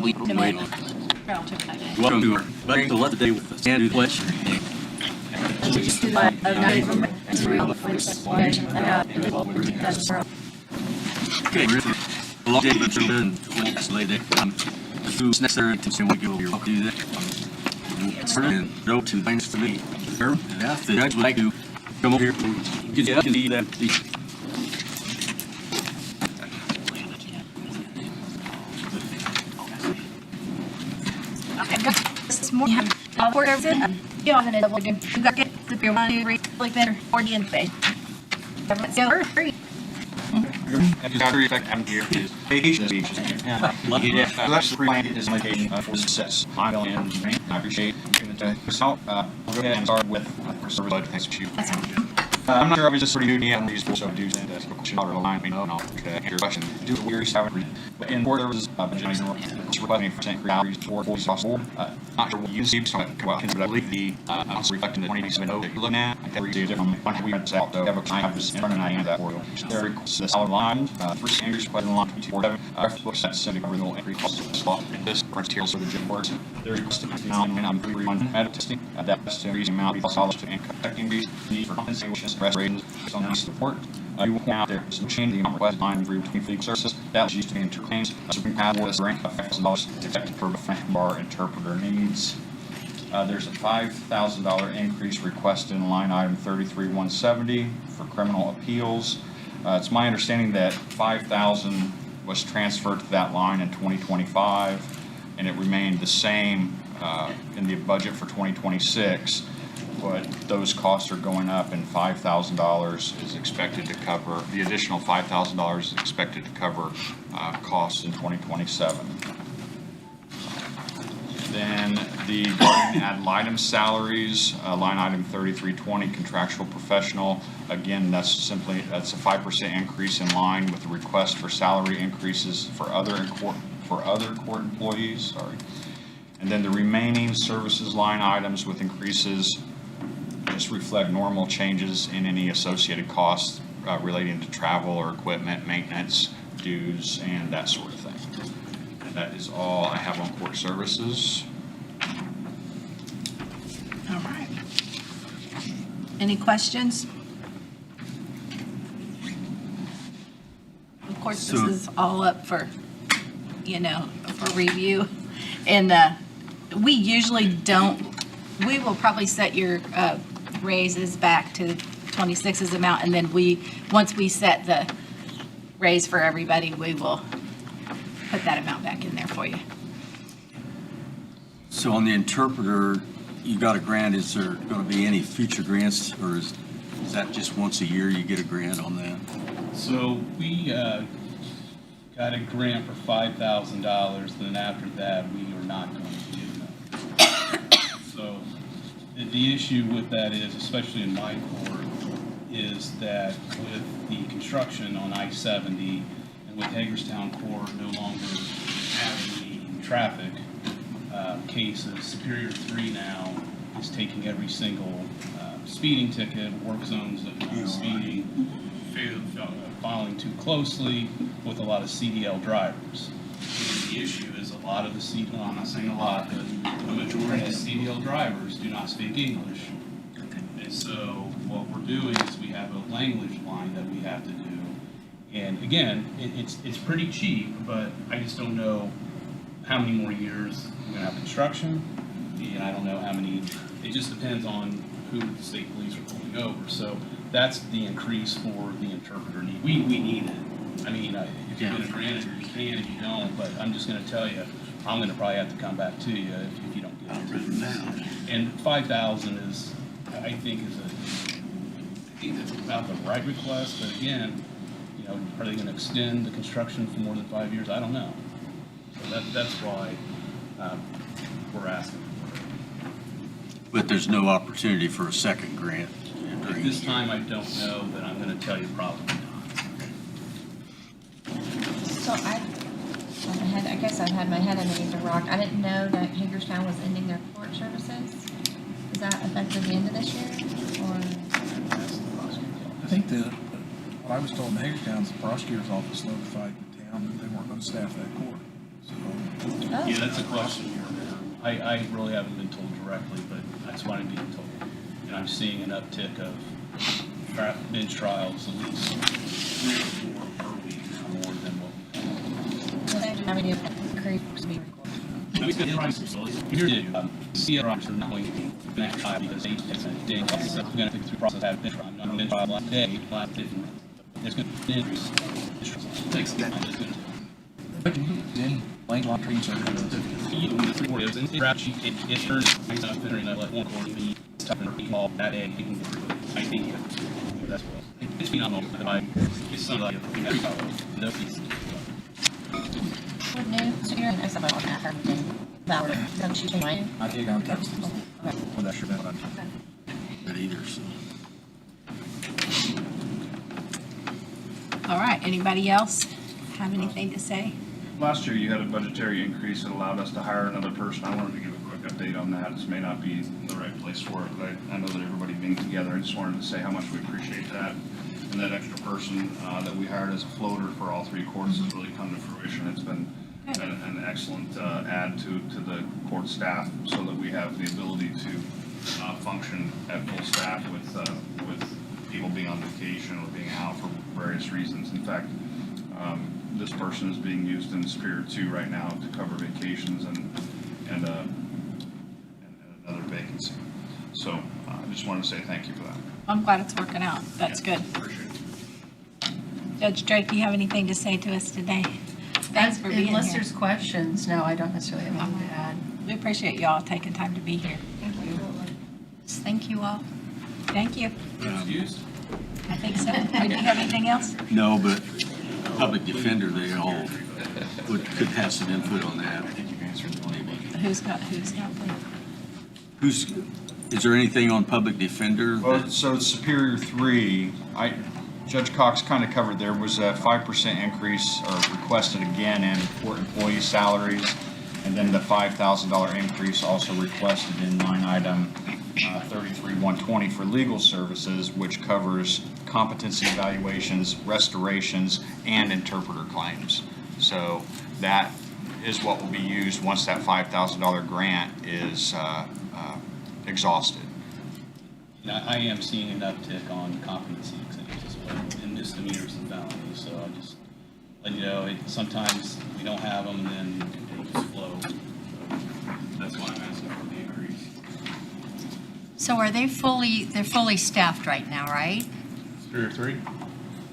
Welcome to our buddy to let the day with us and do the pledge. Okay, we're a long day, but late day. The food's necessary to we go here. Do that. And go to thanks to me. Yeah, the judge would like to come over here and get up and eat that. This morning, for everything, you know, double you got to get the beer money like better or the infant. So hurry. I'm here is vacation speeches. That's the pre-plan is location for success. I appreciate it. So, I'll go ahead and start with service budget. Thanks to you. I'm not sure I was just pretty new to these so dues and the question order line me know and I'll answer your question. Due to weary salary, but in there was budget requesting for salaries for possible. Not sure what you see, so but I believe the amounts reflecting the 2027 that you're looking at. I can read it from one we went to out. So I have this in front of me and that for you. There is the solid line. First English question line 247. Books that said renewal increase costs of this materials for the gym works. There is the amount and I'm 3-1 medical testing. That's the increasing amount of dollars to income increase need for compensation. Rest ratings on the support. You will point out there is some change in the amount requested line through between legal services. That was used to enter claims. Supreme Court was rank of $5,000 detected for bar interpreter needs. There's a $5,000 increase requested in line item 33-170 for criminal appeals. It's my understanding that $5,000 was transferred to that line in 2025, and it remained the same in the budget for 2026. But those costs are going up, and $5,000 is expected to cover, the additional $5,000 is expected to cover costs in 2027. Then the guardian ad litem salaries, line item 3320, contractual professional. Again, that's a 5% increase in line with the request for salary increases for other court employees. Sorry. And then the remaining services line items with increases just reflect normal changes in any associated costs relating to travel or equipment, maintenance, dues, and that sort of thing. And that is all I have on court services. All right. Any questions? Of course, this is all up for, for review. And we usually don't, we will probably set your raises back to 26's amount, and then once we set the raise for everybody, we will put that amount back in there for you. So on the interpreter, you got a grant. Is there going to be any future grants, or is that just once a year you get a grant on that? So we got a grant for $5,000, then after that we are not going to get enough. So the issue with that is, especially in my court, is that with the construction on I-70 and with Hagerstown Court no longer having the traffic cases, Superior 3 now is taking every single speeding ticket, work zones of non-speeding, following too closely with a lot of CDL drivers. And the issue is a lot of the CDL, I'm not saying a lot, but the majority of CDL drivers do not speak English. And so what we're doing is we have a language line that we have to do. And again, it's pretty cheap, but I just don't know how many more years we're going to have construction. And I don't know how many, it just depends on who the state police are pulling over. So that's the increase for the interpreter need. We need it. I mean, if you're going to grant it, you can. If you don't, but I'm just going to tell you, I'm going to probably have to come back to you if you don't get it. And 5,000 is, I think that's about the right request. But again, are they going to extend the construction for more than 5 years? I don't know. So that's why we're asking for it. But there's no opportunity for a second grant. At this time, I don't know, but I'm going to tell you probably not. So I guess I've had my head underneath a rock. I didn't know that Hagerstown was ending their court services. Is that effective the end of this year, or? I think what I was told in Hagerstown is the prosecutor's office notified the town that they weren't going to staff that court. So Yeah, that's a question. I really haven't been told directly, but that's what I'm being told. And I'm seeing an uptick of bench trials, at least 3 or 4 per week, more than what. How many increase to be recorded? Here it is. See, are not going to be that high because they take a day. So we're going to take through process have bench trial. Not bench trial last day, last day. There's going to be an increase. Takes time. Then Lane Law Tree Services. It's phenomenal. It's something What new, so you're in SMO on that, her name, Valerie, don't she change mine? I did on text. Okay. Well, that should have been on. But either, so. All right, anybody else have anything to say? Last year, you had a budgetary increase that allowed us to hire another person. I wanted to give a quick update on that. This may not be the right place for it, but I know that everybody being together, I just wanted to say how much we appreciate that. And that extra person that we hired as a floater for all 3 courts has really come to fruition. It's been an excellent add to the court staff so that we have the ability to function at full staff with people being on vacation or being out for various reasons. In fact, this person is being used in Superior 2 right now to cover vacations and another vacancy. So I just wanted to say thank you for that. I'm glad it's working out. That's good. Appreciate it. Judge Drake, do you have anything to say to us today? Thanks for being Unless here. there's questions, no, I don't necessarily have anything to add. We appreciate y'all taking time to be here. Thank you. Thank you all. Thank you. Excused? I think so. Do you have anything else? No, but public defender, they all could have some input on that. I think you've answered maybe. Who's got Is there anything on public defender? Well, so Superior 3, Judge Cox kind of covered, there was a 5% increase or requested again in court employee salaries, and then the $5,000 increase also requested in line item 33-120 for legal services, which covers competency evaluations, restorations, and interpreter claims. So that is what will be used once that $5,000 grant is exhausted. I am seeing an uptick on competency exams as well, and misdemeanors and felonies, so I just let you know, sometimes we don't have them, and then they just flow. So that's why I'm asking for the increase. So are they're fully staffed right now, right? Superior 3?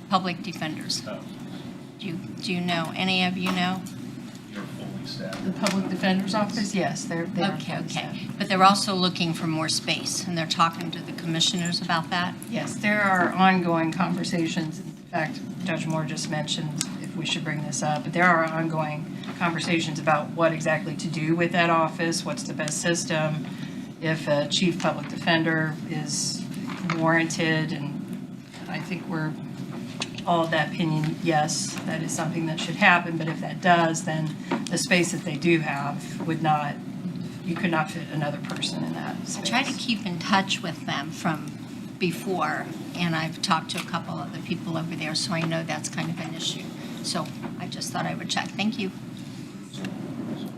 Public defenders. Oh, Do you know, any of you know? you're fully staffed. The Public Defender's Office, yes, they're Okay. But they're also looking for more space, and they're talking to the commissioners about that? Yes, there are ongoing conversations. In fact, Judge Moore just mentioned if we should bring this up, but there are ongoing conversations about what exactly to do with that office, what's the best system, if a chief public defender is warranted, and I think we're all of that opinion, yes, that is something that should happen, but if that does, then the space that they do have would not, you could not fit another person in that I space. try to keep in touch with them from before, and I've talked to a couple of the people over there, so I know that's kind of an issue. So I just thought I would check. Thank you.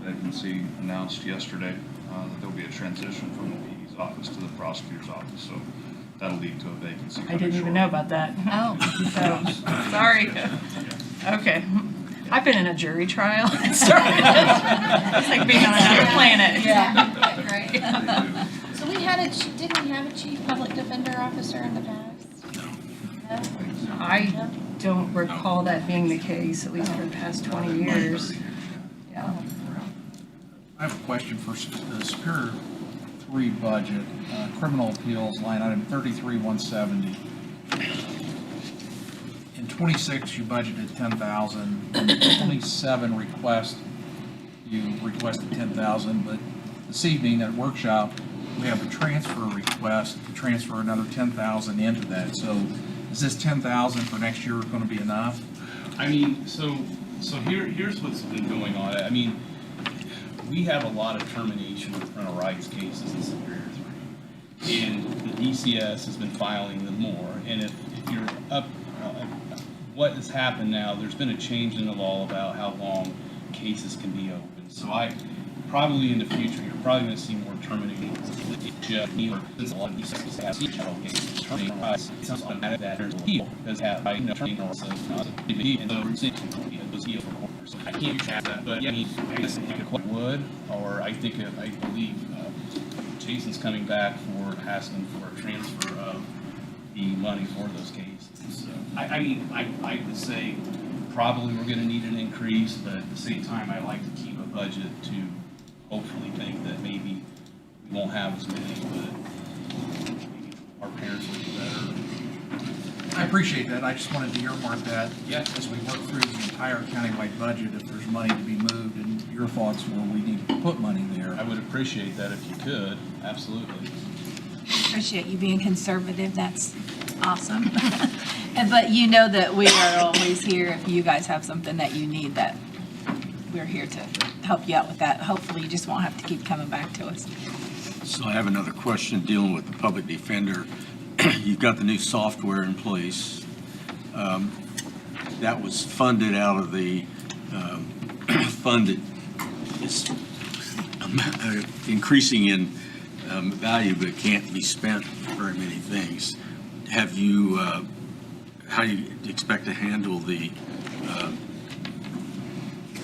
Vacancy announced yesterday that there'll be a transition from the PD's office to the prosecutor's office, so that'll lead to a vacancy. I didn't even know about that. Oh, So, sorry. Okay. I've been in a jury trial. It's like being on another planet. Yeah. Right. So we had didn't we have a chief public defender officer in the past? No. I don't recall that being the case, at least for the past 20 years. Yeah. I have a question for the Superior 3 budget, criminal appeals, line item 33-170. In 26, you budgeted 10,000. In 27 request, you requested 10,000, but this evening at workshop, we have a transfer request to transfer another 10,000 into that. So is this 10,000 for next year going to be enough? I mean, so here's what's been going on. I mean, we have a lot of termination of parental rights cases in Superior 3, and the DCS has been filing them more. And if you're up, what has happened now, there's been a change in the law about how long cases can be open. So probably in the future, you're probably gonna see more terminating. Just me or since a lot of these things have shadow games, terminating price, it's automatic that there's appeal, because terminating also, and so we're seeing those appeals for quarters. I can't track that, but yeah, I guess I think it would, or I believe, Jason's coming back for asking for a transfer of the money for those cases. So, I would say probably we're gonna need an increase, but at the same time, I like to keep a budget to hopefully think that maybe we won't have as many, but maybe our parents will be better. I appreciate that. I just wanted to earmark that. Yeah. As we work through the entire countywide budget, if there's money to be moved, and your thoughts where we need to put money there. I would appreciate that if you could, absolutely. Appreciate you being conservative, that's awesome. But you know that we are always here if you guys have something that you need, that we're here to help you out with that. Hopefully you just won't have to keep coming back to us. So I have another question dealing with the public defender. You've got the new software in place. That was funded out of the funded, it's increasing in value, but can't be spent for very many things. Have you, how do you expect to handle the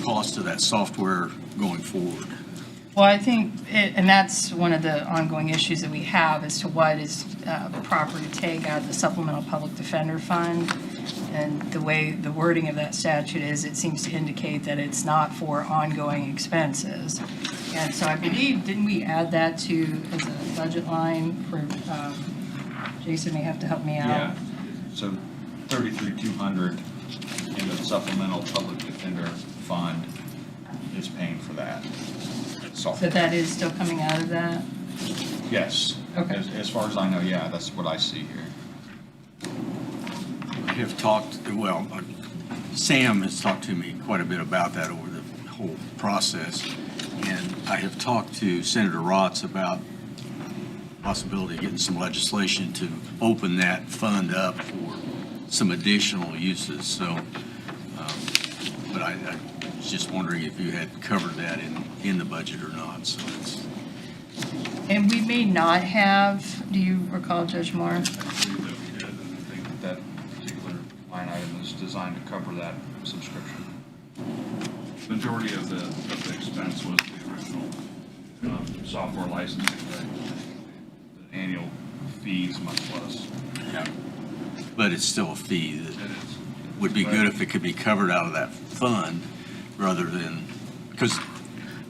cost of that software going forward? Well, I think, and that's one of the ongoing issues that we have as to what is proper to take out of the Supplemental Public Defender Fund. And the way the wording of that statute is, it seems to indicate that it's not for ongoing expenses. And so I believe, didn't we add that to, as a budget line for, Jason may have to help me out. Yeah, so 33,200 in the supplemental public defender fund is paying for that. So that is still coming out of that? Yes. Okay. As far as I know, yeah, that's what I see here. I have talked, well, Sam has talked to me quite a bit about that over the whole process. And I have talked to Senator Rotz about possibility of getting some legislation to open that fund up for some additional uses. So, but I was just wondering if you had covered that in the budget or not. So it's. And we may not have, do you recall, Judge Moore? I believe that we did, and I think That particular line item is designed to cover that subscription. the majority of the expense was the original software licensing, right? The annual fee is much less. Yeah. But it's still a fee that It is. would be good if it could be covered out of that fund rather than, because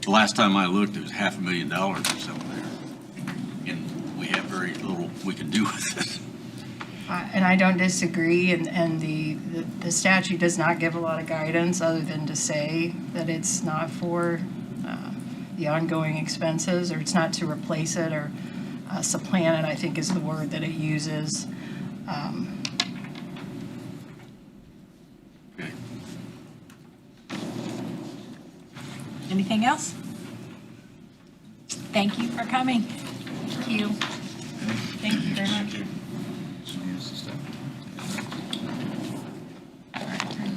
the last time I looked, it was $500,000 or something there. And we have very little we can do with it. And I don't disagree, and the statute does not give a lot of guidance other than to say that it's not for the ongoing expenses, or it's not to replace it or supplant it, I think is the word that it uses. Okay. Anything else? Thank you for coming. Thank you. Thank you very much. So here's the stuff.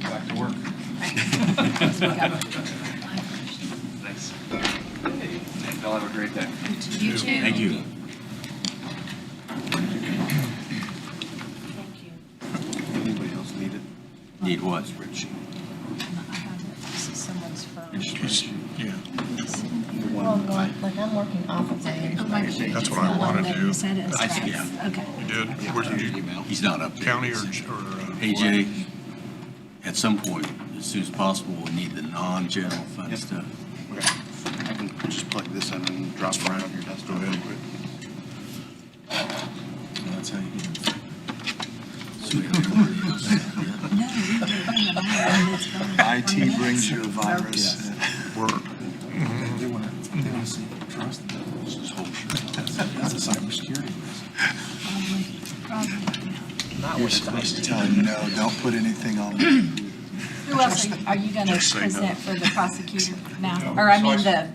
Back to work. Thanks. Y'all have a great day. You too. Thank you. Anybody else need it? Need what? Spreadsheet. This is someone's phone. Yeah. Well, I'm going, like, I'm working off of my. That's what I want to do. You said it's I see, fax. yeah. Okay. You did? Where did you, He's not up there. county or? AJ, at some point, as soon as possible, we need the non-general fund Yep. stuff. Okay. I can just plug this in and drop it right on your desk. Go ahead. That's how you do it. IT brings you a virus. Work. They want to see if you trust them. That's a cybersecurity risk. Probably. You're supposed to tell him, no, don't put anything on it. Who else are you gonna Just say no. present for the prosecutor now? Or I mean, the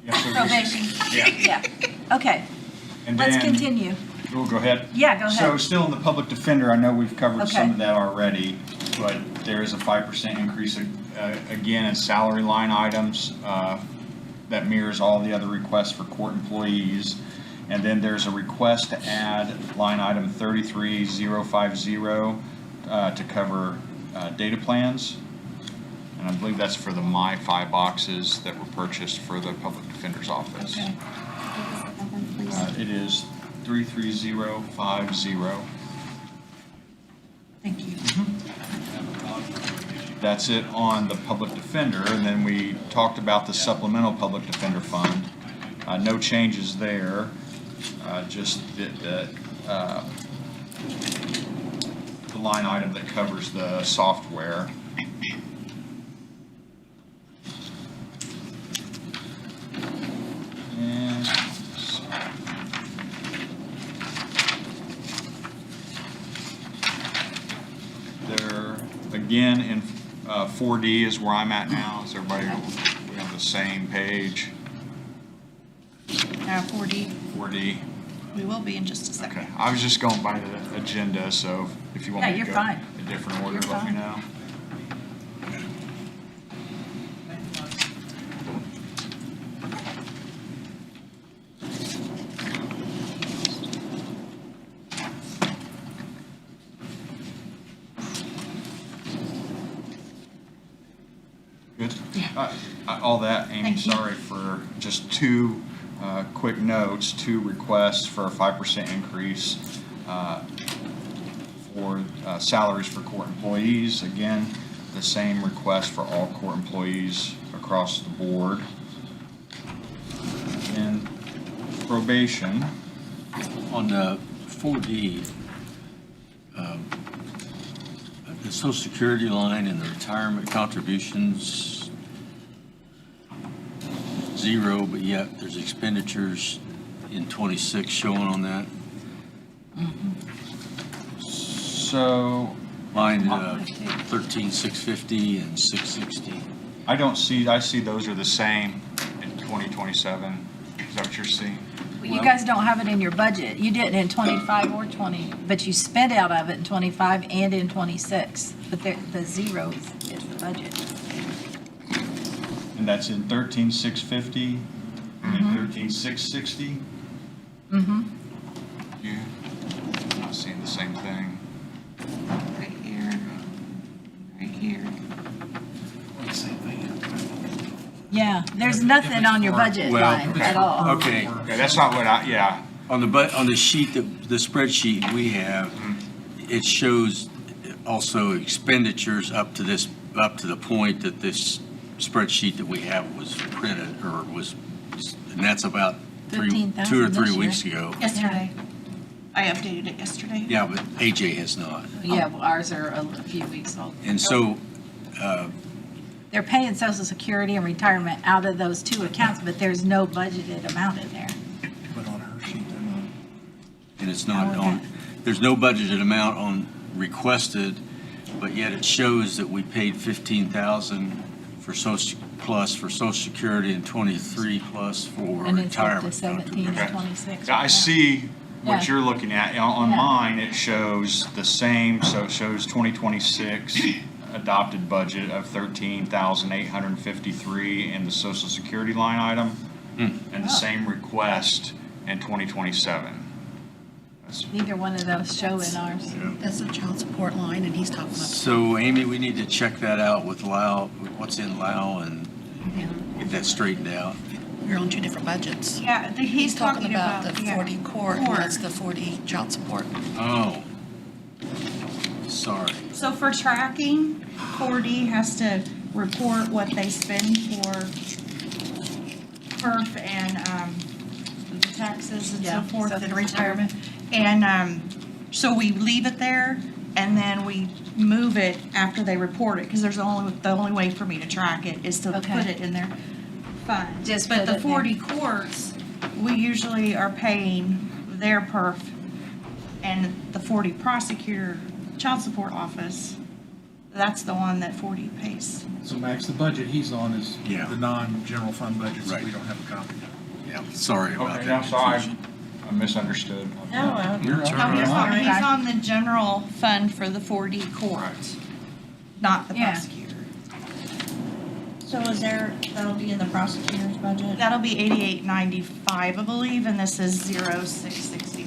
probation? Yeah. Yeah, okay, And let's then- continue. We'll go ahead. Yeah, go So ahead. still in the public defender, I know we've covered some Okay. of that already, but there is a 5% increase again, in salary line items, that mirrors all the other requests for court employees. And then there's a request to add line item 33050 to cover data plans. And I believe that's for the My5 boxes that were purchased for the public defender's office. Okay. It is 33050. Thank you. That's it on the public defender, and then we talked about the supplemental public defender fund. No changes there, just the line item that covers the software. And there, again, in 4D is where I'm at now. Is everybody, we have the same page? 4D, 4D. we will be in just a second. Okay, I was just going by the agenda, so if you want Yeah, me to you're go fine. a different order, You're let me fine. know. Good. All that, Amy, Thank you. sorry for just two quick notes, two requests for a 5% increase for salaries for court employees. Again, the same request for all court employees across the board. And probation, On the 4D, the social security line and the retirement contributions, 0, but yet there's expenditures in 26 showing on that. so Line 13,650 and 660. I don't see, I see those are the same in 2027. Is that what you're seeing? You guys don't have it in your budget. You didn't in 25 or 20, but you spent out of it in 25 and in 26. But the 0 is the budget. And that's in 13,650 and 13,660? Mm-hmm. You, I'm not seeing the same thing. Right here, right here. Yeah, there's nothing on your budget Well, line at all. Okay, Okay, that's not what yeah. on the sheet, the spreadsheet we have, it shows also expenditures up to the point that this spreadsheet that we have was printed or was, and that's about 2 or 15,000 3 this weeks year. ago. Yesterday. I updated it yesterday. Yeah, but AJ has not. Yeah, well, ours are a few weeks old. And so, They're paying Social Security and retirement out of those two accounts, but there's no budgeted amount in there. But on her sheet, they're not. and it's not How on, would there's no budgeted amount on requested, but yet it shows that we paid 15,000 for social, plus for Social Security and 23 plus for And it's up to retirement. 17 Okay. to 26. I right now. see what Yeah. you're looking at. On Yeah. mine, it shows the same, so it shows 2026 adopted budget of 13,853 in the Social Security line item, and the same request in 2027. That's- Neither one of those show in ours. That's the child support line, and he's talking about. So Amy, we need to check that out with Lau, what's in Lau, and get that straightened out. You're on two different budgets. Yeah, he's talking about the yeah, 40 court, and that's the 40 child support. Oh, sorry. So for tracking, 4D has to report what they spend for perf and the taxes and so Yeah, forth Social and retirement. And so we leave it there and then we move it after they report it, because the only way for me to track it is to Okay. put it in their fund. Just But put the it there. 40 courts, we usually are paying their perf, and the 40 prosecutor child support office, that's the one that 40 pays. So Max, the budget he's on is Yeah. the non-general fund budget, so we Right. don't have a copy. Yeah, sorry about Okay, that. I'm sorry, confusion. I misunderstood. No, You're he's on the general fund for the 4D court, not the Yeah. prosecutor. So is that'll be in the prosecutor's budget? That'll be 8895, I believe, and this is 0660.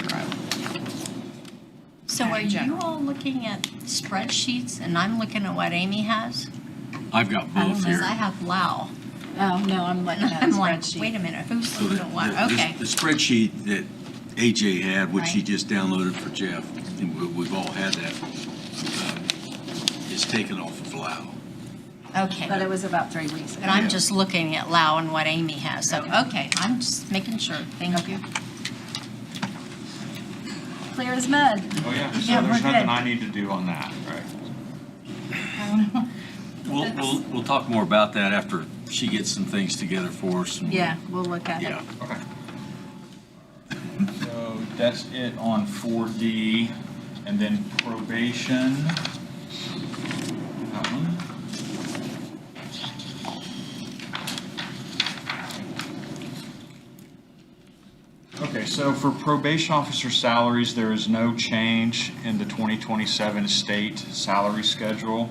So are you General. all looking at spreadsheets and I'm looking at what Amy has? I've got both Because here. I have Lau. Oh, no, I'm looking at a I'm like, spreadsheet. wait a minute, who's So looking at what? Okay. the spreadsheet that AJ had, which he Right. just downloaded for Jeff, and we've all had that, is taken off of Lao. Okay. But it was about 3 weeks ago. But I'm just looking at Lau and what Amy has, so, okay, I'm just making sure, thank you. Clear as mud. Oh, yeah, so Yeah, there's we're nothing good. I need to do on that, right? We'll talk more about that after she gets some things together for us. and- Yeah, we'll look at it. Yeah. Okay. So that's it on 4D, and then probation. That one. Okay, so for probation officer salaries, there is no change in the 2027 state salary schedule.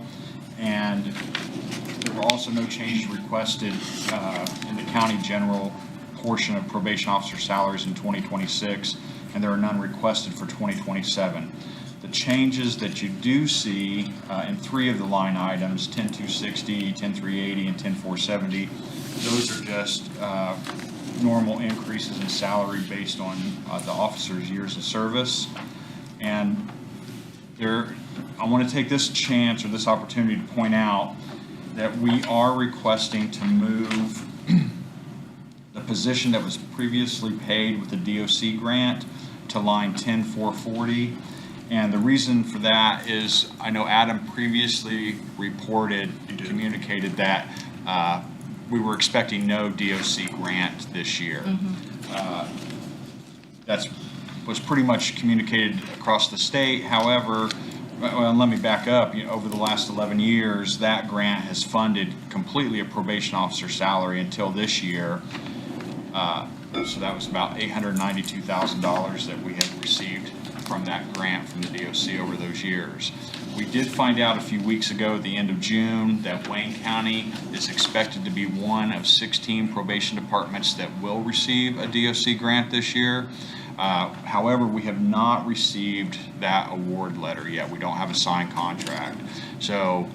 And there were also no changes requested in the county general portion of probation officer salaries in 2026, and there are none requested for 2027. The changes that you do see in 3 of the line items, 10260, 10380, and 10470, those are just normal increases in salary based on the officer's years of service. And I want to take this chance or this opportunity to point out that we are requesting to move the position that was previously paid with the DOC grant to line 10440. And the reason for that is I know Adam previously communicated that we were expecting no DOC grant this year. That was pretty much communicated across the state. However, well, let me back up. Over the last 11 years, that grant has funded completely a probation officer salary until this year. So that was about $892,000 that we had received from that grant from the DOC over those years. We did find out a few weeks ago at the end of June that Wayne County is expected to be one of 16 probation departments that will receive a DOC grant this year. However, we have not received that award letter yet. We don't have a signed contract. So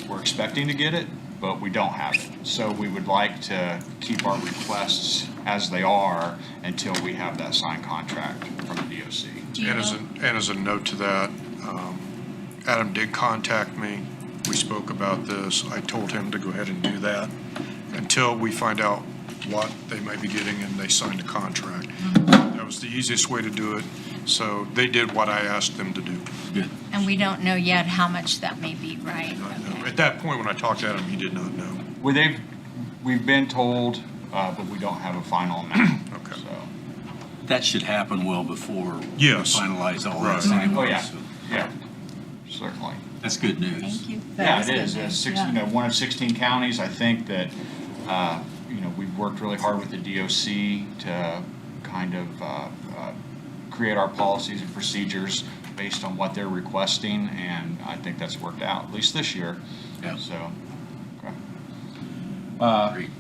we're expecting to get it, but we don't have it. So we would like to keep our requests as they are until we have that signed contract from the DOC. And as a note to that, Adam did contact me. We spoke about this. I told him to go ahead and do that until we find out what they might be getting and they signed a contract. That was the easiest way to do it. So they did what I asked them to do. Good. And we don't know yet how much that may be, right? Okay. At that point, when I talked to Adam, he did not know. Well, we've been told, but we don't have a final amount. Okay. So. That should happen well before we Yes. finalize all Right. that. anyway, Oh, yeah. so Yeah, certainly. That's good news. Thank you. Yeah, That it is is. good news, One of 16 counties. I think that, we've worked really hard with the DOC to kind of create our policies and procedures based on what they're requesting, and I think that's worked out, at least this year. Yeah. So, okay. Great.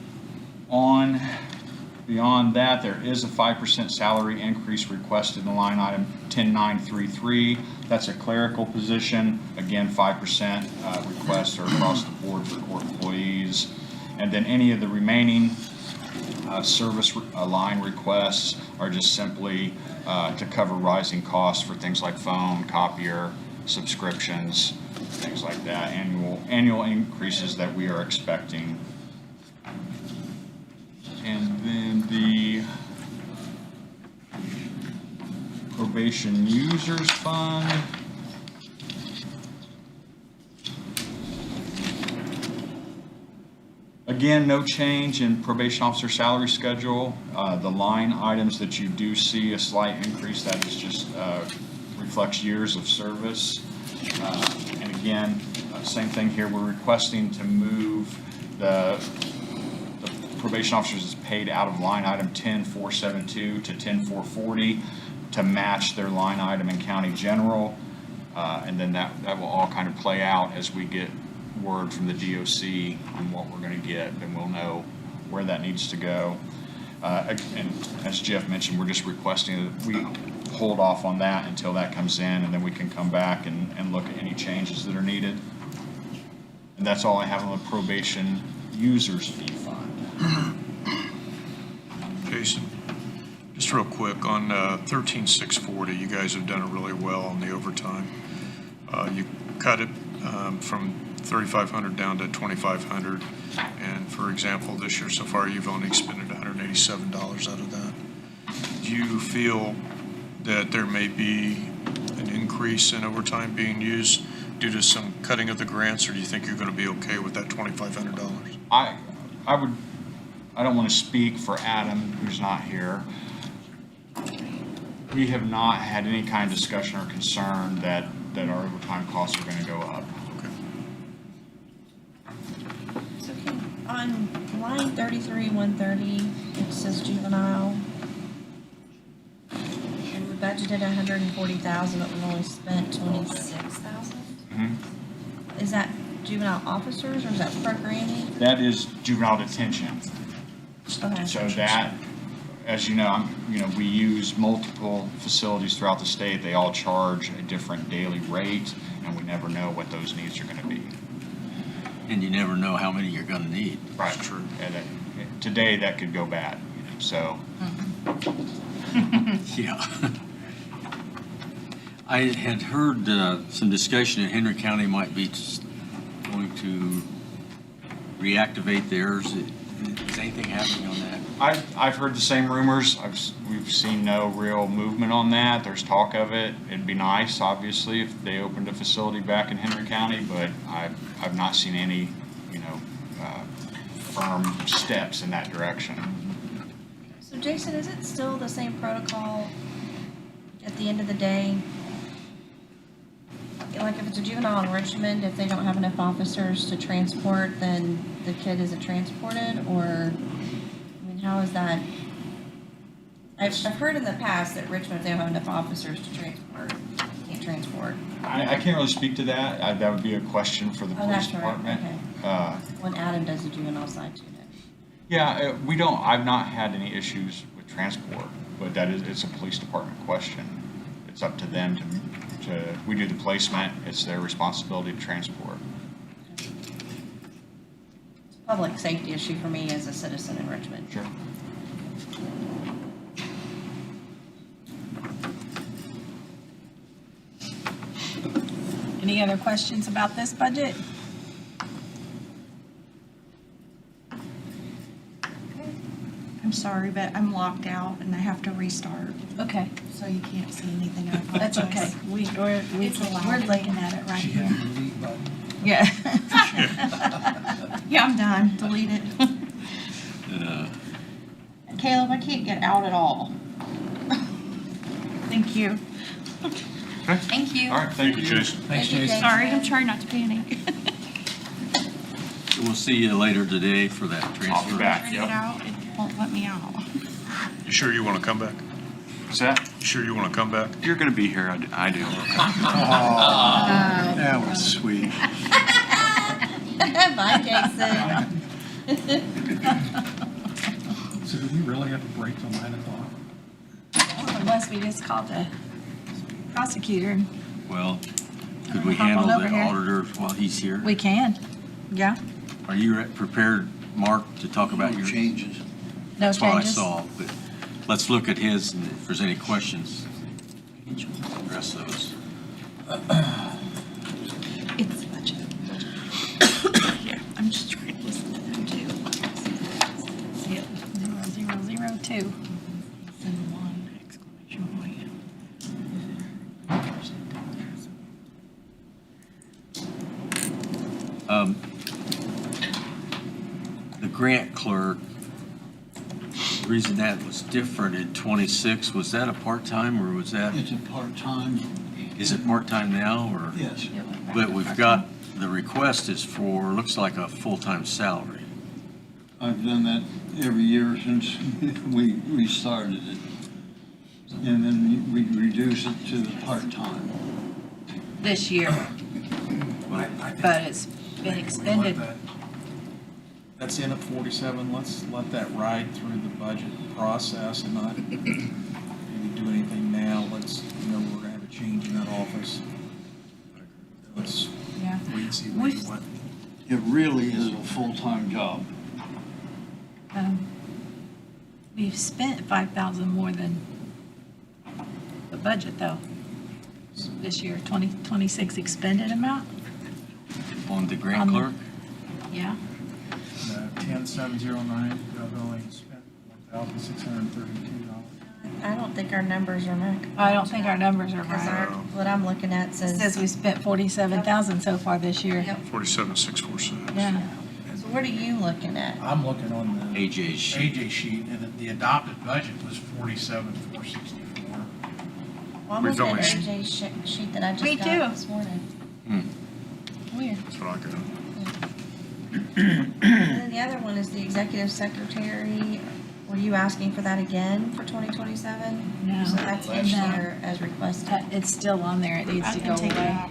Beyond that, there is a 5% salary increase requested in line item 10933. That's a clerical position. Again, 5% requests are across the board for court employees. And then any of the remaining service line requests are just simply to cover rising costs for things like phone, copier, subscriptions, things like that. Annual increases that we are expecting. And then the probation users fund. Again, no change in probation officer salary schedule. The line items that you do see a slight increase, that is just reflects years of service. And again, same thing here. We're requesting to move the probation officers is paid out of line item 10472 to 10440 to match their line item in county general. And then that will all kind of play out as we get word from the DOC on what we're gonna get, then we'll know where that needs to go. And as Jeff mentioned, we're just requesting that we hold off on that until that comes in, and then we can come back and look at any changes that are needed. And that's all I have on the probation users fee fund. Jason, just real quick, on 13,640, you guys have done it really well on the overtime. You cut it from 3,500 down to 2,500. And for example, this year so far, you've only expended $187 out of that. Do you feel that there may be an increase in overtime being used due to some cutting of the grants, or do you think you're going to be okay with that $2,500? I don't want to speak for Adam, who's not here. We have not had any kind of discussion or concern that our overtime costs are going to go up. So on line 33-130, it says juvenile. And we budgeted 140,000, but we only spent 26,000. Is that juvenile officers or is that programming? That is juvenile detention. Okay. So that, as you know, we use multiple facilities throughout the state. They all charge a different daily rate, and we never know what those needs are going to be. And you never know how many you're gonna need. Right. True. Today, that could go bad, so. Yeah. I had heard some discussion that Henry County might be going to reactivate theirs. Is anything happening on that? I've heard the same rumors. We've seen no real movement on that. There's talk of it. It'd be nice, obviously, if they opened a facility back in Henry County, but I've not seen any, firm steps in that direction. So Jason, is it still the same protocol at the end of the day? Like if it's a juvenile enrichment, if they don't have enough officers to transport, then the kid isn't transported, or, how is that? I've heard in the past that Richmond, if they don't have enough officers to transport, can't transport. I can't really speak to that. That would be a question for the police That's right, department. okay. When Adam does the juvenile side too then. Yeah, I've not had any issues with transport, but it's a police department question. It's up to them we do the placement, it's their responsibility to transport. It's a public safety issue for me as a citizen in Richmond. Sure. Any other questions about this budget? I'm sorry, but I'm locked out and I have to restart, Okay, so you can't see anything. I that's okay. apologize. We're looking at it right here. Yeah. Yeah, I'm done. Delete it. Caleb, I can't get out at all. Thank you. Thank you. All right, thank you, Jason. Thanks, Jason. Sorry, I'm trying not to panic. We'll see you later today for that I'll be transfer. back, Trying to get yep. out, it won't let me out. You sure you want to come back? What's that? You sure you want to come back? You're going to be here, I do. That was sweet. Bye, Jason. So do we really have to break till 9 o'clock? Unless we just call the prosecutor. Well, could we Hop on handle over the here. auditor while he's here? We can. Yeah. Are you prepared, Mark, to talk about your? Changes. No That's what I changes? saw, but let's look at his, and if there's any questions, address those. It's budget. Yeah, I'm just trying to listen to them too. Yep. 0002. Send one exclamation point. The grant clerk, the reason that was different in 26, was that a part-time or was that, It's a part-time, is it part-time now or? yes. But we've got, the request is for, looks like a full-time salary. I've done that every year since we started it. And then we reduce it to the part-time. This year. But it's been expended. That's in at 47, let's let that ride through the budget process and not maybe do anything now. Let's, we're gonna have a change in that office. Let's Yeah. wait and see We've- what. It really is a full-time job. We've spent 5,000 more than the budget though. This year, 2026 expended amount? On the grant On the- clerk? Yeah. 10709, we've only spent $1,632. I don't think our numbers are right. I don't think our numbers are Because right. what I'm looking at It says. says we spent 47,000 so far this year. Yep. 47,646. Yeah. So what are you looking at? I'm looking on the AJ sheet. AJ sheet, and the adopted budget was 47,464. Well, I'm We've looking at only- AJ's sheet that I Me just too. got this morning. Weird. That's what I got. And then the other one is the executive secretary. Were you asking for that again for 2027? No. So that's in there as requested. It's still on there. It needs I to can go take it away. out.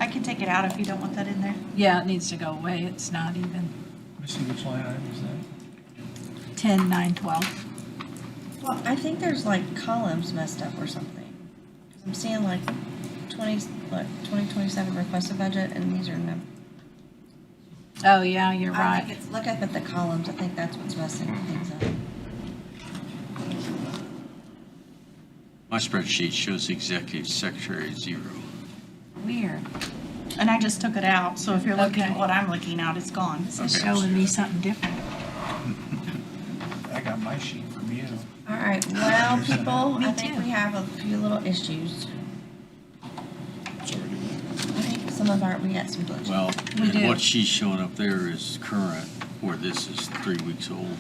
I can take it out if you don't want that in there. Yeah, it needs to go away. It's not even Let me see which line item is that? 10, 9, 12. Well, I think there's like columns messed up or something. 'Cause I'm seeing like 2027 requested budget, and these are numbers. Oh, yeah, you're I right. think it's, look up at the columns. I think that's what's messing things up. My spreadsheet shows the executive secretary at 0. Weird. And I just took it out, so if you're looking Okay. at what I'm looking at, it's gone. This is showing me something different. I got my sheet from you. All right, well, people, Me I think too. we have a few little issues. It's already there. I think some of we got some glitches. Well, We and do. what she's showing up there is current, where this is 3 weeks old.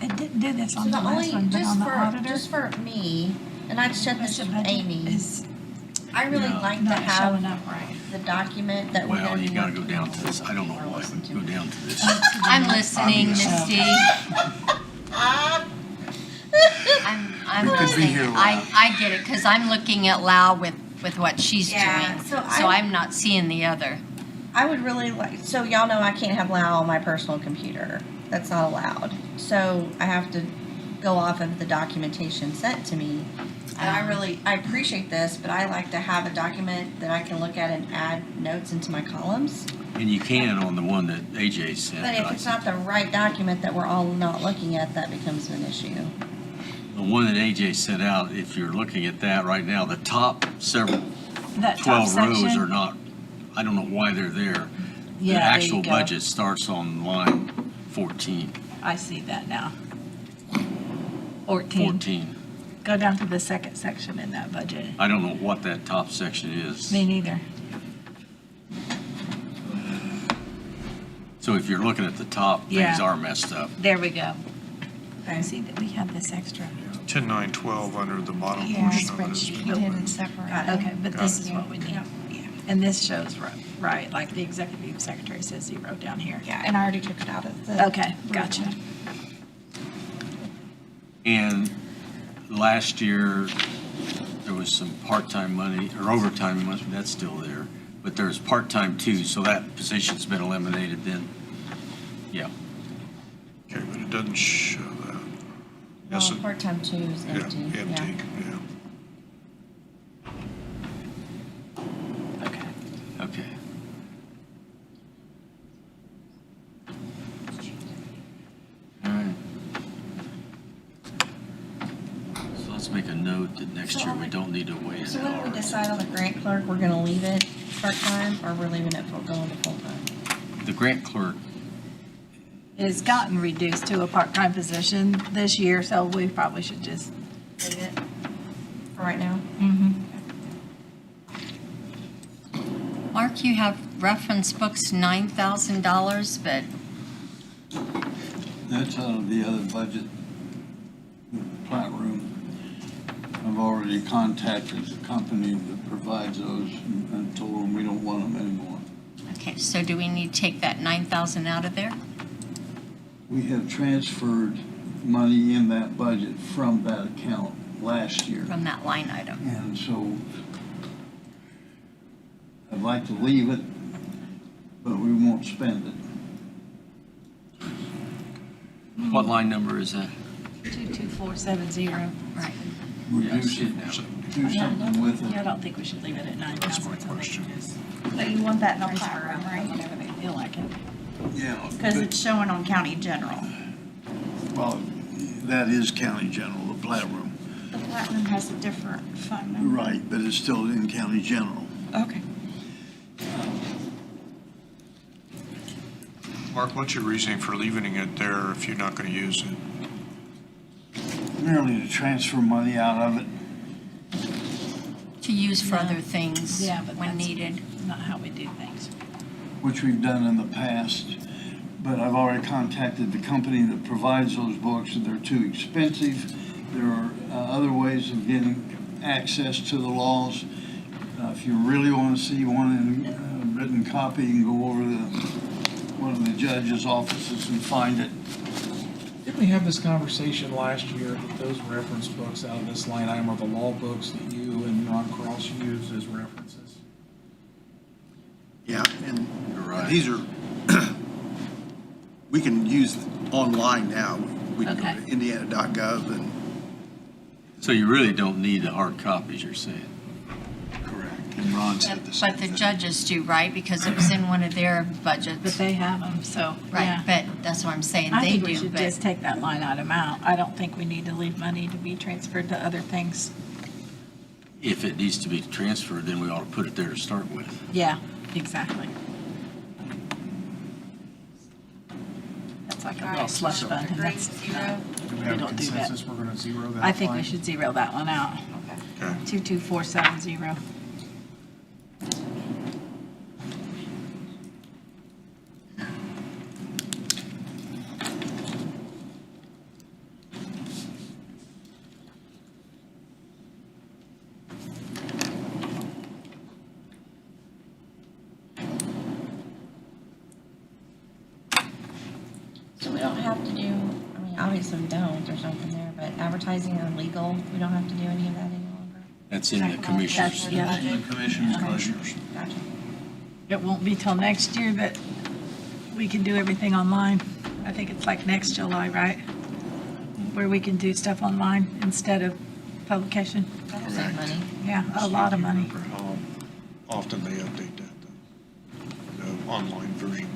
It didn't do this So on the the last only, one, but on the auditor. just for me, and I checked this Budget with Amy, is I really Yeah. like to not showing have up right. the document that we're Well, gonna you be gotta go working down on. to this. I don't know why, but go down to this. I'm listening, Misty. I'm We could be listening. here a I get it, because I'm looking at Lau with what she's Yeah, doing. so So I- I'm not seeing the other. I would really like, so y'all know I can't have Lao on my personal computer. That's not allowed. So I have to go off of the documentation sent to me. And I appreciate this, but I like to have a document that I can look at and add notes into my columns. And you can on the one that AJ sent. But if it's not the right document that we're all not looking at, that becomes an issue. The one that AJ sent out, if you're looking at that right now, the top several, That top 12 rows section. are not, I don't know why they're there. The Yeah, there actual you go. budget starts on line 14. I see that now. 14. Go down to the second section in that budget. I don't know what that top section is. Me neither. So if you're looking at the top, things Yeah. are messed up. There we go. I see that we have this extra. 10,912 under the bottom Yeah, portion of it is. He didn't separate. Okay, but Got this it. is what we need. Yeah. And this shows right, like the executive secretary says 0 down here. Yeah, and I already took it out of the. Okay, gotcha. And last year, there was some part-time money, or overtime money, that's still there. But there's part-time too, so that position's been eliminated then. Yeah. Okay, but it doesn't show that. Yes, Well, part-time 2 is yeah, empty. empty, yeah. Okay. Okay. All right. So let's make a note that next year we don't need to wait So an when we hour. decide on the grant clerk, we're gonna leave it part-time, or we're leaving it for going to full-time? The grant clerk, It's gotten reduced to a part-time position this year, so we probably should just. Leave it for right now? Mark, you have reference books $9,000, but That's out of the other budget, plat room. I've already contacted the company that provides those and told them we don't want them anymore. okay, so do we need to take that 9,000 out of there? We have transferred money in that budget from that account last year. From that line item? And so I've like to leave it, but we won't spend it. What line number is that? 22470. Right. Reduce it, do something with Yeah, I it. don't think we should leave it at 9,000. That's my question. But you want that in the plat Transfer room, it right? whenever they feel like it. Yeah. Because but- it's showing on county general. Well, that is county general, the plat room. The plat room has a different fund number. Right, but it's still in county general. Okay. Mark, what's your reasoning for leaving it there if you're not going to use it? Merely to transfer money out of it. To use for other things Yeah, but when that's needed. not how we do things. Which we've done in the past. But I've already contacted the company that provides those books, and they're too expensive. There are other ways of getting access to the laws. If you really want to see one in written copy, you can go over to one of the judge's offices and find it. Didn't we have this conversation last year that those reference books out of this line item are the law books that you and Ron Cross use as references? Yeah, and You're right. these are, we can use online now. We can go Okay. to indiana.gov and. So you really don't need the hard copies, you're saying? Correct. And Ron said the same But the thing. judges do, right? Because it was in one of their But budgets. they have them, so, Right, yeah. but that's what I'm saying, I they think we do, should but just take that line item out. I don't think we need to leave money to be transferred to other things. If it needs to be transferred, then we ought to put it there to start with. Yeah, exactly. That's like a slush fund, and that's, Do we we have a don't do that. consensus we're going to zero that I think we line? should zero that one out. Okay. 22470. So we don't have to do, I mean, obviously we don't, there's something there, but advertising or legal, we don't have to do any of that any longer? That's in the commissioners. That's, yeah, The commissioners. Gotcha. it won't be till next year that we can do everything online. I think it's like next July, right? Where we can do stuff online instead of publication. That'll save money. Yeah, a lot of money. Remember how often they update that, the online version.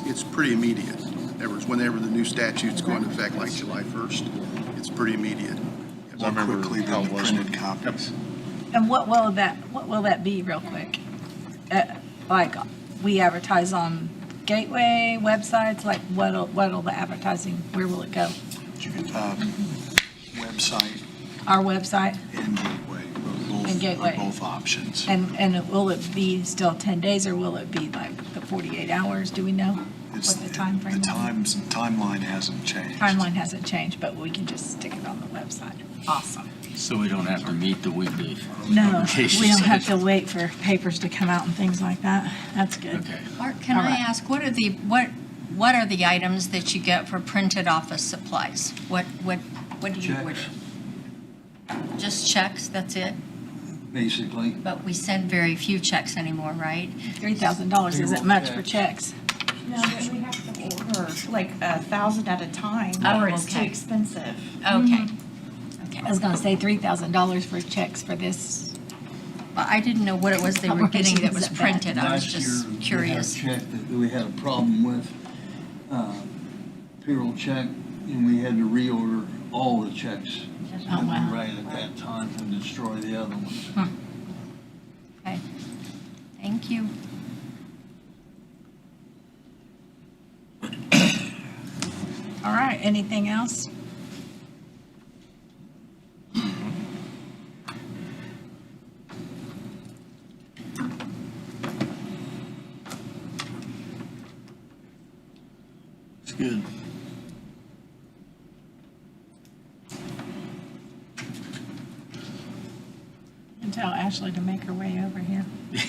It's pretty immediate. Whenever the new statutes go into effect, like July 1st, it's pretty immediate. I remember Quickly how than it was printed with- copies. And what will that be real quick? Like, we advertise on Gateway websites, like what'll the advertising, where will it go? Website Our website? and Gateway. Both- And Gateway. Both options. And will it be still 10 days or will it be like the 48 hours? Do we know what the time frame is? Timeline hasn't changed. Timeline hasn't changed, but we can just stick it on the website. Awesome. So we don't have to meet the weekly No, publication we don't have to schedule. wait for papers to come out and things like that. That's good. Okay. Mark, can All I right. ask, what are the items that you get for printed office supplies? What do you, Checks. just checks, that's it? Basically. But we send very few checks anymore, right? $3,000 isn't much for checks. No, but we have to order like 1,000 at a time, Oh, or it's too okay. expensive. Okay. Okay. I was gonna say $3,000 for checks for this. Well, I didn't know what it was they were getting that was printed. I was Last year, just curious. We had a check that we had a problem with, payroll check, and we had to reorder all the checks that we wow. ran at that time and destroy the other ones. Okay. Thank you. All right, anything else? It's good. And tell Ashley to make her way over here. You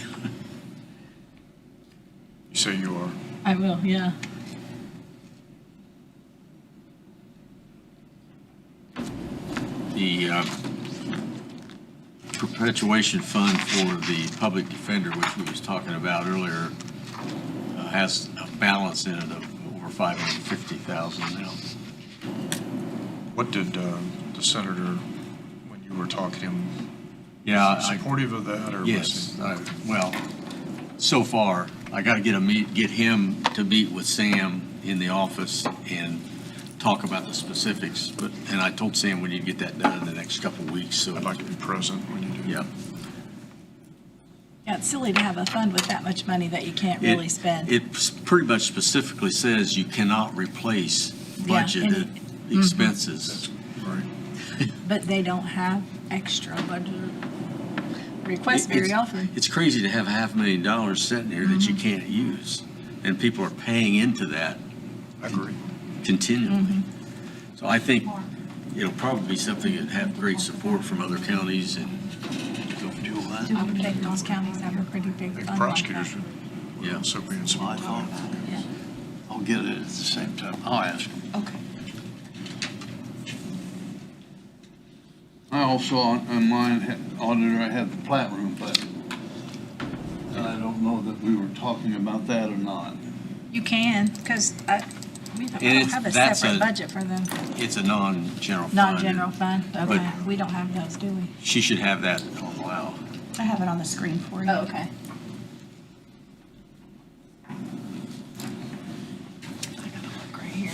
say you are. I will, yeah. The perpetuation fund for the public defender, which we was talking about earlier, has a balance in it of over 550,000 now. What did the senator, when you were talking to him, Yeah, was he supportive of that, or was yes. he? Well, so far, I got to get him to meet with Sam in the office and talk about the specifics. And I told Sam we need to get that done in the next couple of weeks. So I'd like to be present when you do. Yeah. Yeah, it's silly to have a fund with that much money that you can't really spend. It pretty much specifically says you cannot replace Yeah, budgeted expenses. Right. But they don't have extra budget requests very often. It's crazy to have $500,000 sitting here that you can't use, and people are paying into that I agree. continually. So I think it'll probably be something that have great support from other counties, and I would think those counties have a pretty big I think fund like prosecutors that. would, Yeah. so be in support of that. Yeah. I'll get it at the same time. I'll ask him. Okay. I also, on mine, auditor, I have the plat room budget. And I don't know that we were talking about that or not. You can, because we don't have a that's separate a- budget for them. it's a non-general fund. Non-general fund, okay. But- We don't have those, do we? She should have that on WOW. I have it on the screen for you. Oh, okay. I gotta look right here.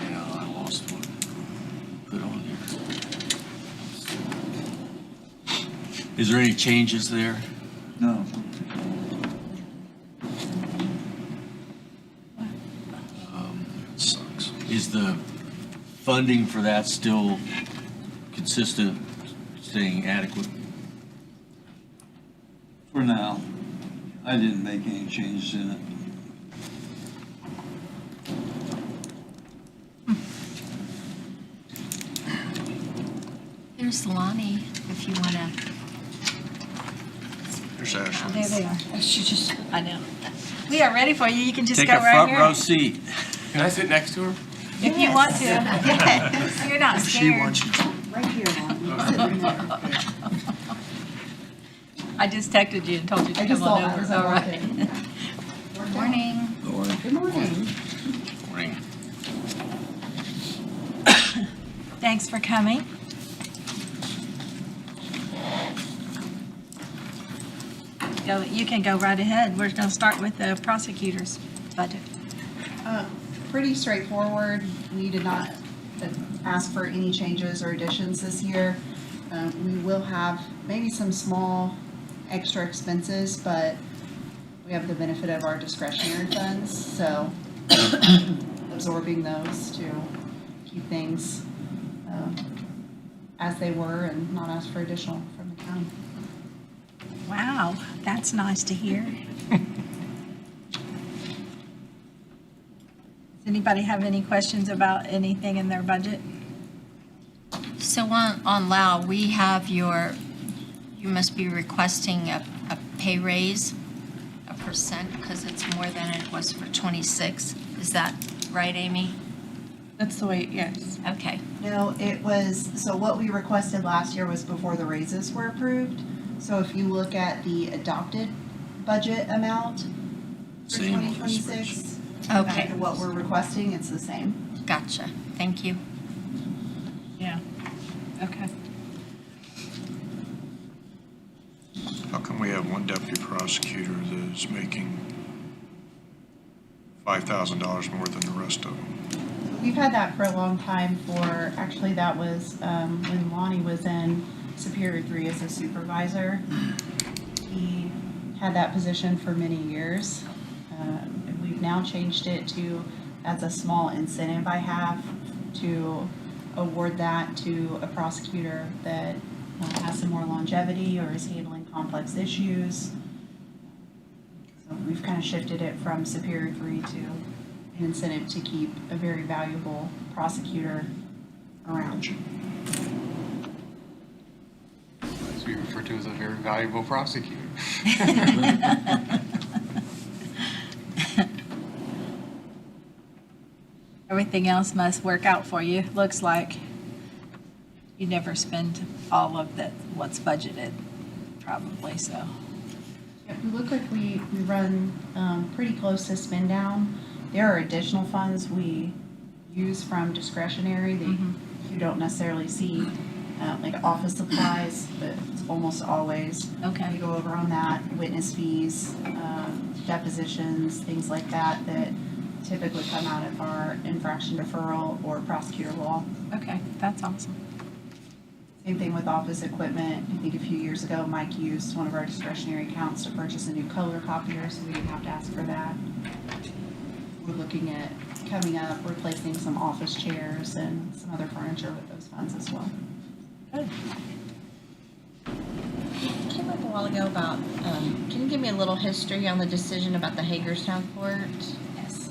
Yeah, I lost one. Put on here. Is there any changes there? No. Sucks. Is the funding for that still consistent, staying adequate? For now, I didn't make any changes in it. There's Lonnie, if you want to. There's Ashley. There they are. She just, I know. We are ready for you. You can just Take go a right front here. row seat. Can I sit next to her? If you want to. Yes. You're not She scared. wants you to. Right here, Lonnie. Sit right there. I just texted you and told you to I just come saw on that over. as I All walked right. in. Morning. Good morning. Morning. Thanks for coming. You can go right ahead. We're going to start with the prosecutor's budget. Pretty straightforward. We did not ask for any changes or additions this year. We will have maybe some small extra expenses, but we have the benefit of our discretionary funds, so absorbing those to keep things as they were and not ask for additional from the county. Wow, that's nice to hear. Does anybody have any questions about anything in their budget? So on Lau, we have you must be requesting a pay raise, a percent, because it's more than it was for 26. Is that right, Amy? That's the way, yes. Okay. No, it was, so what we requested last year was before the raises were approved. So if you look at the adopted budget amount for Same on this 2026, Okay. back to what we're requesting, it's the same. Gotcha. Thank you. Yeah. Okay. How come we have one deputy prosecutor that is making $5,000 more than the rest of them? We've had that for a long time for, actually that was when Lonnie was in Superior 3 as a supervisor. He had that position for many years. And we've now changed it to, as a small incentive I have, to award that to a prosecutor that has some more longevity or is handling complex issues. So we've kind of shifted it from Superior 3 to an incentive to keep a very valuable prosecutor around. As we refer to as a very valuable prosecutor. Everything else must work out for you, looks like. You never spend all of that, what's budgeted, probably, so. Yeah, we look like we run pretty close to spend down. There are additional funds we use from discretionary that you don't necessarily see, like office supplies, but it's almost always. Okay. We go over on that, witness fees, depositions, things like that, that typically come out of our infraction deferral or prosecutor law. Okay, that's awesome. Same thing with office equipment. I think a few years ago, Mike used one of our discretionary accounts to purchase a new color copier, so we didn't have to ask for that. We're looking at coming up, replacing some office chairs and some other furniture with those funds as well. Good. Came up a while ago about, can you give me a little history on the decision about the Hagerstown court? Yes.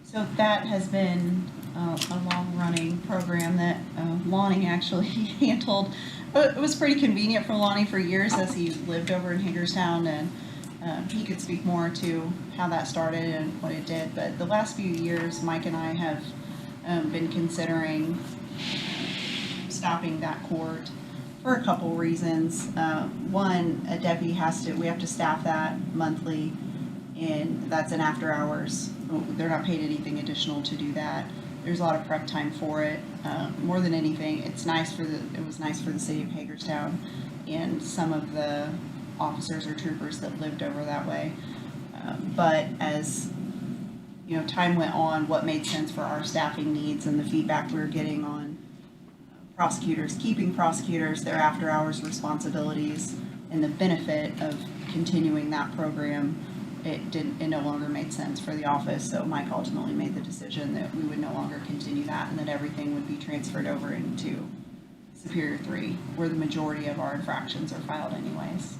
So that has been a long-running program that Lonnie actually handled. It was pretty convenient for Lonnie for years as he lived over in Hagerstown, and he could speak more to how that started and what it did. But the last few years, Mike and I have been considering stopping that court for a couple reasons. One, a deputy we have to staff that monthly, and that's an after hours. They're not paid anything additional to do that. There's a lot of prep time for it. More than anything, it was nice for the city of Hagerstown and some of the officers or troopers that lived over that way. But as time went on, what made sense for our staffing needs and the feedback we were getting on prosecutors, keeping prosecutors, their after hours responsibilities, and the benefit of continuing that program, it no longer made sense for the office. So Mike ultimately made the decision that we would no longer continue that and that everything would be transferred over into Superior 3, where the majority of our infractions are filed anyways.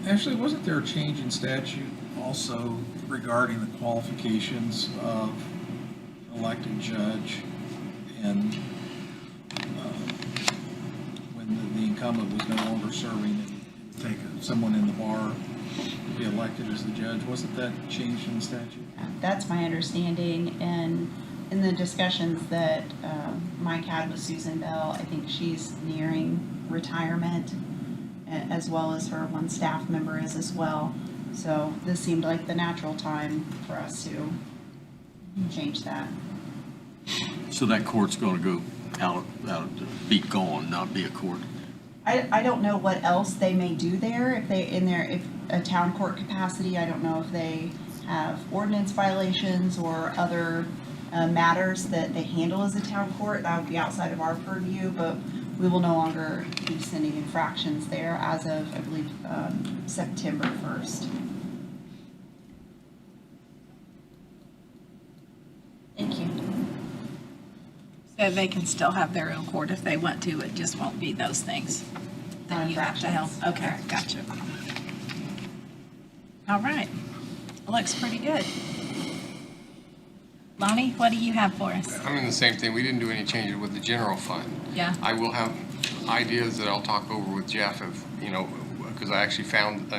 Actually, wasn't there a change in statute also regarding the qualifications of elected judge and when the incumbent was no longer serving and take someone in the bar to be elected as the judge? Wasn't that changed in the statute? That's my understanding, and in the discussions that Mike had with Susan Bell, I think she's nearing retirement, as well as her one staff member is as well. So this seemed like the natural time for us to change that. So that court's gonna go out, be gone, not be a court? I don't know what else they may do there, if a town court capacity. I don't know if they have ordinance violations or other matters that they handle as a town court. That would be outside of our purview, but we will no longer be sending infractions there as of, I believe, September 1st. Thank you. So they can still have their own court if they want to, it just won't be those things that you have to help. Okay, gotcha. All right, looks pretty good. Lonnie, what do you have for us? I mean, the same thing. We didn't do any changes with the general fund. Yeah. I will have ideas that I'll talk over with Jeff because I actually found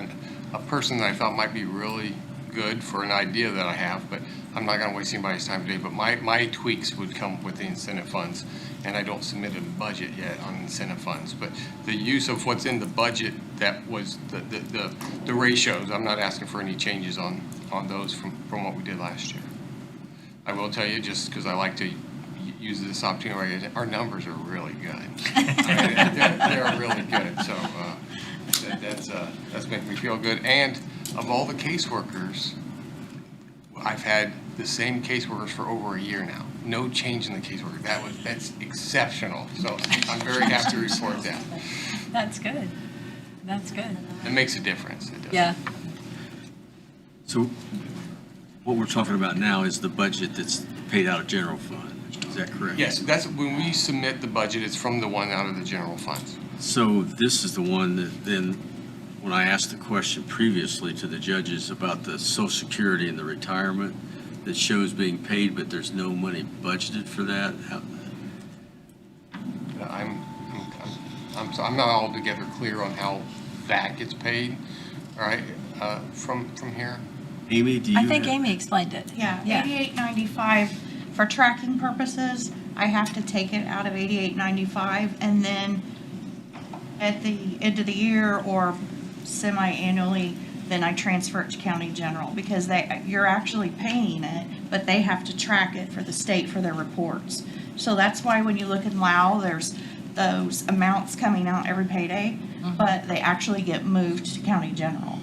a person that I thought might be really good for an idea that I have, but I'm not going to waste anybody's time today. But my tweaks would come with the incentive funds, and I don't submit a budget yet on incentive funds. But the use of what's in the budget, that was the ratios. I'm not asking for any changes on those from what we did last year. I will tell you, just because I like to use this opportunity, our numbers are really good. They're really good. So that's making me feel good. And of all the caseworkers, I've had the same caseworkers for over a year now. No change in the caseworker. That's exceptional. So I'm very happy to report that. That's good. That's good. It makes a difference. It does. Yeah. So what we're talking about now is the budget that's paid out of general fund. Is that correct? Yes, that's when we submit the budget, it's from the one out of the general funds. So this is the one that then, when I asked the question previously to the judges about the Social Security and the retirement that shows being paid, but there's no money budgeted for that. I'm not altogether clear on how that gets paid. All right, from here. Amy, do you? I think Amy explained it. Yeah, $88.95 for tracking purposes I have to take it out of 8895, and then at the end of the year or semi-annually, then I transfer it to county general, because you're actually paying it, but they have to track it for the state for their reports. So that's why when you look in Lao, there's those amounts coming out every payday, but they actually get moved to county general.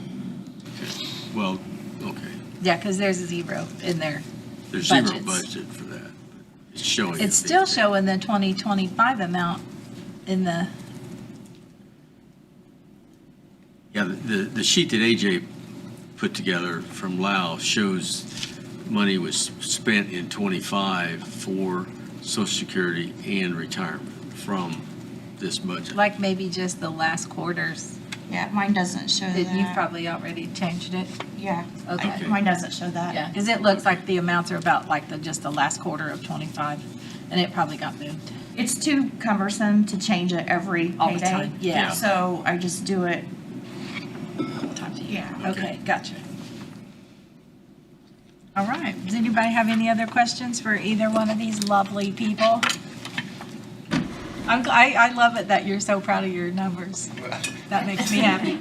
Well, okay. Yeah, because there's a zero in there. There's zero budgets. budget for that. It's showing. It's still showing the 2025 amount in the, Yeah, the sheet that AJ put together from Lao shows money was spent in '25 for Social Security and retirement from this budget. like maybe just the last quarters. Yeah, mine doesn't show You've that. probably already changed it. Yeah, Okay. mine doesn't show that. Yeah, because it looks like the amounts are about like just the last quarter of 25, and it probably got moved. It's too cumbersome to change it every All the payday. time, yeah. So I just do it, Yeah, okay, gotcha. All right, does anybody have any other questions for either one of these lovely people? I love it that you're so proud of your numbers. That makes me happy.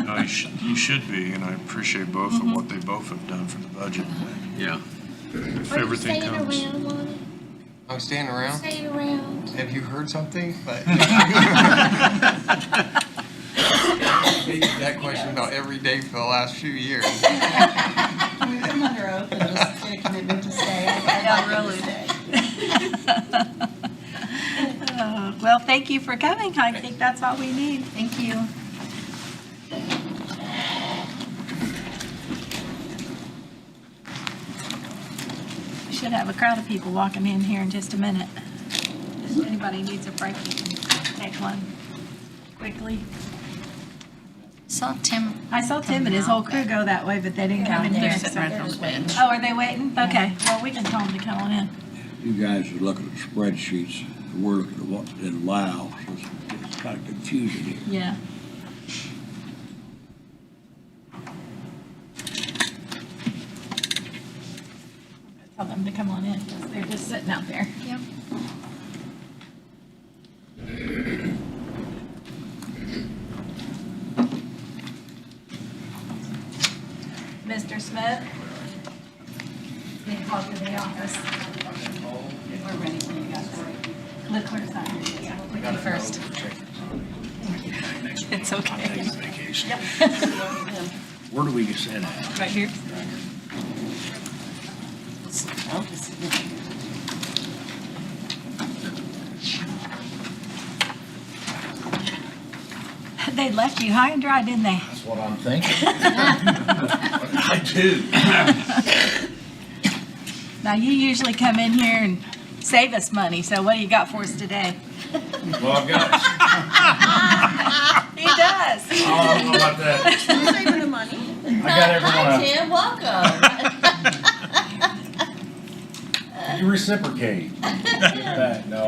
No, you should be, and I appreciate both of what they both have done for the budget. Yeah. If everything comes. I'm staying around. Staying around. Have you heard something? But that question about every day for the last few years. Can we put them under oath and just get a commitment to stay? Yeah, really. Well, thank you for coming. I think that's all we need. Thank you. We should have a crowd of people walking in here in just a minute. If anybody needs a break, you can take one quickly. Saw Tim. I saw Tim and his whole crew go that way, but they didn't come in here. Oh, are they waiting? Okay, well, we can tell them to come on in. You guys are looking at spreadsheets, we're looking at what in Lao, so it's kind of confusing here. Yeah. Tell them to come on in, 'cause they're just sitting out there. Yep. Mr. Smith? You can call to the office. We're ready when you guys are ready. The clerk's not here yet. We go first. Thank you. It's okay. I'm taking vacation. Yep. Where do we sit at? Right here. They left you high and dry, didn't they? That's what I'm thinking. I do. Now, you usually come in here and save us money, so what do you got for us today? Well, I've got, He does. I don't know about that. Who's saving the money? I got everyone. Welcome. You reciprocate. Back, no.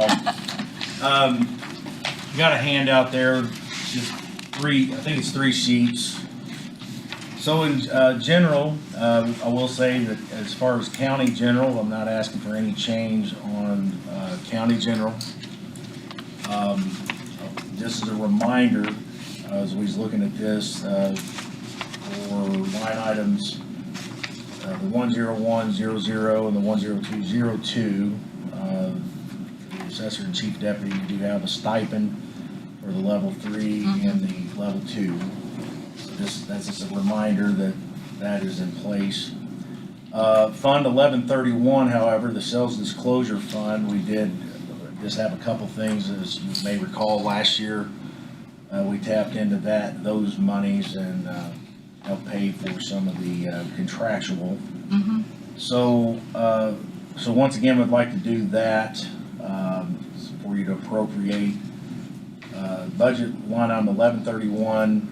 You got a handout there, just I think it's 3 sheets. So in general, I will say that as far as county general, I'm not asking for any change on county general. Just as a reminder, as we was looking at this, for line items, the 10100 and the 10202, the assessor and chief deputy do have a stipend for the level 3 and the level 2. That's just a reminder that that is in place. Fund 1131, however, the sales disclosure fund, we did just have a couple things, as you may recall, last year we tapped into those monies and helped pay for some of the contractual. So once again, we'd like to do that for you to appropriate budget line item 1131.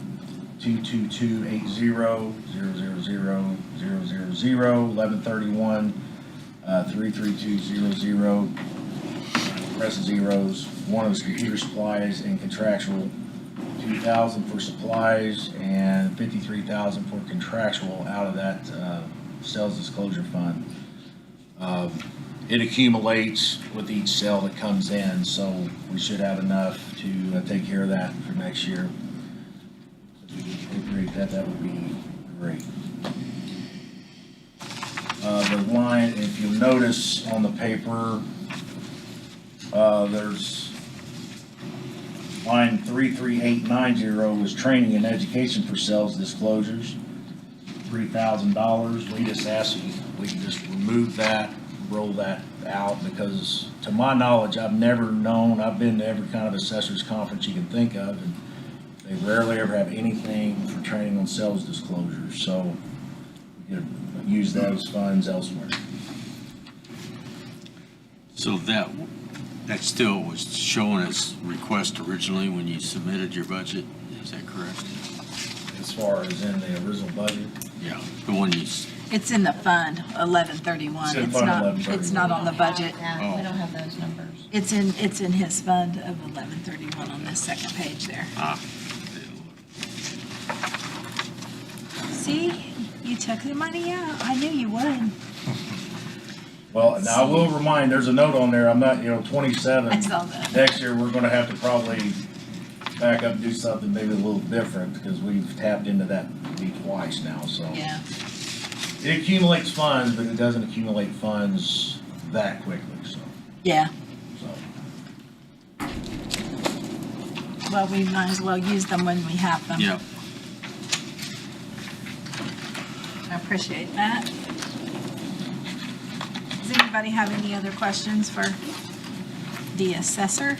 22280-000-000, 33200, press zeros. One of the computer supplies and contractual, 2,000 for supplies and 53,000 for contractual out of that sales disclosure fund. it accumulates with each sale that comes in, so we should have enough to take care of that for next year. If we could incorporate that, that would be great. The line, if you'll notice on the paper, there's line 33890 is training and education for sales disclosures, $3,000. We just asked if we can just remove that, roll that out, because to my knowledge, I've never known, I've been to every kind of assessors conference you can think of, and they rarely ever have anything for training on sales disclosures, so we could use those funds elsewhere. So that still was shown as request originally when you submitted your budget, is that correct? As far as in the original budget? Yeah, the one you, It's in the fund, 1131. It's in It's fund not, 1131. it's not on the budget. Yeah, we don't have those numbers. It's in his fund of 1131 on this second page there. See, you took the money out. I knew you would. Well, now I will remind, there's a note on there, I'm not, 27. I saw that. Next year, we're gonna have to probably back up and do something maybe a little different, because we've tapped into that fee twice now, so. Yeah. It accumulates funds, but it doesn't accumulate funds that quickly, so. Yeah. So. Well, we might as well use them when we have them. yeah. I appreciate that. Does anybody have any other questions for the assessor?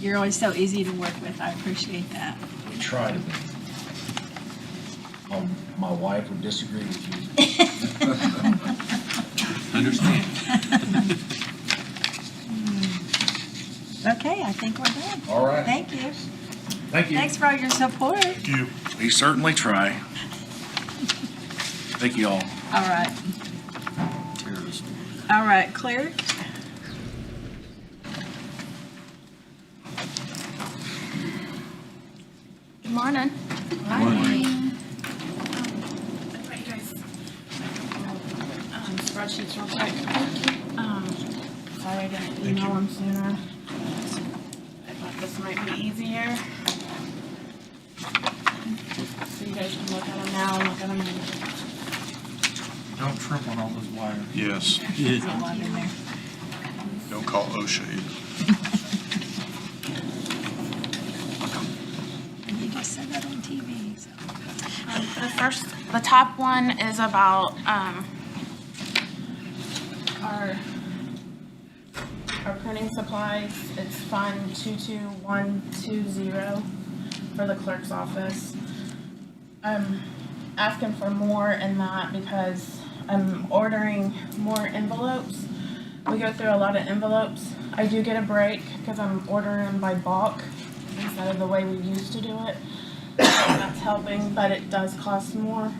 You're always so easy to work with. I appreciate that. We try to be. My wife would disagree with you. Understand. Okay, I think we're done. All right. Thank you. Thank you. Thanks for all your support. Thank you. We certainly try. Thank you all. All right. Terrorist. All right, clerk. Good morning. Spreadsheets real quick. Sorry I didn't email them sooner. I thought this might be easier. So you guys can look at them now and look at them later. Don't trip on all those wires. Yes, There's a lot in there. don't call OSHA either. You just said that on TV, so. The top one is about, our printing supplies. It's Fund 22120 for the clerk's office. I'm asking for more in that because I'm ordering more envelopes. We go through a lot of envelopes. I do get a break because I'm ordering them by bulk instead of the way we used to do it. That's helping, but it does cost more.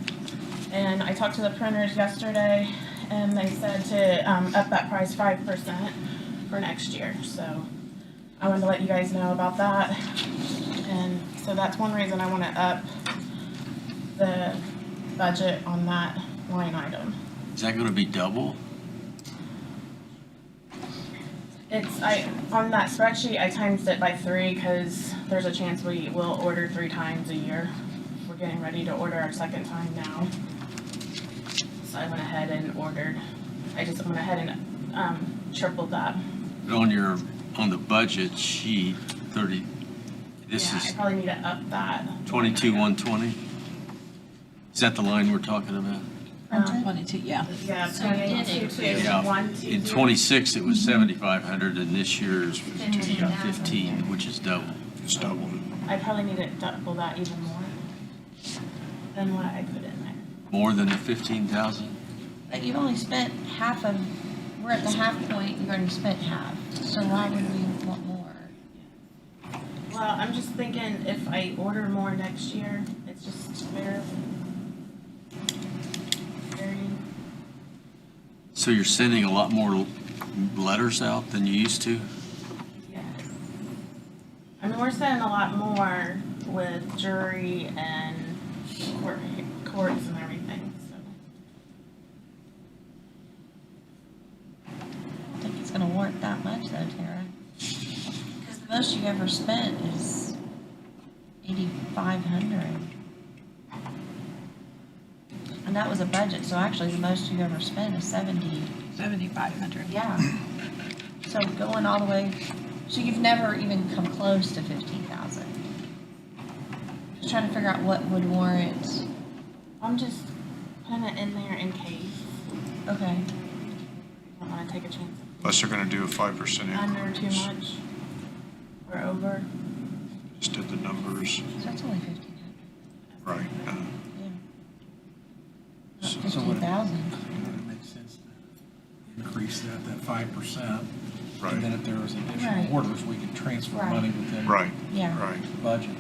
And I talked to the printers yesterday, and they said to up that price 5% for next year. So I wanted to let you guys know about that. And so that's one reason I want to up the budget on that line item. Is that gonna be double? On that spreadsheet, I times it by 3 because there's a chance we will order 3 times a year. We're getting ready to order our second time now. So I went ahead and ordered, I just went ahead and tripled that. On the budget sheet, 30, this Yeah, I is probably need to up that. 22,120? Is that the line we're talking about? 22, yeah. Yeah, So it did 22, Yeah. 120. In 26, it was 7,500, and this year's 15, which is double. It's double. I probably need to double that even more than what I put in there. More than the 15,000? But you've only spent half of, we're at the half point, you've already spent half. So why would we want more? Well, I'm just thinking if I order more next year, it's just fair. So you're sending a lot more letters out than you used to? Yeah. I'm we're spending a lot more with jury and courts and everything, so. I don't think it's gonna warrant that much though, Tara. Because the most you ever spent is 8,500. And that was a budget, so actually the most you ever spent is 7,500. Yeah. So going all the way, so you've never even come close to 15,000. Just trying to figure out what would warrant. I'm just putting it in there in case. Okay. I don't wanna take a chance. Unless they're gonna do a 5% Under increase. too much or over. Just did the numbers, So that's only 1,500. right. Yeah. Not So would it- 15,000. Would it make sense to increase that 5%? Right. And then if there was additional Right. orders, we could transfer Right. money within Right, Yeah. right. the budget.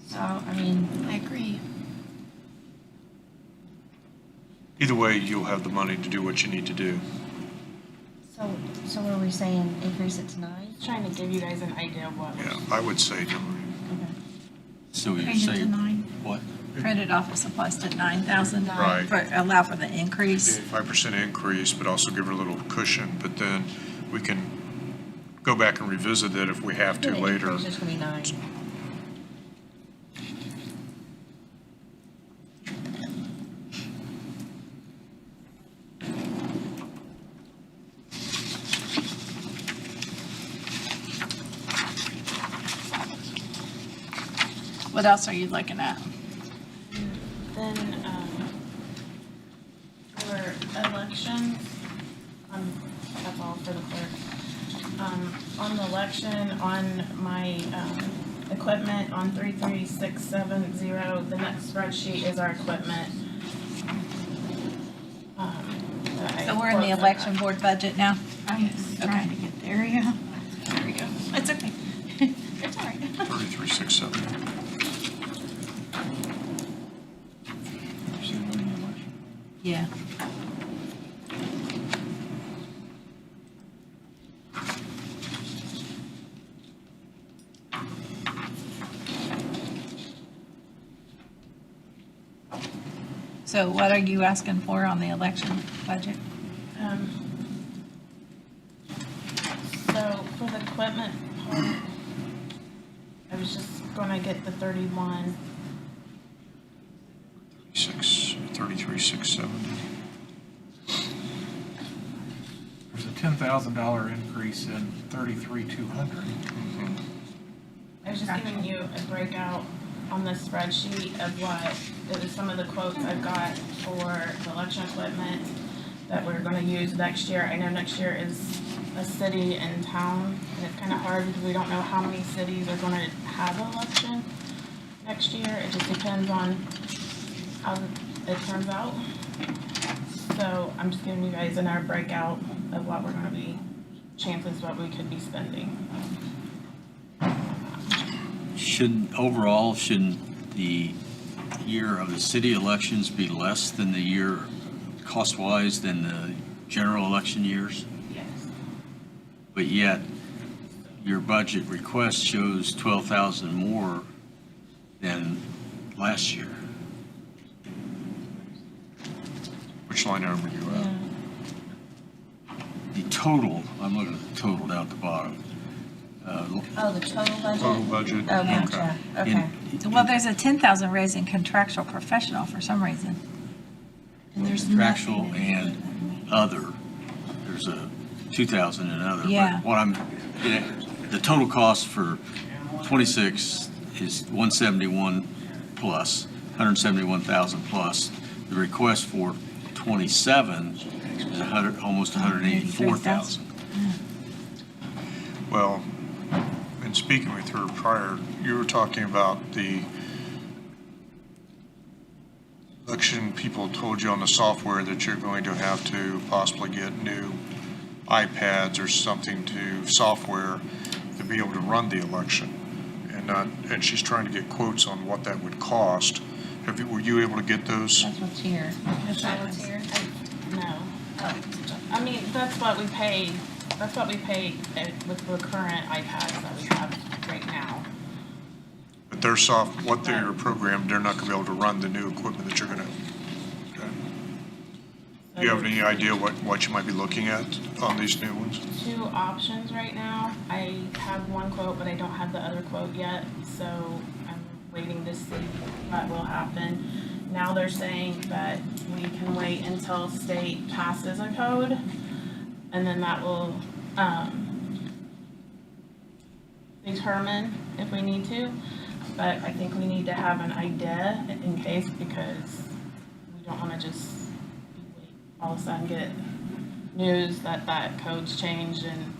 So, I mean, I agree. Either way, you'll have the money to do what you need to do. so were we saying increase it to 9? Just trying to give you guys an idea of what. Yeah, I would say, Okay. So you're Change it to saying, 9. what? Printed office supplies to 9,000. Right. Allow for the increase. 5% increase, but also give her a little cushion, but then we can go back and revisit it if we have to The later. increase is gonna be 9. What else are you looking at? Then, for elections, that's all for the clerk. On the election, on my, equipment, on 33670, the next spreadsheet is our equipment. that I So we're in the quoted. election board budget now? I'm trying to get there, yeah. There we go. It's okay. It's all right. 3367. Yeah. So what are you asking for on the election budget? So for the equipment part, I was just gonna get the 31. 33,670. There's a $10,000 increase in 33,200. I was just giving you a breakout on this spreadsheet of what, it was some of the quotes I've got for the election equipment that we're gonna use next year. I know next year is a city and town, and it's kinda hard because we don't know how many cities are gonna have an election next year. It just depends on how it turns out. So I'm just giving you guys an hour breakout of what we're gonna be, chances what we could be spending. Shouldn't the year of the city elections be less than the year cost-wise than the general election years? Yes. But yet, your budget request shows 12,000 more than last year. Which line item are you at? Yeah. The total, I'm looking at the total down at the bottom. Oh, the total budget? Total budget? Oh, gotcha, okay. Well, there's a 10,000 raise in contractual professional for some reason. And there's Contractual nothing. and other. There's a 2,000 in other. Yeah. But what I'm, the total cost for 26 is 171 plus, 171,000 plus. The request for 27 is almost 184,000. Well, in speaking with her prior, you were talking about the election people told you on the software that you're going to have to possibly get new iPads or something to software to be able to run the election. And she's trying to get quotes on what that would cost. Were you able to get those? That's what's here. Is that what's here? No. I mean, that's what we pay with the current iPads that we have right now. their what their program, they're not gonna be able to run the new equipment that you're gonna. Okay. Do you have any idea what you might be looking at on these new ones? 2 options right now. I have one quote, but I don't have the other quote yet, so I'm waiting to see what will happen. Now they're saying that we can wait until state passes a code, and then that will determine if we need to. But I think we need to have an idea in case, because we don't want to just all of a sudden get news that that code's changed and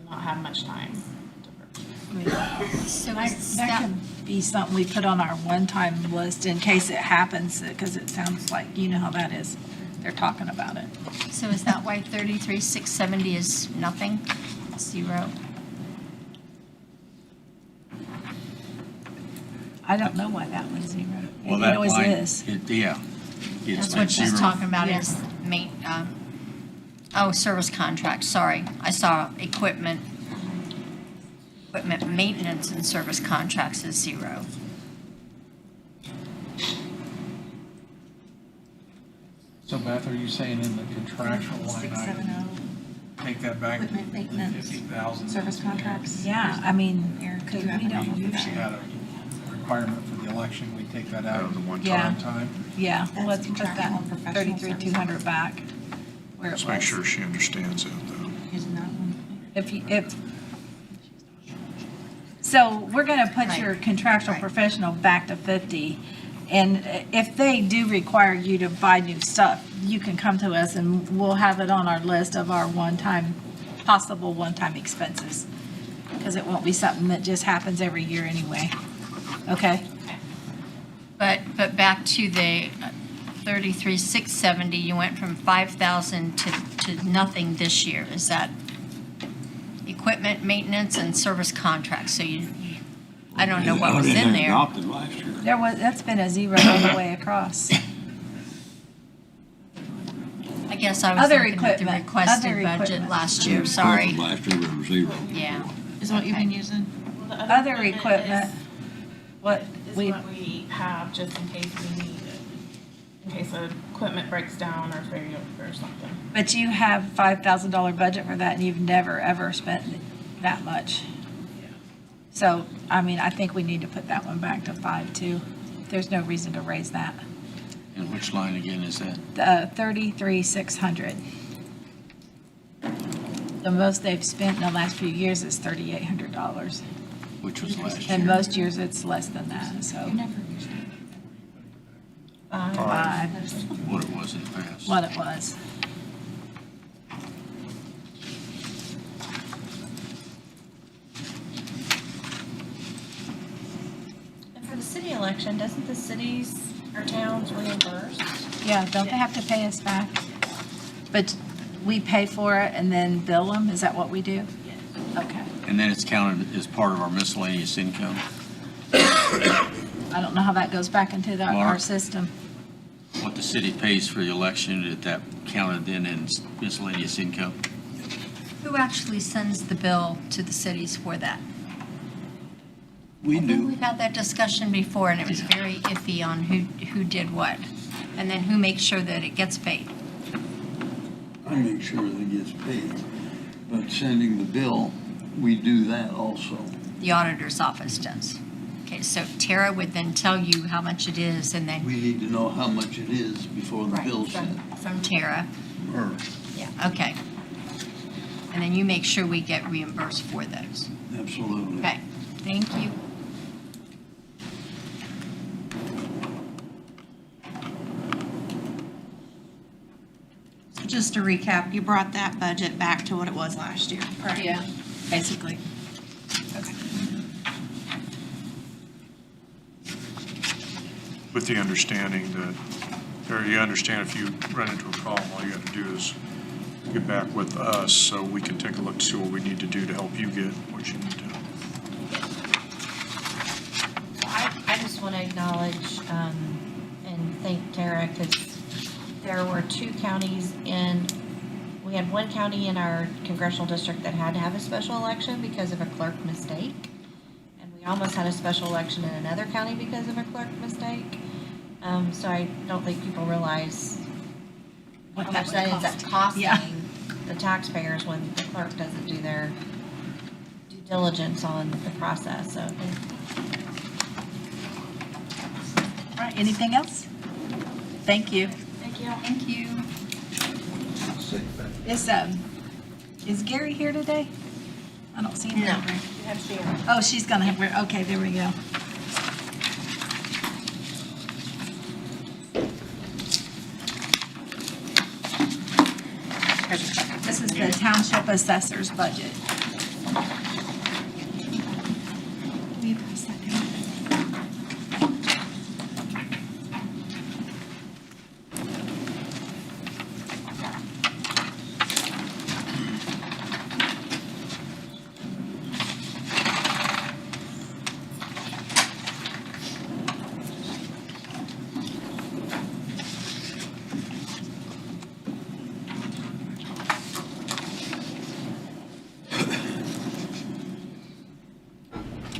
not have much time. So that could be something we put on our one-time list in case it happens, because it sounds like, you know how that is. They're talking about it. So is that why 33,670 is nothing? 0? I don't know why that one's 0. Well, It that always line, is. yeah. That's what she's talking about Yeah. is service contract, sorry. I saw equipment maintenance and service contracts is 0. So Beth, are you saying in the contractual line item, 670, take that back to equipment maintenance, 50,000? service contracts. Yeah, I mean, Eric, because do you have we don't If we usually. had a requirement for the election, we take that out of the Yeah. one-time time? Yeah, That's let's put contractual that and professional 33,200 back where it Let's was. make sure she understands that, though. Isn't that one? So we're gonna put your Right. contractual Right. professional back to 50. And if they do require you to buy new stuff, you can come to us and we'll have it on our list of our possible one-time expenses. Because it won't be something that just happens every year anyway. Okay? But back to the 33,670, you went from 5,000 to nothing this year. Is that equipment maintenance and service contracts? So I don't know what was in there. Adopted last year. That's been a 0 all the way across. I guess I was Other looking at the equipment, requested other budget equipment. last year, sorry. Last year it was 0. Yeah. Is what you've been using? Well, the Other equipment, what is we, what we have just in case we need it. In case the equipment breaks down or failure or something. but you have $5,000 budget for that and you've never, ever spent that much. So, I mean, I think we need to put that one back to 5 too. There's no reason to raise that. And which line again is that? 33,600. The most they've spent in the last few years is $3,800. Which was last year? And most years it's less than that, so. You never used it. 5, What it was in the past. what it was. And for the city election, doesn't the cities or towns reimburse? Yeah, don't they have to pay us back? But we pay for it and then bill them, is that what we do? Okay. And then it's counted as part of our miscellaneous income. I don't know how that goes back into our Mark? system. What the city pays for the election, is that counted then in miscellaneous income? Who actually sends the bill to the cities for that? We I think do. we've had that discussion before, and it was very iffy on who did what, and then who makes sure that it gets paid. I make sure that it gets paid. But sending the bill, we do that also. The auditor's office does. Okay, so Tara would then tell you how much it is, and then, We need to know how much it is before the right, bill's sent. from Tara. Her, Yeah, okay. And then you make sure we get reimbursed for those. absolutely. Okay, thank you. So just to recap, you brought that budget back to what it was last year, correct? Yeah, basically. Okay. With the understanding that, or you understand if you run into a problem, all you have to do is get back with us so we can take a look to see what we need to do to help you get what you need to. I just want to acknowledge and thank Tara, because there were 2 counties we had 1 county in our congressional district that had to have a special election because of a clerk mistake. And we We almost had a special election in another county because of a clerk mistake. So I don't think people realize What how that much would that ends cost. up costing Yeah. the taxpayers when the clerk doesn't do their due diligence on the process. So All right, anything else? Thank you. thank you. Thank you. Is Gary here today? I don't see him. No. anywhere. You have Sharon. Oh, she's gonna have, okay, there we go. This is the township assessor's budget. Will you pass that down?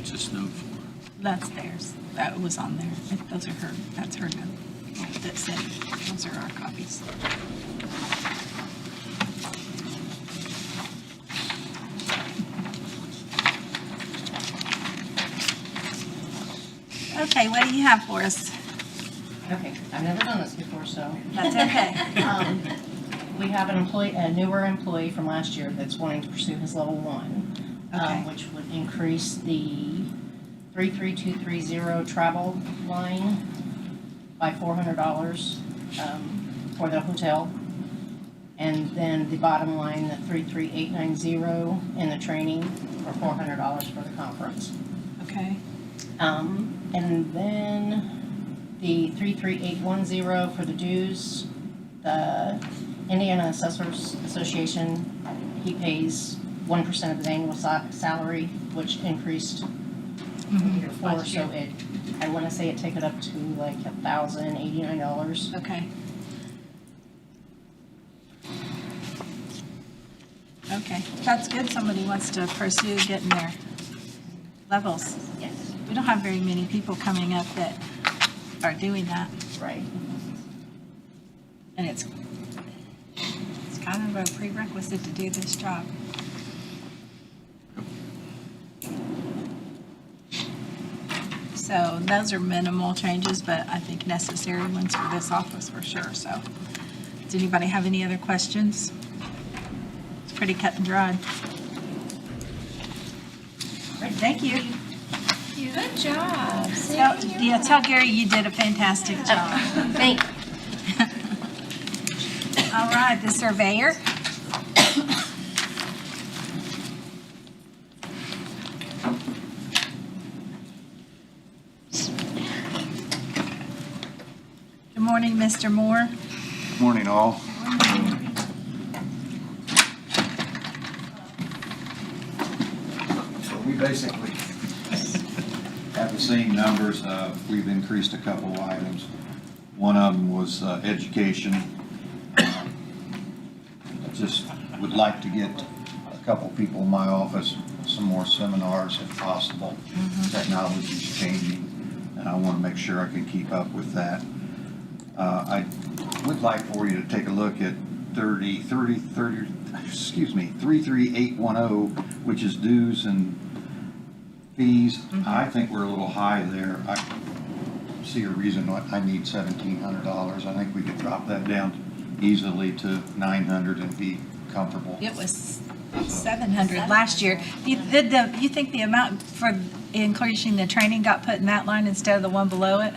Just note for. That's theirs. That was on there. Those are her, that's her note. That said, those are our copies. Okay, what do you have for us? Okay, I've never done this before, so. That's okay. We have an employee, a newer employee from last year that's wanting to pursue his level 1, Okay. which would increase the 33230 travel line by $400 for the hotel. And then the bottom line, the 33890 in the training for $400 for the conference. Okay. And then the 33810 for the dues, the Indiana Assessors Association, he pays 1% of his annual salary, which increased year 4, so it, I want to say it take it up to like $1,089. Okay. Okay, that's good. Somebody wants to pursue getting their levels. Yes. We don't have very many people coming up that are doing that. Right. And it's kind of a prerequisite to do this job. So those are minimal changes, but I think necessary ones for this office for sure, so. Does anybody have any other questions? It's pretty cut and dried. Great, thank you. Good job. Tell Gary you did a fantastic job. Thank you. All right, the surveyor. Good morning, Mr. Moore. Morning, all. So we basically have the same numbers. We've increased a couple items. One of them was education. Just would like to get a couple people in my office some more seminars if possible. Technology's changing, and I want to make sure I can keep up with that. I would like for you to take a look at 33810, which is dues and fees. I think we're a little high there. I see a reason why I need $1,700. I think we could drop that down easily to 900 and be comfortable. It was 700 last year. You think the amount for increasing the training got put in that line instead of the one below it?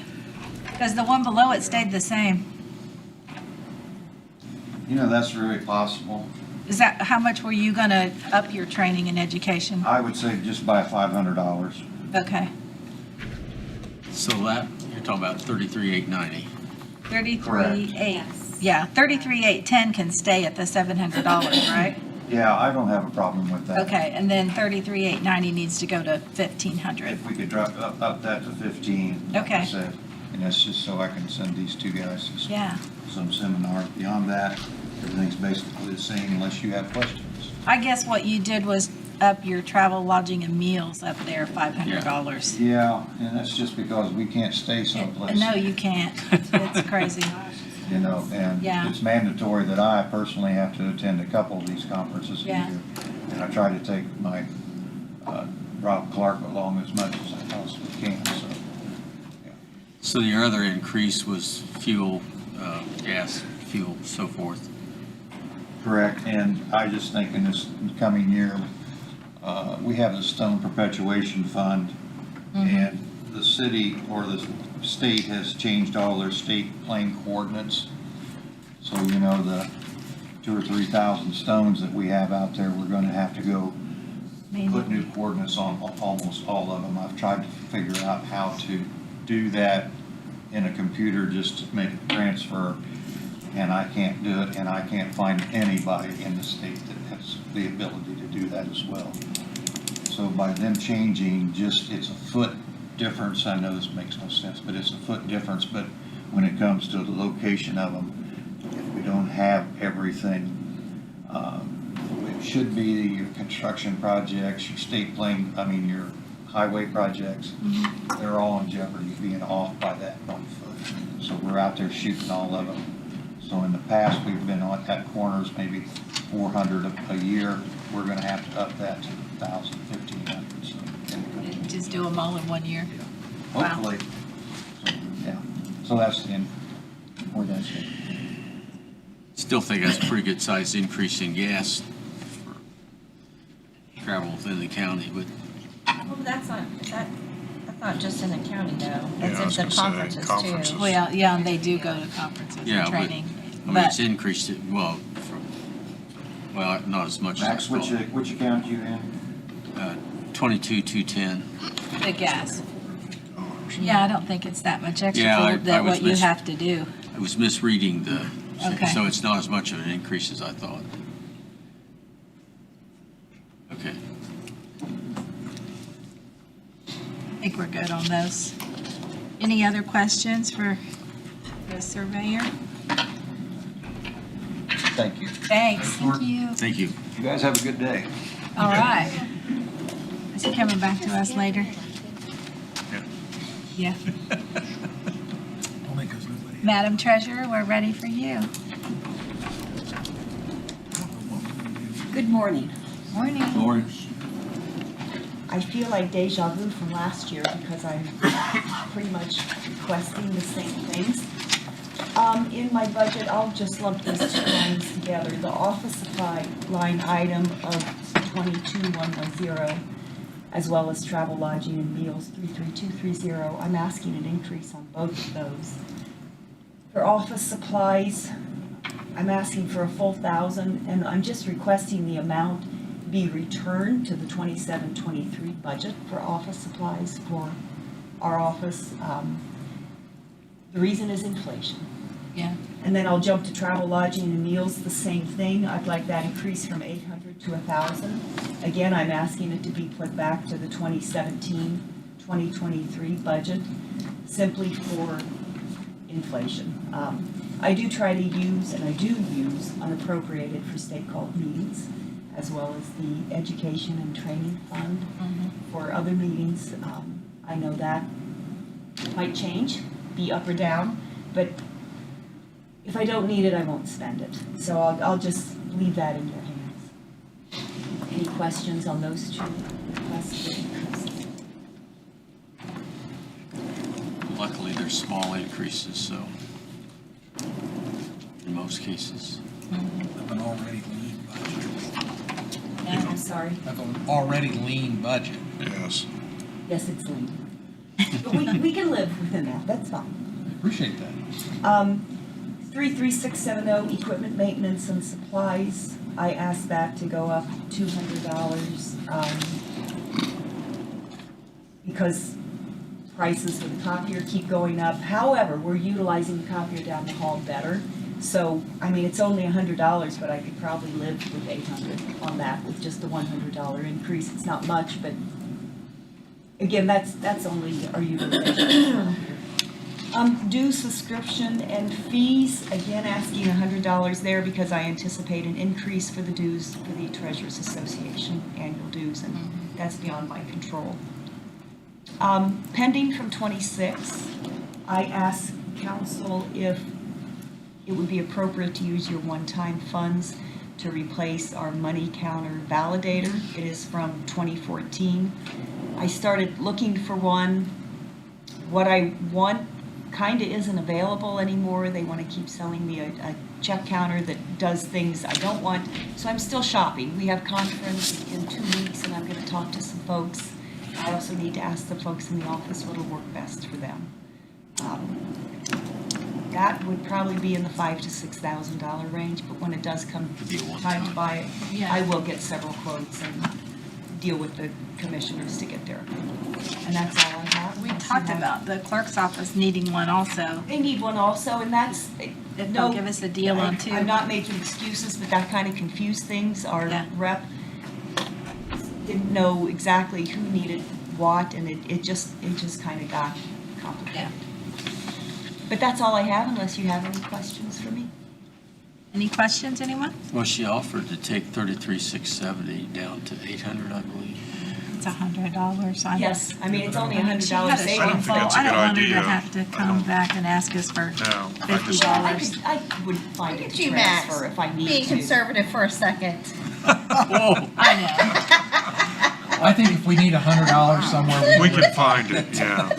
Because the one below it stayed the same. You know, that's very possible. Is that, how much were you gonna up your training and education? I would say just by $500. Okay. So that, you're talking about 33,890. 33,800. Yeah, 33,810 can stay at the $700, right? Yeah, I don't have a problem with that. Okay, and then 33,890 needs to go to 1,500. If we could drop up that to 15, like I Okay. said, and that's just so I can send these two guys to Yeah. some seminars. Beyond that, everything's basically the same unless you have questions. I guess what you did was up your travel, lodging, and meals up there $500. Yeah, and that's just because we can't stay someplace. No, you can't. It's crazy. You know, and Yeah. it's mandatory that I personally have to attend a couple of these conferences a Yeah. year. And I try to take my Rob Clark along as much as I possibly can, so. So your other increase was fuel, gas, fuel, so forth. Correct, and I just think in this coming year, we have the Stone Perpetuation Fund, and the city or the state has changed all their state plane coordinates. So, you know, the 2,000 or 3,000 stones that we have out there, we're gonna have to go put new coordinates on almost all of them. I've tried to figure out how to do that in a computer just to make a transfer, and I can't do it, and I can't find anybody in the state that has the ability to do that as well. So by them changing, just, it's a foot difference. I know this makes no sense, but it's a foot difference. But when it comes to the location of them, if we don't have everything, it should be your construction projects, your state plane, your highway projects, they're all in jeopardy of being off by that 1 foot. So we're out there shooting all of them. So in the past, we've been at corners maybe 400 a year. We're going to have to up that to 1,000, 1,500. So Just do them all in 1 year. hopefully, yeah. So that's the end. Where that's it. Still think that's a pretty good sized increase in gas for travel within the county, but Well, that's not just in the county though. Yeah, I That's was in the gonna say, conferences conferences. too. Well, yeah, and they do go to conferences yeah, and training. it's increased it, well, not as much Max, as I thought. which account you in? 22,210. The gas. Yeah, I don't think it's that much extra Yeah, for that was what you have to do. I was misreading the, Okay. so it's not as much of an increase as I thought. Okay. I think we're good on those. Any other questions for the surveyor? Thank you. Thanks. Thank you. Thank you. You guys have a good day. All right. Is he coming back to us later? Yeah. Only 'cause nobody. Madam Treasurer, we're ready for you. Good morning. Morning. I feel like deja vu from last year because I'm pretty much requesting the same things. In my budget, I'll just lump these two lines together. The office supply line item of 22,110, as well as travel, lodging, and meals 33230. I'm asking an increase on both of those. For office supplies, I'm asking for a full 1,000, and I'm just requesting the amount be returned to the 27-23 budget for office supplies for our office. The reason is inflation. Yeah. And then I'll jump to travel, lodging, and meals, the same thing. I'd like that increase from 800 to 1,000. Again, I'm asking it to be put back to the 2017-2023 budget, simply for inflation. I do try to use, and I do use, unappropriated for state called meetings, as well as the education and training fund for other meetings. I know that might change, be up or down, but if I don't need it, I won't spend it. So I'll just leave that in your hands. Any questions on those two requests? Luckily, they're small increases, so in most cases. Of an already lean budget. I'm sorry? Of an already lean budget. Yes. Yes, it's lean. But we can live within that, that's fine. Appreciate that. 33670, equipment maintenance and supplies. I asked that to go up $200 because prices for the copier keep going up. However, we're utilizing the copier down the hall better. So, it's only $100, but I could probably live with $800 on that with just the $100 increase. It's not much, but again, that's only our utilization. Due subscription and fees, again, asking $100 there because I anticipate an increase for the dues for the Treasurers Association annual dues, and that's beyond my control. Pending from 26, I asked council if it would be appropriate to use your one-time funds to replace our money counter validator. It is from 2014. I started looking for one. What I want kind of isn't available anymore. They want to keep selling me a check counter that does things I don't want. So I'm still shopping. We have conference in 2 weeks, and I'm going to talk to some folks. I also need to ask the folks in the office what'll work best for them. That would probably be in the $5,000 to $6,000 range, but when it does come time to buy it, I will get several quotes and deal with the commissioners to get their opinion. And that's all I have. We talked about the clerk's office needing one also. They need one also, and that's, If they'll give us a deal on two. I'm not making excuses, but that kind of confused things. Our rep didn't know exactly who needed what, and it just kind of got complicated. But that's all I have, unless you have any questions for me. Any questions, anyone? Well, she offered to take 33,670 down to 800, I believe. It's $100. Yes, I mean, it's only $100 She had a savings. I don't think that's a I good don't want her idea. to have to come back and ask us for $50. I would find it to you, Max, transfer if I need being to. conservative for a second. I know. I think if we need $100 somewhere, We can find it, yeah.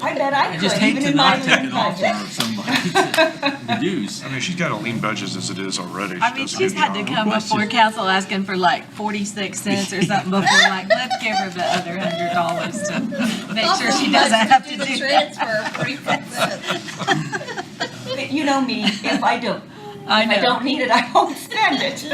I bet I I could, just hate even to in my not take lean it off budget. for somebody to reduce. I mean, she's got a lean budget as it is already. I mean, She she's doesn't had need to a come job. before council asking for like 46 cents or something before, like, let's give her the other $100 to make sure she doesn't have to do that. But you know me, if I don't need it, I won't spend it.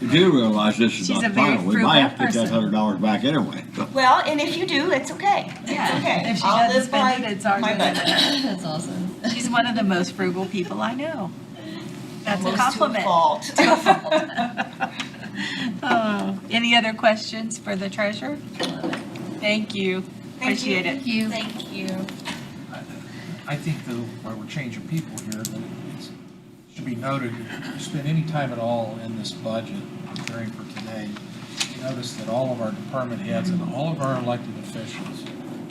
You do realize this is She's not a very final. We might have to get that frugal $100 back anyway. Well, and if you do, it's okay. It's Yeah, okay. if she I'll doesn't live by spend it, it's ours. my budget. That's awesome. She's one of the most frugal people I know. That's a Almost compliment. To a fault. Oh, any other questions for the treasurer? Thank you. Appreciate it. Thank you. I think though, while we're changing people here, that it should be noted, if you spend any time at all in this budget, preparing for today, you notice that all of our department heads and all of our elected officials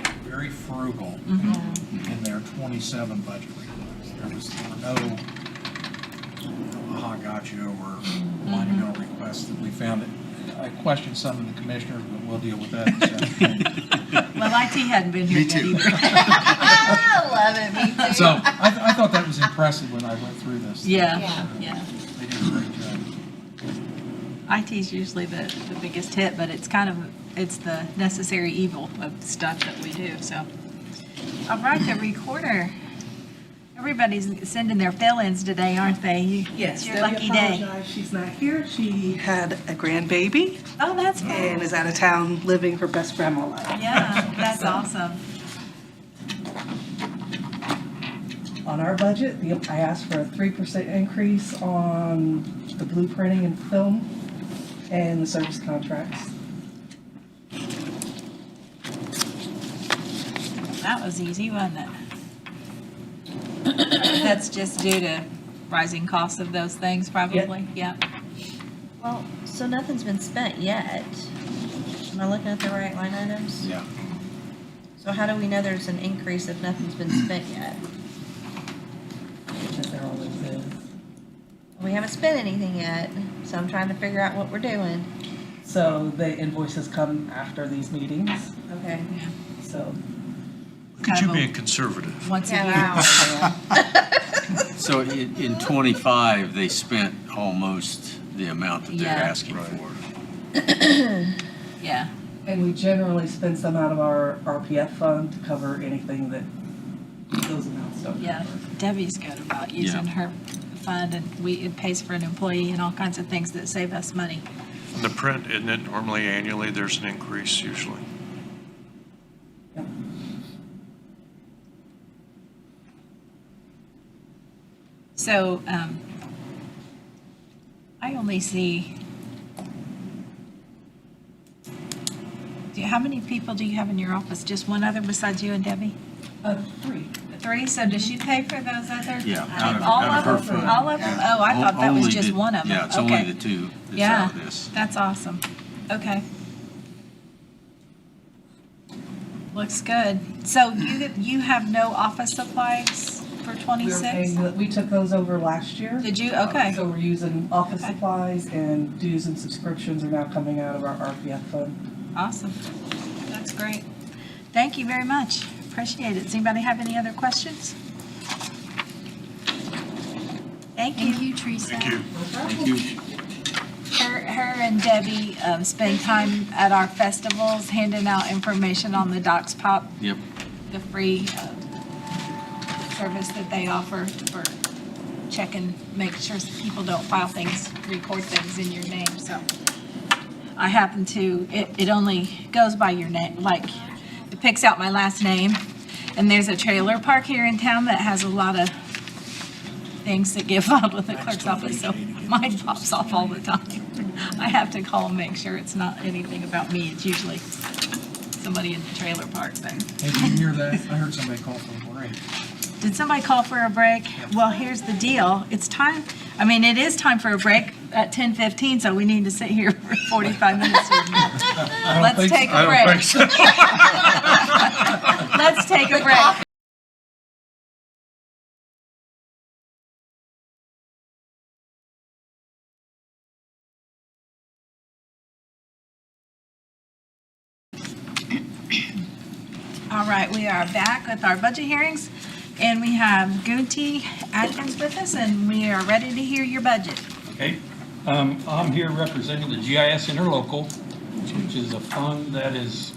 are very frugal in their 27 budget requests. There were no, aha, got you, or monumental requests that we found. I questioned some of the commissioners, but we'll deal with that in a second. Well, IT hadn't been here yet either. I love it, me too. So I thought that was impressive when I went through this. Yeah. They did a great job. IT's usually the biggest hit, but it's kind of, it's the necessary evil of stuff that we do, so. All right, the recorder. Everybody's sending their fill-ins today, aren't they? Yes, It's your Debbie lucky day. apologized. She's not here. She had a grandbaby. Oh, that's cool. And is out of town living her best grandma life. Yeah, that's awesome. On our budget, I asked for a 3% increase on the blueprinting and film and the service contracts. That was easy, wasn't it? That's just due to rising costs of those things, probably? Yeah. Well, so nothing's been spent yet. Am I looking at the right line items? Yeah. So how do we know there's an increase if nothing's been spent yet? Because there always is. We haven't spent anything yet, so I'm trying to figure out what we're doing. So the invoices come after these meetings. Okay. So. Look at you being conservative. Once a Yeah, year. So in 25, they spent almost the amount that they're Yeah. asking for. Yeah. And we generally spend some out of our RPF fund to cover anything that those amounts don't Yeah, cover. Debbie's good about using her fund, and it pays for an employee and all kinds of things that save us money. In the print, isn't it normally annually, there's an increase usually? So, I only see, how many people do you have in your office? Just one other besides you and Debbie? 3. 3, so does she pay for those other? Yeah, All out of of her them? fund. All of them? Oh, I thought that was Only just the- one of them. Yeah, it's Okay. only the 2 that's Yeah, out of this. that's awesome. Okay. Looks good. So you have no office supplies for We were 26? paying, we took those over last year. Did you? Okay. So we're using office Okay. supplies, and dues and subscriptions are now coming out of our RPF fund. Awesome. That's great. Thank you very much. Appreciate it. Does anybody have any other questions? Thank you. Thank you, Teresa. Thank you. Her and Debbie spend time at our festivals handing out information on the Docs Pop, Yep. the free service that they offer for checking, make sure people don't file things, record things in your name, so. I happen to, it only goes by your name, like, it picks out my last name, and there's a trailer park here in town that has a lot of things that get filed with the clerk's office, so mine pops off all the time. I have to call and make sure it's not anything about me, it's usually somebody in the trailer park thing. Hey, did you hear that? I heard somebody call for a break. Did somebody call for a break? Well, here's the deal. It's time, I mean, it is time for a break at 10:15, so we need to sit here for 45 minutes or more. Let's take a break. Let's take a break. All right, we are back with our budget hearings, and we have Gunty Atkins with us, and we are ready to hear your budget. Okay, I'm here representing the GIS Interlocal, which is a fund that is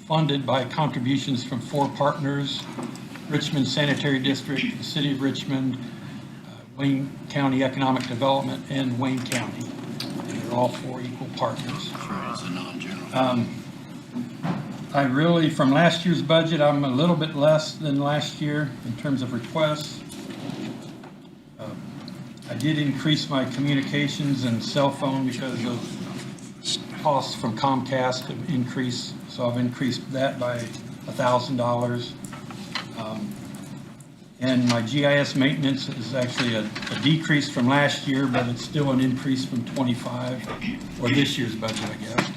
funded by contributions from 4 partners: Richmond Sanitary District, the City of Richmond, Wayne County Economic Development, and Wayne County. And they're all 4 equal partners. It's a non-general. I really, from last year's budget, I'm a little bit less than last year in terms of requests. I did increase my communications and cell phone because of costs from Comcast have increased, so I've increased that by $1,000. And my GIS maintenance is actually a decrease from last year, but it's still an increase from 25, or this year's budget, I guess.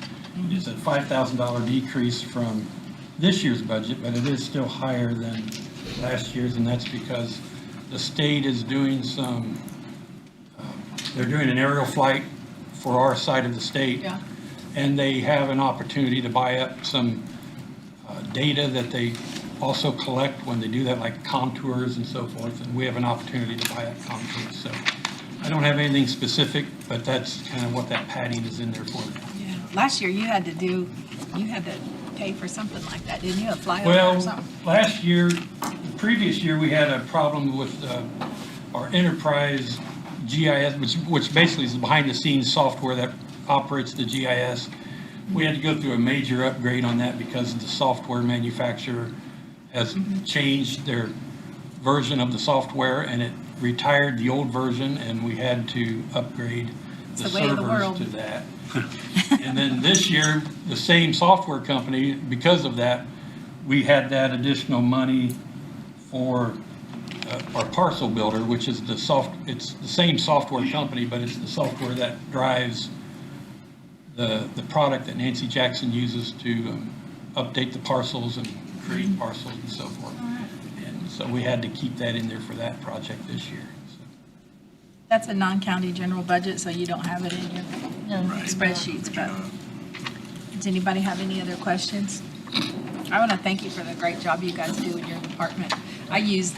It's a $5,000 decrease from this year's budget, but it is still higher than last year's, and that's because the state is doing some, they're doing an aerial flight for our side of the state. Yeah. And they have an opportunity to buy up some data that they also collect when they do that, like contours and so forth, and we have an opportunity to buy up contours. So I don't have anything specific, but that's kind of what that padding is in there for. Yeah. Last year, you had to pay for something like that, didn't you? A flyover or Well, something? last year, the previous year, we had a problem with our enterprise GIS, which basically is the behind-the-scenes software that operates the GIS. We had to go through a major upgrade on that because the software manufacturer has changed their version of the software, and it retired the old version, and we had to upgrade the It's the way of the servers world. to that. And then this year, the same software company, because of that, we had that additional money for our parcel builder, which is it's the same software company, but it's the software that drives the product that Nancy Jackson uses to update the parcels and create parcels and so forth. And so we had to keep that in there for that project this year. That's a non-county general budget, so you don't have it in your spreadsheets, but does anybody have any other questions? I want to thank you for the great job you guys do in your department. I use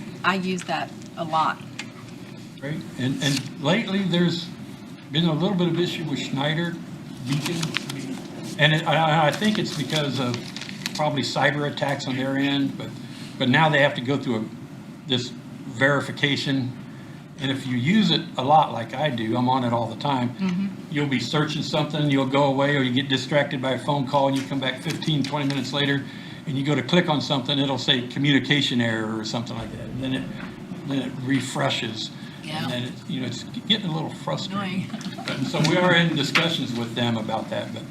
that a lot. Great. And lately, there's been a little bit of issue with Schneider Beacon. And I think it's because of probably cyber attacks on their end, but now they have to go through this verification. And if you use it a lot like I do, I'm on it all the time, you'll be searching something, you'll go away, or you get distracted by a phone call, and you come back 15, 20 minutes later, and you go to click on something, it'll say communication error or something like that. And then it refreshes. Yeah. And then it's getting a little frustrating. So we are in discussions with them about that, but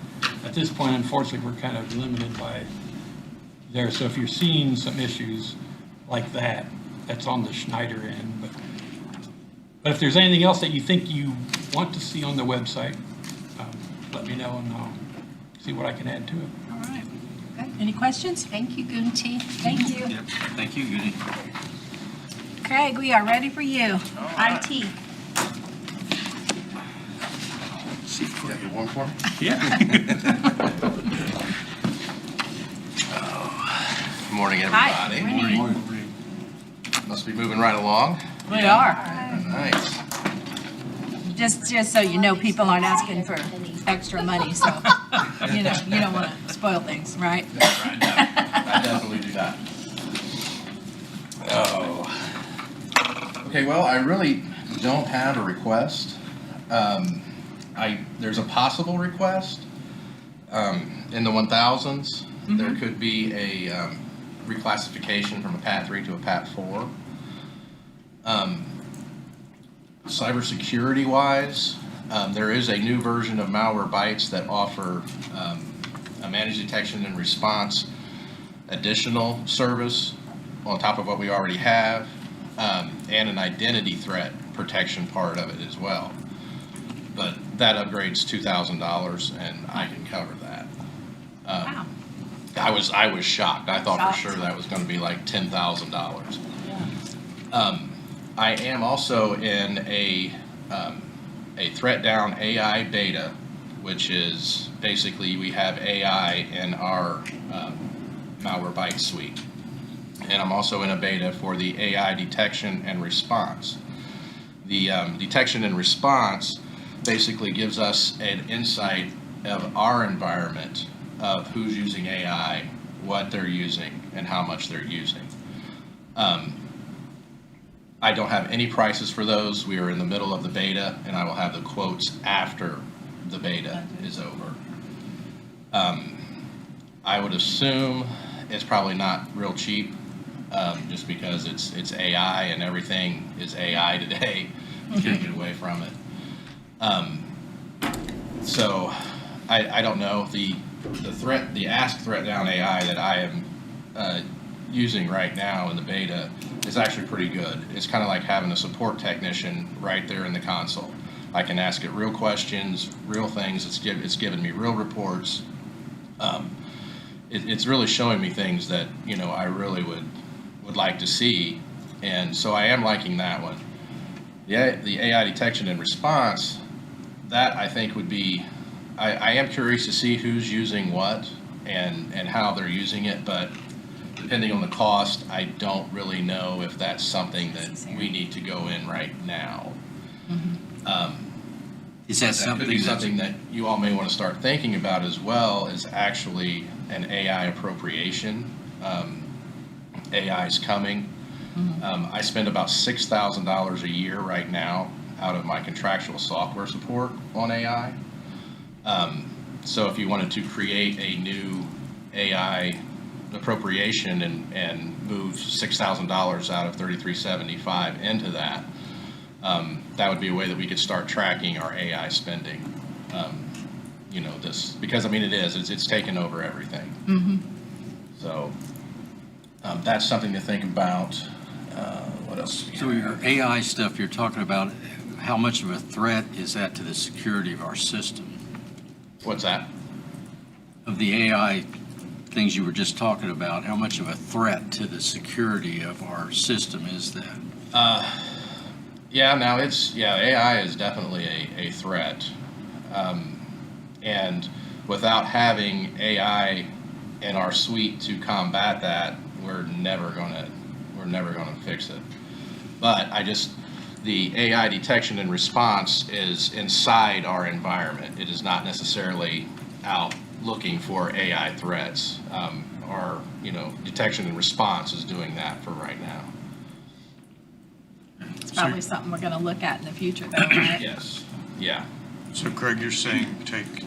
at this point, unfortunately, we're kind of limited by there. So if you're seeing some issues, like that. That's on the Schneider end. But if there's anything else that you think you want to see on the website, let me know and I'll see what I can add to it. All right. Good. Any questions? Thank you, Gunty. Thank you. Yep, thank you, Goody. Craig, we are ready for you. IT. You one for me? Yeah. Good morning, Hi. everybody. Morning. Must be moving right along. We are. Nice. Just so you know, people aren't asking for extra money, so, you don't want to spoil things, right? I definitely do that. Oh. Okay, well, I really don't have a request. There's a possible request in the 1000s. There could be a reclassification from a Pat 3 to a Pat 4. Cybersecurity wise, there is a new version of Malwarebytes that offer a managed detection and response additional service on top of what we already have, and an identity threat protection part of it as well. But that upgrades $2,000 and I can cover that. Wow. I was shocked. I thought for sure that was going to be like $10,000. I am also in a threat down AI beta, which is basically we have AI in our Malwarebytes suite. And I'm also in a beta for the AI detection and response. The detection and response basically gives us an insight of our environment of who's using AI, what they're using, and how much they're using. I don't have any prices for those. We are in the middle of the beta, and I will have the quotes after the beta is over. I would assume it's probably not real cheap, just because it's AI and everything is AI today. Can't get away from it. So I don't know. The Ask Threat Down AI that I am using right now in the beta is actually pretty good. It's kind of like having a support technician right there in the console. I can ask it real questions, real things. It's giving me real reports. It's really showing me things that I really would like to see, and so I am liking that one. The AI detection and response, that I think would be. I am curious to see who's using what and how they're using it, but depending on the cost, I don't really know if that's something that we need to go in right now. Is that could be something that you all may want to start thinking about as well, is actually an AI appropriation. AI is coming. I spend about $6,000 a year right now out of my contractual software support on AI. So if you wanted to create a new AI appropriation and move $6,000 out of $3,375 into that, that would be a way that we could start tracking our AI spending. Because it's taken over everything. So that's something to think about. What else? So your AI stuff you're talking about, how much of a threat is that to the security of our system? What's that? Of the AI things you were just talking about, how much of a threat to the security of our system is that? AI is definitely a threat. And without having AI in our suite to combat that, we're never gonna fix it. But the AI detection and response is inside our environment. It is not necessarily out looking for AI threats. Our detection and response is doing that for right now. It's probably something we're going to look at in the future, though, right? Yes. Yeah. So Craig, you're saying take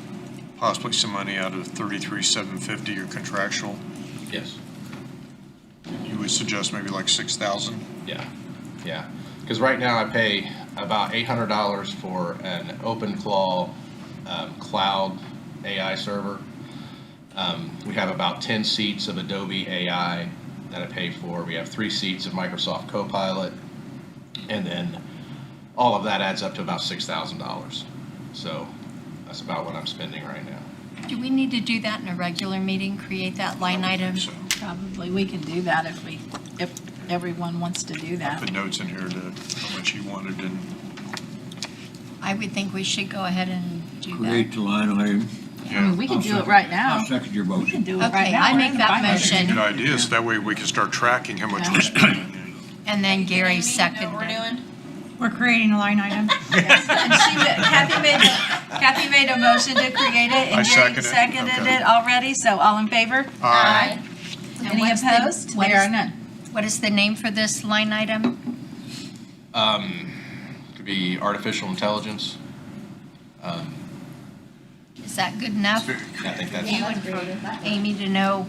possibly some money out of $33,750 your contractual? Yes. You would suggest maybe like $6,000? Yeah. Because right now I pay about $800 for an OpenClaw cloud AI server. We have about 10 seats of Adobe AI that I pay for. We have 3 seats of Microsoft Copilot, and then all of that adds up to about $6,000. So that's about what I'm spending right now. Do we need to do that in a regular meeting, create that line item? Probably we can do that if everyone wants to do that. Put notes in here to how much he wanted and I would think we should go ahead and do Create that. the line item. I mean, we can do it right now. I'll second your We motion. can do it right Okay, now. I make that Fine. that's a motion. good idea, so that way we can start tracking how much we're spending. And then Gary Amy, seconded know what we're it. doing? We're creating a line item. And Kathy made a motion to create it, I and Gary second it. seconded Okay. it already, so all in favor? Aye. And Any what's the- opposed? what There is- are none. What is the name for this line item? Could be artificial intelligence. Is that good enough? I think that's. You and for Amy to know,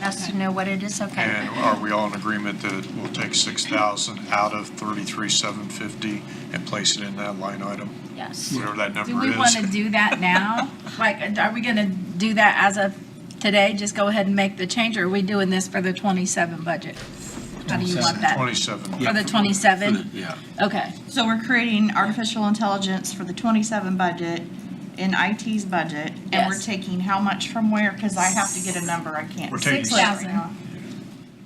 us to know what it is, okay. And are we all in agreement that we'll take 6,000 out of 33,750 and place it in that line item? Yes. Whatever that Do number we want to is. do that now? Like, are we going to do that as of today? Just go ahead and make the change, or are we doing this for the 27 budget? How do you want that? 27. For the 27? Yeah. Okay. So we're creating artificial intelligence for the 27 budget in IT's budget, and we're Yes. taking how much from where? Because I have to get a number, I can't. We're say taking it right 6,000. now.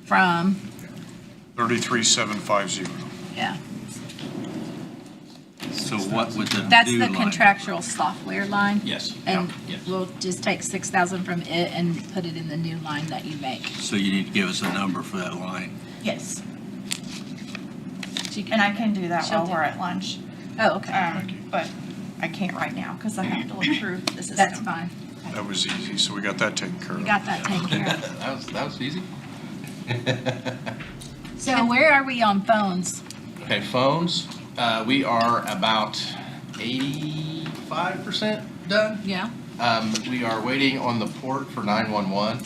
From, 33,750. yeah. So what would the That's new the line? contractual software line. Yes. And Yes. we'll just take 6,000 from it and put it in the new line that you make. So you need to give us a number for that line. Yes, She and I can do that She'll while do we're it. at lunch. Oh, okay. But I can't right now because I have to look through the system. That's fine. That was easy, so we got that taken care We of. got that taken care of. That was easy. So where are we on phones? Okay, phones, we are about 85% done. Yeah. We are waiting on the port for 911,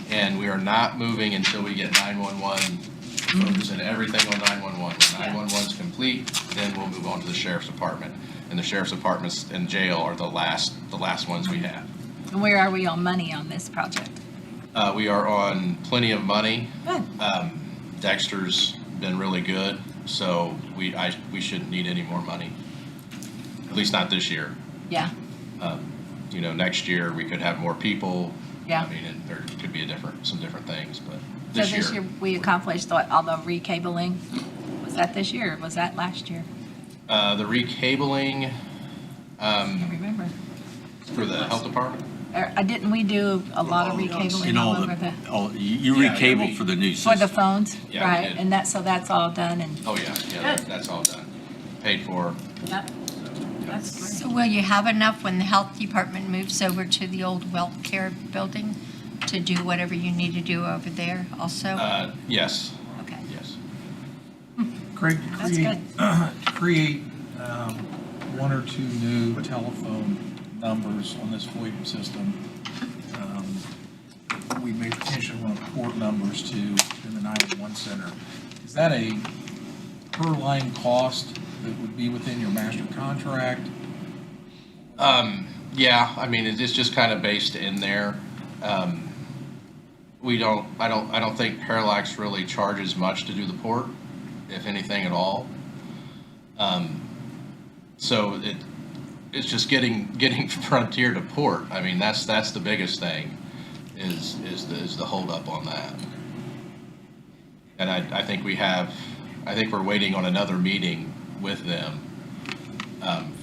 and we are not moving until we get 911, focusing everything on 911. When 911's complete, then we'll move on to the sheriff's department. And the sheriff's departments and jail are the last ones we have. And where are we on money on this project? We are on plenty of money. Good. Dexter's been really good, so we shouldn't need any more money. At least not this year. Yeah. Next year we could have more people. Yeah. I mean, and there could be some different things, but So this year we accomplished all the recabling. Was that this year or was that last year? The recabling, I can't remember. for the health department. Didn't we do a lot of In recabling all all over the, you Yeah, recable we- for the new for the system. phones? Yeah, we Right, did. and so that's all done and Oh, yeah, that's all done. Paid for. that's great. So will you have enough when the health department moves over to the old WellCare care building to do whatever you need to do over there also? Yes, Okay. yes. Craig, That's create one or two new telephone numbers on this VoIP system. We may potentially want to port numbers to in the 911 center. Is that a per line cost that would be within your master contract? Yeah, I mean, it's just kind of based in there. I don't think Parallax really charges much to do the port, if anything at all. So it's just getting Frontier to port. I mean, that's the biggest thing, is the holdup on that. And I think we're waiting on another meeting with them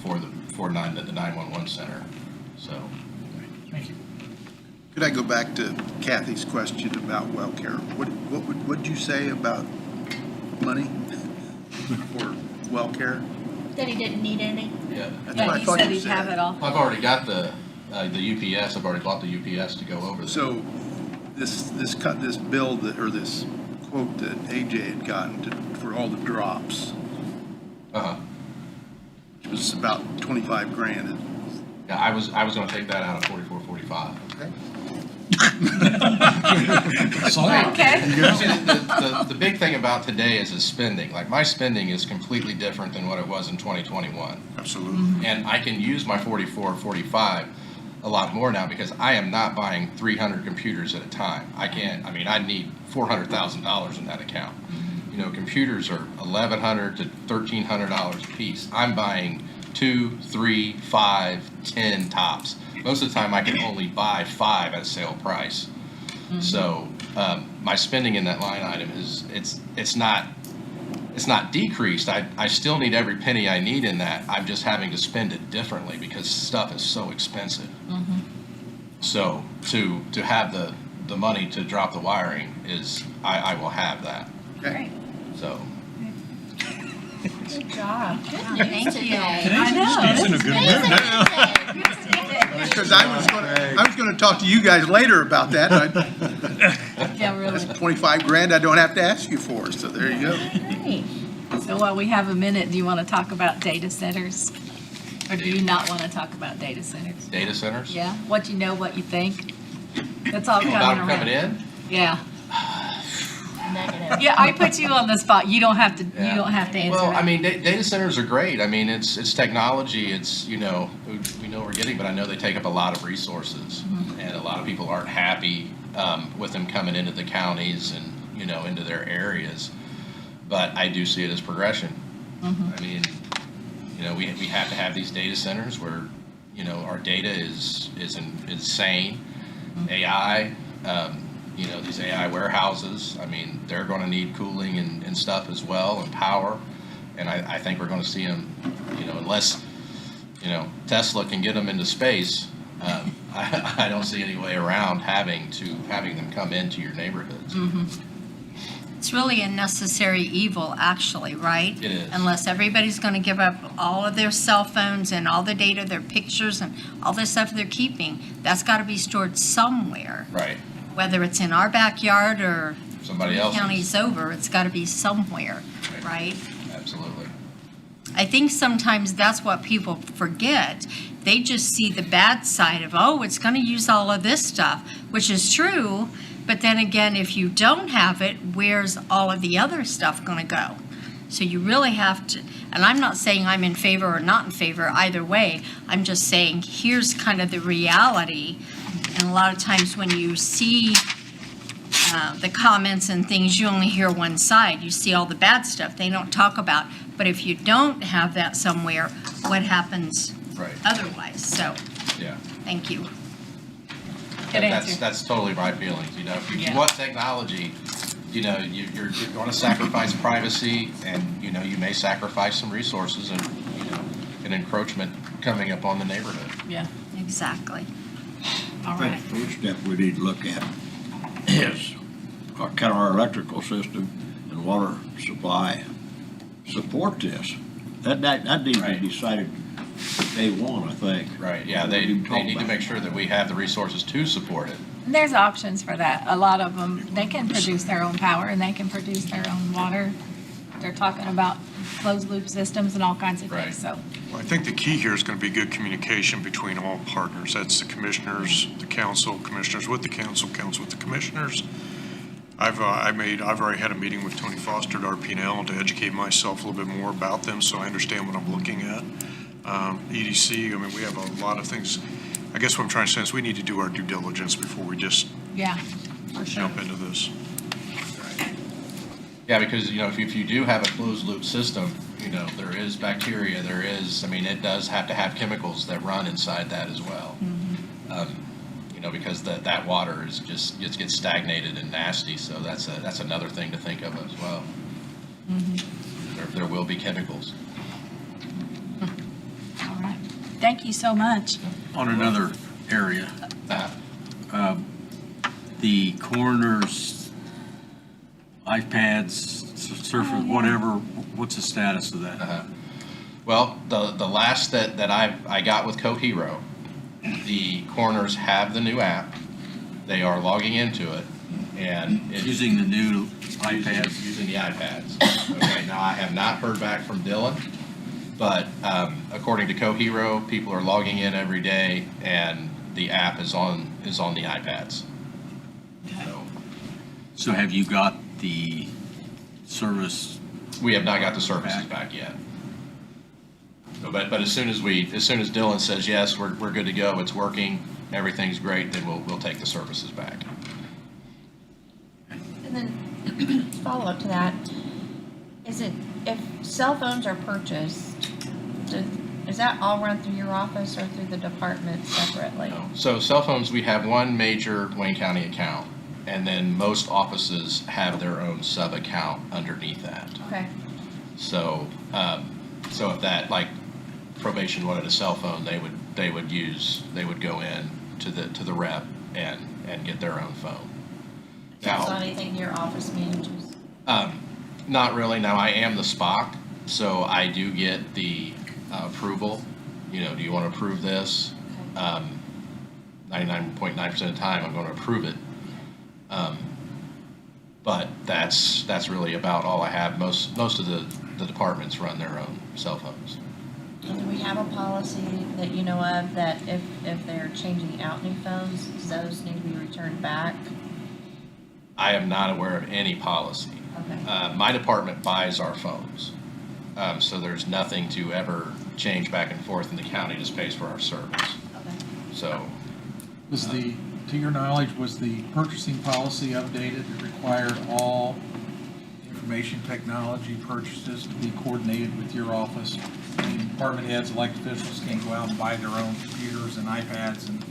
for the 911 center. So. Thank you. Could I go back to Kathy's question about WellCare? What would you say about money for WellCare? That he didn't need any. Yeah. That's what Yeah, I he thought said you he'd have said. it all. I've already got the UPS. I've already bought the UPS to go over there. So this bill or this quote that AJ had gotten for all the drops, which was about 25 grand. Yeah, I was going to take that out of 4445. Okay. Okay. See, the big thing about today is the spending. Like, my spending is completely different than what it was in 2021. Absolutely. And I can use my 4445, a lot more now because I am not buying 300 computers at a time. I need $400,000 in that account. You know, computers are $1,100 to $1,300 a piece. I'm buying 2, 3, 5, 10 tops. Most of the time I can only buy 5 at sale price. So my spending in that line item it's not decreased. I still need every penny I need in that. I'm just having to spend it differently because stuff is so expensive. So to have the money to drop the wiring is I will have that. Great. So. Good job. Thank you. I know. He's in a good mood now. Because I was gonna talk to you guys later about that. Yeah, really. That's 25 grand I don't have to ask you for, so there you go. Great. So while we have a minute, do you want to talk about data centers? Or do you not want to talk about data centers? Data centers? Yeah, what you know, what you think. That's all coming About around. coming in? Yeah. Negative. Yeah, I put you on the spot. You don't have to. Yeah. You don't have to answer. Well, that. I mean, data centers are great. I mean, it's technology. It's, you know, we know we're getting, but I know they take up a lot of resources, and a lot of people aren't happy with them coming into the counties and, you know, into their areas. But I do see it as progression. I mean, you know, we have to have these data centers where, you know, our data is insane. AI. You know, these AI warehouses, I mean, they're going to need cooling and stuff as well, and power. And I think we're going to see them, you know, unless, you know, Tesla can get them into space, I don't see any way around having them come into your neighborhoods. It's really a necessary evil, actually, right? It is. Unless everybody's going to give up all of their cell phones and all the data, their pictures, and all the stuff they're keeping, that's got to be stored somewhere. Right. Whether it's in our backyard or Somebody 3 else's. counties over, it's got to be somewhere, right? Absolutely. I think sometimes that's what people forget. They just see the bad side of, oh, it's going to use all of this stuff, which is true. But then again, if you don't have it, where's all of the other stuff going to go? So you really have to, and I'm not saying I'm in favor or not in favor either way. I'm just saying here's kind of the reality. And a lot of times when you see the comments and things, you only hear one side. You see all the bad stuff they don't talk about. But if you don't have that somewhere, what happens otherwise? So, yeah. Thank you. Good answer. That's totally my feelings. You know, if you want technology, you know, you're going to sacrifice privacy, and, you know, you may sacrifice some resources and, you know, an encroachment coming up on the neighborhood. Yeah. Exactly. All I right. think the first step we need to look at is can our electrical system and water supply support this? That needs to be decided day one, I think. Right, yeah, they need to make sure that we have the resources to support it. There's options for that. A lot of them, they can produce their own power and they can produce their own water. They're talking about closed loop systems and all kinds of things, so. Well, I think the key here is going to be good communication between all partners. That's the commissioners, the council, commissioners with the council, council with the commissioners. I've already had a meeting with Tony Foster at RP&L to educate myself a little bit more about them so I understand what I'm looking at. EDC, I mean, we have a lot of things. I guess what I'm trying to say is we need to do our due diligence before we just jump into this. Yeah, because, you know, if you do have a closed loop system, you know, there is bacteria, I mean, it does have to have chemicals that run inside that as well. You know, because that water is gets stagnated and nasty, so that's another thing to think of as well. There will be chemicals. All right. Thank you so much. On another area, the coroner's iPads, Surface, whatever, what's the status of that? Well, the last that I got with Cohero, the coroners have the new app. They are logging into it, and it's using the new iPads. Using the iPads. Okay. Now I have not heard back from Dylan, but according to Cohero, people are logging in every day, and the app is on the iPads. So have you got the service? We have not got the services back yet. But as soon as Dylan says, yes, we're good to go, it's working, everything's great, then we'll take the services back. And then, follow up to that, is it, if cell phones are purchased, is that all run through your office or through the department separately? So cell phones, we have one major Wayne County account, and then most offices have their own sub-account underneath that. Okay. So, so if that, like probation wanted a cell phone, they would go in to the rep and get their own phone. So it's not anything your office manages? Not really. Now, I am the SPOC, so I do get the approval. You know, do you want to approve this? 99.9% of the time, I'm going to approve it. But that's really about all I have. Most of the departments run their own cell phones. And do we have a policy that you know of that if they're changing out new phones, those need to be returned back? I am not aware of any policy. Okay. My department buys our phones, so there's nothing to ever change back and forth, and the county just pays for our service. Okay. So, To your knowledge, was the purchasing policy updated that required all information technology purchases to be coordinated with your office? I mean, department heads, elected officials can't go out and buy their own computers and iPads and.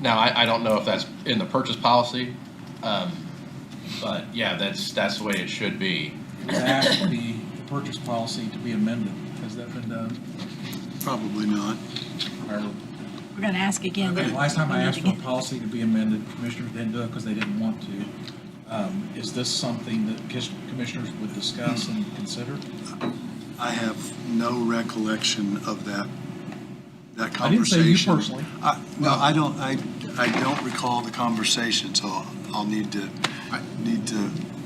now I don't know if that's in the purchase policy, but yeah, that's the way it should be. It was asked the purchase policy to be amended. Has that been done? Probably not. We're gonna ask again. Okay, last time I asked for a policy to be amended, commissioners didn't do it because they didn't want to. Is this something that commissioners would discuss and consider? I have no recollection of that conversation. I didn't say you personally. No, I don't recall the conversation, so I'll need to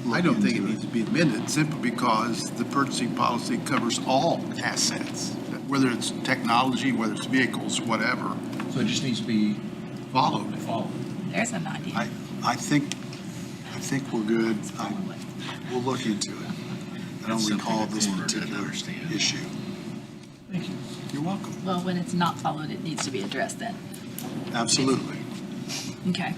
look I don't think it into needs to be amended simply because the purchasing policy covers all assets, whether it's technology, whether it's vehicles, whatever. So it just needs to be followed. There's an idea. I think we're good. We'll look into it. I don't recall this particular issue. Thank you. You're welcome. Well, when it's not followed, it needs to be addressed then. Absolutely. Okay.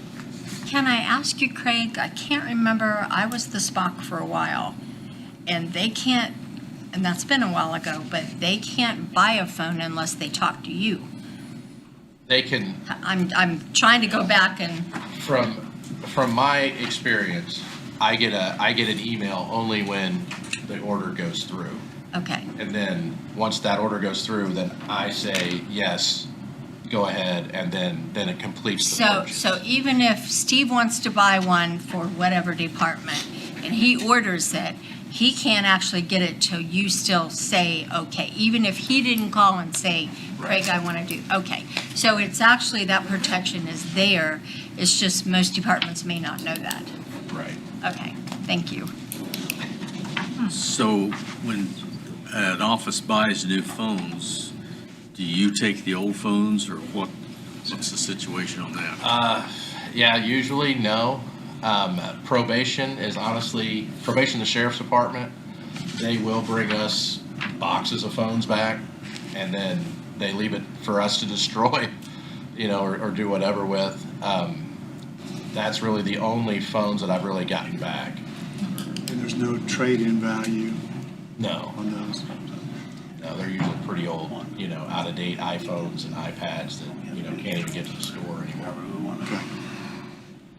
Can I ask you, Craig, I can't remember, I was the SPOC for a while, and they can't, and that's been a while ago, but they can't buy a phone unless they talk to you. They can, I'm trying to go back and, from my experience, I get an email only when the order goes through. okay. And then once that order goes through, then I say, yes, go ahead, and then it completes the purchase. So even if Steve wants to buy one for whatever department, and he orders it, he can't actually get it till you still say, okay, even if he didn't call and say, Craig, I want to do, okay. So it's actually, that protection is there, it's just most departments may not know that. Right. Okay, thank you. So when an office buys new phones, do you take the old phones, or what's the situation on that? Yeah, usually no. Probation, the sheriff's department, they will bring us boxes of phones back, and then they leave it for us to destroy, or do whatever with. That's really the only phones that I've really gotten back. And there's no trade-in value No. on those? No, they're usually pretty old, out-of-date iPhones and iPads that, can't even get to the store anymore.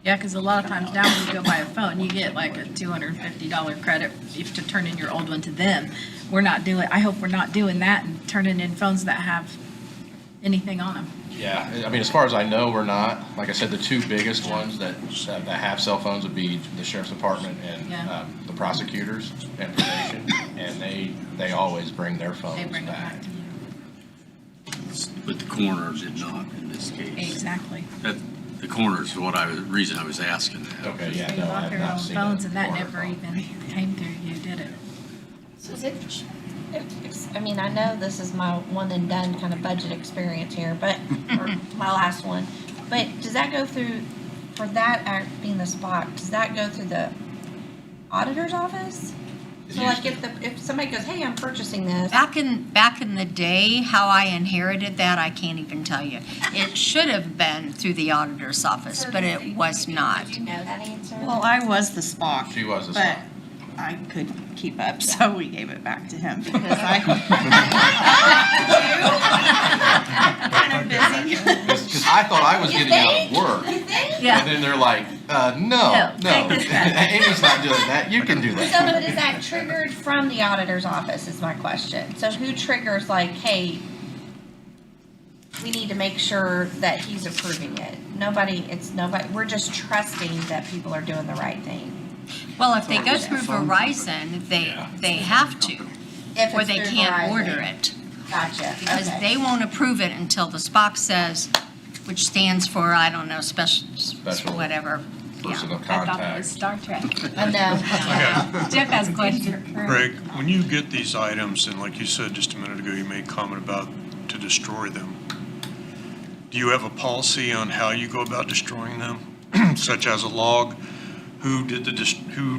Yeah, because a lot of times now when you go buy a phone, you get like a $250 credit if to turn in your old one to them. I hope we're not doing that and turning in phones that have anything on them. Yeah, I mean, as far as I know, we're not. Like I said, the two biggest ones that have cell phones would be the sheriff's department and Yeah. the prosecutors and probation, and they always bring their phones They bring them back. back to you. But the coroner did not in this case. Exactly. The coroner is the reason I was asking that. Okay, yeah, You no, I lock have your not own seen phones a and that coroner never phone. even came through you, did it? So is it, I mean, I know this is my one and done kind of budget experience here, but, or my last one, but does that go through, for that act being the spot, does that go through the auditor's office? So like if somebody goes, hey, I'm purchasing this. Back in the day, how I inherited that, I can't even tell you. It should have been through the auditor's office, but it was not. Did you know that answer? Well, I was the Spock. She was the but Spock. I couldn't keep up, so we gave it back to him because I kind of busy. Because I thought I was getting out of work. Yeah. And then they're like, no. take this back. Amy's not doing that. You can do So, that. but is that triggered from the auditor's office is my question. So who triggers like, hey, we need to make sure that he's approving it? Nobody, we're just trusting that people are doing the right thing. Well, if they go through Verizon, they have to, If or it's they through can't Verizon. order it. Gotcha, Because okay. they won't approve it until the SPOC says, which stands for, I don't know, special, whatever. Person of I thought it was Star Trek. Jeff has a question. Greg, when you get these items, and like you said just a minute ago, you made a comment about to destroy them. Do you have a policy on how you go about destroying them, such as a log? Who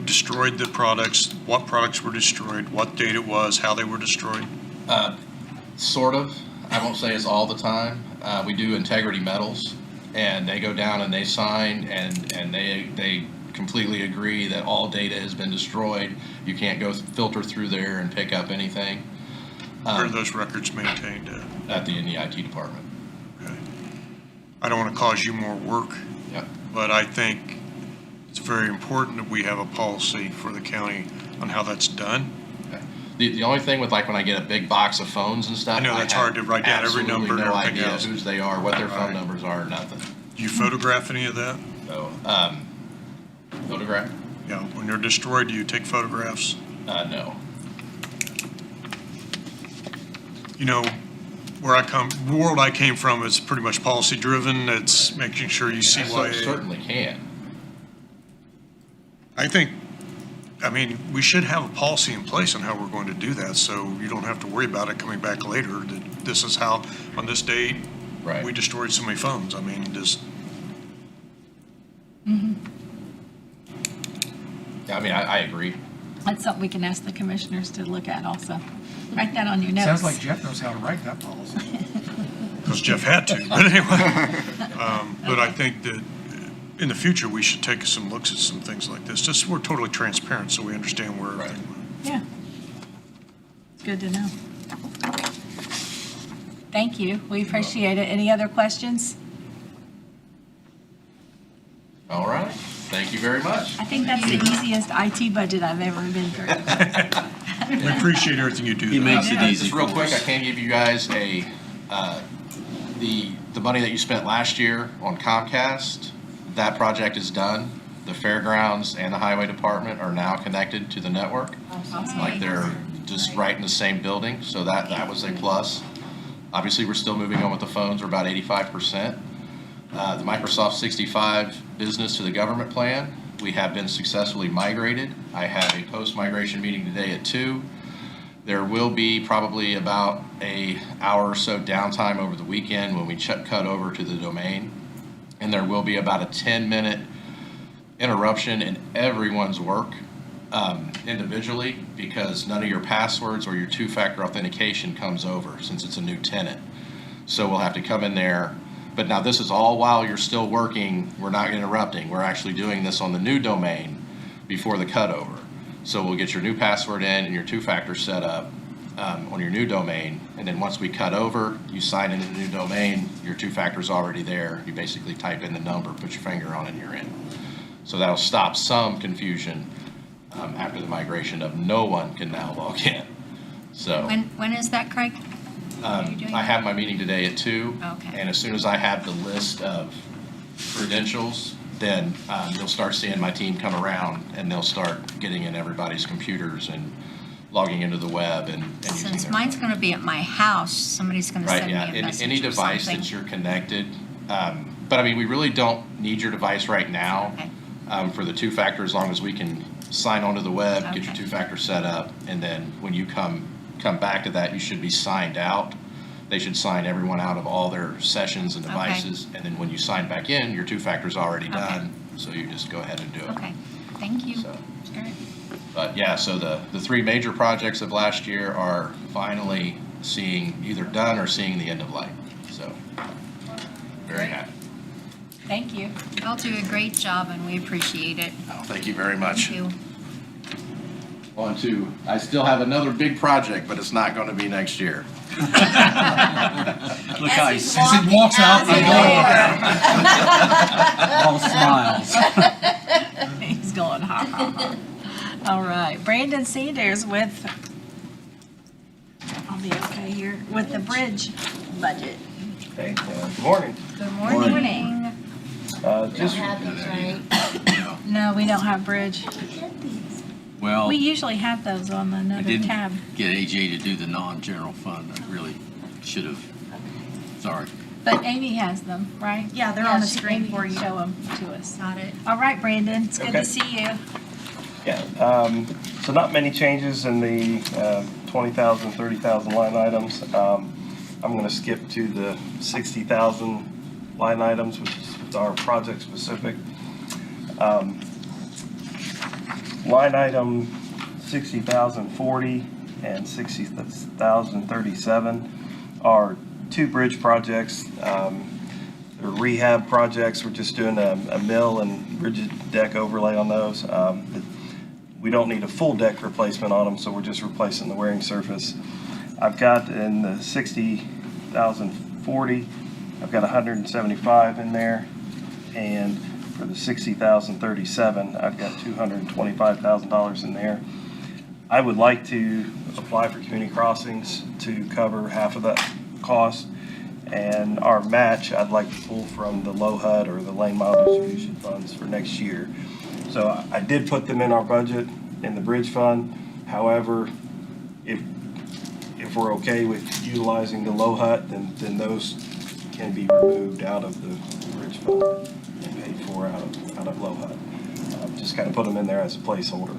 destroyed the products? What products were destroyed? What date it was? How they were destroyed? Sort of. I won't say it's all the time. We do integrity metals, and they go down and they sign, and they completely agree that all data has been destroyed. You can't go filter through there and pick up anything. Where are those records maintained at? In the IT department. Okay. I don't want to cause you more work, but I think it's very important that we have a policy for the county on how that's done. The only thing with like when I get a big box of phones and stuff, I know that's hard to write down every number and no everything idea else. whose they are, what their phone numbers are, nothing. Do you photograph any of that? No. Photograph? Yeah. When they're destroyed, do you take photographs? No. You know, the world I came from is pretty much policy driven. It's making sure you see why. Certainly can. I mean, we should have a policy in place on how we're going to do that, so you don't have to worry about it coming back later, that this is how, on this date, we destroyed so many phones. I mean, just. Yeah, I mean, I agree. That's something we can ask the commissioners to look at also. Write that on your notes. Sounds like Jeff knows how to write that policy. Because Jeff had to, but anyway. But I think that in the future, we should take some looks at some things like this, just so we're totally transparent, so we understand where everything went. Yeah. It's good to know. Thank you. We appreciate it. Any other questions? All right. Thank you very much. I think that's the easiest IT budget I've ever been through. We appreciate everything you do. He makes it easy. Just real quick, I can give you guys the money that you spent last year on Comcast. That project is done. The fairgrounds and the highway department are now connected to the network. Awesome. Like they're just right in the same building, so that was a plus. Obviously, we're still moving on with the phones. We're about 85%. The Microsoft 65 business to the government plan, we have been successfully migrated. I have a post-migration meeting today at 2. There will be probably about an hour or so downtime over the weekend when we cut over to the domain. And there will be about a 10-minute interruption in everyone's work individually, because none of your passwords or your two-factor authentication comes over since it's a new tenant. So we'll have to come in there. But now this is all while you're still working. We're not interrupting. We're actually doing this on the new domain before the cutover. So we'll get your new password in and your two-factor set up on your new domain. And then once we cut over, you sign into the new domain, your two-factor is already there. You basically type in the number, put your finger on it, and you're in. So that'll stop some confusion after the migration of no one can now log in. So When is that, Craig? I have my meeting today at 2. Okay. And as soon as I have the list of credentials, then you'll start seeing my team come around and they'll start getting in everybody's computers and logging into the web and using Since their mine's going to be at my house, somebody's going to right, send yeah. me a message Any or device something. that you're connected. But I mean, we really don't need your device right now for the two-factor, as long as we can sign onto the web, get your two-factor set up, and then when you come back to that, you should be signed out. They should sign everyone out of all their sessions and devices, and then when you sign back in, your two-factor's already done, so you just go ahead and do it. Okay, thank you. So. All right. But yeah, so the three major projects of last year are finally seeing either done or seeing the end of life. So very happy. Thank you. Y'all do a great job and we appreciate it. Oh, thank you very much. Thank you. On to, I still have another big project, but it's not going to be next year. Look how he walks out the door. All smiles. He's going, ha, ha, ha. All right, Brandon Sanders with, I'll be okay here, with the bridge budget. Okay, good morning. Good morning. Just No, we don't have bridge. Well, We usually have those on I another didn't tab. get AJ to do the non-general fund. I really should have. Sorry. But Amy has them, right? Yeah, they're on the she- screen Amy for can you. Show them to us. Got it. All right, Brandon, it's good Okay. to see you. Yeah, so not many changes in the 20,000, 30,000 line items. I'm going to skip to the 60,000 line items, which is our project specific. Line item 60,040 and 60,037 are two bridge projects. They're rehab projects. We're just doing a mill and rigid deck overlay on those. We don't need a full deck replacement on them, so we're just replacing the wearing surface. I've got in the 60,040, I've got 175 in there, and for the 60,037, I've got $225,000 in there. I would like to apply for community crossings to cover half of that cost, and our match I'd like to pull from the low HUD or the lane mile distribution funds for next year. So I did put them in our budget in the bridge fund. However, if we're okay with utilizing the low HUD, then those can be removed out of the bridge fund and paid for out of low HUD. Just kind of put them in there as a placeholder.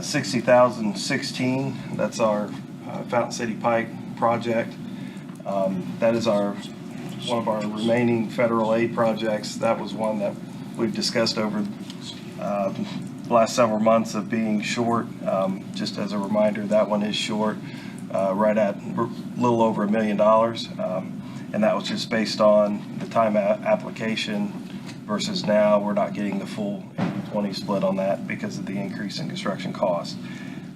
60,016, that's our Fountain City Pike project. That is one of our remaining federal aid projects. That was one that we've discussed over the last several months of being short. Just as a reminder, that one is short, right at a little over $1 million. And that was just based on the time application versus now. We're not getting the full 80-20 split on that because of the increase in construction costs.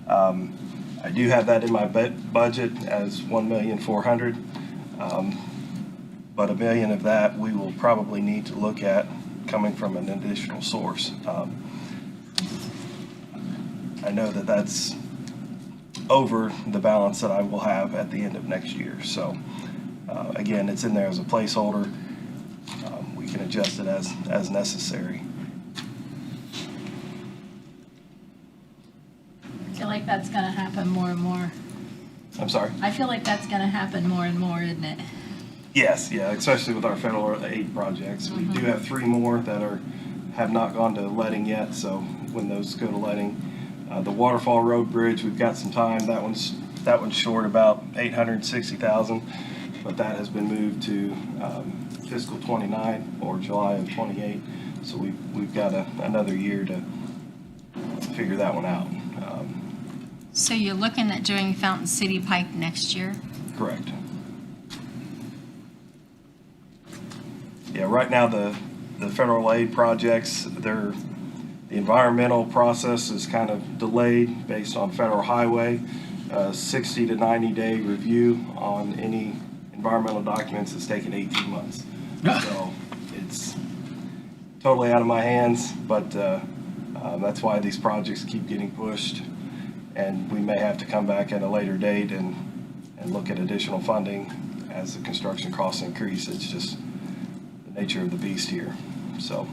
I do have that in my budget as $1,400,000, but $1 million of that we will probably need to look at coming from an additional source. I know that that's over the balance that I will have at the end of next year. So again, it's in there as a placeholder. We can adjust it as necessary. I feel like that's gonna happen more and more. I'm sorry? I feel like that's gonna happen more and more, isn't it? Yes, yeah, especially with our federal aid projects. We do have 3 more that have not gone to letting yet, so when those go to letting. The Waterfall Road Bridge, we've got some time. That one's short about $860,000, but that has been moved to fiscal 29 or July of 28. So we've got another year to figure that one out. So you're looking at doing Fountain City Pike next year? Correct. Yeah, right now the federal aid projects, the environmental process is kind of delayed based on federal highway. 60 to 90-day review on any environmental documents is taking 18 months. So it's totally out of my hands, but that's why these projects keep getting pushed. And we may have to come back at a later date and look at additional funding as the construction costs increase. It's just the nature of the beast here. So,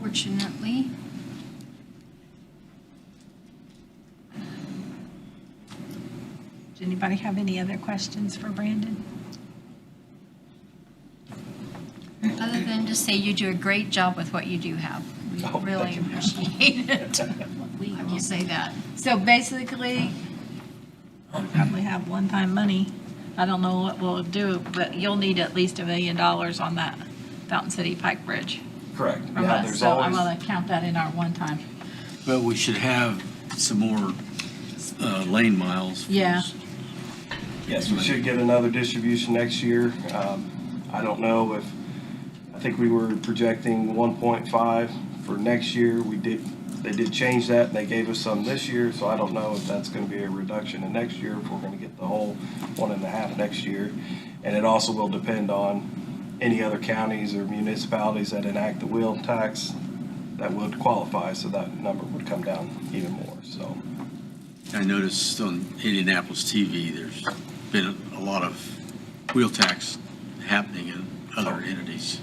Fortunately. Does anybody have any other questions for Brandon? Other than to say you do a great job with what you do have. We really appreciate it. When you say that. So basically, we'll probably have one-time money. I don't know what we'll do, but you'll need at least $1 million on that Fountain City Pike Bridge. correct. I'm Yeah, gonna- there's So I'm always, gonna count that in our one-time. But we should have some more lane miles. Yeah. Yes, we should get another distribution next year. I don't know if, I think we were projecting 1.5 for next year. They did change that and they gave us some this year, so I don't know if that's gonna be a reduction in next year, if we're gonna get the whole 1.5 next year. And it also will depend on any other counties or municipalities that enact the wheel tax that would qualify, so that number would come down even more, so. I noticed on Indianapolis TV, there's been a lot of wheel tax happening in other entities.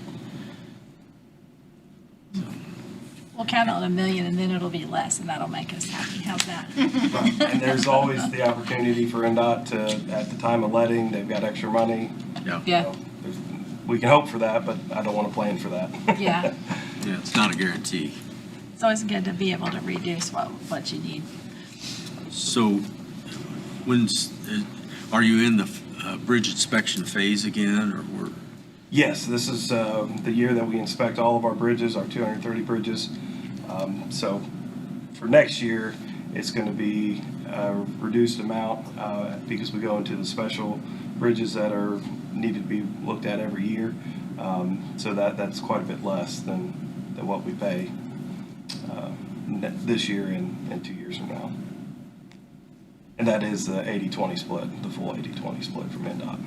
We'll count on 1 million and then it'll be less and that'll make us happy. How's that? And there's always the opportunity for NDOT to, at the time of letting, they've got extra money. Yeah. So we can hope for that, but I don't want to plan for that. Yeah. Yeah, it's not a guarantee. It's always good to be able to reduce what you need. So are you in the bridge inspection phase again, or we're? Yes, this is the year that we inspect all of our bridges, our 230 bridges. So for next year, it's going to be a reduced amount because we go into the special bridges that are needed to be looked at every year. So that's quite a bit less than what we pay this year and 2 years from now. And that is the 80-20 split, the full 80-20 split from NDOT.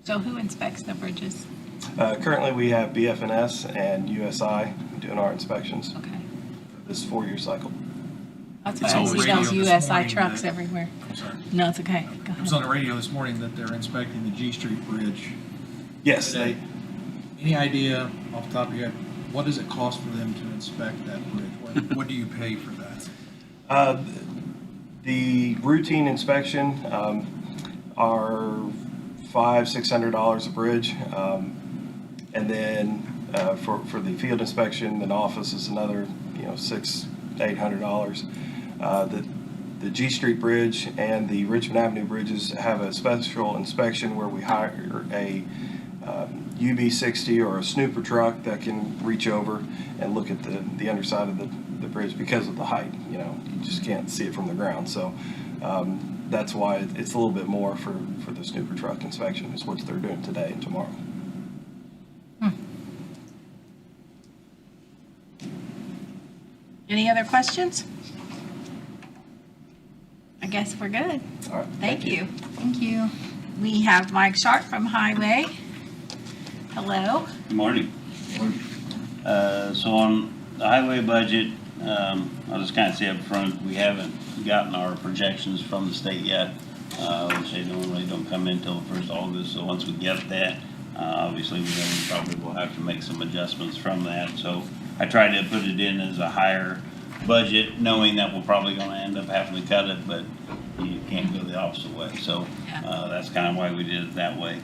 So who inspects the bridges? Currently, we have BFNS and USI doing our inspections. Okay. For this 4-year cycle. That's why I see those USI trucks everywhere. I'm sorry. No, it's okay. Go It was on the radio this morning that they're inspecting the G Street Bridge. Yes. Any idea off the top of your head, what does it cost for them to inspect that bridge? What do you pay for that? The routine inspection are $500-600 a bridge, and then for the field inspection in office is another $600-800. The G Street Bridge and the Richmond Avenue bridges have a special inspection where we hire a UB60 or a snooper truck that can reach over and look at the underside of the bridge because of the height. You just can't see it from the ground. So that's why it's a little bit more for the snooper truck inspection, is what they're doing today and tomorrow. Any other questions? I guess we're good. All right. Thank you. Thank you. We have Mike Sharp from Highway. Hello. Good morning. So on the highway budget, I'll just kind of say up front, we haven't gotten our projections from the state yet, which they normally don't come in until the 1st of August. So once we get that, obviously we probably will have to make some adjustments from that. So I tried to put it in as a higher budget, knowing that we're probably going to end up having to cut it, but you can't go the opposite way. So that's kind of why we did it that way.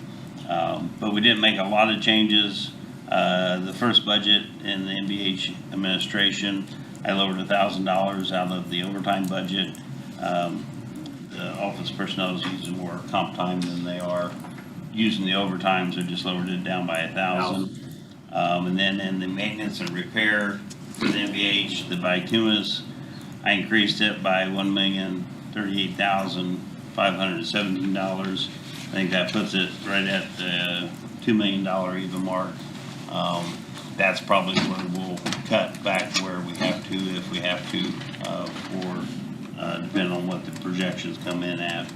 But we didn't make a lot of changes. The first budget in the NBH administration, I lowered $1,000 out of the overtime budget. The office personnel is using more comp time than they are using the overtime, so just lowered it down by $1,000. And then in the maintenance and repair for the NBH, the bituminous, I increased it by $1,038,517. I think that puts it right at the $2 million even mark. That's probably where we'll cut back where we have to, if we have to, depending on what the projections come in at.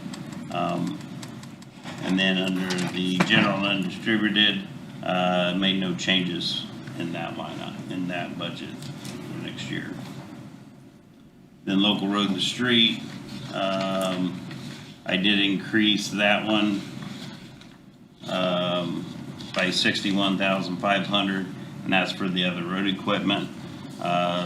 And then under the general and undistributed, made no changes in that line, in that budget for next year. Then local road and street, I did increase that one by $61,500, and that's for the other road equipment.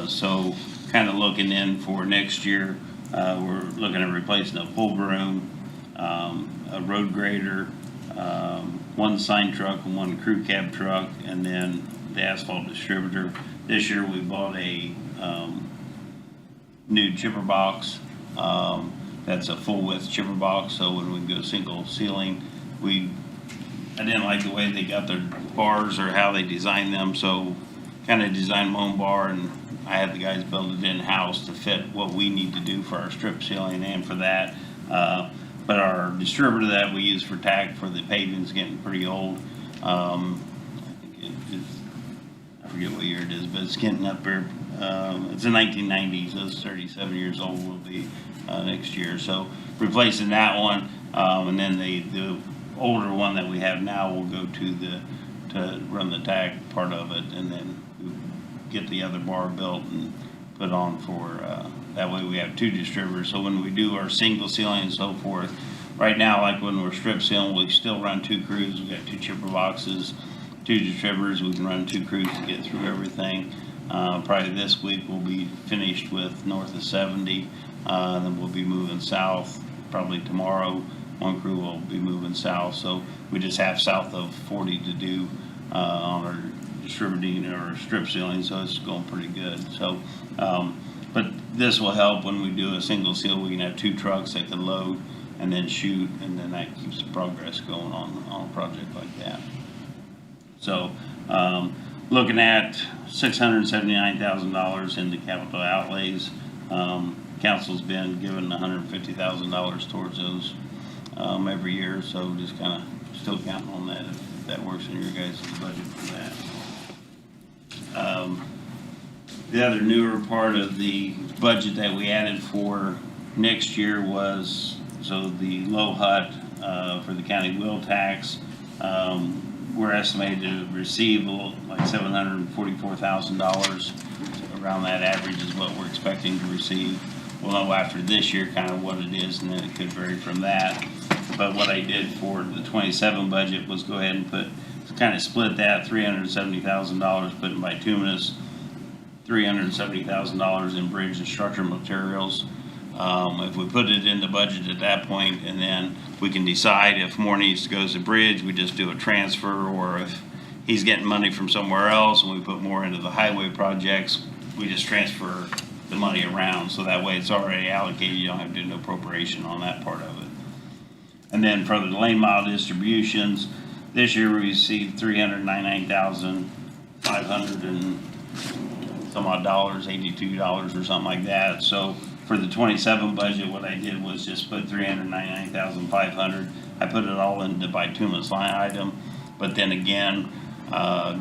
So kind of looking in for next year, we're looking at replacing a pull broom, a road grader, one sign truck and one crew cab truck, and then the asphalt distributor. This year we bought a new chipper box. That's a full width chipper box, so when we go single ceiling, I didn't like the way they got their bars or how they designed them, so kind of designed my own bar, and I had the guys build it in-house to fit what we need to do for our strip sealing and for that. But our distributor that we use for tack for the paving is getting pretty old. I think I forget what year it is, but it's getting up there. It's a 1990, so it's 37 years old will be next year. So replacing that one, and then the older one that we have now will go to run the tack part of it, and then get the other bar built and put on for, that way we have two distributors. So when we do our single sealing and so forth, right now, like when we're strip sealing, we still run two crews. We've got two chipper boxes, two distributors. We can run two crews to get through everything. Probably this week we'll be finished with north of 70, and then we'll be moving south. Probably tomorrow, one crew will be moving south. So we just have south of 40 to do on our distributing or strip sealing, so it's going pretty good. So, but this will help when we do a single seal. We can have two trucks that can load and then shoot, and then that keeps the progress going on a project like that. So, looking at $679,000 in the capital outlays. Council's been given $150,000 towards those every year, so just kind of still counting on that if that works in your guys' budget for that. The other newer part of the budget that we added for next year was, so the low hut for the county wheel tax, we're estimated to receive like $744,000. Around that average is what we're expecting to receive. We'll know after this year kind of what it is, and then it could vary from that. But what I did for the 27 budget was go ahead and kind of split that $370,000 put in bituminous, $370,000 in bridge and structural materials. If we put it in the budget at that point, and then we can decide if more needs to go to bridge, we just do a transfer, or if he's getting money from somewhere else and we put more into the highway projects, we just transfer the money around. So that way it's already allocated. You don't have to do no appropriation on that part of it. And then for the lane mile distributions, this year we received $399,500 and some odd dollars, $82 or something like that. So for the 27 budget, what I did was just put $399,500. I put it all into bituminous line item, but then again,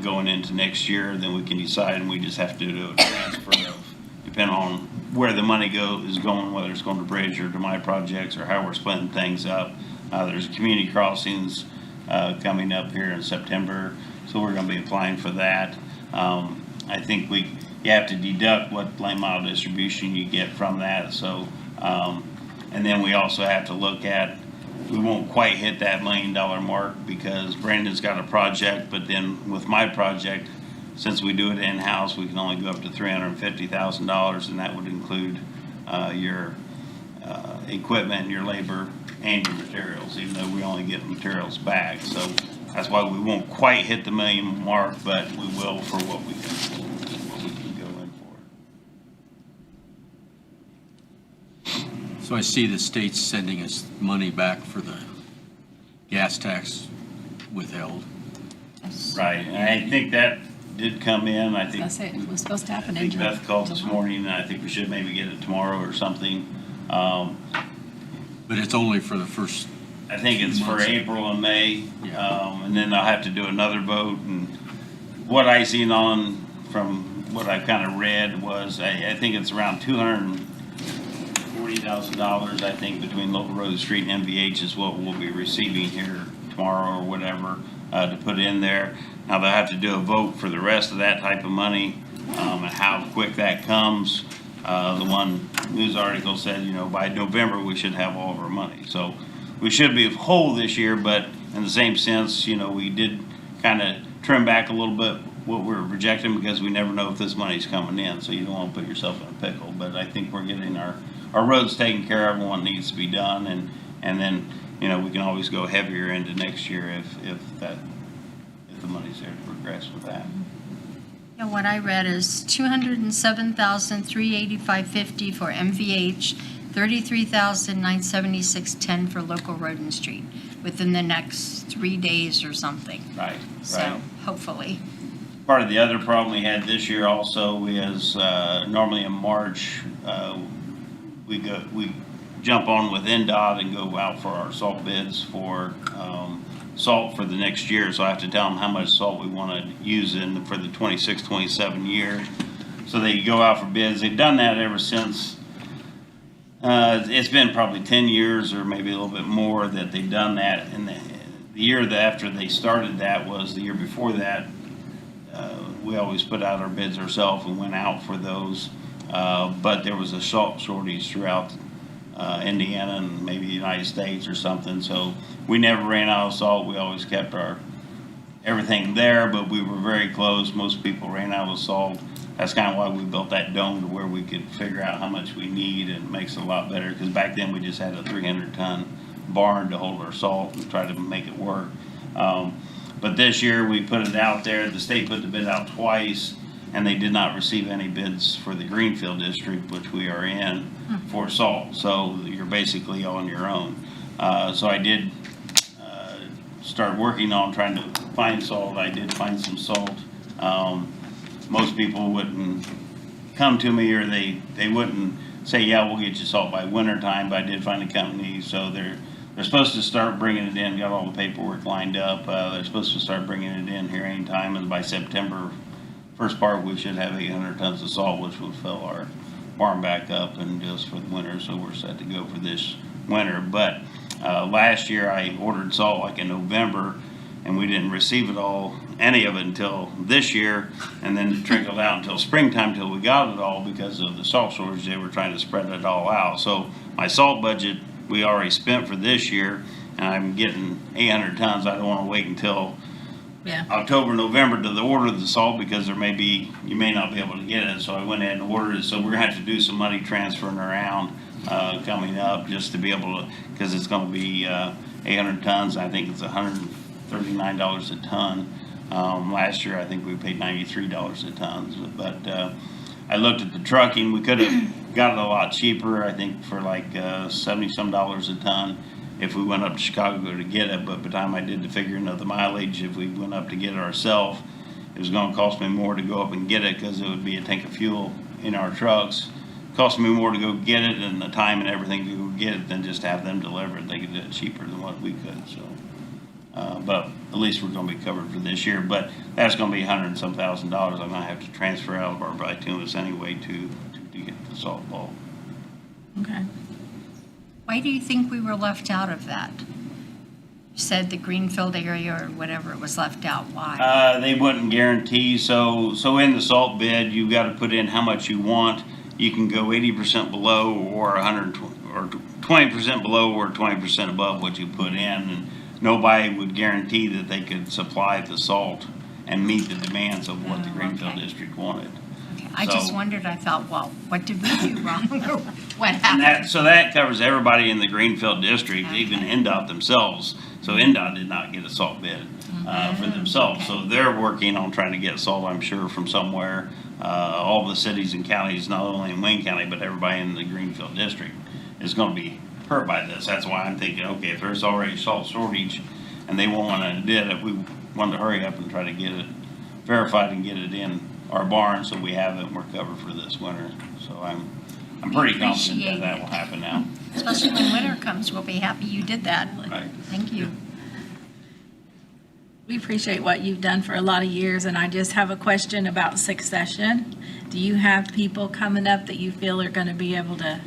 going into next year, then we can decide, and we just have to do a transfer of, depending on where the money is going, whether it's going to bridge or to my projects or how we're splitting things up. There's community crossings coming up here in September, so we're going to be applying for that. I think you have to deduct what lane mile distribution you get from that. So, and then we also have to look at, we won't quite hit that $1 million mark because Brandon's got a project, but then with my project, since we do it in-house, we can only go up to $350,000, and that would include your equipment, your labor, and your materials, even though we only get materials back. So that's why we won't quite hit the $1 million mark, but we will for what we can go in for. So I see the state's sending us money back for the gas tax withheld. Right, and I think that did come in. I think I say it was supposed to happen I think Beth called this morning, and I think we should maybe get it tomorrow or something. But it's only for the first. I think it's for April and May, and then I'll have to do another vote. And what I seen on from what I kind of read was I think it's around $240,000. I think between Local Road, Street, and MVH is what we'll be receiving here tomorrow or whatever to put in there. Now they'll have to do a vote for the rest of that type of money and how quick that comes. The one news article said, by November we should have all of our money. So we should be whole this year, but in the same sense, we did kind of trim back a little bit what we're projecting because we never know if this money's coming in. So you don't want to put yourself in a pickle. But I think we're getting our roads taken care of and what needs to be done, and then we can always go heavier into next year if the money's there to progress with that. Yeah, what I read is $207,385.50 for MVH, $33,976.10 for Local Road and Street within the next 3 days or something. Right. So hopefully. Part of the other problem we had this year also is normally in March, we jump on with NDOT and go out for our salt bids for salt for the next year. So I have to tell them how much salt we want to use for the 26-27 year. So they go out for bids. They've done that ever since. It's been probably 10 years or maybe a little bit more that they've done that. And the year after they started that was the year before that. We always put out our bids ourselves and went out for those. But there was a salt shortage throughout Indiana and maybe the United States or something. So we never ran out of salt. We always kept everything there, but we were very close. Most people ran out of salt. That's kind of why we built that dome, to where we could figure out how much we need, and it makes it a lot better, because back then we just had a 300-ton barn to hold our salt and try to make it work. But this year we put it out there. The state put the bid out twice, and they did not receive any bids for the Greenfield district, which we are in, for salt. So you're basically on your own. So I did start working on trying to find salt. I did find some salt. Most people wouldn't come to me, or they wouldn't say, yeah, we'll get you salt by winter time, but I did find a company. So they're supposed to start bringing it in, got all the paperwork lined up. They're supposed to start bringing it in here anytime, and by September, first part, we should have 800 tons of salt, which will fill our barn back up and just for the winter. So we're set to go for this winter. But last year I ordered salt like in November, and we didn't receive any of it until this year, and then it trickled out until springtime till we got it all. Because of the salt shortage, they were trying to spread it all out. So my salt budget we already spent for this year, and I'm getting 800 tons. I don't want to wait until October, November to order the salt, because you may not be able to get it. So I went ahead and ordered it. So we're gonna have to do some money transferring around coming up, just to be able to, because it's going to be 800 tons. I think it's $139 a ton. Last year I think we paid $93 a ton. But I looked at the trucking. We could have got it a lot cheaper. I think for like $70-some a ton if we went up to Chicago to get it. But by the time I did the figuring of the mileage, if we went up to get it ourselves, it was going to cost me more to go up and get it, because it would be a tank of fuel in our trucks. It cost me more to go get it, and the time and everything to go get it, than just have them deliver it. They could do it cheaper than what we could. So, but at least we're going to be covered for this year. But that's going to be $100 and some thousand. I'm going to have to transfer out of our bituminous anyway to get the salt bulk. Okay. Why do you think we were left out of that? You said the Greenfield area or whatever was left out. Why? They wouldn't guarantee. So in the salt bid, you've got to put in how much you want. You can go 80% below, or 120, or 20% below, or 20% above what you put in, and nobody would guarantee that they could supply the salt and meet the demands of what the Greenfield district wanted. I just wondered. I thought, well, what did we do wrong? What happened? So that covers everybody in the Greenfield district, even NDOT themselves. So NDOT did not get a salt bid for themselves. So they're working on trying to get salt, I'm sure, from somewhere. All the cities and counties, not only in Wayne County, but everybody in the Greenfield district is going to be hurt by this. That's why I'm thinking, okay, if there's already salt shortage and they won't want to do it, we want to hurry up and try to get it verified and get it in our barn, so we have it and we're covered for this winter. So I'm pretty confident that will happen now. Especially when winter comes, we'll be happy you did that. Right. Thank you. We appreciate what you've done for a lot of years, and I just have a question about succession. Do you have people coming up that you feel are going to be able to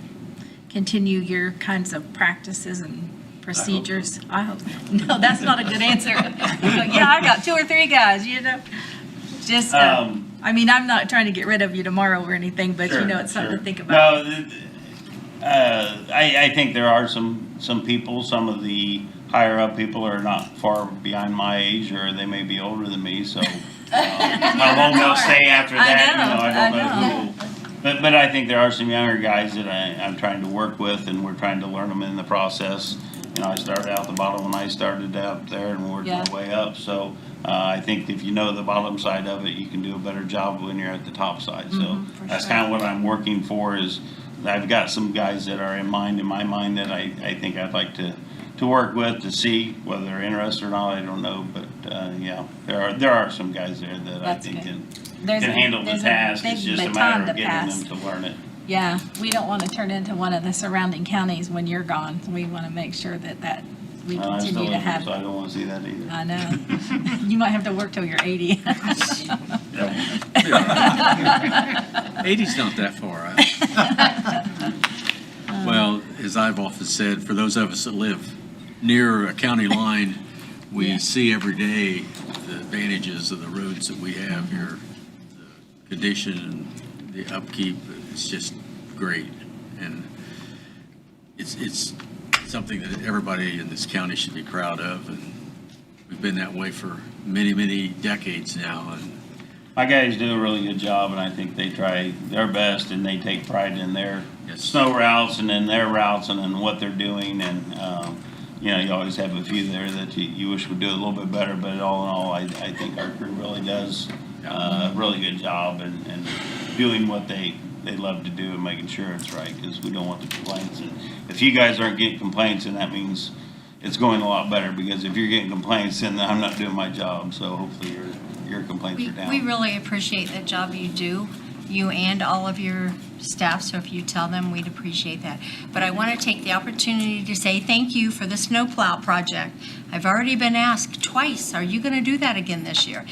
continue your kinds of practices and procedures? I hope. No, that's not a good answer. Yeah, I got 2 or 3 guys, Just, I mean, I'm not trying to get rid of you tomorrow or anything, but it's something to think about. No, I think there are some people, some of the higher up people are not far behind my age, or they may be older than me, so how long they'll stay after that, I don't know who. But I think there are some younger guys that I'm trying to work with, and we're trying to learn them in the process. I started out the bottom when I started out there and worked my way up. So I think if you know the bottom side of it, you can do a better job when you're at the top side. So that's kind of what I'm working for. Is I've got some guys that are in my mind that I think I'd like to work with, to see whether they're interested or not. I don't know, but yeah, there are some guys there that I That's think good. can There's handle the there's task. a It's big just a baton matter to of getting pass. them to learn it. Yeah, we don't want to turn into one of the surrounding counties when you're gone. We want to make sure that we I still continue to live here, have. so I don't want to see that either. I know. You might have to work till you're 80. 80's not that far out. Well, as I've often said, for those of us that live near a county line, we see every day the advantages of the roads that we have here. The condition and the upkeep, it's just great. And it's something that everybody in this county should be proud of. And we've been that way for many, many decades now. And My guys do a really good job, and I think they try their best, and they take pride in their snow routes and in their routes and in what they're doing. And, you know, you always have a few there that you wish would do a little bit better, but all in all, I think our crew really does a really good job and doing what they love to do and making sure it's right, because we don't want the complaints. And if you guys aren't getting complaints, then that means it's going a lot better, because if you're getting complaints, then I'm not doing my job. So hopefully your complaints are down. We really appreciate the job you do, you and all of your staff, so if you tell them, we'd appreciate that. But I want to take the opportunity to say thank you for the snowplow project. I've already been asked twice, are you going to do that again this year?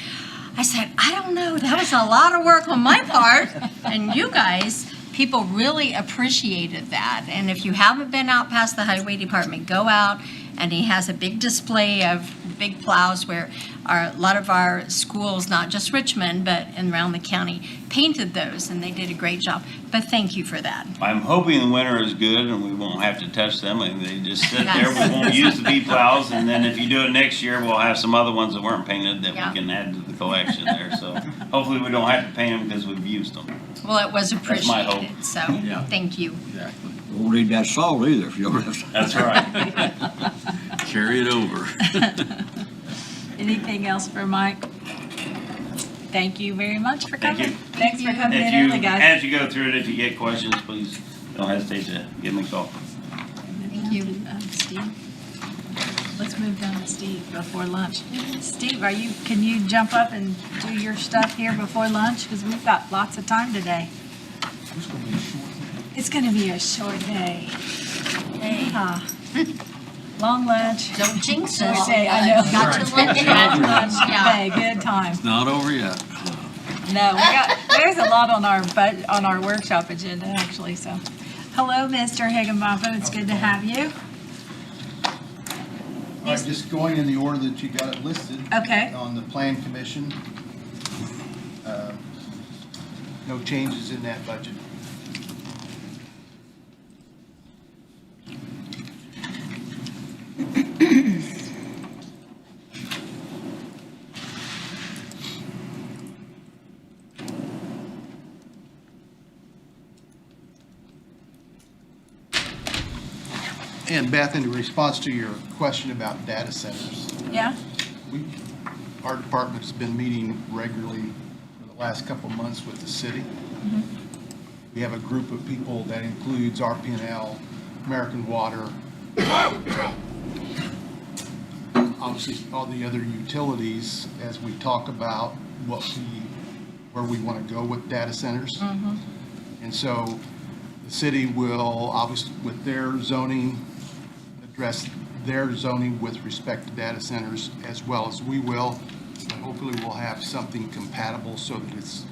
I said, I don't know, that was a lot of work on my part, and you guys, people really appreciated that. And if you haven't been out past the highway department, go out, and he has a big display of big plows where a lot of our schools, not just Richmond, but around the county, painted those, and they did a great job. But thank you for that. I'm hoping the winter is good and we won't have to touch them, and they just sit there. We won't use the bee plows, and then if you do it next year, we'll have some other ones that weren't painted that we can add to the collection there. So hopefully we don't have to paint them because we've used them. Well, it was That's my hope. appreciated, so thank you. Exactly. Won't need that salt either if you're. That's right. Carry it over. Anything else for Mike? Thank you very much for Thank coming. you. Thanks for coming in If you, early, guys. as you go through it, if you get questions, please don't hesitate to give me a call. Thank you. Steve. Let's move down to Steve before lunch. Steve, can you jump up and do your stuff here before lunch? Because we've got lots of time today. It's going to be a short day. Long lunch. Don't jinx it. I know. Got your lunch. Long lunch. Yeah. Hey, good time. It's not over yet. No, there's a lot on our workshop agenda, actually, so. Hello, Mr. Higginbotham, it's good to have you. All right, just going in the order that you got it listed. Okay. On the Plan Commission. No changes in that budget. And Beth, in response to your question about data centers, Yeah? our department's been meeting regularly for the last couple of months with the city. We have a group of people that includes RP&L, American Water, obviously all the other utilities, as we talk about where we want to go with data centers. And so the city will, obviously, with their zoning, address their zoning with respect to data centers, as well as we will. And hopefully we'll have something compatible so that it's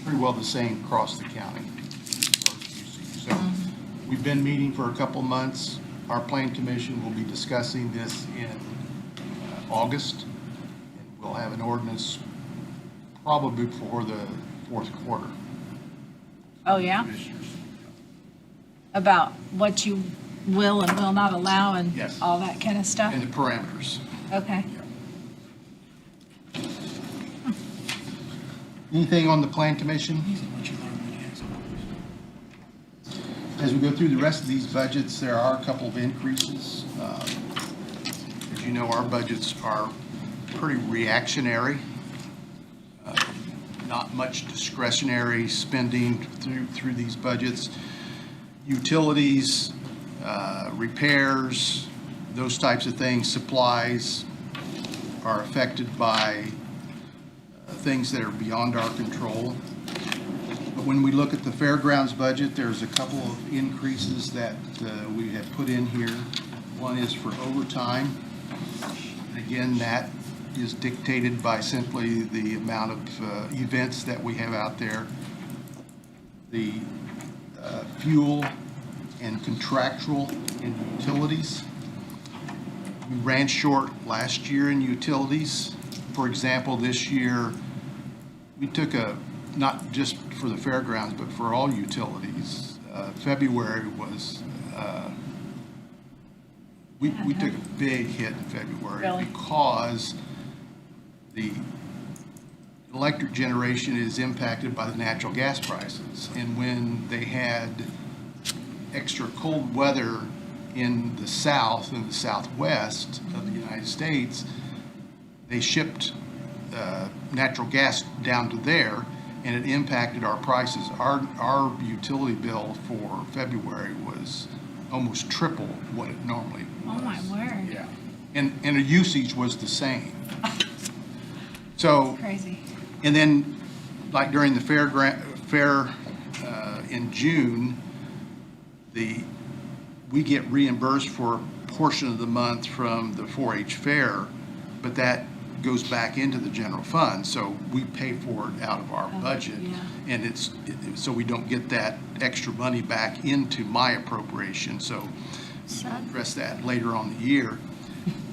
pretty well the same across the county. So we've been meeting for a couple months. Our Plan Commission will be discussing this in August. And we'll have an ordinance probably before the fourth quarter. Oh, yeah? About what you will and will not allow and Yes. all that kind of stuff? And the parameters. Okay. Anything on the Plan Commission? As we go through the rest of these budgets, there are a couple of increases. As you know, our budgets are pretty reactionary. Not much discretionary spending through these budgets. Utilities, repairs, those types of things, supplies, are affected by things that are beyond our control. But when we look at the fairgrounds budget, there's a couple of increases that we have put in here. One is for overtime. Again, that is dictated by simply the amount of events that we have out there. The fuel and contractual and utilities. We ran short last year in utilities. For example, this year, we took not just for the fairgrounds, but for all utilities. February was, we took a big hit in February. Really? Because the electric generation is impacted by the natural gas prices. And when they had extra cold weather in the south and the southwest of the United States, they shipped natural gas down to there, and it impacted our prices. Our utility bill for February was almost triple what it normally was. Oh my word. Yeah. And the usage was the same. So Crazy. and then, like during the fair in June, we get reimbursed for a portion of the month from the 4-H fair, but that goes back into the general fund, so we pay for it out of our budget, and so we don't get that extra money back into my appropriation. So we'll address that later on the year,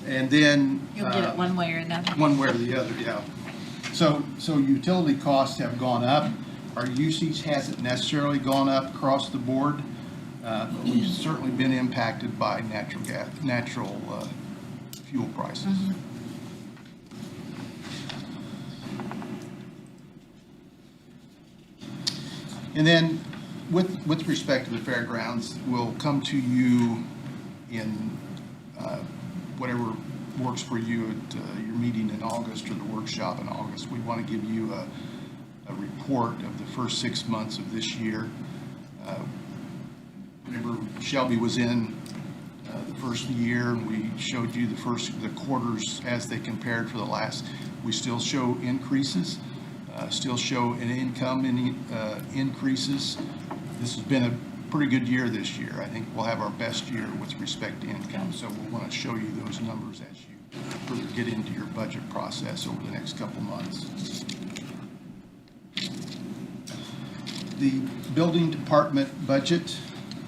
and then You'll get it one way or another. one way or the other, yeah. So utility costs have gone up. Our usage hasn't necessarily gone up across the board. But we've certainly been impacted by natural fuel prices. Mm-hmm. And then with respect to the fairgrounds, we'll come to you in whatever works for you at your meeting in August or the workshop in August. We want to give you a report of the first 6 months of this year. Remember, Shelby was in the first year, and we showed you the quarters as they compared for the last. We still show increases, still show an income increases. This has been a pretty good year this year. I think we'll have our best year with respect to income, so we'll want to show you those numbers as you further get into your budget process over the next couple months. The building department budget,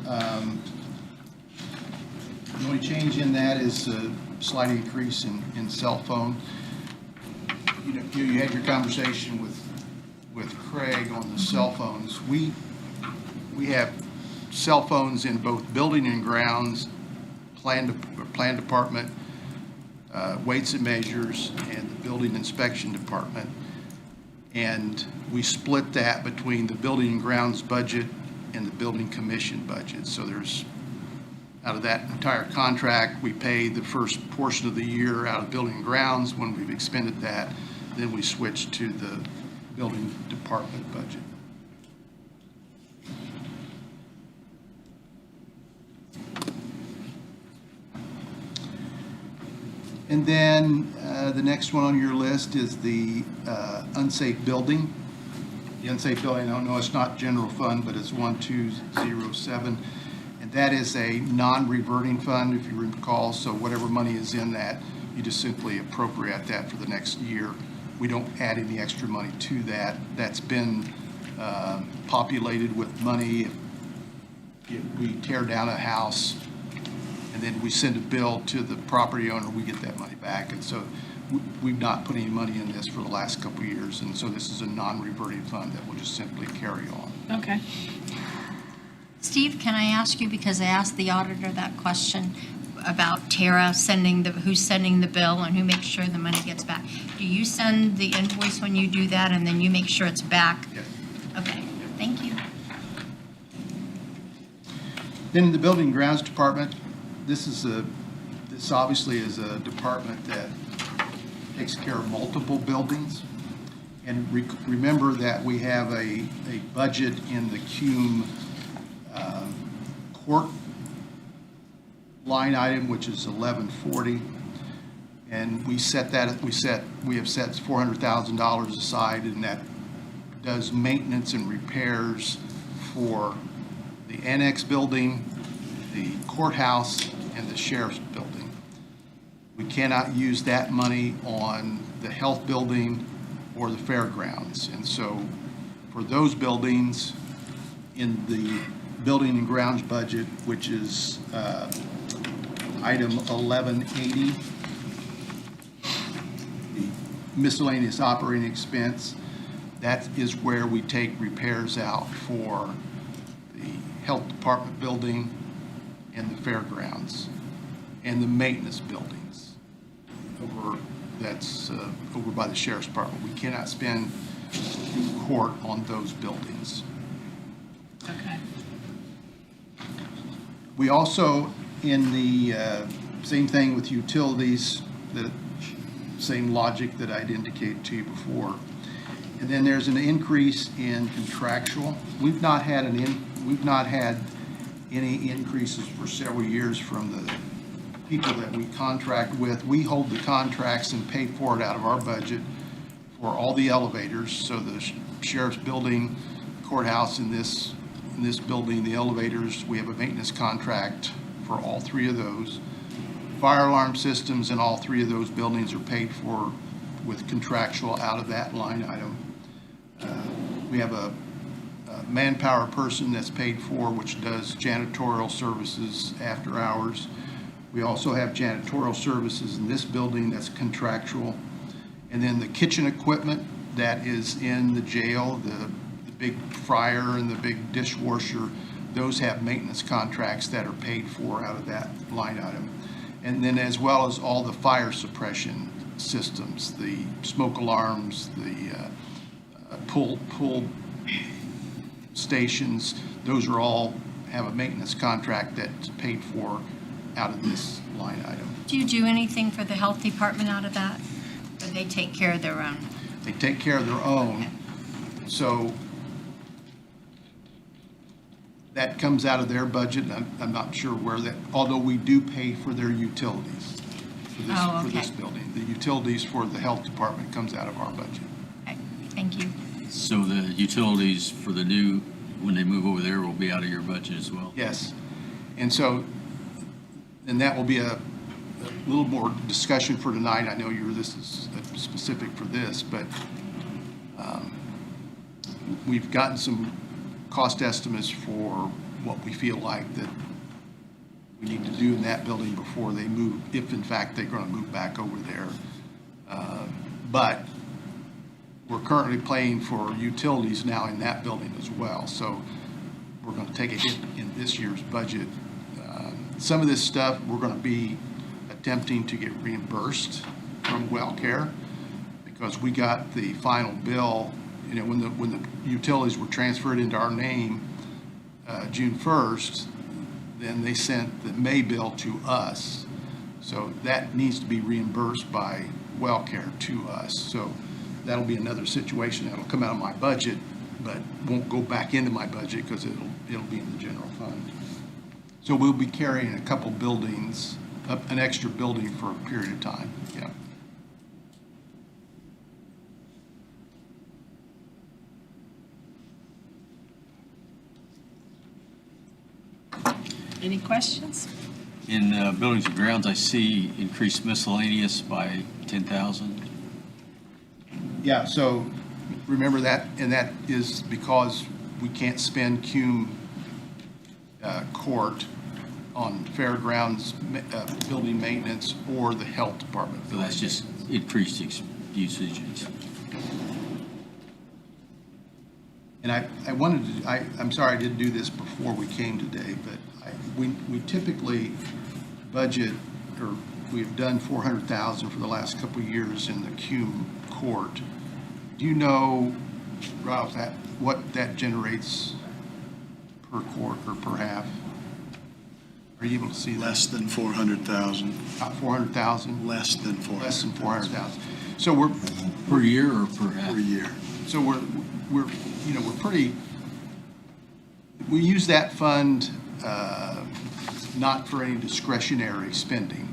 the only change in that is a slight increase in cell phone. You had your conversation with Craig on the cell phones. We have cell phones in both building and grounds, plan department, weights and measures, and the building inspection department. And we split that between the building and grounds budget and the building commission budget. So there's, out of that entire contract, we pay the first portion of the year out of building and grounds. When we've expended that, then we switch to the building department budget. And then the next one on your list is the unsafe building. The unsafe building, I don't know, it's not general fund, but it's 1207. And that is a non-reverting fund, if you recall. So whatever money is in that, you just simply appropriate that for the next year. We don't add any extra money to that. That's been populated with money. If we tear down a house and then we send a bill to the property owner, we get that money back. And so we've not put any money in this for the last couple of years. And so this is a non-reverting fund that will just simply carry on. Okay. Steve, can I ask you, because I asked the auditor that question about Tara who's sending the bill and who makes sure the money gets back. Do you send the invoice when you do that and then you make sure it's back? Yes. Okay, thank you. Then in the building and grounds department, this obviously is a department that takes care of multiple buildings. And remember that we have a budget in the CUME court line item, which is 1140. And we have set $400,000 aside, and that does maintenance and repairs for the annex building, the courthouse, and the sheriff's building. We cannot use that money on the health building or the fairgrounds. And so for those buildings in the building and grounds budget, which is item 1180, the miscellaneous operating expense, that is where we take repairs out for the health department building and the fairgrounds and the maintenance buildings. That's over by the sheriff's department. We cannot spend court on those buildings. Okay. We also, in the same thing with utilities, the same logic that I'd indicated to you before. And then there's an increase in contractual. We've not had any increases for several years from the people that we contract with. We hold the contracts and pay for it out of our budget for all the elevators. So the sheriff's building, courthouse, in this building, the elevators, we have a maintenance contract for all three of those. Fire alarm systems in all three of those buildings are paid for with contractual out of that line item. We have a manpower person that's paid for, which does janitorial services after hours. We also have janitorial services in this building that's contractual. And then the kitchen equipment that is in the jail, the big fryer and the big dishwasher, those have maintenance contracts that are paid for out of that line item. And then as well as all the fire suppression systems, the smoke alarms, the pull stations, those are all have a maintenance contract that's paid for out of this line item. Do you do anything for the health department out of that? Or they take care of their own? They take care of their own. So that comes out of their budget. I'm not sure where that, although we do pay for their utilities for this building. The utilities for the health department comes out of our budget. Okay. Thank you. So the utilities for the new, when they move over there, will be out of your budget as well? Yes. And so, and that will be a little more discussion for tonight. I know this is specific for this, but we've gotten some cost estimates for what we feel like that we need to do in that building before they move, if in fact they're going to move back over there. But we're currently paying for utilities now in that building as well. So we're going to take a hit in this year's budget. Some of this stuff we're going to be attempting to get reimbursed from WellCare because we got the final bill, when the utilities were transferred into our name June 1st, then they sent the May bill to us. So that needs to be reimbursed by WellCare to us. So that'll be another situation that'll come out of my budget, but won't go back into my budget because it'll be in the general fund. So we'll be carrying a couple buildings, an extra building for a period of time. Yeah. Any questions? In buildings and grounds, I see increased miscellaneous by 10,000. Yeah, so remember that, and that is because we can't spend CUME court on fairgrounds building maintenance or the health department. So that's just increased usage. And I wanted to, I'm sorry I didn't do this before we came today, but we typically budget, or we've done 400,000 for the last couple of years in the CUME court. Do you know, Ralph, what that generates per court or per half? Are you able to see that? Less than 400,000. About 400,000? Less than 400,000. Less than 400,000. So we're per year or per half? Per year. So we're pretty. We use that fund not for any discretionary spending.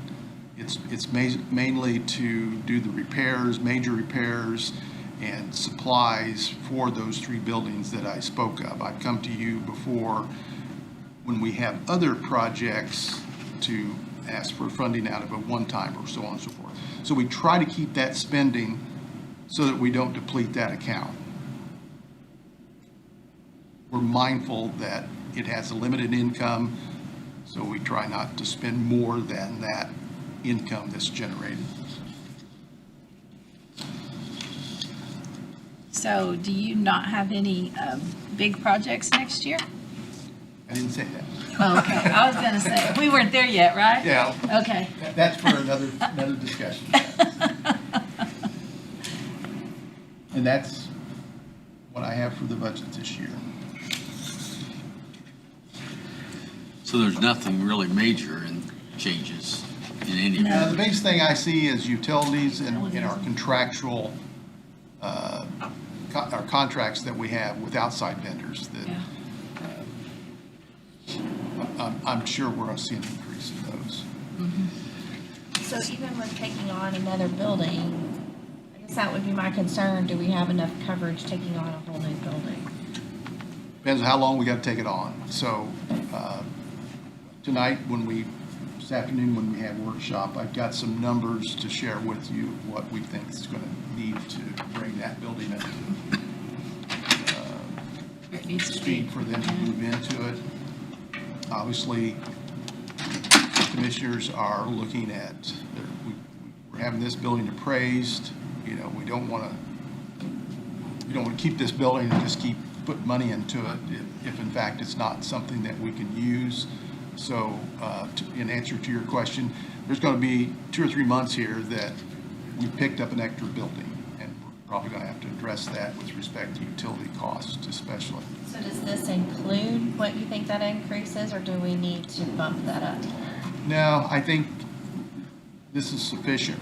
It's mainly to do the repairs, major repairs, and supplies for those 3 buildings that I spoke of. I've come to you before when we have other projects to ask for funding out of a one-time or so on and so forth. So we try to keep that spending so that we don't deplete that account. We're mindful that it has a limited income, so we try not to spend more than that income that's generated. So do you not have any big projects next year? I didn't say that. Oh, okay. I was gonna say, we weren't there yet, right? Yeah. Okay. That's for another discussion. And that's what I have for the budget this year. So there's nothing really major in changes in any of The it? biggest thing I see is utilities and in our contractual, our contracts that we have with outside vendors that I'm sure we're going to see an increase in those. So even with taking on another building, I guess that would be my concern. Do we have enough coverage taking on a whole new building? Depends on how long we got to take it on. So tonight, this afternoon when we have workshop, I've got some numbers to share with you what we think is going to need to bring that building up to speed for them to move into it. Obviously, commissioners are looking at, we're having this building appraised. You know, we don't want to keep this building and just keep putting money into it if in fact it's not something that we can use. So in answer to your question, there's going to be 2 or 3 months here that we picked up an extra building, and we're probably going to have to address that with respect to utility costs especially. So does this include what you think that increase is, or do we need to bump that up? No, I think this is sufficient.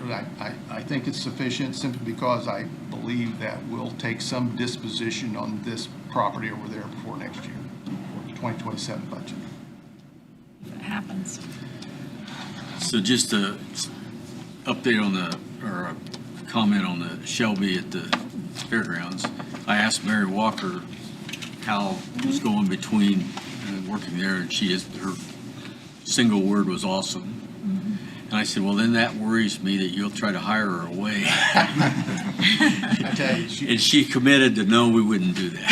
I think it's sufficient simply because I believe that we'll take some disposition on this property over there before next year, for the 2027 budget. If it happens. So just a update on or a comment on the Shelby at the fairgrounds. I asked Mary Walker how it was going between working there, and her single word was awesome. And I said, well, then that worries me that you'll try to hire her away. I tell you, and she committed to no, we wouldn't do that.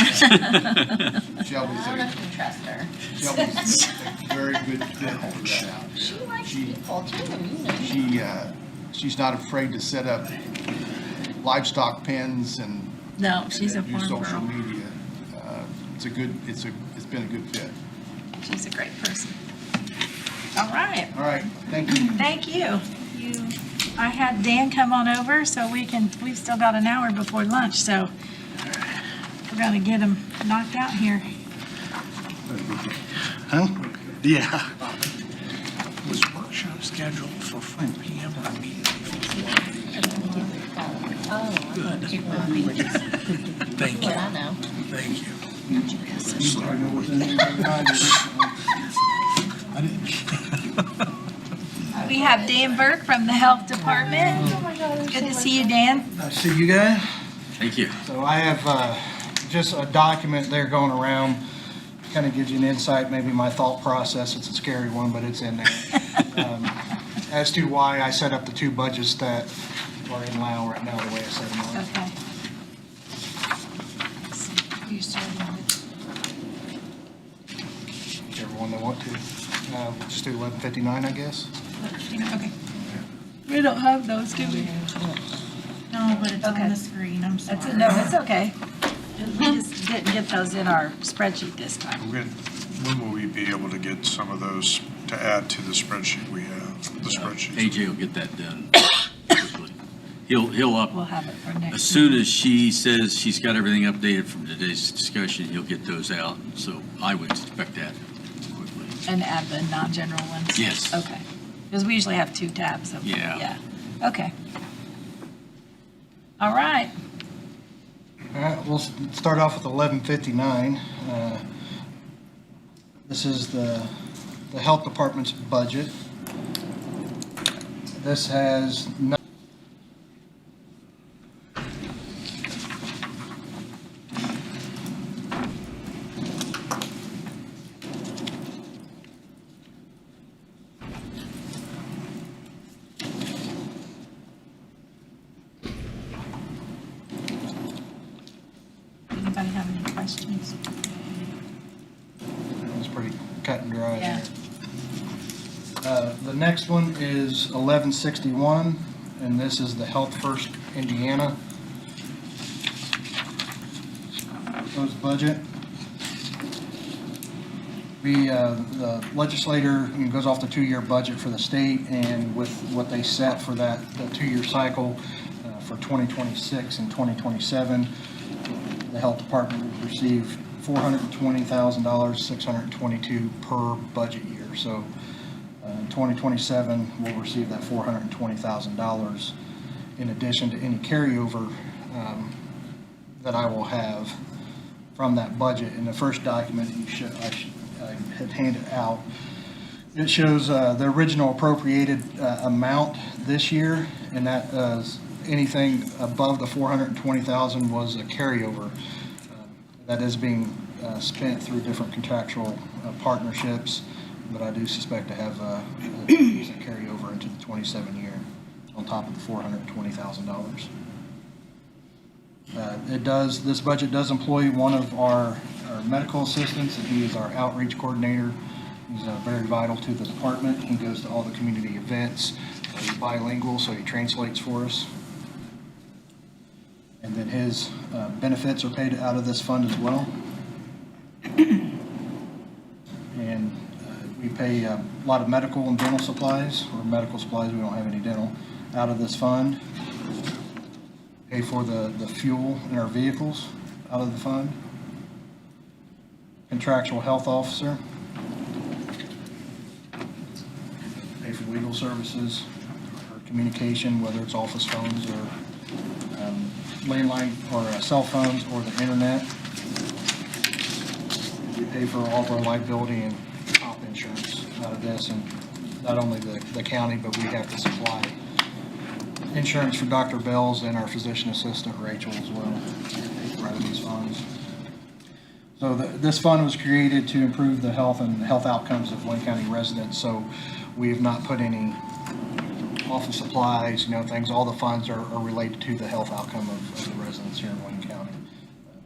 Shelby's I don't know if you trust her. Shelby's a very good fit for that. She likes people too, you know. She's not afraid to set up livestock pens and No, she's a do farm social girl. media. It's been a good fit. She's a great person. All right. All right, thank you. Thank you. I had Dan come on over so we've still got an hour before lunch, so we're gonna get him knocked out here. Huh? Yeah. Was workshop scheduled for 5 p.m. or immediately Oh, Good. Thank you. what I know. Thank you. We have Dan Burke from the Health Department. Good to see you, Dan. Nice to see you guys. Thank you. So I have just a document there going around, kind of gives you an insight, maybe my thought process. It's a scary one, but it's in there. As to why I set up the 2 budgets that are in Lao right now, the way I set them up. Okay. You started Whichever one they want to. We'll just do 11:59, I guess. Okay. We don't have those, do we? No, but it's Okay. on the screen, I'm sorry. No, it's okay. We just didn't get those in our spreadsheet this time. When will we be able to get some of those to add to the spreadsheet we have, the spreadsheet? AJ will get that done quickly. He'll up, We'll have it for next. as soon as she says she's got everything updated from today's discussion, he'll get those out. So I would expect that quickly. And add the non-general ones? Yes. Okay. Because we usually have 2 tabs of. Yeah. Okay. All right. All right, we'll start off with 11:59. This is the health department's budget. This has no. Anybody have any questions? It's pretty cut and dry Yeah. there. The next one is 1161, and this is the Health First Indiana proposed budget. The legislator goes off the 2-year budget for the state, and with what they set for that 2-year cycle for 2026 and 2027, the health department would receive $420,000, $622 per budget year. So in 2027, we'll receive that $420,000 in addition to any carryover that I will have from that budget. In the first document I had handed out, it shows the original appropriated amount this year, and that anything above the $420,000 was a carryover that is being spent through different contractual partnerships, but I do suspect to have a carryover into the 27 year on top of the $420,000. This budget does employ one of our medical assistants, and he is our outreach coordinator. He's very vital to the department. He goes to all the community events. He's bilingual, so he translates for us. And then his benefits are paid out of this fund as well. And we pay a lot of medical and dental supplies, or medical supplies, we don't have any dental, out of this fund. Pay for the fuel in our vehicles out of the fund. Contractual health officer. Pay for legal services, or communication, whether it's office phones or landline or cell phones or the internet. We pay for all of our liability and comp insurance out of this, and not only the county, but we have to supply insurance for Dr. Bells and our physician assistant Rachel as well, out of these funds. So this fund was created to improve the health and health outcomes of Wayne County residents. So we have not put any office supplies, things. All the funds are related to the health outcome of the residents here in Wayne County,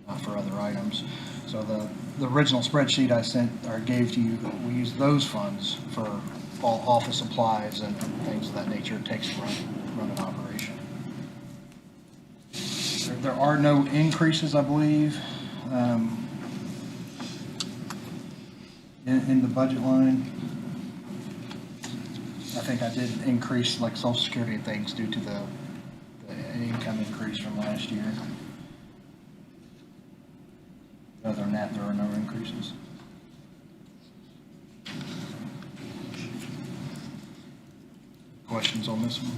not for other items. So the original spreadsheet I sent or gave to you, we use those funds for all office supplies and things of that nature it takes to run an operation. There are no increases, I believe, in the budget line. I think I did increase like Social Security and things due to the income increase from last year. Other than that, there are no increases. Questions on this one?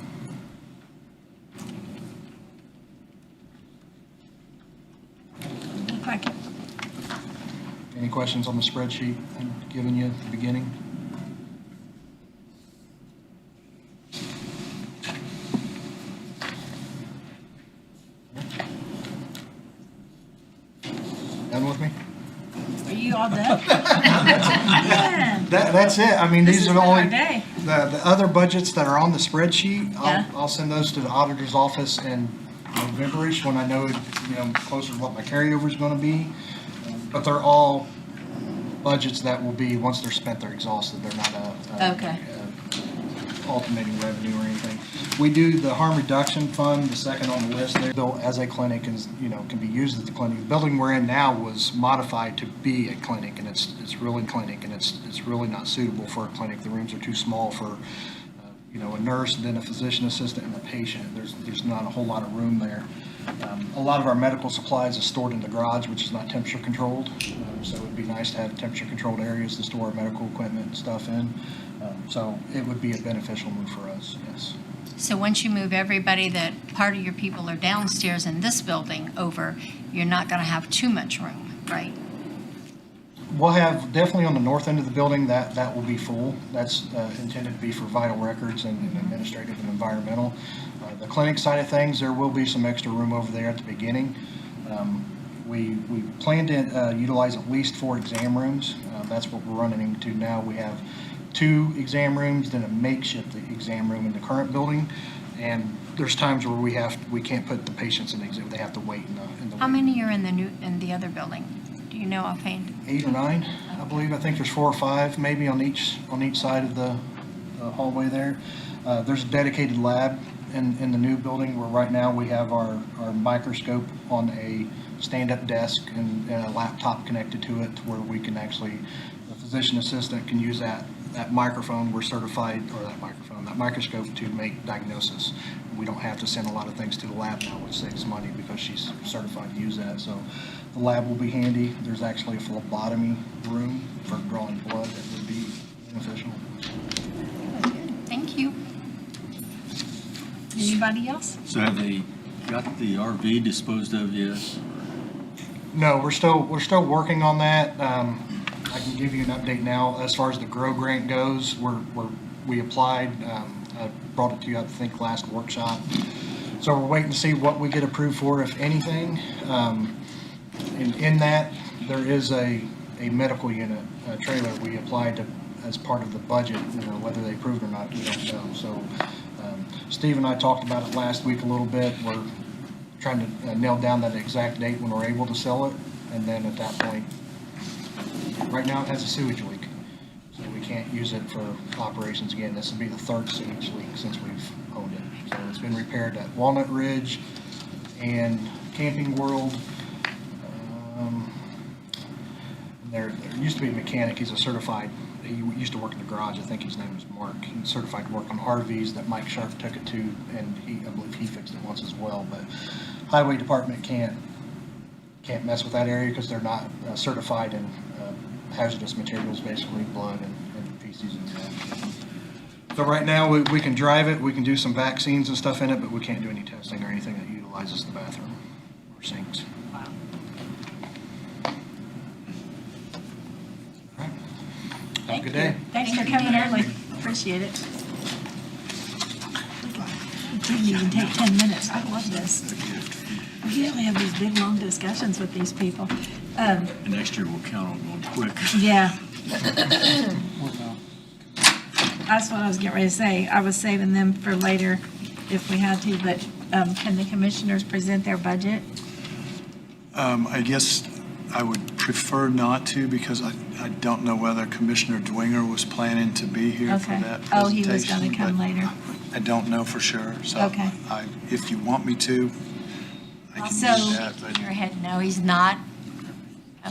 Any questions on the spreadsheet I've given you at the beginning? Done with me? Are you all done? That's it. I mean, these are the only, day. the other budgets that are on the spreadsheet. Yeah. I'll send those to the auditor's office in November-ish when I know, closer to what my carryover is going to be. But they're all budgets that will be, once they're spent, they're exhausted. They're not Okay. alternating revenue or anything. We do the harm reduction fund, the second on the list there, though, as a clinic, is, can be used at the clinic. The building we're in now was modified to be a clinic, and it's really a clinic, and it's really not suitable for a clinic. The rooms are too small for, a nurse, and then a physician assistant and a patient. There's not a whole lot of room there. A lot of our medical supplies is stored in the garage, which is not temperature controlled. So it would be nice to have temperature controlled areas to store our medical equipment and stuff in. So it would be a beneficial move for us, yes. So once you move everybody that part of your people are downstairs in this building over, you're not going to have too much room, right? We'll have, definitely on the north end of the building, that will be full. That's intended to be for vital records and administrative and environmental. The clinic side of things, there will be some extra room over there at the beginning. We plan to utilize at least 4 exam rooms. That's what we're running into now. We have 2 exam rooms, then a makeshift exam room in the current building. And there's times where we can't put the patients in the exam. They have to wait in the How many are in the other building? Do you know offhand? 8 or 9, I believe. I think there's 4 or 5 maybe on each side of the hallway there. There's a dedicated lab in the new building where right now we have our microscope on a stand-up desk and a laptop connected to it, to where we can actually, the physician assistant can use that microphone. We're certified, or that microscope to make diagnosis. We don't have to send a lot of things to the lab now, which saves money because she's certified to use that. So the lab will be handy. There's actually a phlebotomy room for drawing blood that would be beneficial. Thank you. Anybody else? So have they got the RV disposed of yet? No, we're still working on that. I can give you an update now. As far as the GROW grant goes, we applied. I brought it to you, I think, last workshop. So we're waiting to see what we get approved for, if anything. And in that, there is a medical unit trailer we applied to as part of the budget. Whether they approved or not, we don't know. So Steve and I talked about it last week a little bit. We're trying to nail down that exact date when we're able to sell it. And then at that point, right now it has a sewage leak. So we can't use it for operations again. This will be the 3rd sewage leak since we've owned it. So it's been repaired at Walnut Ridge and Camping World. There used to be a mechanic. He's a certified, he used to work in the garage. I think his name was Mark. He's certified to work on RVs that Mike Sharp took it to, and I believe he fixed it once as well. But Highway Department can't mess with that area because they're not certified in hazardous materials, basically blood and feces and that. So right now we can drive it, we can do some vaccines and stuff in it, but we can't do any testing or anything that utilizes the bathroom or sinks. Have a good day. Thanks for coming early. Appreciate it. It didn't even take 10 minutes. I love this. We usually have these big, long discussions with these people. Next year we'll count on going quick. Yeah. That's what I was getting ready to say. I was saving them for later if we had to, but can the commissioners present their budget? I guess I would prefer not to, because I don't know whether Commissioner Dwinger was planning to be here for Okay. that presentation. Oh, he was going to come but later. I don't know for sure, so Okay. if you want me to, I can So, do that, but your head, no, he's not.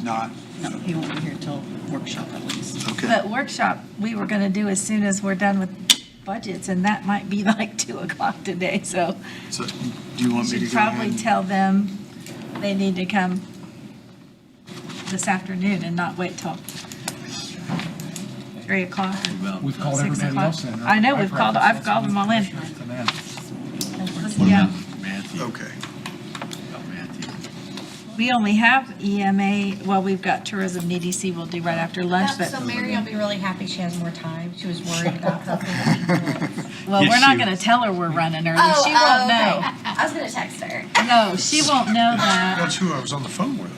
not. No, he won't be here till workshop at least. Okay. But workshop, we were going to do as soon as we're done with budgets, and that might be like 2 o'clock today, so. So do you want me to Should go ahead? probably tell them they need to come this afternoon and not wait till 3 o'clock. We've called 6 everybody o'clock. else in. I know, I've called them all in. Yeah. Matthew. Okay. About Matthew. We only have EMA, well, we've got tourism and EDC we'll do right after lunch, but, So Mary will be really happy she has more time. She was worried about her. well, Yes, we're not she- going to tell her we're running early. She won't know. I was gonna text her. No, she won't know that. That's who I was on the phone with.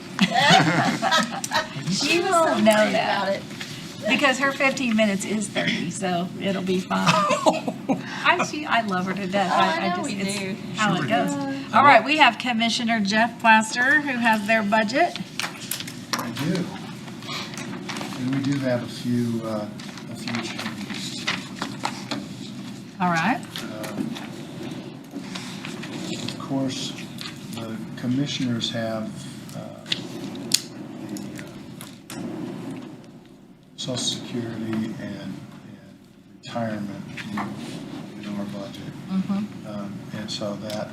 She won't know that. Because her 15 minutes is 30, so it'll be fine. I love her to death. I know just, we it's do. how it goes. All right, we have Commissioner Jeff Plaster, who has their budget. I do. And we do have a few changes. All right. Of course, the commissioners have the Social Security and retirement in our budget. And so that,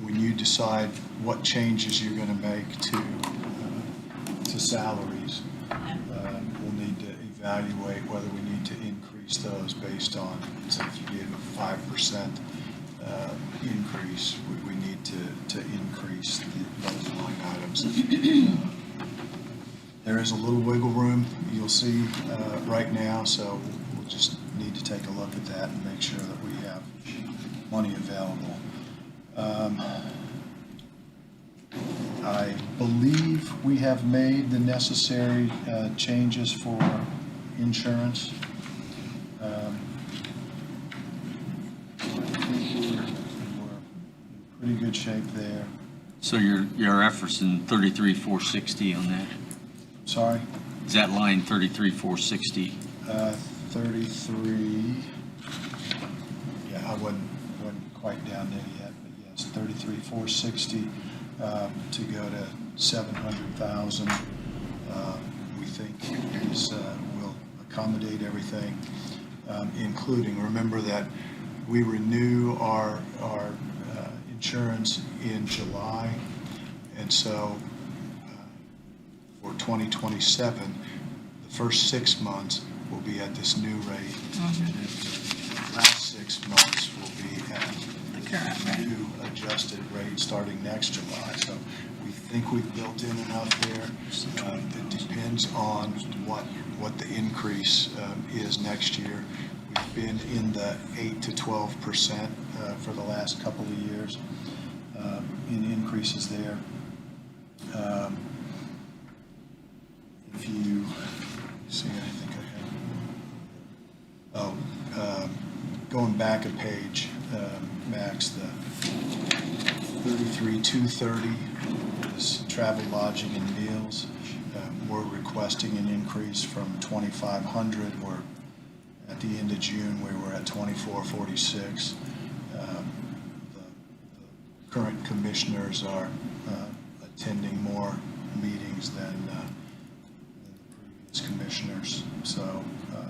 when you decide what changes you're going to make to salaries, we'll need to evaluate whether we need to increase those based on, so if you gave a 5% increase, we need to increase those line items. There is a little wiggle room you'll see right now, so we'll just need to take a look at that and make sure that we have money available. I believe we have made the necessary changes for insurance. I think we're in pretty good shape there. So you're referencing 33,460 on that? Sorry? Is that line 33,460? 33, yeah, I wasn't quite down there yet, but yes, 33,460 to go to 700,000. We think will accommodate everything, including, remember that we renew our insurance in July, and so for 2027, the first 6 months will be at this new rate, and then the last 6 months will be at the new adjusted rate starting next July. So we think we've built in enough there. It depends on what the increase is next year. We've been in the 8 to 12% for the last couple of years in increases there. If you see, I think I have. Going back a page, Max, the 33,230 is travel, lodging, and meals. We're requesting an increase from 2,500. We're at the end of June, we were at 2,446. The current commissioners are attending more meetings than the previous commissioners, so we're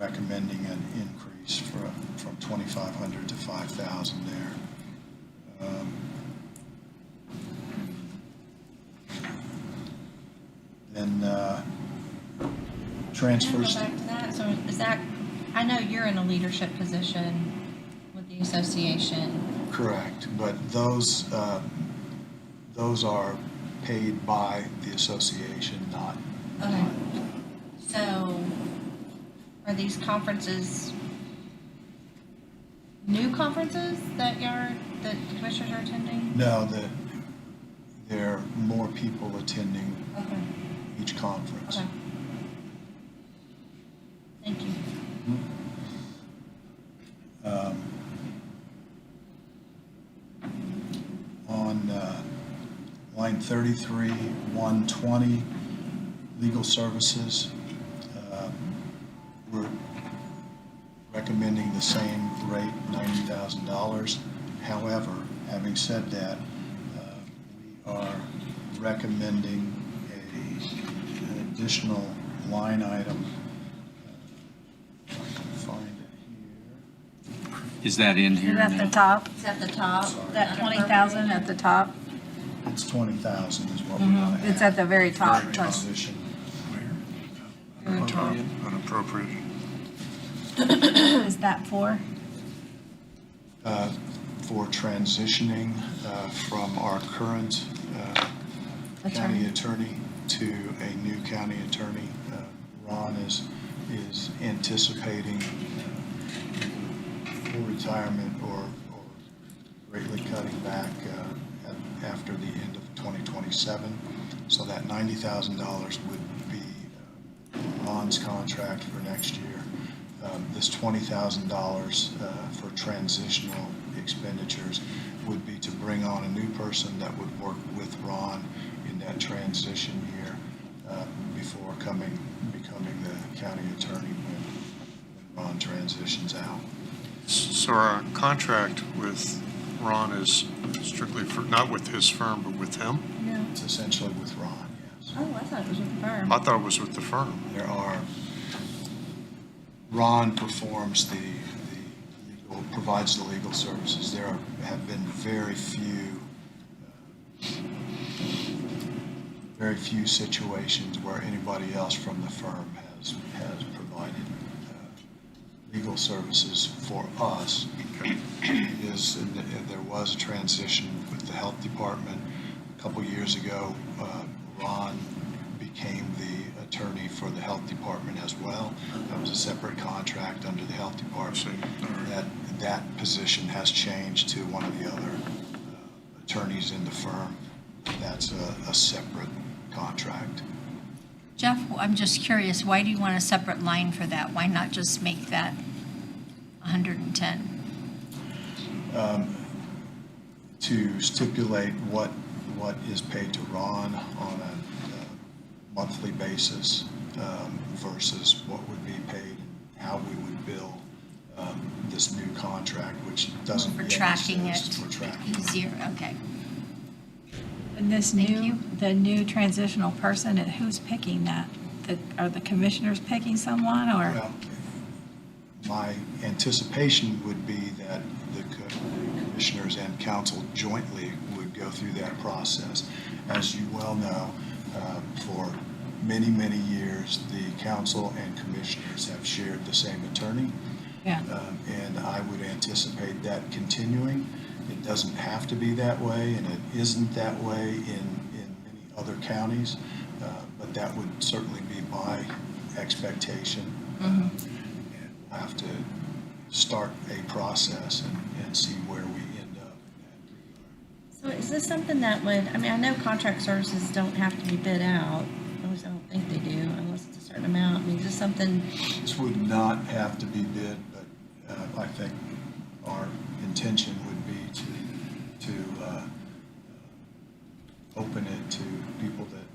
recommending an increase from 2,500 to 5,000 there. Then transfers. Can I go back to that? So is that, I know you're in a leadership position with the association. Correct, but those are paid by the association, not. Okay. So are these conferences new conferences that the commissioners are attending? No, there are more people attending each conference. Okay. Thank you. On line 33, 120, legal services, we're recommending the same rate, $90,000. However, having said that, we are recommending an additional line item. If I can find it here. Is that in here? Is that the top? Is that the top? That 20,000 at the top? It's 20,000 is what we're gonna have. It's at the very top. For transition. Very top. Unappropriated. Is that for? For transitioning from our current county attorney to a new county attorney. Ron is anticipating full retirement or greatly cutting back after the end of 2027. So that $90,000 would be Ron's contract for next year. This $20,000 for transitional expenditures would be to bring on a new person that would work with Ron in that transition year before becoming the county attorney when Ron transitions out. So our contract with Ron is strictly for, not with his firm, but with him? No. It's essentially with Ron, yes. Oh, I thought it was with the firm. I thought it was with the firm. Ron performs provides the legal services. There have been very few situations where anybody else from the firm has provided legal services for us. There was a transition with the health department a couple years ago. Ron became the attorney for the health department as well. That was a separate contract under the health department. That position has changed to one of the other attorneys in the firm. That's a separate contract. Jeff, I'm just curious, why do you want a separate line for that? Why not just make that 110? To stipulate what is paid to Ron on a monthly basis versus what would be paid and how we would bill this new contract, which doesn't For yet tracking exist it for tracking. easier, okay. And this the new transitional person, who's picking that? Are the commissioners picking someone, or? Well, my anticipation would be that the commissioners and council jointly would go through that process. As you well know, for many, many years, the council and commissioners have shared the same attorney. Yeah. And I would anticipate that continuing. It doesn't have to be that way, and it isn't that way in many other counties, but that would certainly be my expectation. And we'll have to start a process and see where we end up. So is this something that would, I mean, I know contract services don't have to be bid out. At least I don't think they do unless it's a certain amount. I mean, is this something? This would not have to be bid, but I think our intention would be to open it to people that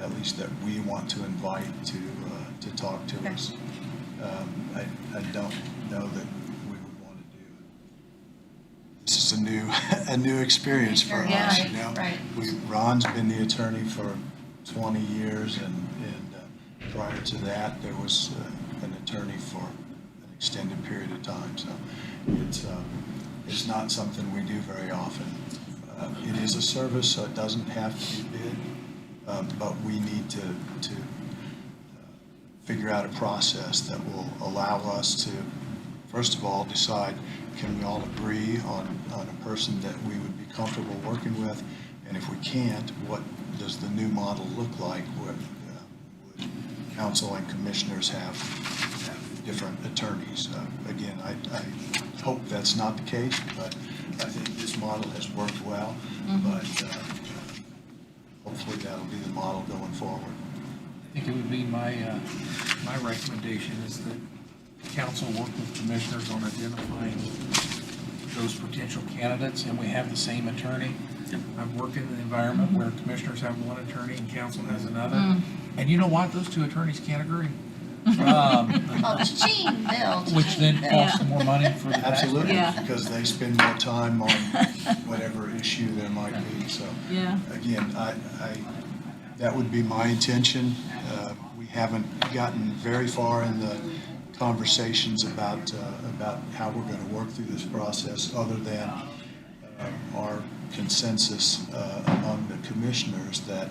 at least that we want to invite to talk to us. I don't know that we would want to do it. This is a new experience for us. You know? Right. Ron's been the attorney for 20 years, and prior to that, there was an attorney for an extended period of time. So it's not something we do very often. It is a service, so it doesn't have to be bid, but we need to figure out a process that will allow us to, first of all, decide, can we all agree on a person that we would be comfortable working with? And if we can't, what does the new model look like? Would council and commissioners have different attorneys? Again, I hope that's not the case, but I think this model has worked well. But hopefully that'll be the model going forward. I think it would be my recommendation is that council work with commissioners on identifying those potential candidates, and we have the same attorney. I've worked in an environment where commissioners have one attorney and council has another. And you know what? Those two attorneys can't agree. Which then costs more money for the Absolutely, Yeah. because they spend more time on whatever issue there might be. So Yeah. again, that would be my intention. We haven't gotten very far in the conversations about how we're going to work through this process, other than our consensus among the commissioners that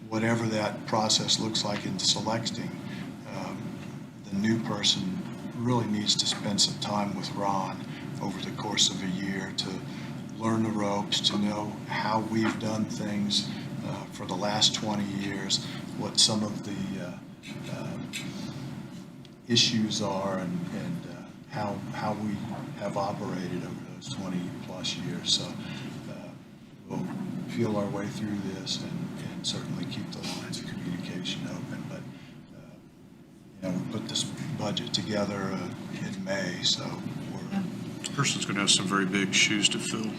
whatever that process looks like in selecting, the new person really needs to spend some time with Ron over the course of a year to learn the ropes, to know how we've done things for the last 20 years, what some of the issues are, and how we have operated over those 20 plus years. So we'll feel our way through this and certainly keep the lines of communication open. But we put this budget together in May, so The person's going to have some very big shoes to fill.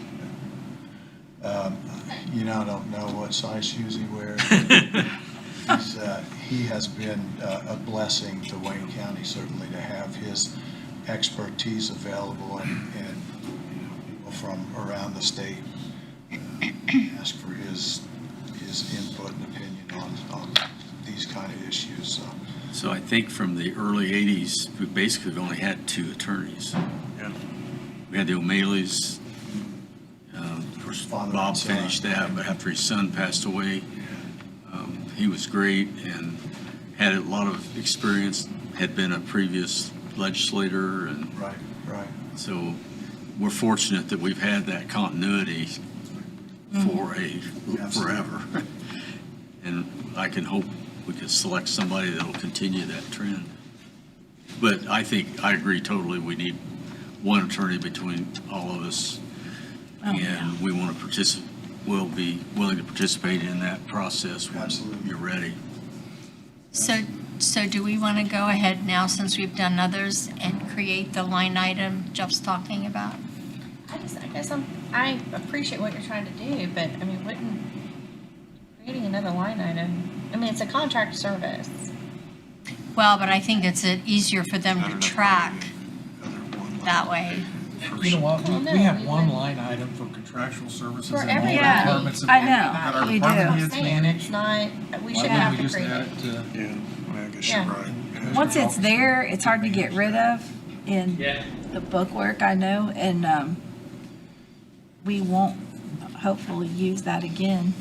I don't know what size shoes he wears. He has been a blessing to Wayne County, certainly, to have his expertise available, and people from around the state ask for his input and opinion on these kind of issues. So I think from the early 80s, we basically only had two attorneys. Yeah. We had the O'Malley's. Of course, Bob finished that, but after his son passed away, he was great and had a lot of experience, had been a previous legislator. And right. So we're fortunate that we've had that continuity for forever. And I can hope we can select somebody that'll continue that trend. But I think, I agree totally, we need one attorney between all of us. And we want to we'll be willing to participate in that process when you're ready. So do we want to go ahead now, since we've done others, and create the line item Jeff's talking about? I guess I appreciate what you're trying to do, but I mean, wouldn't creating another line item, I mean, it's a contract service. Well, but I think it's easier for them to track that way. You know what, Well, no, we have we one would- line item for contractual services For in all everybody. the departments. I know, that our we department do. heads Saying manage. it's not, we Why shouldn't wouldn't have we to just create add it. it to? Yeah, I guess Yeah. you're right. Once it's there, it's hard to get rid of in the bookwork, I know, and we won't hopefully use that again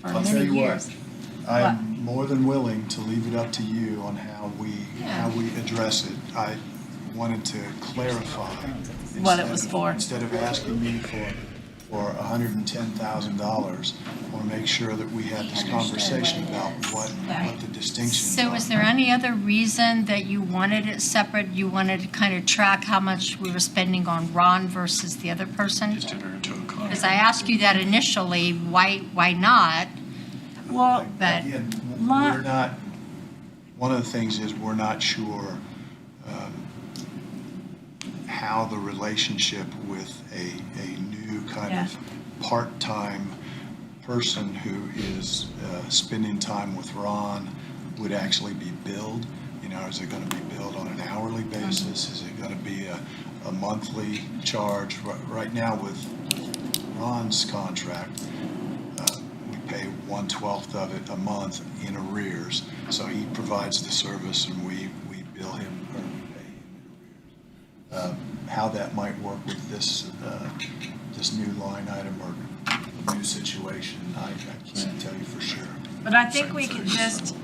for I'll tell many you years. what, I'm more than willing to leave it up to you on how we address it. I wanted to clarify. What it was for. Instead of asking me for $110,000, I want to make sure that we had this conversation about what the distinctions So are. is there any other reason that you wanted it separate? You wanted to kind of track how much we were spending on Ron versus the other person? Because I asked you that initially, why not? Well, But Again, we're not, one of the things is we're not sure how the relationship with a new kind of part-time person who is spending time with Ron would actually be billed. You know, is it going to be billed on an hourly basis? Is it going to be a monthly charge? Right now with Ron's contract, we pay 1/12 of it a month in arrears. So he provides the service and we bill him or we pay him in arrears. How that might work with this new line item or new situation, I can't tell you for sure. But I think we could just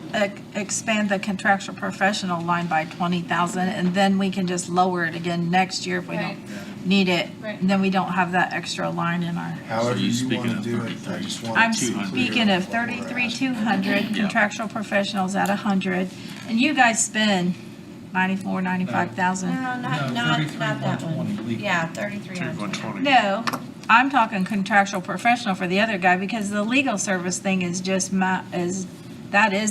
expand the contractual professional line by 20,000, and then we can just lower it again next year if we don't need it. Right. And then we don't have that extra line in our. However you speaking want of to do it, I just want I'm to be clear speaking of what we're 33,200, contractual professionals at 100, and you guys spend 94, 95,000. No, not that one. Yeah, 3,300. No, I'm talking contractual professional for the other guy, because the legal service thing is just that is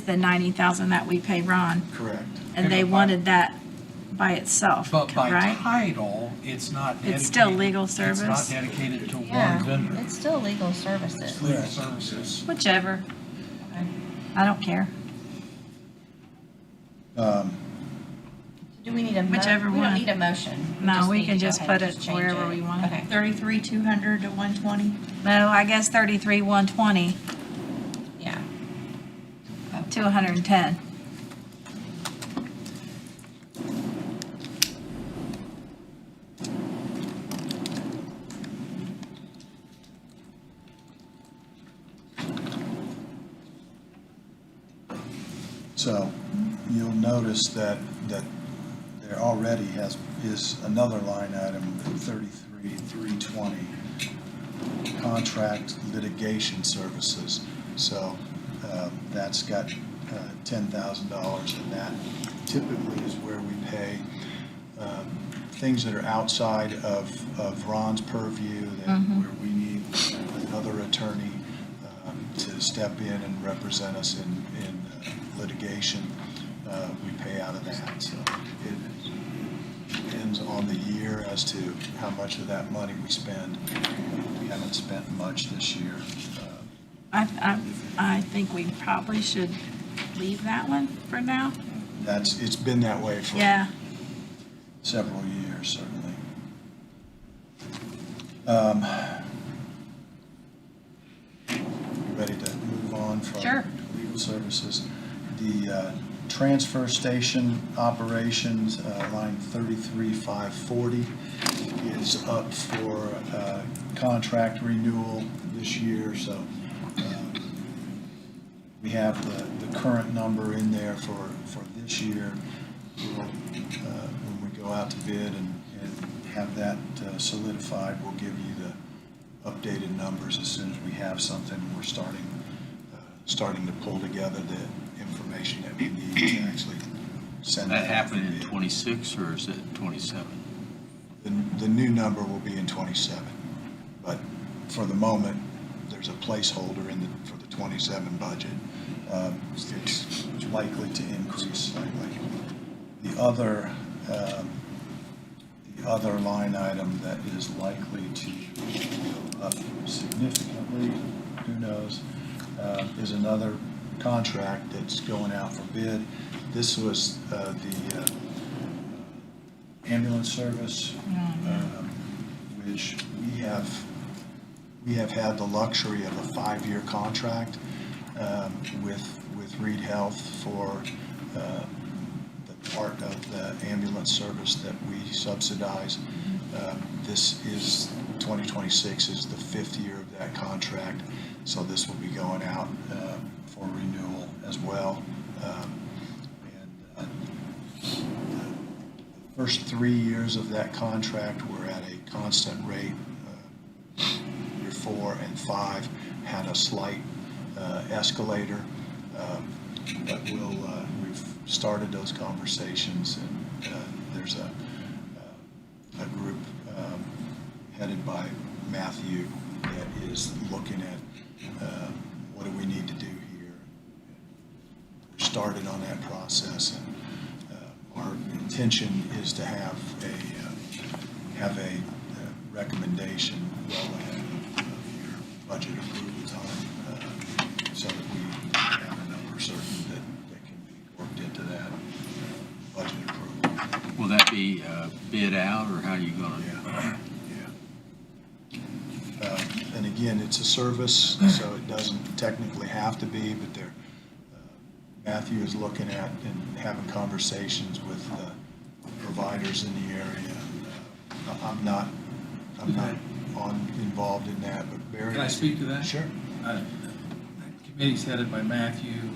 the 90,000 that we pay Ron. Correct. And they wanted that by itself, But by right? title, it's not dedicated. It's still legal It's service? not dedicated to Yeah, one vendor. it's still legal services. It's legal services. Whichever. I don't care. Do we need a Whichever We don't one. need a motion. No, we need can to go just ahead put and it change wherever we want. Okay. 33,200 to 120. No, I guess 33,120 Yeah. to 110. So you'll notice that there already is another line item, 33,320, contract litigation services. So that's got $10,000, and that typically is where we pay things that are outside of Ron's purview, where we need another attorney to step in and represent us in litigation. We pay out of that. So it depends on the year as to how much of that money we spend. We haven't spent much this year. I think we probably should leave that one for now. It's been that way for several years, certainly. You ready to move on from legal services? The transfer station operations, line 33,540, is up for contract renewal this year. So we have the current number in there for this year. We'll, when we go out to bid and have that solidified, we'll give you the updated numbers as soon as we have something. We're starting starting to pull together the information that we need to actually send. That it out happened for in bid. 26 or is it 27? The new number will be in 27, but for the moment, there's a placeholder for the 27 budget. It's likely to increase slightly. The other line item that is likely to go up significantly, who knows, is another contract that's going out for bid. This was the ambulance service, which we have had the luxury of a 5-year contract with Reed Health for the part of the ambulance service that we subsidize. This is 2026 is the 5th year of that contract, so this will be going out for renewal as well. The first 3 years of that contract were at a constant rate. Year 4 and 5 had a slight escalator, but we've started those conversations, and there's a group headed by Matthew that is looking at what do we need to do here. We're started on that process, and our intention is to have a recommendation well ahead of your budget approval time, so that we have a number certain that can be worked into that budget approval. Will that be bid out, or how are you going to? And again, it's a service, so it doesn't technically have to be, but Matthew is looking at and having conversations with providers in the area. I'm not involved in that, but Barry. Can I speak to that? Sure. That committee's headed by Matthew.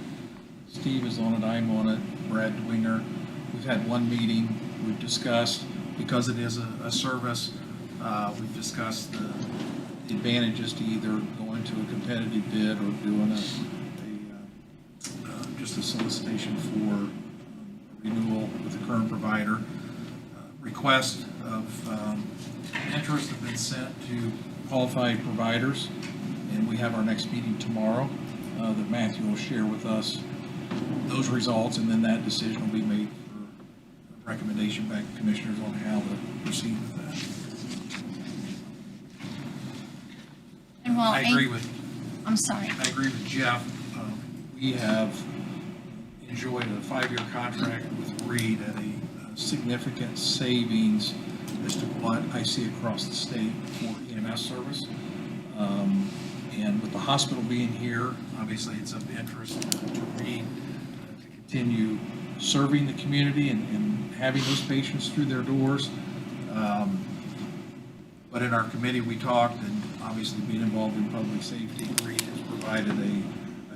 Steve is on it, I'm on it, Brad Dwinger. We've had one meeting, we've discussed, because it is a service, we've discussed the advantages to either go into a competitive bid or doing just a solicitation for renewal with the current provider. Request of interest have been sent to qualified providers, and we have our next meeting tomorrow that Matthew will share with us those results, and then that decision will be made for recommendation back to commissioners on how to proceed with that. And while I agree with. I'm sorry. I agree with Jeff. We have enjoyed a 5-year contract with Reed at a significant savings as to what I see across the state for EMS service. And with the hospital being here, obviously it's of interest to Reed to continue serving the community and having those patients through their doors. But in our committee, we talked, and obviously being involved in public safety, Reed has provided a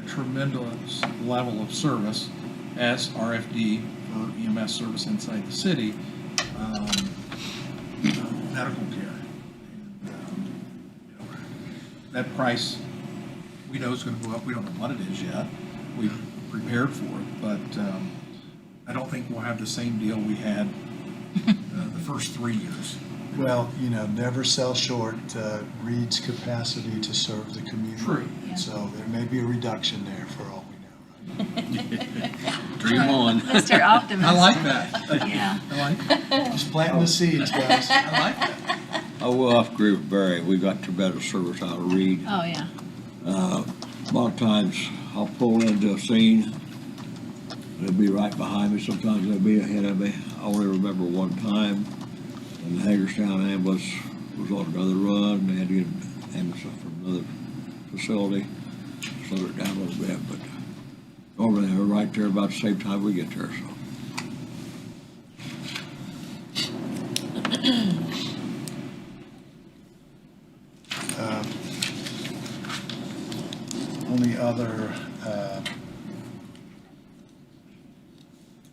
tremendous level of service as RFD for EMS service inside the city, medical care. And, that price, we know is going to go up. We don't know what it is yet. We've prepared for it, but I don't think we'll have the same deal we had the first 3 years. Well, never sell short Reed's capacity to serve the community. True. Yeah. So there may be a reduction there for all we know, right? Dream on. Mr. Optimist. I like that. Yeah. I like that. Just planting the seeds, guys. I like that. I will have to agree with Barry. We got tremendous service out of Reed. Oh, yeah. A lot of times I'll pull into a scene, they'll be right behind me, sometimes they'll be ahead of me. I only remember one time, and the Hagerstown ambulance was on another run, they had to get an ambulance up from another facility, slowed it down a little bit, but normally they're right there about the same time we get there, so. Only other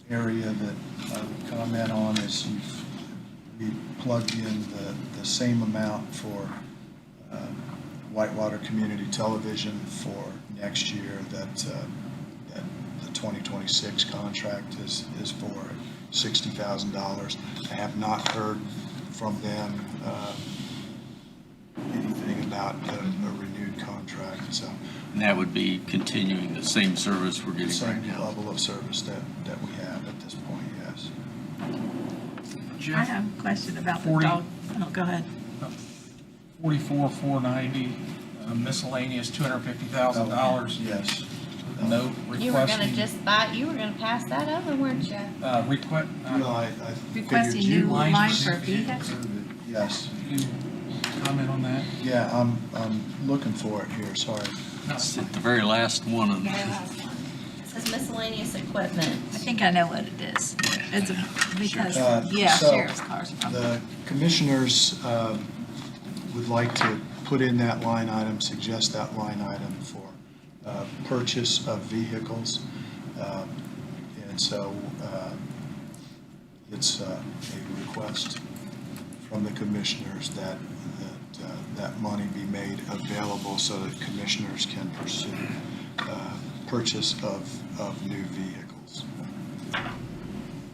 area that I would comment on is we plugged in the same amount for Whitewater Community Television for next year that the 2026 contract is for $60,000. I have not heard from them anything about a renewed contract, so. And that would be continuing the same service we're getting Same right now. level of service that we have at this point, yes. I have a question about the 40. dog. Oh, go ahead. 44,490, miscellaneous $250,000. Yes. A note You were gonna requesting. you were gonna pass that over, weren't you? No, I figured Requesting you new might line for vehicles? Yes. You comment on that? Yeah, I'm looking for it here, sorry. It's at the very last one. Very last one. It says miscellaneous equipment. I think I know what it is. It's because, So, sheriff's cars are probably. The commissioners would like to put in that line item, suggest that line item for purchase of vehicles. And so it's a request from the commissioners that money be made available so that commissioners can pursue purchase of new vehicles.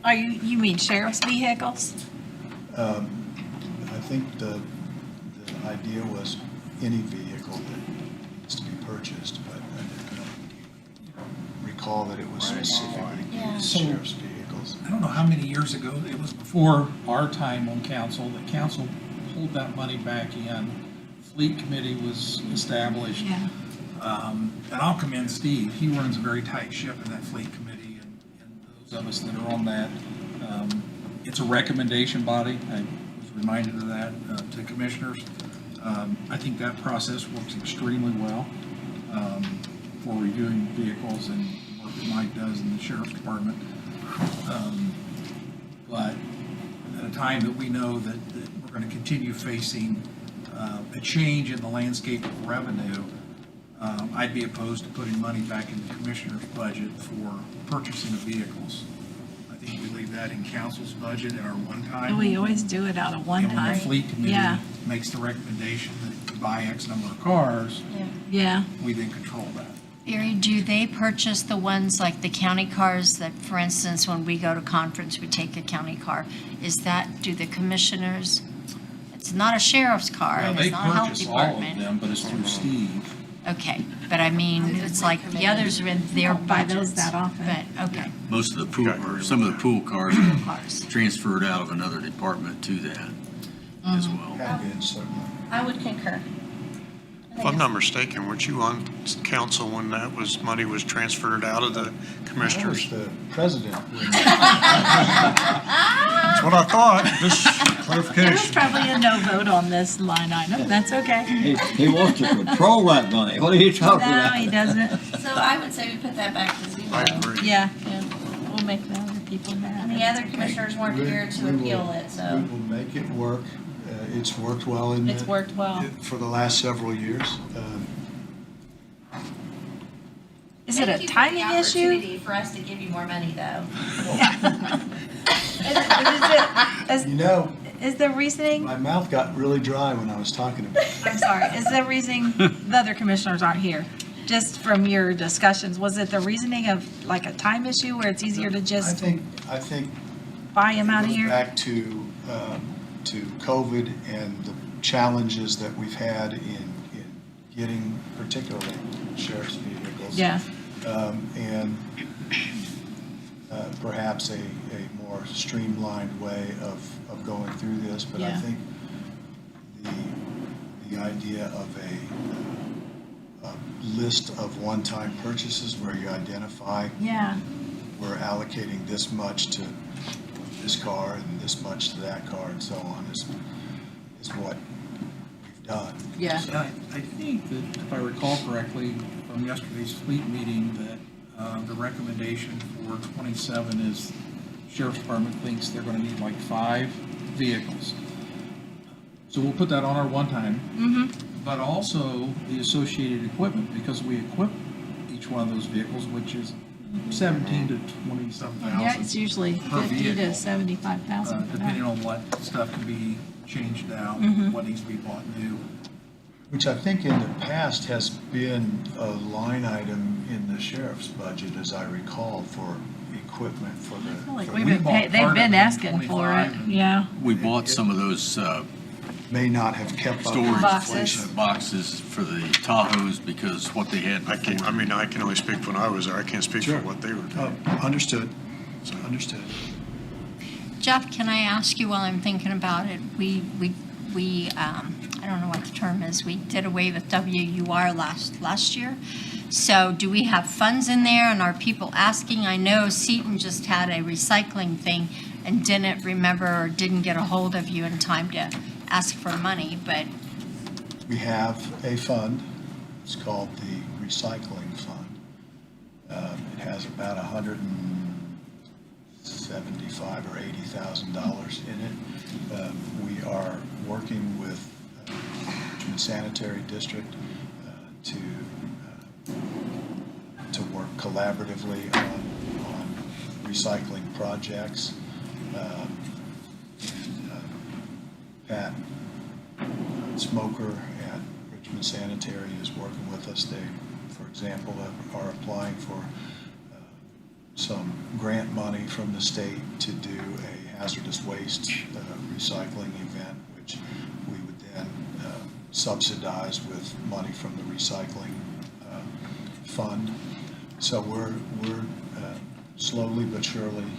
Are you mean sheriff's vehicles? I think the idea was any vehicle that needs to be purchased, but I didn't recall that it was specifically sheriff's vehicles. I don't know how many years ago, it was before our time on council, that council pulled that money back in. Fleet committee was established. Yeah. And I'll commend Steve. He runs a very tight ship in that fleet committee, and those of us that are on that. It's a recommendation body. I was reminded of that to commissioners. I think that process works extremely well for reviewing vehicles and work that Mike does in the sheriff's department. But at a time that we know that we're going to continue facing a change in the landscape of revenue, I'd be opposed to putting money back in the commissioner's budget for purchasing of vehicles. I think we leave that in council's budget at our one-time. We always do it out of one And when time. the fleet committee Yeah. makes the recommendation that you buy X number of cars, Yeah. we then control that. Barry, do they purchase the ones like the county cars that, for instance, when we go to conference, we take a county car? Do the commissioners, it's not a sheriff's car, Well, and they it's not a health purchase all of department. them, but it's through Steve. Okay, but I mean, it's like the others are in their Don't buy those budgets. that often. But, okay. Most of the pool, or some of the pool cars are transferred out of another department to that as well. Have been, certainly. I would concur. If I'm not mistaken, weren't you on council when money was transferred out of the commissioners? I was the president. That's what I thought, just There was clarification. probably a no vote on this line item. That's okay. He wants to control that money. What are you talking No, about? he doesn't. So I would say we put that back to zero. I agree. Yeah. We'll make the other people mad. And the other commissioners weren't here to We will- appeal it, We so will make it work. It's worked well It's worked well. for the last several years. Is it a thank you for the timing issue? opportunity for us to give you more money, though. You know, Is the reasoning, my mouth got really dry when I was talking about it. I'm sorry, is the reasoning, the other commissioners aren't here? Just from your discussions, was it the reasoning of like a time issue where it's easier to I just think buy them out of it goes here? back to COVID and the challenges that we've had in getting particularly sheriff's vehicles. Yeah. And perhaps a more streamlined way of going through this. But I Yeah. think the idea of a list of one-time purchases where you identify Yeah. we're allocating this much to this car and this much to that car and so on is what we've done. Yeah. I think that, if I recall correctly from yesterday's fleet meeting, that the recommendation for 27 is Sheriff's Department thinks they're going to need like 5 vehicles. So we'll put that on our one-time. But also the associated equipment, because we equip each one of those vehicles, which is 17 to 27,000. Yeah, it's usually per 50 to vehicle, 75,000 for depending that. on what stuff can be changed out, Mhm. what needs to be bought new. Which I think in the past has been a line item in the sheriff's budget, as I recall, for equipment for the. I feel like for we've the- been they've been asking for it, yeah. We bought some of those May not have kept up. storage Boxes. boxes for the Tahoes because what they had I can only speak when I was there. I can't speak Sure. for what they were doing. Understood, understood. Jeff, can I ask you while I'm thinking about it? We I don't know what the term is, we did away with WUR last year. So do we have funds in there and are people asking? I know Seton just had a recycling thing and didn't remember or didn't get a hold of you in time to ask for money, but We have a fund, it's called the recycling fund. It has about $175,000 or $80,000 in it. We are working with Richmond Sanitary District to work collaboratively on recycling projects. Pat Smoker at Richmond Sanitary is working with us. They, for example, are applying for some grant money from the state to do a hazardous waste recycling event, which we would then subsidize with money from the recycling fund. So we're slowly but surely moving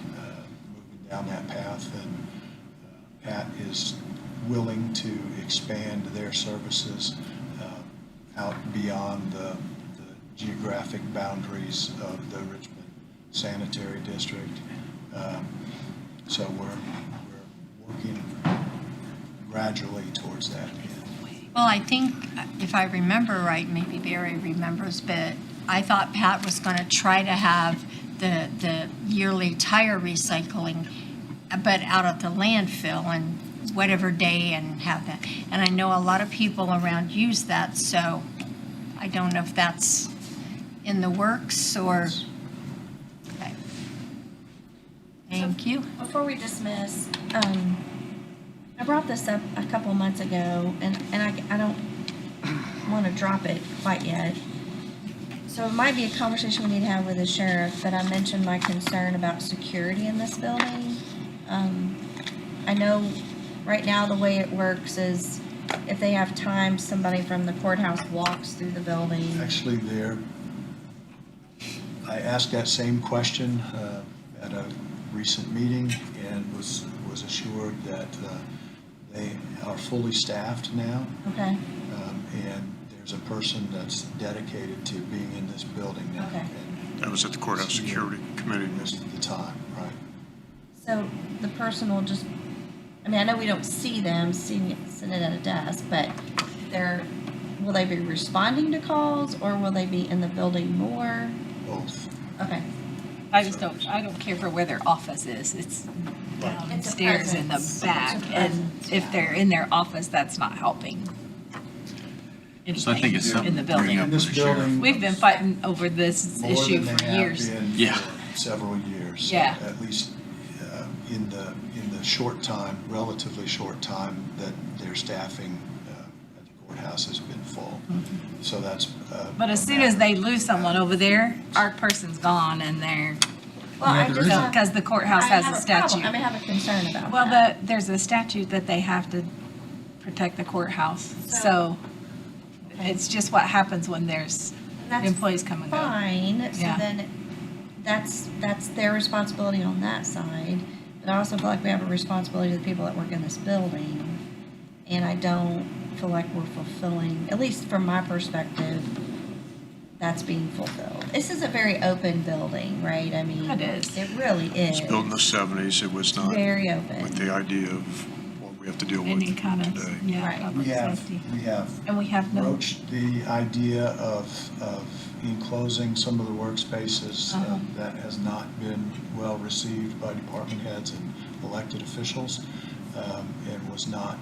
down that path, and Pat is willing to expand their services out beyond the geographic boundaries of the Richmond Sanitary District. So we're working gradually towards that. well, I think if I remember right, maybe Barry remembers, but I thought Pat was going to try to have the yearly tire recycling, but out at the landfill and whatever day and have that. And I know a lot of people around use that, so I don't know if that's in the works or. Okay. Thank you. Before we dismiss, I brought this up a couple months ago, and I don't want to drop it quite yet. So it might be a conversation we need to have with the sheriff, but I mentioned my concern about security in this building. I know right now the way it works is if they have time, somebody from the courthouse walks through the building. Actually, I asked that same question at a recent meeting and was assured that they are fully staffed now. Okay. And there's a person that's dedicated to being in this building now. Okay. That was at the Courthouse Security Committee. Most of the time, right? So the person will just, I mean, I know we don't see them sitting at a desk, but will they be responding to calls or will they be in the building more? Both. Okay. I don't care for where their office is. It's downstairs in the back. And if they're in their office, that's not helping. So I think it's something in the to bring building. up with the sheriff. We've been fighting over this More issue than for they have years. been Yeah. for several years. Yeah. At least in the short time, relatively short time that their staffing at the courthouse has been full. So that's. But as soon as they lose someone over there, our person's gone and they're, Well, I just have- because the courthouse I has have a problem. statute. I may have a concern about Well, that. there's a statute that they have to protect the courthouse. So it's just what happens when there's That's employees come and go. Fine, so Yeah. then that's their responsibility on that side. But I also feel like we have a responsibility to the people that work in this building. And I don't feel like we're fulfilling, at least from my perspective, that's being fulfilled. This is a very open building, right? I mean. It is. It really is. It was built in the 70s. It was not Very open. with the idea of what we have to deal with Any kind of, today. yeah, Right. public safety. We have And we have no, broached the idea of enclosing some of the workspaces. Uh-huh. That has not been well received by department heads and elected officials, and was not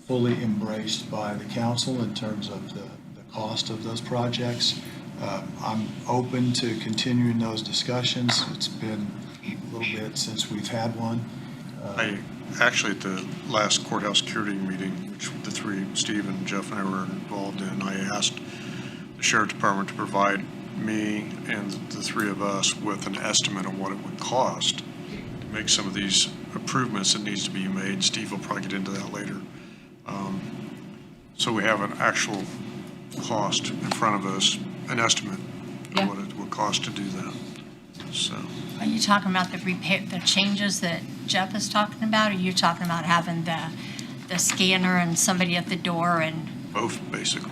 fully embraced by the council in terms of the cost of those projects. I'm open to continuing those discussions. It's been a little bit since we've had one. actually, at the last courthouse security meeting, which the three, Steve and Jeff and I were involved in, I asked the sheriff's department to provide me and the three of us with an estimate of what it would cost to make some of these improvements that needs to be made. Steve will probably get into that later. So we have an actual cost in front of us, an estimate of what it would cost to do that. So. Are you talking about the repair, the changes that Jeff is talking about? Or are you talking about having the scanner and somebody at the door and? Both, basically.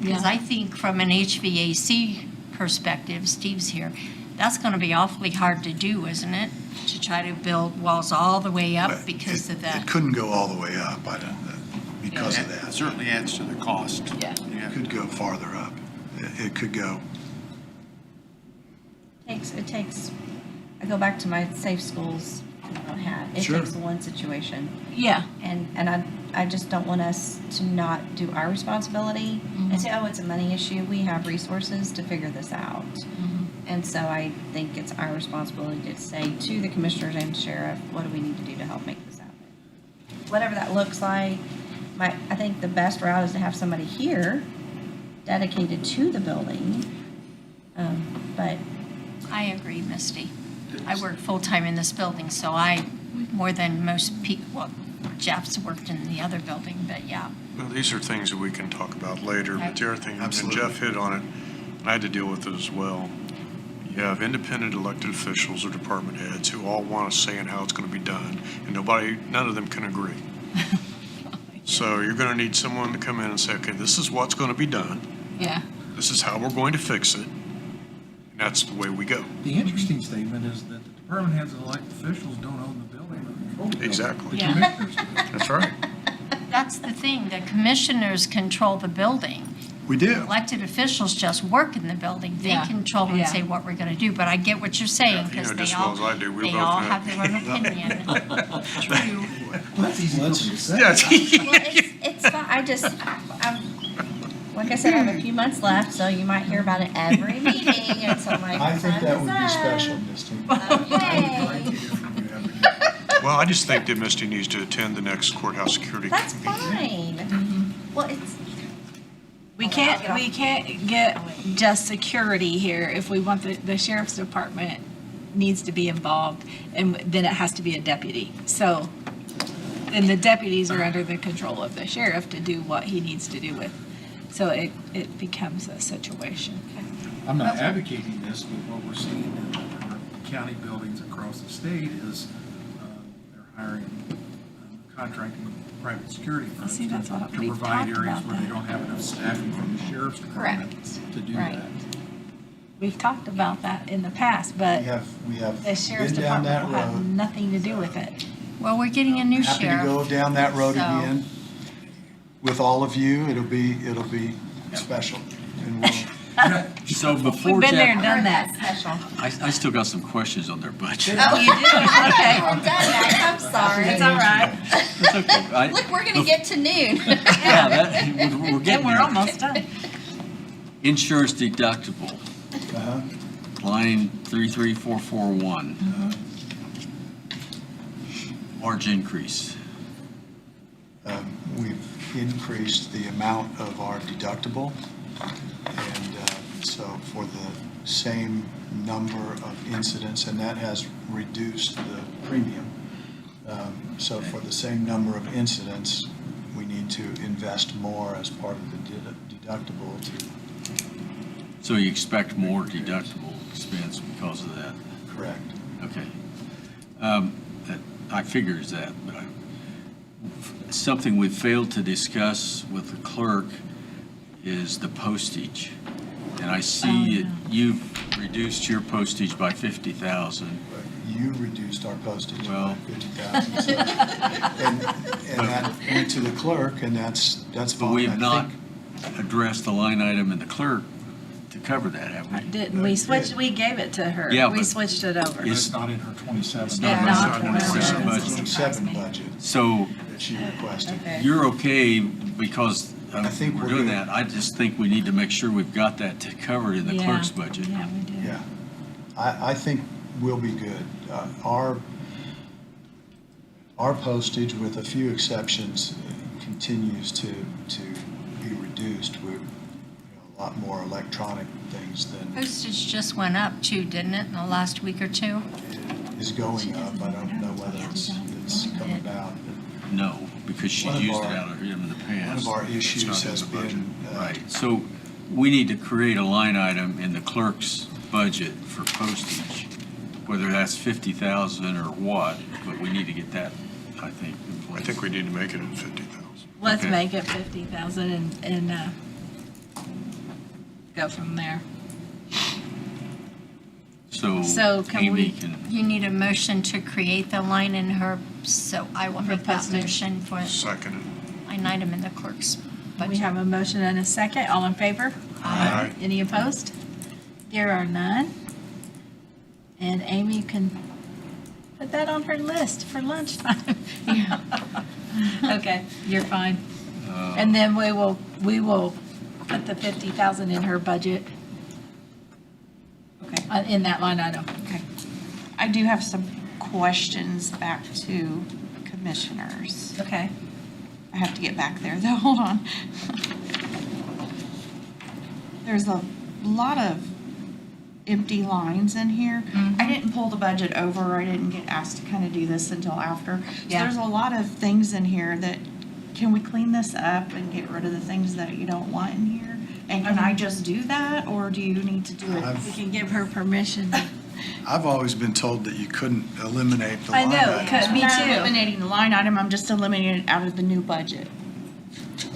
Because I think from an HVAC perspective, Steve's here, that's going to be awfully hard to do, isn't it? To try to build walls all the way up because of that. It couldn't go all the way up because of that. It certainly adds to the cost. Yeah. It could go farther up. It could go. It takes, I go back to my safe schools hat. It Sure. takes one situation. Yeah. And I just don't want us to not do our responsibility and say, oh, it's a money issue. We have resources to figure this out. And so I think it's our responsibility to say to the commissioners and sheriff, what do we need to do to help make this happen? Whatever that looks like, I think the best route is to have somebody here dedicated to the building. But I agree, Misty. I work full-time in this building, so more than most people, well, Jeff's worked in the other building, but yeah. Well, these are things that we can talk about later, but the other thing, and Absolutely. Jeff hit on it, and I had to deal with it as well. You have independent elected officials or department heads who all want to say in how it's going to be done, and none of them can agree. So you're going to need someone to come in and say, okay, this is what's going to be done. Yeah. This is how we're going to fix it. And that's the way we go. The interesting statement is that the department heads and elected officials don't own the building or control the building. Exactly. The Yeah. commissioners do. That's right. That's the thing, the commissioners control the building. We do. Elected officials just work in the building. They Yeah. control and Yeah. say what we're going to do, but I get what you're saying, Yeah, you because know they just as well all, as I do. We they both all know. have their own opinion. True. That's easy for me to say. Yeah. well, it's fine. I'm like I said, I have a few months left, so you might hear about it every meeting. And so I'm like, I think time that is would be up. special, Misty. Okay. Well, I just think that Misty needs to attend the next courthouse security That's meeting. fine. Well, it's. We can't get just security here. If we want the sheriff's department needs to be involved, and then it has to be a deputy. So, and the deputies are under the control of the sheriff to do what he needs to do with. So it becomes a situation. I'm not advocating this, but what we're seeing in our county buildings across the state is they're hiring, contracting with private security firms See, that's what to we've provide talked areas about where they that. don't have enough staffing from the sheriff's department Correct. to do Right. that. We've talked about that in the past, but We have the sheriff's been down department that will have road. nothing to do with it. Well, we're getting a new Happy to sheriff. go down that road so- again with all of you. It'll be special. And we'll, So before We've been there and Jeff, done that. Special. I still got some questions on their budget. Oh, you do? Okay. We're done now. I'm sorry. It's all right. It's okay. Look, we're gonna get to noon. Yeah, we're getting And we're there. almost done. Insurance deductible, uh-huh. line 33441. Large increase. We've increased the amount of our deductible, and so for the same number of incidents, and that has reduced the premium. So for the same number of incidents, we need to invest more as part of the deductible to. So you expect more deductible expense because of that? Correct. Okay. I figures that, but something we failed to discuss with the clerk is the postage. And I see you've reduced your postage by 50,000. You reduced our postage by Well. 50,000. So, and that went to the clerk, and that's But fine. we have I not think. addressed the line item in the clerk to cover that, have we? Didn't we switch? We gave it to her. Yeah, We but- switched it over. But it's not in her 27. It's Yeah, not not in the 27 budget. 27 budget So that she requested. Okay. you're okay because I think we're we're doing good. that. I just think we need to make sure we've got that to cover in the Yeah. clerk's budget. Yeah, we do. Yeah, our postage, with a few exceptions, continues to be reduced. We're a lot more electronic things than Postage just went up too, didn't it, in the last week or two? is going up. I don't know whether it's come about. No, because she's One of used it our- out of him in the past. One of our It's issues not in has the budget. been, Right, so we need to create a line item in the clerk's budget for postage, whether that's 50,000 or what, but we need to get that, I think, in place. I think we need to make it at 50,000. Let's Okay. make it 50,000 and go from there. So can Amy we- can, You need a motion to create the line in her, so I will make that postage. motion for Second. line item in the clerk's We budget. have a motion and a second. All in favor? Aye. Any opposed? There are none. And Amy can put that on her list for lunchtime. Okay, you're fine. And then we will put the 50,000 in her budget. Okay. In that line item. Okay. I do have some questions back to commissioners. Okay. I have to get back there though, hold on. There's a lot of empty lines in here. I didn't pull the budget over, I didn't get asked to kind of do this until after. So Yeah. there's a lot of things in here that, can we clean this up and get rid of the things that you don't want in here? And can I just do that, or do you need to do it? We can give her permission. I've always been told that you couldn't eliminate the I line know, item. me I'm not too. eliminating the line item, I'm just eliminating it out of the new budget.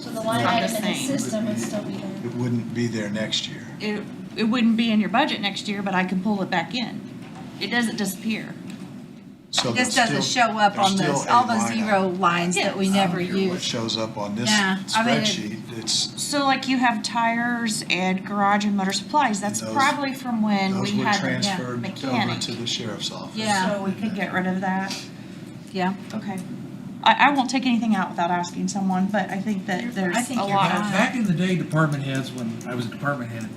So the line Not the item in the same. system would still be there. It wouldn't be there next year. It wouldn't be in your budget next year, but I can pull it back in. It doesn't disappear. So This there's doesn't still- show up there's on still this, a all the line zero item. lines that we never What use. shows up on this Yeah, I mean, spreadsheet, it's, So like you have tires and garage and motor supplies, that's Those- probably from when those we were had a transferred over mechanic. to the sheriff's office. Yeah. So we could get rid of that. Yeah. Okay. I won't take anything out without asking someone, but I think that there's think a you're lot fine. of. Back in the day, department heads, when I was a department head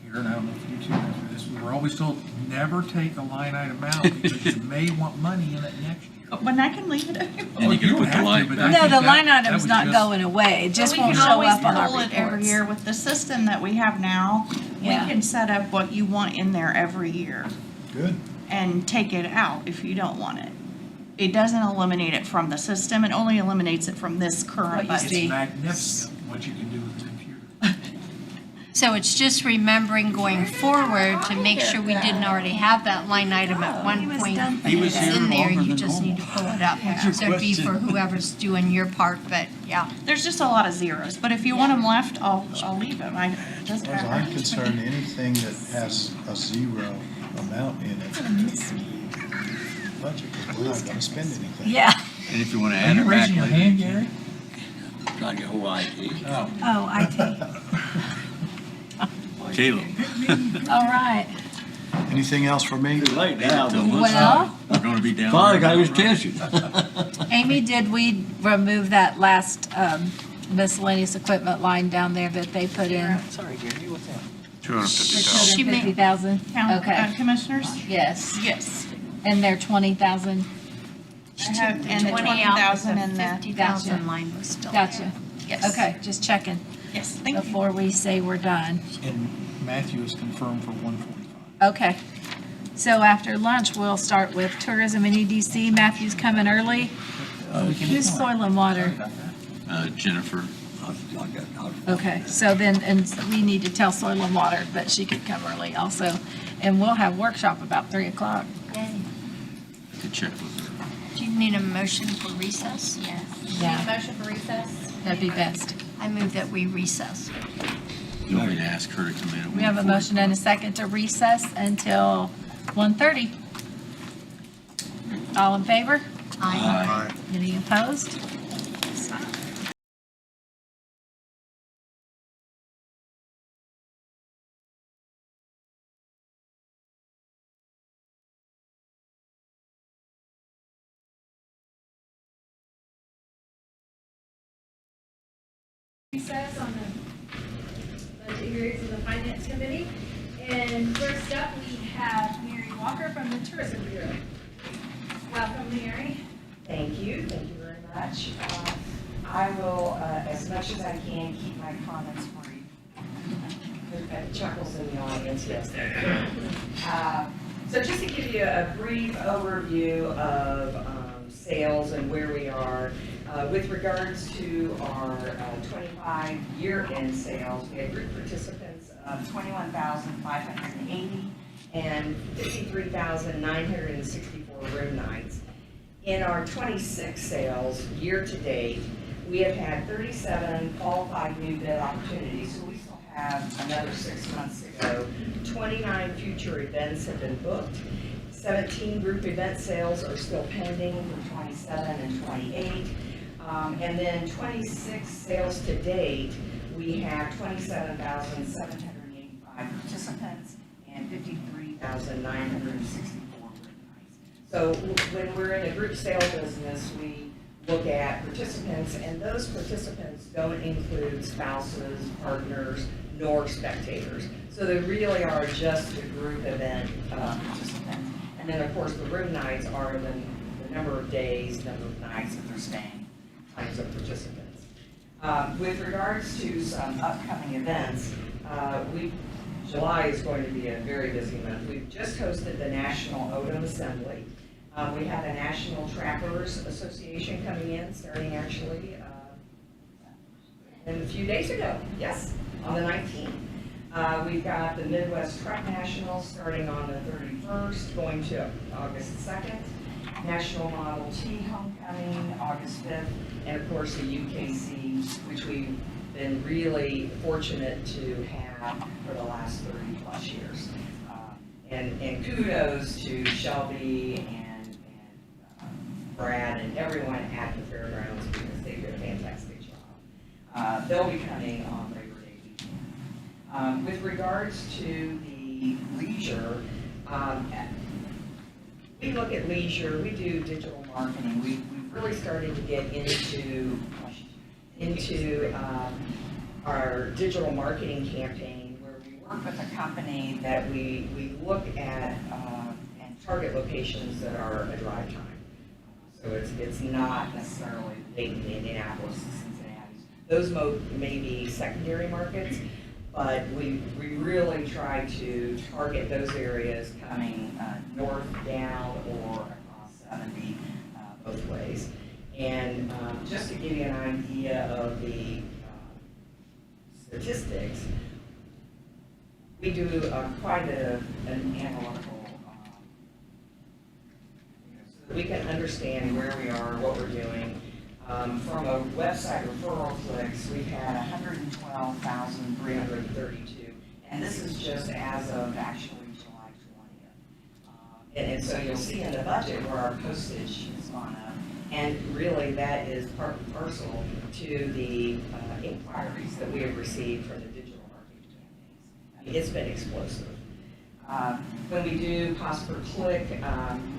here, and I don't know if you two remember this, we were always told, never take a line item out because you may want money in it next year. When I can leave it. And you can don't put the have to, line- but I No, think the that- line that item's was not just- going away. It just We won't can show always up on our pull it every reports. year with the system that we have now. We Yeah. can set up what you want in there every year Good. and take it out if you don't want it. It doesn't eliminate it from the system, it only eliminates it from this current What you see. budget. It's magnificent what you can do with the computer. So it's just remembering going forward to make sure we didn't already have that line item at one point. He was It's here in there, longer you than just need to pull it up. What's your So it'd be for question? whoever's doing your part, but yeah. There's just a lot of zeros, but if you want them left, I'll leave them. It doesn't As far as matter. I'm concerned, anything that has a zero amount in it, budget, 'cause we're not gonna spend anything. Yeah. and if you want to Are add you it back raising your later. hand, Gary? Trying to get whole IT. Oh. Oh, IT. Caleb. All right. Anything else for me? Too late now. Till but- Well, We're going to be down. Finally there got his now, right? attention. Amy, did we remove that last miscellaneous equipment line down there that they put in? Sorry, Gary, what's that? 250,000. She may- 50,000? Count, Okay. commissioners? Yes. Yes. And they're 20,000? I have, and the 20,000 and the. 50,000 line was still Gotcha. there. Yes. Okay, just checking Yes, thank you. before we say we're done. And Matthew is confirmed for 145. Okay. So after lunch, we'll start with tourism and EDC. Matthew's coming early. Who's soil and water? Jennifer. Okay, so then, and we need to tell soil and water that she could come early also. And we'll have workshop about 3 o'clock. Yay. To check with her. Do you need a motion for recess? Yes. Yeah. Need a motion for recess? That'd be best. I move that we recess. You want me to ask her to come in at We have a 1:45? motion and a second to recess until 1:30. All in favor? Aye. Any opposed? Recess on the budget hearings of the Finance Committee. And first up, we have Mary Walker from the Tourism Bureau. Welcome, Mary. Thank you very much. I will, as much as I can, keep my comments brief. We've got chuckles in the audience, yes. So just to give you a brief overview of sales and where we are, with regards to our 25 year-end sales, we had group participants of 21,580 and 53,964 room nights. In our 26 sales year-to-date, we have had 37 qualified new bid opportunities, so we still have another 6 months to go. 29 future events have been booked. 17 group event sales are still pending for 27 and 28. And then 26 sales to date, we have 27,785 participants and 53,964 room nights. So when we're in a group sale business, we look at participants, and those participants don't include spouses, partners, nor spectators. So they really are just the group event participants. And then, of course, the room nights are the number of days, number of nights that they're staying, types of participants. With regards to some upcoming events, July is going to be a very busy month. We've just hosted the National Odom Assembly. We have the National Trappers Association coming in, starting actually a few days ago, yes, on the 19th. We've got the Midwest Truck Nationals starting on the 31st, going to August 2nd. National Model T Homecoming, August 5th, and of course the UKC, which we've been really fortunate to have for the last 30 plus years. And kudos to Shelby and Brad and everyone at the fairgrounds because they did a fantastic job. They'll be coming on Labor Day weekend. With regards to the leisure, we look at leisure, we do digital marketing. We've really started to get into our digital marketing campaign where we work with a company that we look at and target locations that are a drive time. So it's not necessarily Dayton, Indianapolis, Cincinnati. Those may be secondary markets, but we really try to target those areas coming north, down, or across 70 both ways. And just to give you an idea of the statistics, we do quite a bit of an analytical, so that we can understand where we are, what we're doing. From a website referral clicks, we've had 112,332, and this is just as of actually July 20th. And so you'll see in the budget where our postage has gone up, and really that is part and parcel to the inquiries that we have received from the digital marketing campaigns. I mean, it's been explosive. When we do cost per click,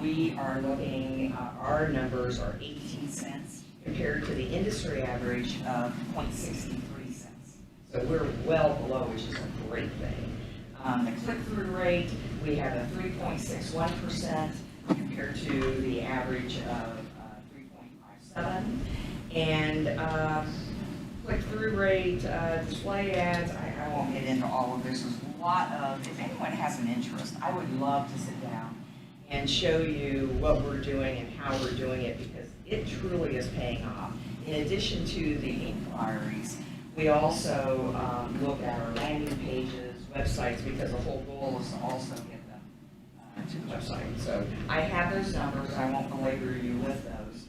we are looking, our numbers are 18 cents. Compared to the industry average of 0.63 cents. So we're well below, which is a great thing. The click-through rate, we have a 3.61% compared to the average of 3.57. And click-through rate, display ads, I won't get into all of this. There's a lot of, if anyone has an interest, I would love to sit down and show you what we're doing and how we're doing it because it truly is paying off. In addition to the inquiries, we also look at our landing pages, websites, because the whole goal is to also get them to the website. So I have those numbers. I won't belabor you with those.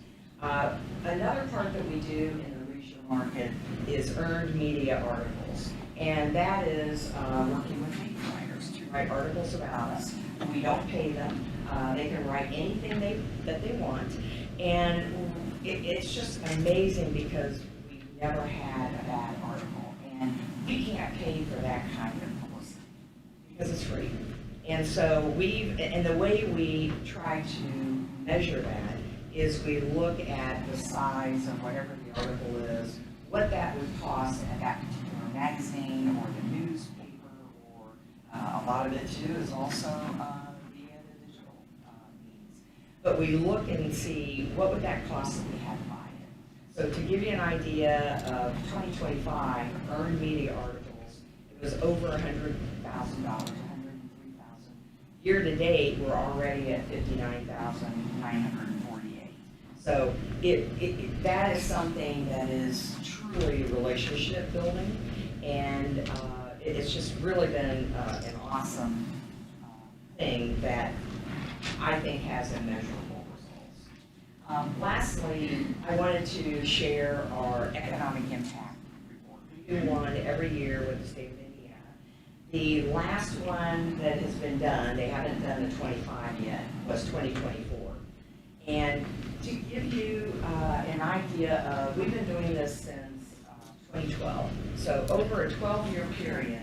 Another part that we do in the leisure market is earned media articles. And that is working with media writers to write articles about us. We don't pay them. They can write anything that they want. And it's just amazing because we've never had a bad article. And we can't pay for that kind of publicity because it's free. And so and the way we try to measure that is we look at the size of whatever the article is, what that would cost at that particular magazine or the newspaper, or a lot of it too is also via the digital means. but we look and see what would that cost if we had to buy it. So to give you an idea of 2025 earned media articles, it was over $100,000, 103,000. Year to date, we're already at 59,948. So that is something that is truly relationship building, and it's just really been an awesome thing that I think has immeasurable results. Lastly, I wanted to share our economic impact report. We do one every year with the state of Indiana. The last one that has been done, they haven't done the 25 yet, was 2024. And to give you an idea of, we've been doing this since 2012. So over a 12-year period,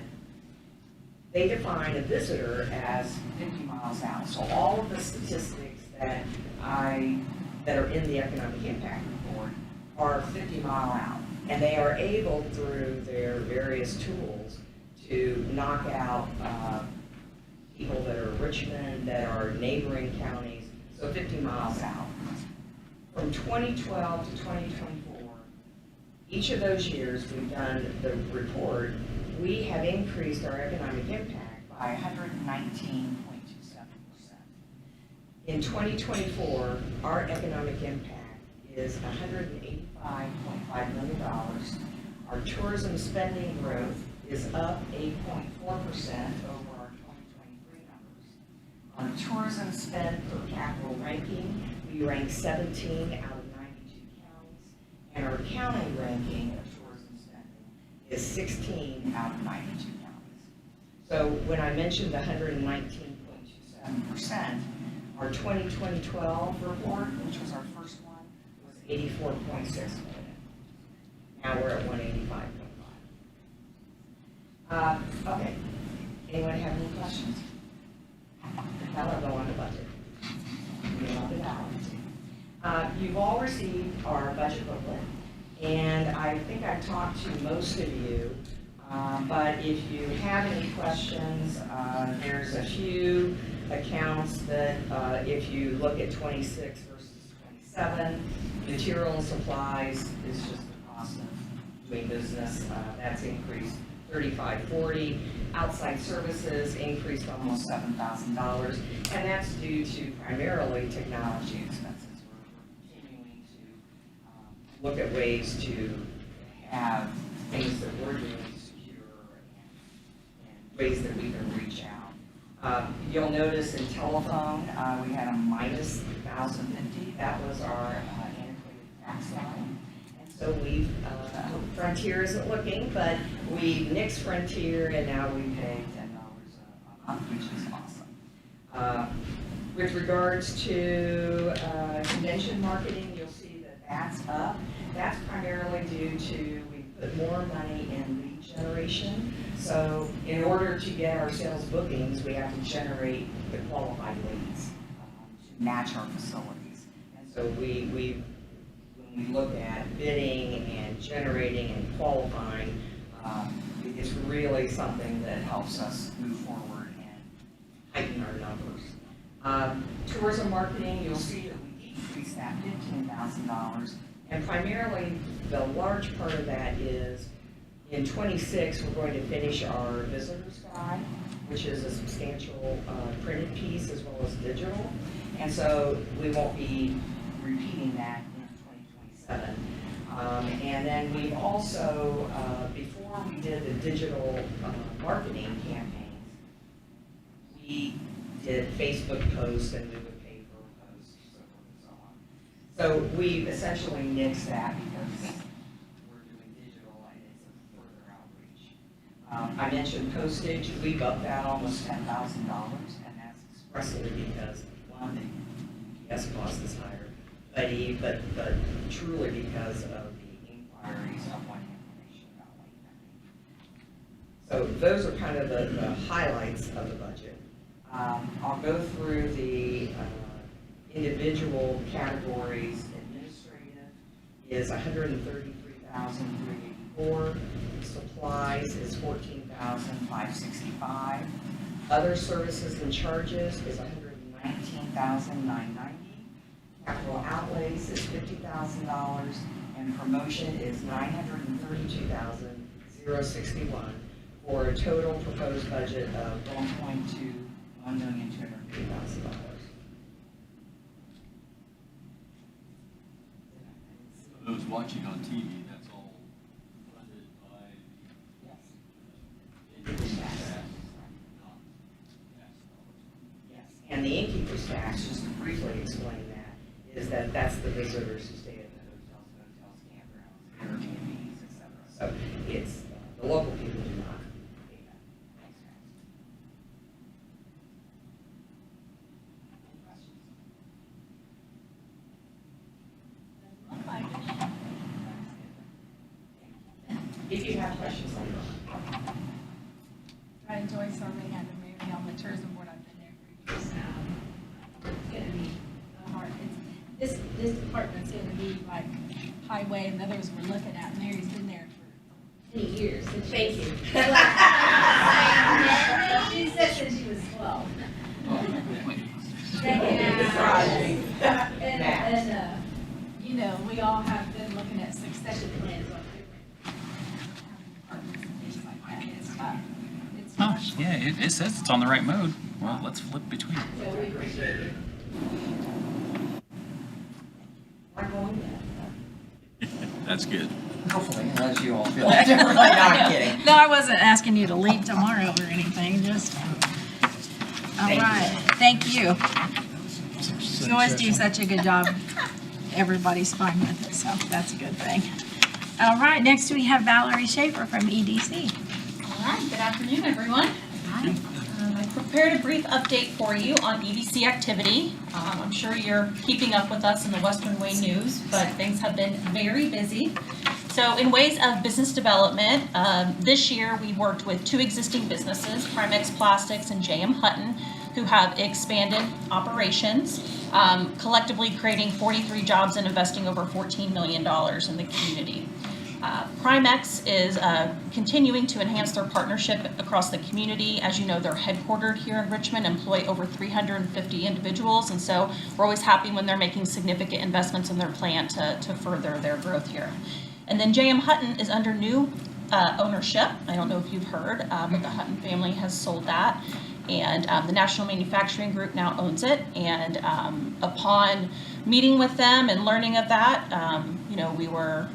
they define a visitor as 50 miles out. So all of the statistics that are in the economic impact report are 50 mile out. And they are able, through their various tools, to knock out people that are Richmond, that are neighboring counties, so 50 miles out. From 2012 to 2024, each of those years we've done the report, we have increased our economic impact by 119.27%. In 2024, our economic impact is $185.5 million. Our tourism spending growth is up 8.4% over our 2023 numbers. Our tourism spend per capita ranking, we rank 17 out of 92 counties, and our county ranking of tourism spending is 16 out of 92 counties. So when I mentioned the 119.27%, our 2012 report, which was our first one, was 84.6 million. Now we're at 185.5. Okay. Anyone have any questions? Now I'll go on to budget. You've all received our budget booklet, and I think I've talked to most of you, but if you have any questions, there's a few accounts that if you look at 26 versus 27, material and supplies is just the cost of doing business. That's increased 3540. Outside services increased almost $7,000, and that's due to primarily technology expenses. We're continuing to look at ways to have things that we're doing secure and ways that we can reach out. You'll notice in telephone, we had a minus 1,050. That was our antiquated fax line. So we've, Frontier isn't looking, but we nixed Frontier, and now we pay $10 a month, which is awesome. With regards to convention marketing, you'll see that that's up. That's primarily due to we put more money in lead generation. So in order to get our sales bookings, we have to generate the qualified leads to match our facilities. And so when we look at bidding and generating and qualifying, it's really something that helps us move forward and heighten our numbers. Tourism marketing, you'll see that we increased that $15,000, and primarily the large part of that is in 26 we're going to finish our visitors guide, which is a substantial printed piece as well as digital, and so we won't be repeating that in 2027. And then we've also, before we did the digital marketing campaigns, we did Facebook posts and we would pay for posts, so forth and so on. So we essentially nixed that because we're doing digital and it's a further outreach. I mentioned postage. We've upped that almost $10,000, and that's expressly because, one, the UPS cost is higher, but truly because of the inquiries of wanting information about Wayne County. So those are kind of the highlights of the budget. I'll go through the individual categories. Administrative is $133,384. Supplies is $14,565. Other services and charges is $119,990. Capital outlays is $50,000, and promotion is $932,061, for a total proposed budget of $1,250,000. Those watching on TV, that's all funded by. Yes, and the innkeeper's tax, just to briefly explain that, is that that's the visitors who stay at the hotels, motels, campgrounds, Airbnbs, et cetera. So it's, the local people do not pay that. Thanks, guys. Any questions? If you have questions, let me know. I enjoy serving under Mary on the tourism board. I've been there for years now. It's gonna be hard. This department's gonna be like highway and others we're looking at. Mary's been there for many years. And Thank you. she said since she was 12. And you know, we all have been looking at succession plans on different departments and things like that. It's tough. It's Oh, tough. yeah, it says it's on the right mode. Well, let's flip between. So we appreciate it. I'm going there. That's good. Hopefully, unless you all feel differently. No, I'm kidding. No, I wasn't asking you to leave tomorrow or anything, just. All right, thank you. You always do such a good job. Everybody's fine with it, so that's a good thing. All right, next we have Valerie Schaefer from EDC. All right, good afternoon, everyone. Hi. I prepared a brief update for you on EDC activity. I'm sure you're keeping up with us in the Western Wayne News, but things have been very busy. So in ways of business development, this year we worked with 2 existing businesses, Primex Plastics and J.M. Hutton, who have expanded operations, collectively creating 43 jobs and investing over $14 million in the community. Primex is continuing to enhance their partnership across the community. As you know, they're headquartered here in Richmond, employ over 350 individuals, and so we're always happy when they're making significant investments in their plan to further their growth here. And then J.M. Hutton is under new ownership. I don't know if you've heard, but the Hutton family has sold that. And the National Manufacturing Group now owns it. And upon meeting with them and learning of that, you know, we were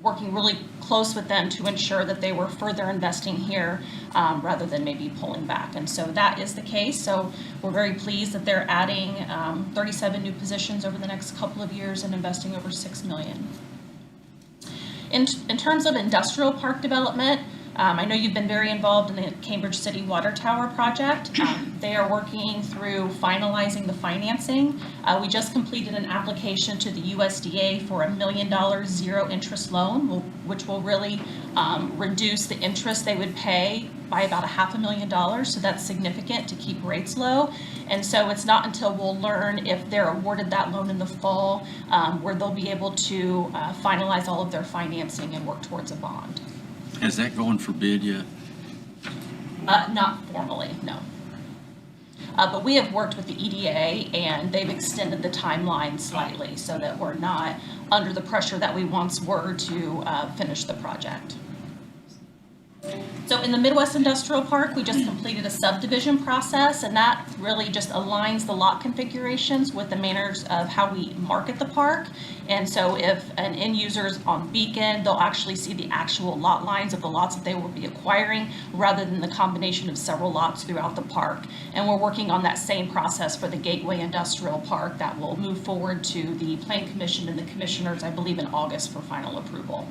working really close with them to ensure that they were further investing here rather than maybe pulling back. And so that is the case. So we're very pleased that they're adding 37 new positions over the next couple of years and investing over $6 million. In terms of industrial park development, I know you've been very involved in the Cambridge City Water Tower project. They are working through finalizing the financing. We just completed an application to the USDA for $1 million zero interest loan, which will really reduce the interest they would pay by about $500,000. So that's significant to keep rates low. And so it's not until we'll learn if they're awarded that loan in the fall where they'll be able to finalize all of their financing and work towards a bond. Is that going for bid yet? Not formally, no. But we have worked with the EDA and they've extended the timeline slightly so that we're not under the pressure that we once were to finish the project. So in the Midwest Industrial Park, we just completed a subdivision process, and that really just aligns the lot configurations with the manners of how we market the park. And so if an end user's on Beacon, they'll actually see the actual lot lines of the lots that they will be acquiring rather than the combination of several lots throughout the park. And we're working on that same process for the Gateway Industrial Park that will move forward to the Plan Commission and the commissioners, I believe, in August for final approval.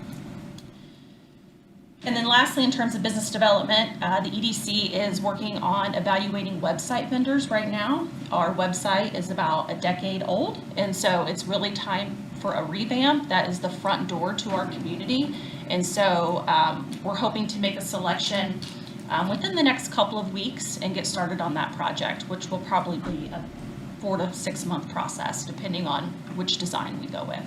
And then lastly, in terms of business development, the EDC is working on evaluating website vendors right now. Our website is about a decade old, and so it's really time for a revamp. That is the front door to our community. And so we're hoping to make a selection within the next couple of weeks and get started on that project, which will probably be a 4 to 6 month process, depending on which design we go with.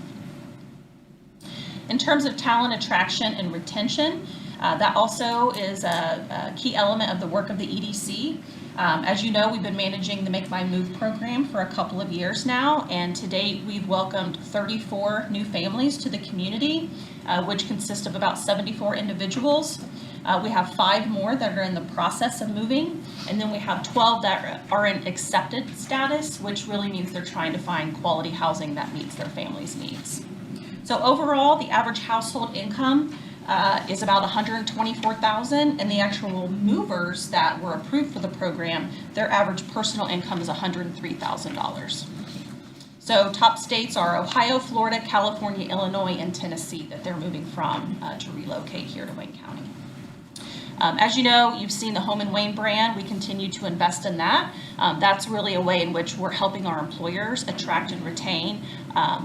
In terms of talent attraction and retention, that also is a key element of the work of the EDC. As you know, we've been managing the Make My Move program for a couple of years now, and to date, we've welcomed 34 new families to the community, which consist of about 74 individuals. We have 5 more that are in the process of moving, and then we have 12 that are in accepted status, which really means they're trying to find quality housing that meets their family's needs. So overall, the average household income is about $124,000, and the actual movers that were approved for the program, their average personal income is $103,000. So top states are Ohio, Florida, California, Illinois, and Tennessee that they're moving from to relocate here to Wayne County. As you know, you've seen the Home and Wayne brand. We continue to invest in that. That's really a way in which we're helping our employers attract and retain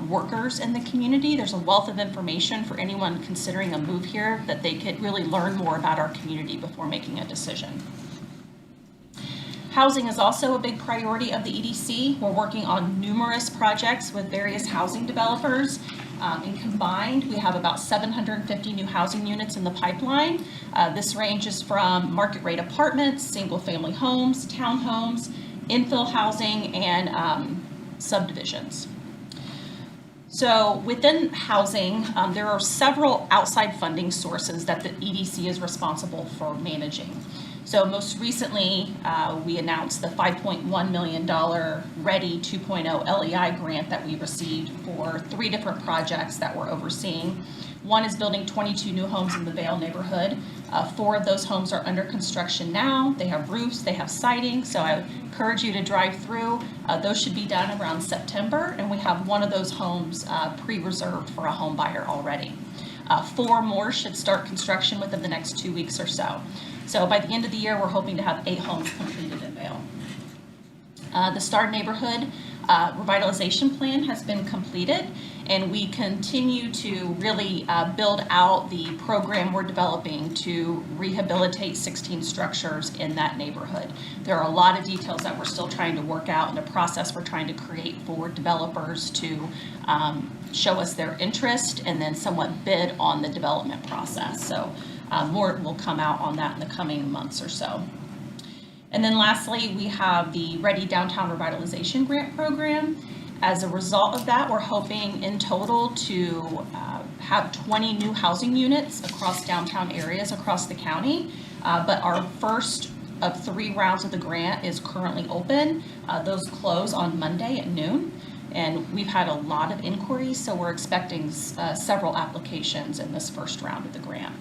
workers in the community. There's a wealth of information for anyone considering a move here that they could really learn more about our community before making a decision. Housing is also a big priority of the EDC. We're working on numerous projects with various housing developers. And combined, we have about 750 new housing units in the pipeline. This ranges from market rate apartments, single family homes, townhomes, infill housing, and subdivisions. So within housing, there are several outside funding sources that the EDC is responsible for managing. So most recently, we announced the $5.1 million READY 2.0 LEI grant that we received for 3 different projects that we're overseeing. One is building 22 new homes in the Vale neighborhood. 4 of those homes are under construction now. They have roofs, they have siding, so I encourage you to drive through. Those should be done around September, and we have one of those homes pre-reserved for a home buyer already. 4 more should start construction within the next 2 weeks or so. So by the end of the year, we're hoping to have 8 homes completed in Vale. The Star Neighborhood revitalization plan has been completed, and we continue to really build out the program we're developing to rehabilitate 16 structures in that neighborhood. There are a lot of details that we're still trying to work out in the process we're trying to create for developers to show us their interest and then somewhat bid on the development process. So more will come out on that in the coming months or so. And then lastly, we have the Ready Downtown Revitalization Grant Program. As a result of that, we're hoping in total to have 20 new housing units across downtown areas across the county. But our first of 3 rounds of the grant is currently open. Those close on Monday at noon. And we've had a lot of inquiries, so we're expecting several applications in this first round of the grant.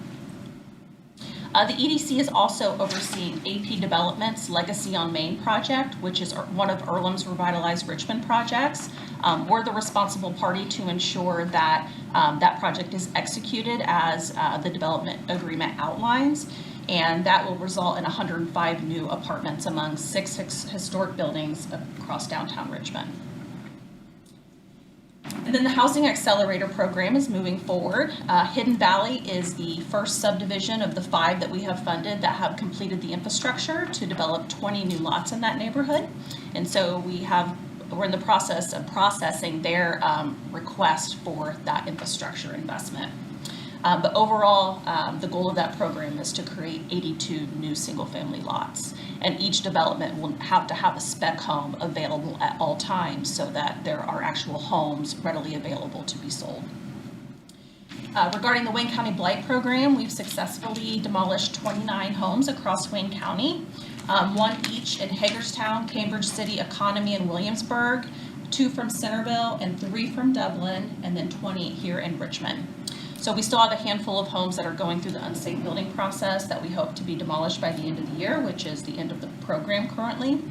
The EDC is also overseeing AP Development's Legacy on Main project, which is one of Earlham's Revitalized Richmond projects. We're the responsible party to ensure that that project is executed as the development agreement outlines, and that will result in 105 new apartments among 6 historic buildings across downtown Richmond. And then the Housing Accelerator program is moving forward. Hidden Valley is the first subdivision of the 5 that we have funded that have completed the infrastructure to develop 20 new lots in that neighborhood. And so we're in the process of processing their request for that infrastructure investment. But overall, the goal of that program is to create 82 new single-family lots. And each development will have to have a spec home available at all times so that there are actual homes readily available to be sold. Regarding the Wayne County Blight Program, we've successfully demolished 29 homes across Wayne County, 1 each in Hagerstown, Cambridge City, Economy, and Williamsburg, 2 from Centerville, and 3 from Dublin, and then 20 here in Richmond. So we still have a handful of homes that are going through the unsafe building process that we hope to be demolished by the end of the year, which is the end of the program currently.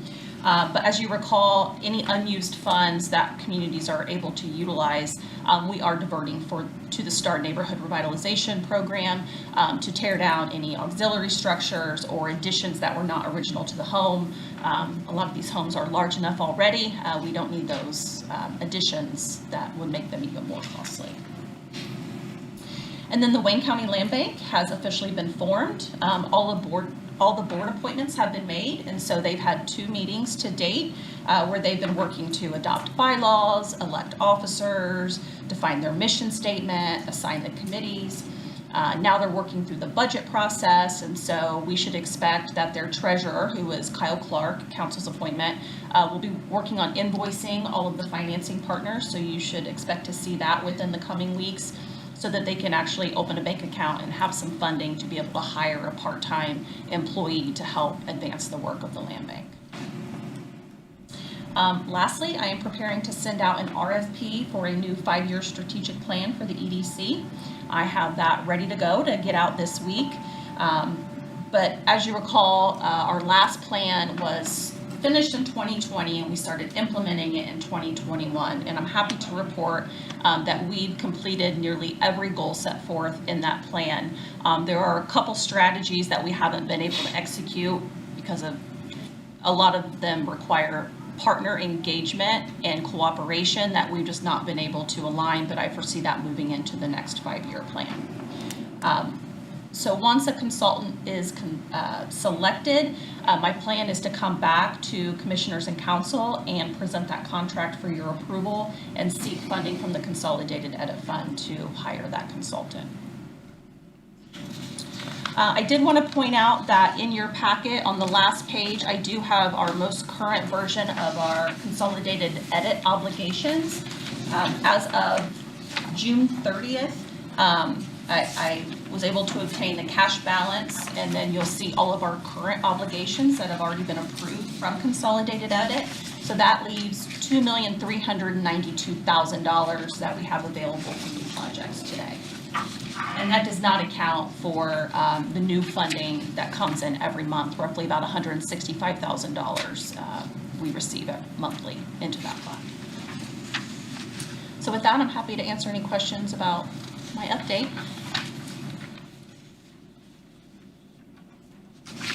But as you recall, any unused funds that communities are able to utilize, we are diverting to the Star Neighborhood Revitalization Program to tear down any auxiliary structures or additions that were not original to the home. A lot of these homes are large enough already. We don't need those additions that would make them even more costly. And then the Wayne County Land Bank has officially been formed. All the board appointments have been made, and so they've had 2 meetings to date where they've been working to adopt bylaws, elect officers, define their mission statement, assign the committees. Now they're working through the budget process, and so we should expect that their treasurer, who is Kyle Clark, council's appointment, will be working on invoicing all of the financing partners. So you should expect to see that within the coming weeks, so that they can actually open a bank account and have some funding to be able to hire a part-time employee to help advance the work of the land bank. Lastly, I am preparing to send out an RFP for a new 5-year strategic plan for the EDC. I have that ready to go to get out this week. But as you recall, our last plan was finished in 2020 and we started implementing it in 2021. And I'm happy to report that we've completed nearly every goal set forth in that plan. There are a couple strategies that we haven't been able to execute because of a lot of them require partner engagement and cooperation that we've just not been able to align, but I foresee that moving into the next 5-year plan. So once a consultant is selected, my plan is to come back to commissioners and council and present that contract for your approval and seek funding from the Consolidated Edit Fund to hire that consultant. I did want to point out that in your packet on the last page, I do have our most current version of our consolidated edit obligations. As of June 30th, I was able to obtain the cash balance, and then you'll see all of our current obligations that have already been approved from Consolidated Edit. So that leaves $2,392,000 that we have available for new projects today. And that does not account for the new funding that comes in every month, roughly about $165,000 we receive monthly into that fund. So with that, I'm happy to answer any questions about my update.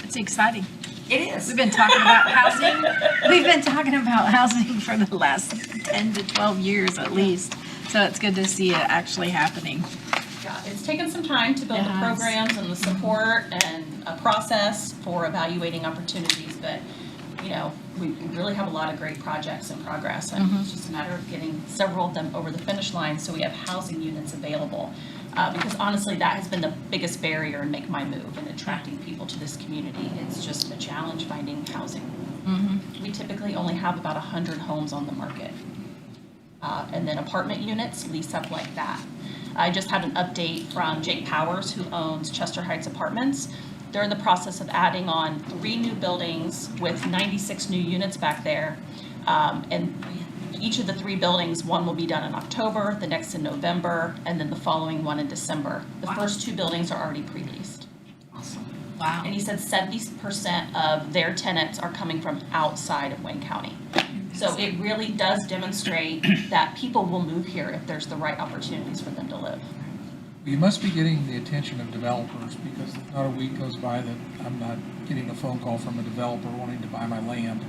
It's exciting. It is. We've been talking about housing. We've been talking about housing for the last 10 to 12 years at least. So it's good to see it actually happening. Yeah, it's taken some time to build the programs and the support and a process for evaluating opportunities, but you know, we really have a lot of great projects in progress, and it's just a matter of getting several of them over the finish line so we have housing units available. Because honestly, that has been the biggest barrier in Make My Move and attracting people to this community. It's just a challenge finding housing. We typically only have about 100 homes on the market. And then apartment units lease up like that. I just had an update from Jake Powers, who owns Chester Heights Apartments. They're in the process of adding on 3 new buildings with 96 new units back there. And each of the 3 buildings, one will be done in October, the next in November, and then the following one in December. The first 2 buildings are already pre-leased. Awesome. Wow. And he said 70% of their tenants are coming from outside of Wayne County. So it really does demonstrate that people will move here if there's the right opportunities for them to live. You must be getting the attention of developers, because not a week goes by that I'm not getting a phone call from a developer wanting to buy my land.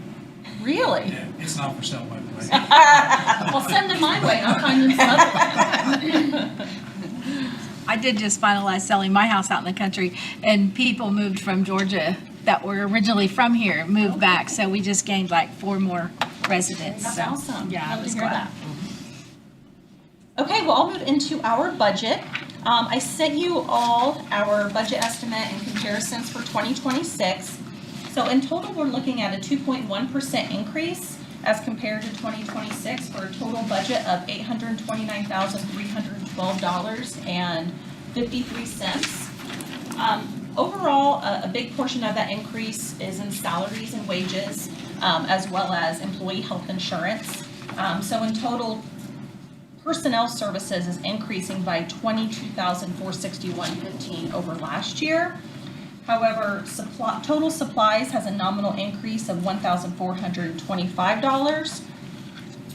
Really? Yeah, it's not for sale, by the way. Well, send them my way. I'll find them some other land. I did just finalize selling my house out in the country, and people moved from Georgia that were originally from here, moved back. So we just gained like 4 more residents. That's so, awesome. Yeah, I Love was to hear glad. that. Okay, well, I'll move into our budget. I sent you all our budget estimate and comparisons for 2026. So in total, we're looking at a 2.1% increase as compared to 2026 for a total budget of $829,312.53. Overall, a big portion of that increase is in salaries and wages, as well as employee health insurance. So in total, personnel services is increasing by $22,461.15 over last year. However, total supplies has a nominal increase of $1,425.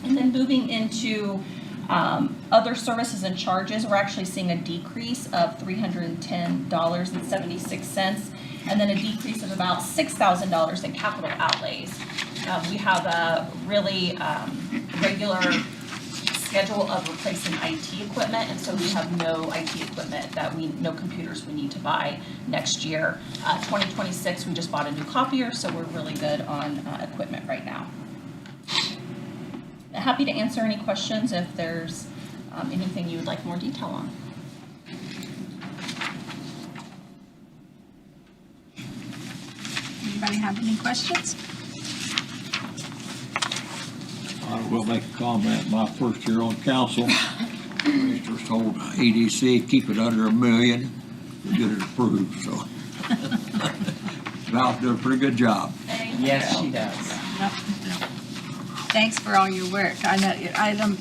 And then moving into other services and charges, we're actually seeing a decrease of $310.76, and then a decrease of about $6,000 in capital outlays. We have a really regular schedule of replacing IT equipment, and so we have no IT equipment no computers we need to buy next year. 2026, we just bought a new copier, so we're really good on equipment right now. Happy to answer any questions if there's anything you would like more detail on. Anybody have any questions? I will make a comment. My first year on council, Commissioners told EDC, keep it under $1 million to get it approved, so. Val's doing a pretty good job. Yes, she does. Thanks for all your work. I know,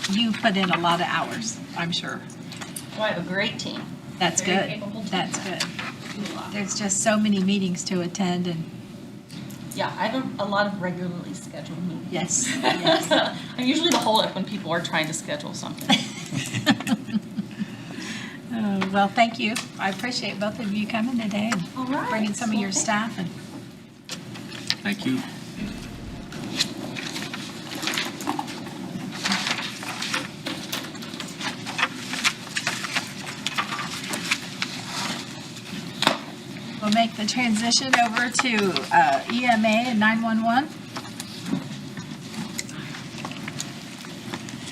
you put in a lot of hours, I'm sure. Well, I have a great team. That's Very good. capable team. That's good. There's just so many meetings to attend and. Yeah, I have a lot of regularly scheduled meetings. Yes, yes. I'm usually the holdup when people are trying to schedule something. Well, thank you. I appreciate both of you coming today and All right. bringing some of your staff and. Thank you. We'll make the transition over to EMA and 911.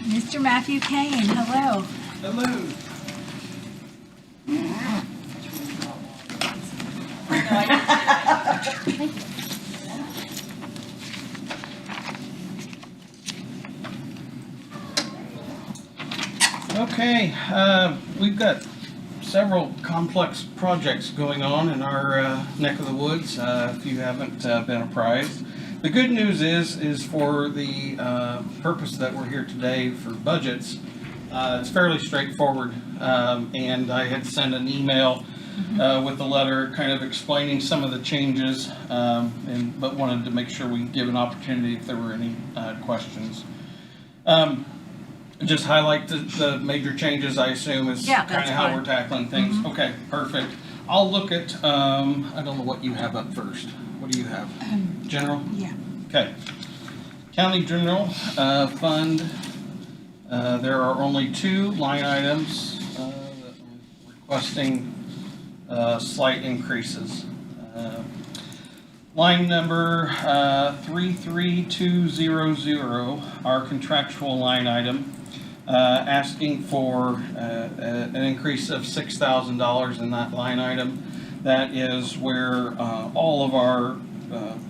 Mr. Matthew Kane, hello. Hello. Okay, we've got several complex projects going on in our neck of the woods, if you haven't been apprised. The good news is for the purpose that we're here today for budgets, it's fairly straightforward. And I had sent an email with a letter kind of explaining some of the changes, but wanted to make sure we give an opportunity if there were any questions. Just highlight the major changes, I assume, is kind of how we're tackling things. Okay, perfect. I'll look at, I don't know what you have up first. What do you have? General? Yeah. Okay. County General Fund, there are only 2 line items that I'm requesting slight increases. Line number 33200, our contractual line item, asking for an increase of $6,000 in that line item. That is where all of our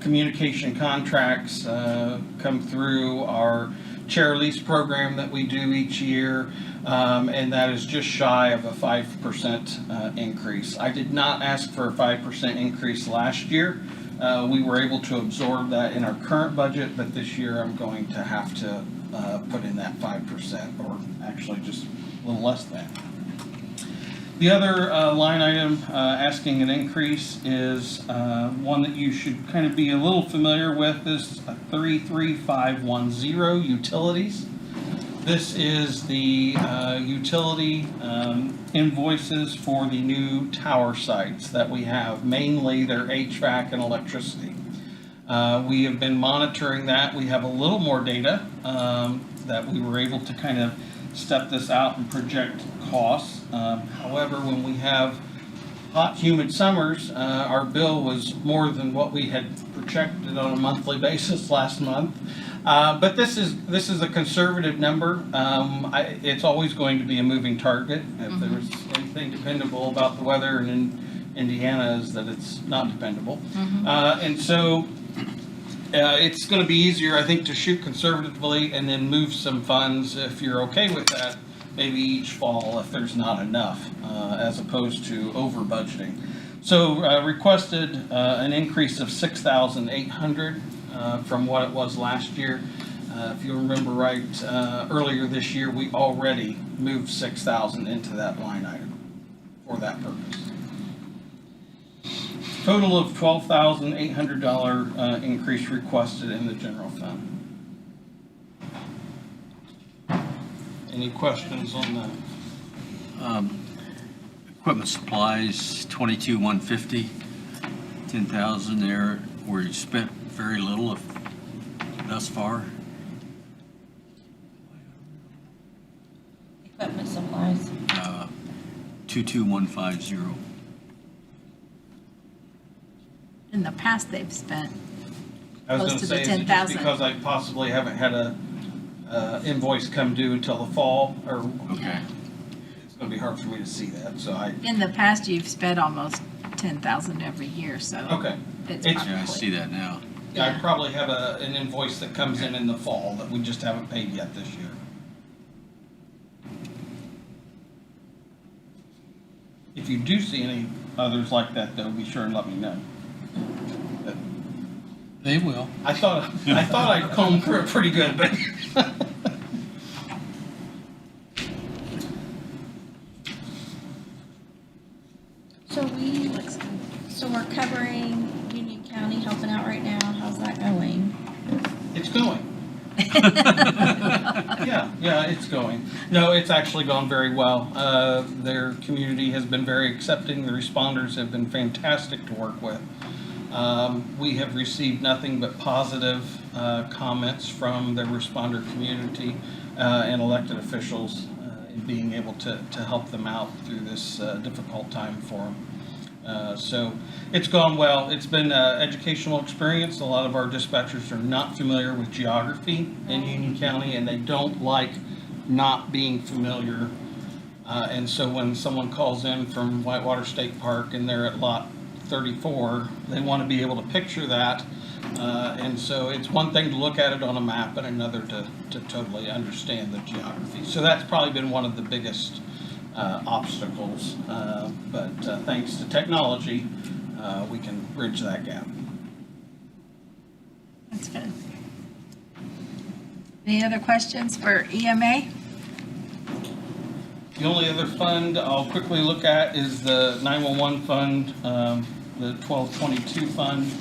communication contracts come through our chair lease program that we do each year, and that is just shy of a 5% increase. I did not ask for a 5% increase last year. We were able to absorb that in our current budget, but this year I'm going to have to put in that 5%, or actually just a little less than. The other line item asking an increase is one that you should kind of be a little familiar with, is 33510 utilities. This is the utility invoices for the new tower sites that we have, mainly their HVAC and electricity. We have been monitoring that. We have a little more data that we were able to kind of step this out and project costs. However, when we have hot, humid summers, our bill was more than what we had projected on a monthly basis last month. But this is a conservative number. It's always going to be a moving target. If there's anything dependable about the weather in Indiana, is that it's not dependable. And so it's going to be easier, I think, to shoot conservatively and then move some funds, if you're okay with that, maybe each fall if there's not enough, as opposed to over budgeting. So requested an increase of $6,800 from what it was last year. If you remember right, earlier this year we already moved $6,000 into that line item for that purpose. Total of $12,800 increase requested in the general fund. Any questions on that? Equipment supplies, 22,150, 10,000 there, where you spent very little thus far. Equipment supplies. 22,150. In the past, they've spent I was close going to to the say, is it just 10,000. because I possibly haven't had a invoice come due until the fall, or Okay. it's going to be hard for me to see that, so I, In the past, you've spent almost 10,000 every year, so. okay. fits It's- properly. Yeah, I see that now. I probably have an invoice that comes in the fall that we just haven't paid yet this year. If you do see any others like that, though, be sure and let me know. They will. I thought I'd combed through it pretty good, but So we're covering Union County, helping out right now. How's that going? it's going. Yeah, it's going. No, it's actually gone very well. Their community has been very accepting. The responders have been fantastic to work with. We have received nothing but positive comments from the responder community and elected officials in being able to help them out through this difficult time for them. So it's gone well. It's been an educational experience. A lot of our dispatchers are not familiar with geography in Union County, and they don't like not being familiar. And so when someone calls in from Whitewater State Park and they're at lot 34, they want to be able to picture that. And so it's one thing to look at it on a map and another to totally understand the geography. So that's probably been one of the biggest obstacles, but thanks to technology, we can bridge that gap. That's good. Any other questions for EMA? The only other fund I'll quickly look at is the 911 fund, the 1222 fund.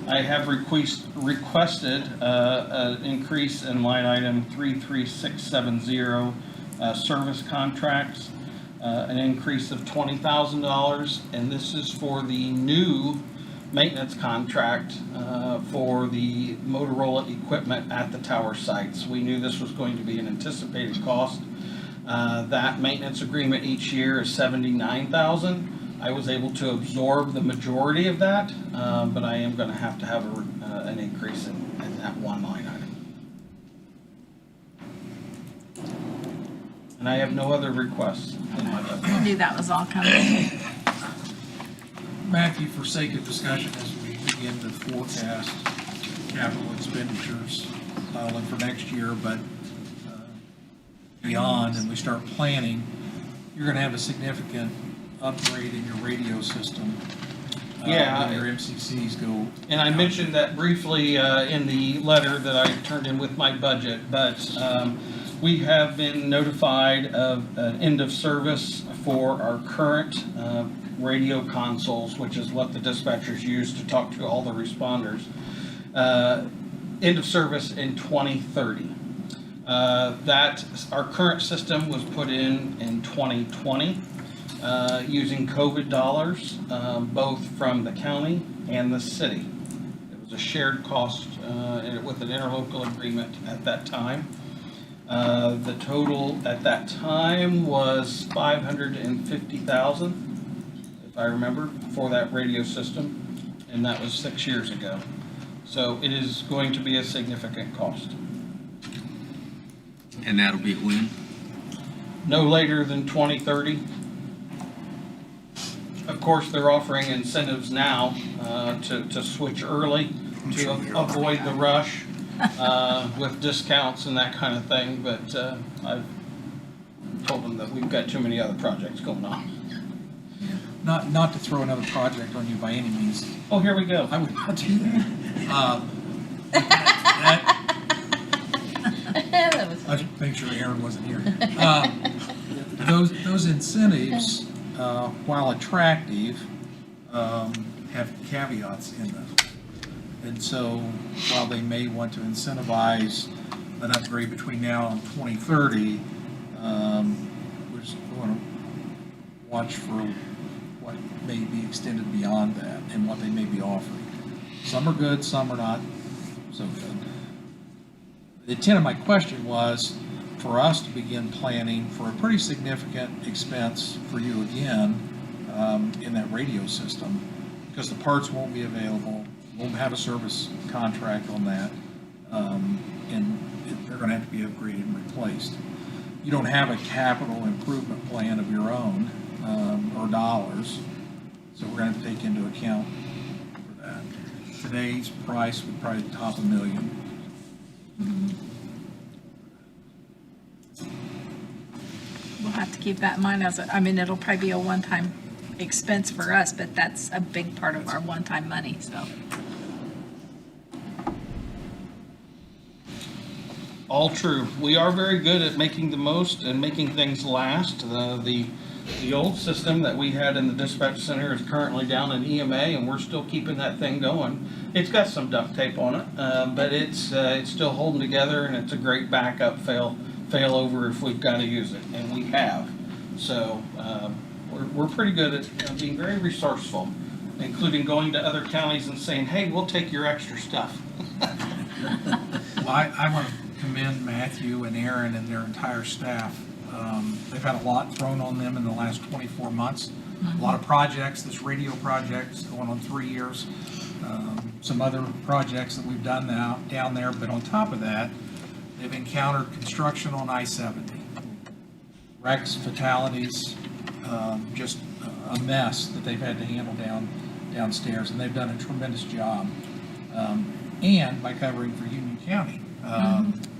I have requested an increase in line item 33670, service contracts. An increase of $20,000, and this is for the new maintenance contract for the Motorola equipment at the tower sites. We knew this was going to be an anticipated cost. That maintenance agreement each year is $79,000. I was able to absorb the majority of that, but I am going to have an increase in that one line item. And I have no other requests in my budget. I knew that was all coming. Matthew, for sake of discussion, as we begin to forecast capital expenditures, not only for next year, but beyond, and we start planning, you're going to have a significant upgrade in your radio system. Yeah. When your MCCs go. And I mentioned that briefly in the letter that I turned in with my budget, but we have been notified of an end of service for our current radio consoles, which is what the dispatchers use to talk to all the responders. End of service in 2030. Our current system was put in 2020 using COVID dollars, both from the county and the city. It was a shared cost with an interlocal agreement at that time. The total at that time was $550,000, if I remember, for that radio system, and that was 6 years ago. So it is going to be a significant cost. And that'll be when? No later than 2030. Of course, they're offering incentives now to switch early to avoid the rush with discounts and that kind of thing, but I've told them that we've got too many other projects going on. Not to throw another project on you by any means. Oh, here we go. I would not do that. I should make sure Aaron wasn't here. Those incentives, while attractive, have caveats in them. And so while they may want to incentivize an upgrade between now and 2030, we're just going to watch for what may be extended beyond that and what they may be offering. Some are good, some are not so good. The intent of my question was for us to begin planning for a pretty significant expense for you again in that radio system, because the parts won't be available, won't have a service contract on that, and they're going to have to be upgraded and replaced. You don't have a capital improvement plan of your own or dollars, so we're going to have to take into account for that. today's price would probably top $1 million. We'll have to keep that in mind I mean, it'll probably be a one-time expense for us, but that's a big part of our one-time money, so. All true. We are very good at making the most and making things last. The old system that we had in the dispatch center is currently down in EMA, and we're still keeping that thing going. It's got some duct tape on it, but it's still holding together, and it's a great backup fail over if we've got to use it, and we have. So we're pretty good at being very resourceful, including going to other counties and saying, hey, we'll take your extra stuff. Well, I want to commend Matthew and Aaron and their entire staff. They've had a lot thrown on them in the last 24 months. A lot of projects, this radio project's going on 3 years. Some other projects that we've done now down there, but on top of that, they've encountered construction on I-70. Wrecks, fatalities, just a mess that they've had to handle downstairs, and they've done a tremendous job. And by covering for Union County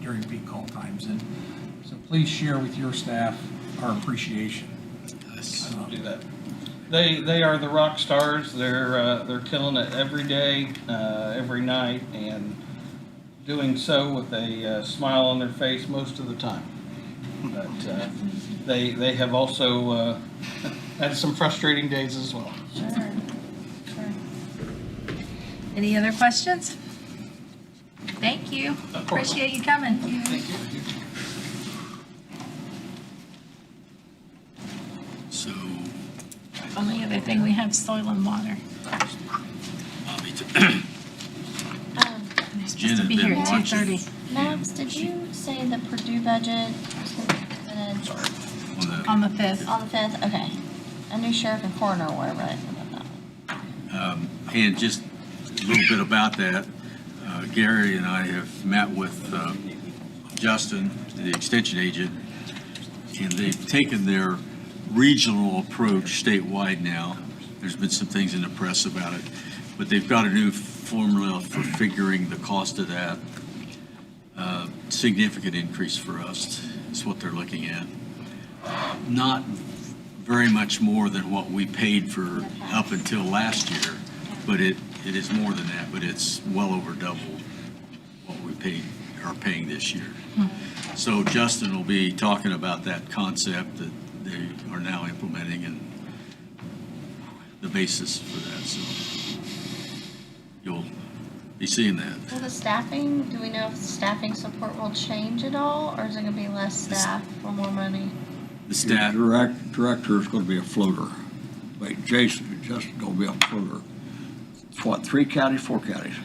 during peak call times. And so please share with your staff our appreciation. I'll do that. They are the rock stars. They're killing it every day, every night, and doing so with a smile on their face most of the time. But they have also had some frustrating days as well. Sure. Any other questions? Thank you. Appreciate you coming. Thank you. So, Only other thing we have soil and water. Bobby, They're supposed to be here at 2:30. Max, did you say the Purdue budget was going to be presented On the 5th. on the 5th? Okay. A new sheriff and coroner were right about that. and just a little bit about that. Gary and I have met with Justin, the extension agent, and they've taken their regional approach statewide now. There's been some things in the press about it, but they've got a new formula for figuring the cost of that. Significant increase for us is what they're looking at. Not very much more than what we paid for up until last year, but it is more than that, but it's well over double what we are paying this year. So Justin will be talking about that concept that they are now implementing and the basis for that. So you'll be seeing that. Well, the staffing, do we know if the staffing support will change at all, or is it going to be less staff or more money? The staff Director is going to be a floater. Wait, Jason, just going to be a floater. It's what, 3 counties, 4 counties?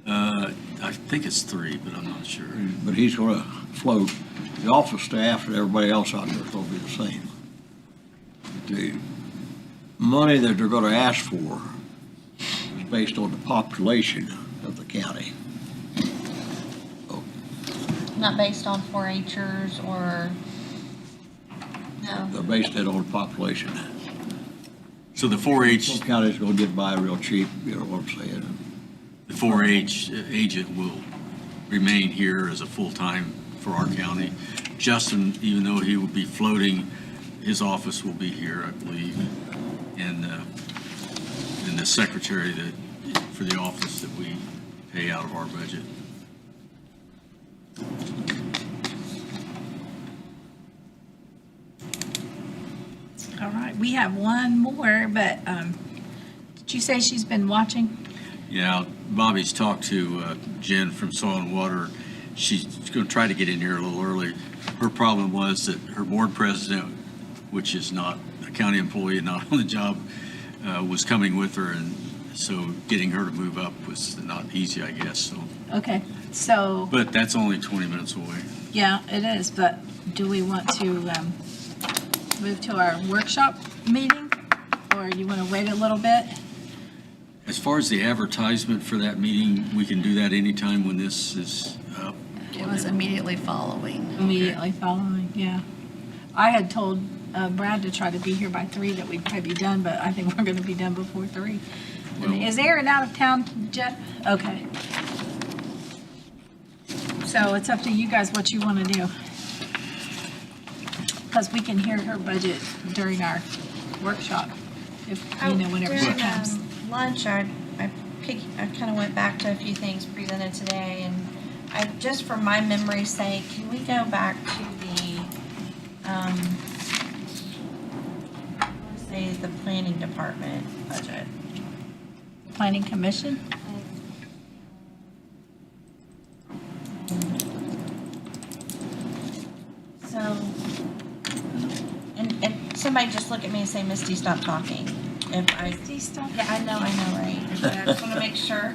I think it's 3, but I'm not sure. But he's going to float. The office staff and everybody else out there is going to be the same. The money that they're going to ask for is based on the population of the county. Not based on 4-H'ers or, no? They're based it on the population. So the 4-H... Some counties going to get by real cheap, you know what I'm saying? The 4-H agent will remain here as a full-time for our county. Justin, even though he will be floating, his office will be here, I believe, and the secretary for the office that we pay out of our budget. All right, we have one more, but did you say she's been watching? Yeah, Bobby's talked to Jen from Soil and Water. She's going to try to get in here a little early. Her problem was that her board president, which is not a county employee and not on the job, was coming with her, and so getting her to move up was not easy, I guess. So. Okay, so, But that's only 20 minutes away. yeah, it is, but do we want to move to our workshop meeting? Or you want to wait a little bit? As far as the advertisement for that meeting, we can do that anytime when this is up. It was immediately following. Immediately following, yeah. I had told Brad to try to be here by 3, that we'd probably be done, but I think we're going to be done before 3. Is Aaron out of town, Jeff? Okay. So it's up to you guys what you want to do. Because we can hear her budget during our workshop, if, whenever she During, comes. lunch, I kind of went back to a few things presented today, and I, just for my memory's sake, can we go back to the, I want to say the planning department budget? Planning commission? So, and somebody just look at me and say, Misty, stop talking. Misty, stop. Yeah, I know, right? But I just want to make sure.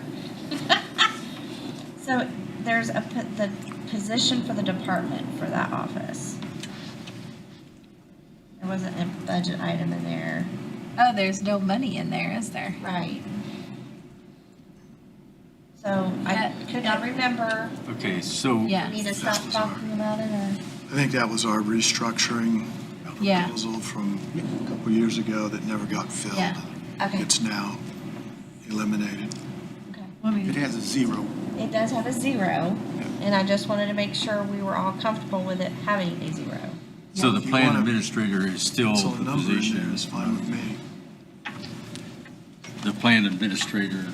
So there's the position for the department for that office. There wasn't a budget item in there. Oh, there's no money in there, is there? Right. So I could not remember. Okay, so. Yeah. Need to stop talking about it, or? I think that was our restructuring Yeah. proposal from a couple years ago that never got filled. Yeah. Okay. It's now eliminated. It has a 0. It does have a 0, and I just wanted to make sure we were all comfortable with it having a 0. So the If you plan wanna- administrator is still So the the number in there position. is fine with me. The plan administrator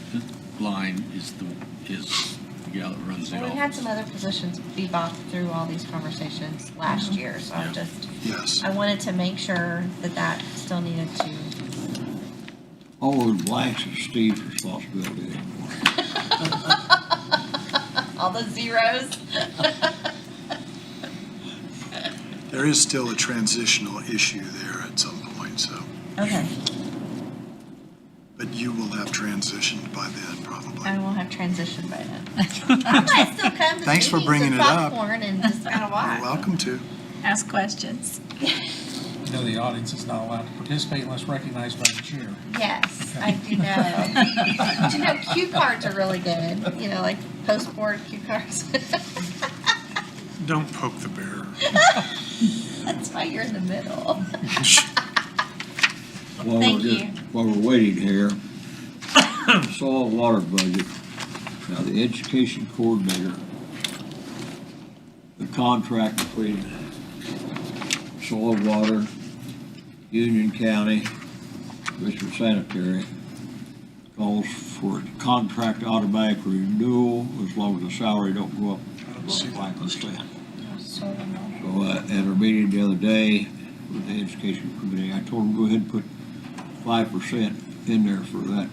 line is the gal that runs the Well, we office. had some other positions bebop through all these conversations last year, so I just, Yes. I wanted to make sure that still needed to. All those blanks is Steve's responsibility anymore. All the zeros. There is still a transitional issue there at some point, so, Okay, but you will have transitioned by then, probably. I will have transitioned by then. I might still come to Thanks for meetings bringing and it up. popcorn and just kind of watch. You're welcome to. Ask questions. You know, the audience is not allowed to participate unless recognized by the chair. Yes, I do know. But you know, cue cards are really good. You know, like post-board cue cards. Don't poke the bear. That's why you're in the middle. While we're waiting here, soil and water budget. Now, the education coordinator, the contract between soil and water, Union County, Commissioner Sanitary, calls for contract automatic renewal as long as the salary don't go up above 5%. So at our meeting the other day with the education committee, I told them go ahead and put 5% in there for that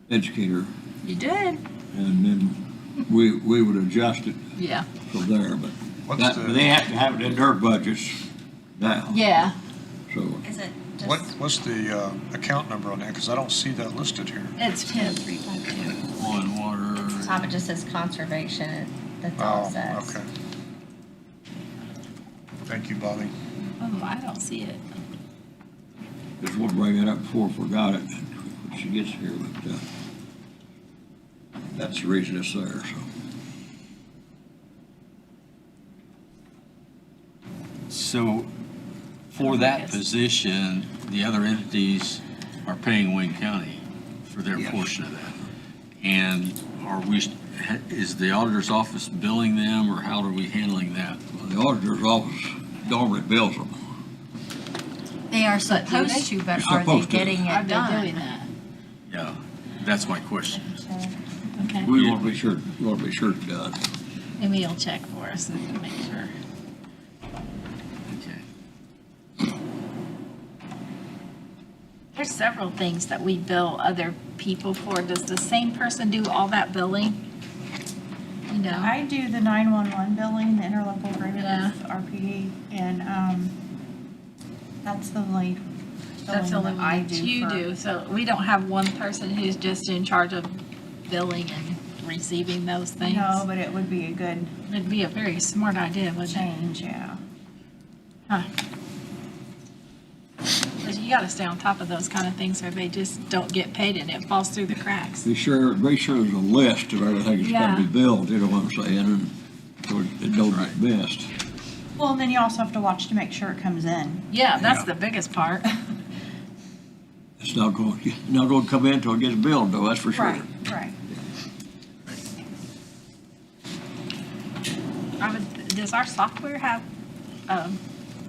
educator, You did. and then we would adjust it Yeah. from there, but What's the- they have to have it in their budgets now. Yeah. So Is it just? What's the account number on that? Because I don't see that listed here. It's 10352. On water. Top, it just says conservation. That's all it says. Okay. Thank you, Bobby. Oh, I don't see it. just want to bring that up before I forgot it when she gets here, but that's the reason it's there, so. So for that position, the other entities are paying Wayne County for their Yes. portion of that. And is the auditor's office billing them, or how are we handling that? Well, the auditor's office normally bills them. They are supposed to, but are they Supposed to. getting Are it they doing done? that? Yeah, that's my question. Okay. We want to be sure it's done. Maybe you'll check for us and make sure. Okay. There's several things that we bill other people for. Does the same person do all that billing? You know? I do the 911 billing, the interlocal agreement Yeah. with RPD, and that's the only That's the only billing that I one that do. you for- do. So we don't have one person who's just in charge of billing and receiving those things? No, but it would be a good It'd be a very smart idea, wouldn't it? change, yeah. Huh. Because you gotta stay on top of those kind of things or they just don't get paid and it falls through the cracks. Be sure there's a list of everything that's got to be Yeah. billed, you know what I'm saying, and so it don't get missed. Well, and then you also have to watch to make sure it comes in. Yeah, that's the biggest part. It's not going to come in until it gets billed, though, that's for sure. Right. Does our software have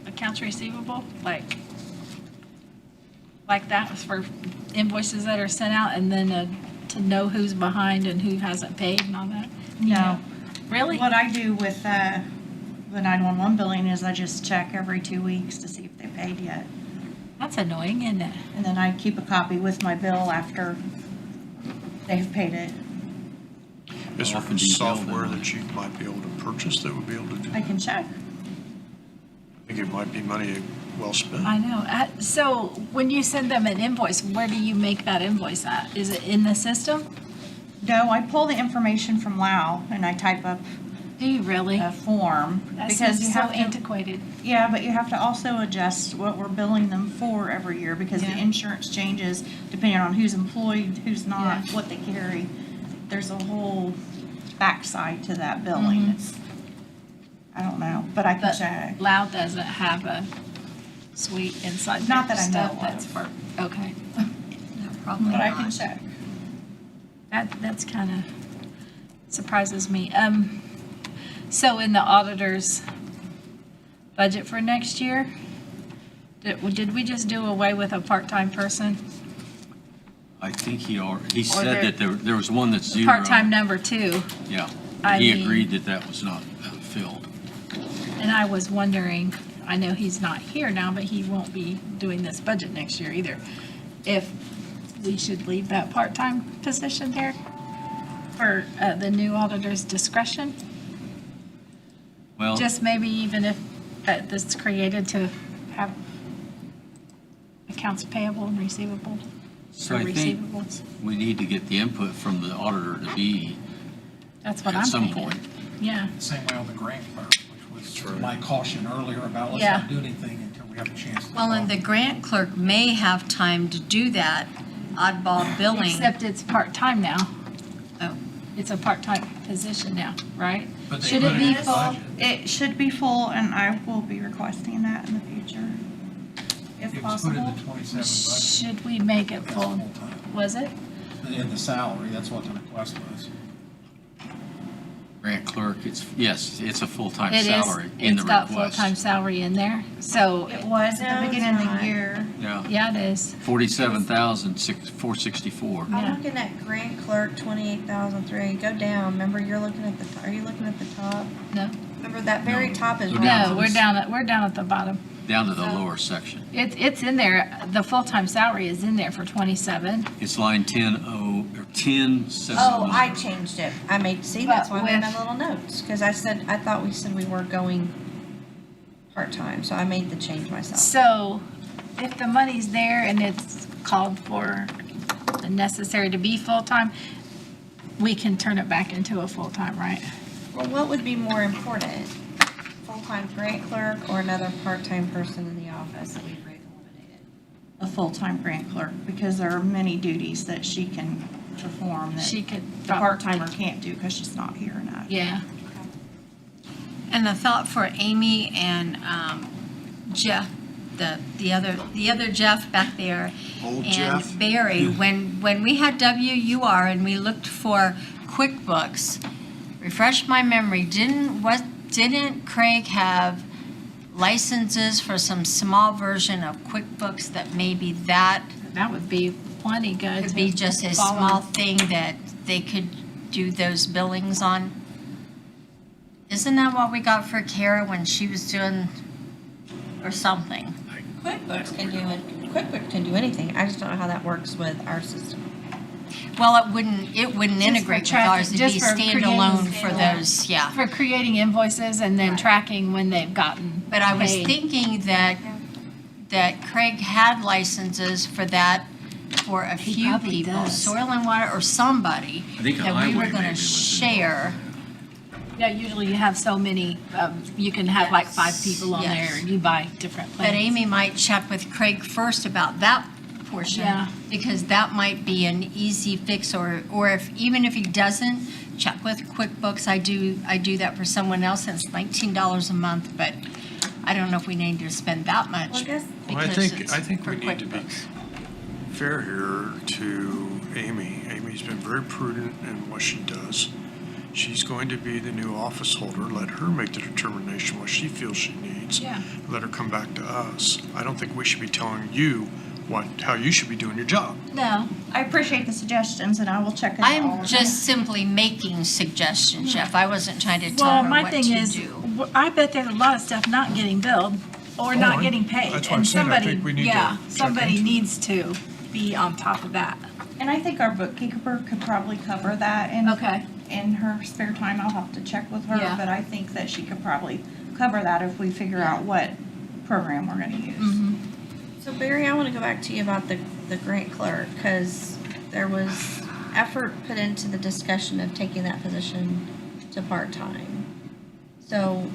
accounts receivable, like that for invoices that are sent out, and then to know who's behind and who hasn't paid and all that? No. Really? What I do with the 911 billing is I just check every 2 weeks to see if they paid yet. That's annoying, isn't it? And then I keep a copy with my bill after they've paid it. Is there Often do you bill them software on that you might be able to purchase that would be able to do I that? can check. I think it might be money well spent. I know. So when you send them an invoice, where do you make that invoice at? Is it in the system? No, I pull the information from Lao and I type up Do you really? a form. That Because seems you so have to, antiquated. yeah, but you have to also adjust what we're billing them for every year because the Yeah. insurance changes depending on who's employed, who's not, Yeah. what they carry. There's a whole backside to that billing. Mhm. It's, I don't know, but I can But check. Loud doesn't have a suite inside Not their that I know stuff of. that's for, okay. Probably But I can not. check. That's kind of surprises me. So in the auditor's budget for next year, did we just do away with a part-time person? I think he there- said that there was one that's zero. Part-time number 2, Yeah. I He mean- agreed that that was not filled. and I was wondering, I know he's not here now, but he won't be doing this budget next year either, if we should leave that part-time position there for the new auditor's discretion? Well, Just maybe even if that's created to have accounts payable and receivable, so or I think receivables. we need to get the input from the auditor to be That's what I'm at some thinking. point. Yeah, Same way on the grant clerk, which was my caution earlier about let's Yeah. not do anything until we have a chance to. Well, and talk. the grant clerk may have time to do that oddball billing. except it's part-time now. Oh. It's a part-time position now, right? But they Should put it it be in the full? budget. It should be full and I will be requesting that in the future, if It was put in possible. the 27 budget. Should we make it That's full? full-time. Was it? In the salary, that's what the request was. Grant clerk, it's a full-time It is. salary in the It's got request. full-time salary in there, so, It was at No, the it's beginning of not. the year. Yeah, yeah, it is. 47,464. Yeah. I'm looking at grant clerk, 28,003. Go down. Remember, you're looking at are you looking at the top? No, Remember that very No. top is Go wrong. down. no, we're down at the bottom. Down to the lower section. It's in there, the full-time salary is in there for 27. It's line 10-7. Oh, I changed it. That's But why I made my with- little notes, because I thought we said we were going part-time, so I made the change myself. So if the money's there and it's called for and necessary to be full-time, we can turn it back into a full-time, right? Well, what would be more important? Full-time grant clerk or another part-time person in the office that we've eliminated? A full-time grant clerk, because there are many duties that she can perform that She could the drop- part-timer can't do because she's not here enough. Yeah. And a thought for Amy and Jeff, the other Jeff back there. Old Jeff? And Barry, when we had WUR and we looked for QuickBooks, refresh my memory, didn't Craig have licenses for some small version of QuickBooks that maybe that That would be plenty good. could to be just a follow. small thing that they could do those billings on? Isn't that what we got for Kara when she was doing, or something? QuickBooks can do it. QuickBooks can do anything. I just don't know how that works with our system. Well, it wouldn't Just for integrate with tracking- ours, it'd just be for standalone creating for standalone. those, yeah. For creating invoices and then tracking when they've gotten But I was paid. thinking that Craig had licenses for that for a He few probably people, does. Soil and Water or somebody, I think a that we highway were maybe gonna was share. Yeah, usually you have so many, you can have like 5 Yes, people on yes. there and you buy different plans. But Amy might check with Craig first about that portion. Yeah. Because that might be an easy fix, or even if he doesn't, check with QuickBooks. I do that for someone else, and it's $19 a month, but I don't know if we need to spend that much. Well, I guess- Well, I because think, it's I think for we need to be QuickBooks. fair here to Amy. Amy's been very prudent in what she does. She's going to be the new office holder. Let her make the determination what she feels she needs. Yeah. Let her come back to us. I don't think we should be telling you how you should be doing your job. No. I appreciate the suggestions, and I will check into all I'm of just simply making suggestions, Jeff. I wasn't trying to tell Well, her my what thing to is, do. I bet there's a lot of stuff not getting billed or not getting paid. That's what I'm And saying. I somebody, think we need to yeah, check somebody into it. needs to be on top of that. And I think our bookkeeper could probably cover that in her spare time. I'll have to check with her, Yeah. but I think that she could probably cover that if we figure out what program we're gonna use. Mm-hmm. So Barry, I want to go back to you about the grant clerk, because there was effort put into the discussion of taking that position to part-time. So,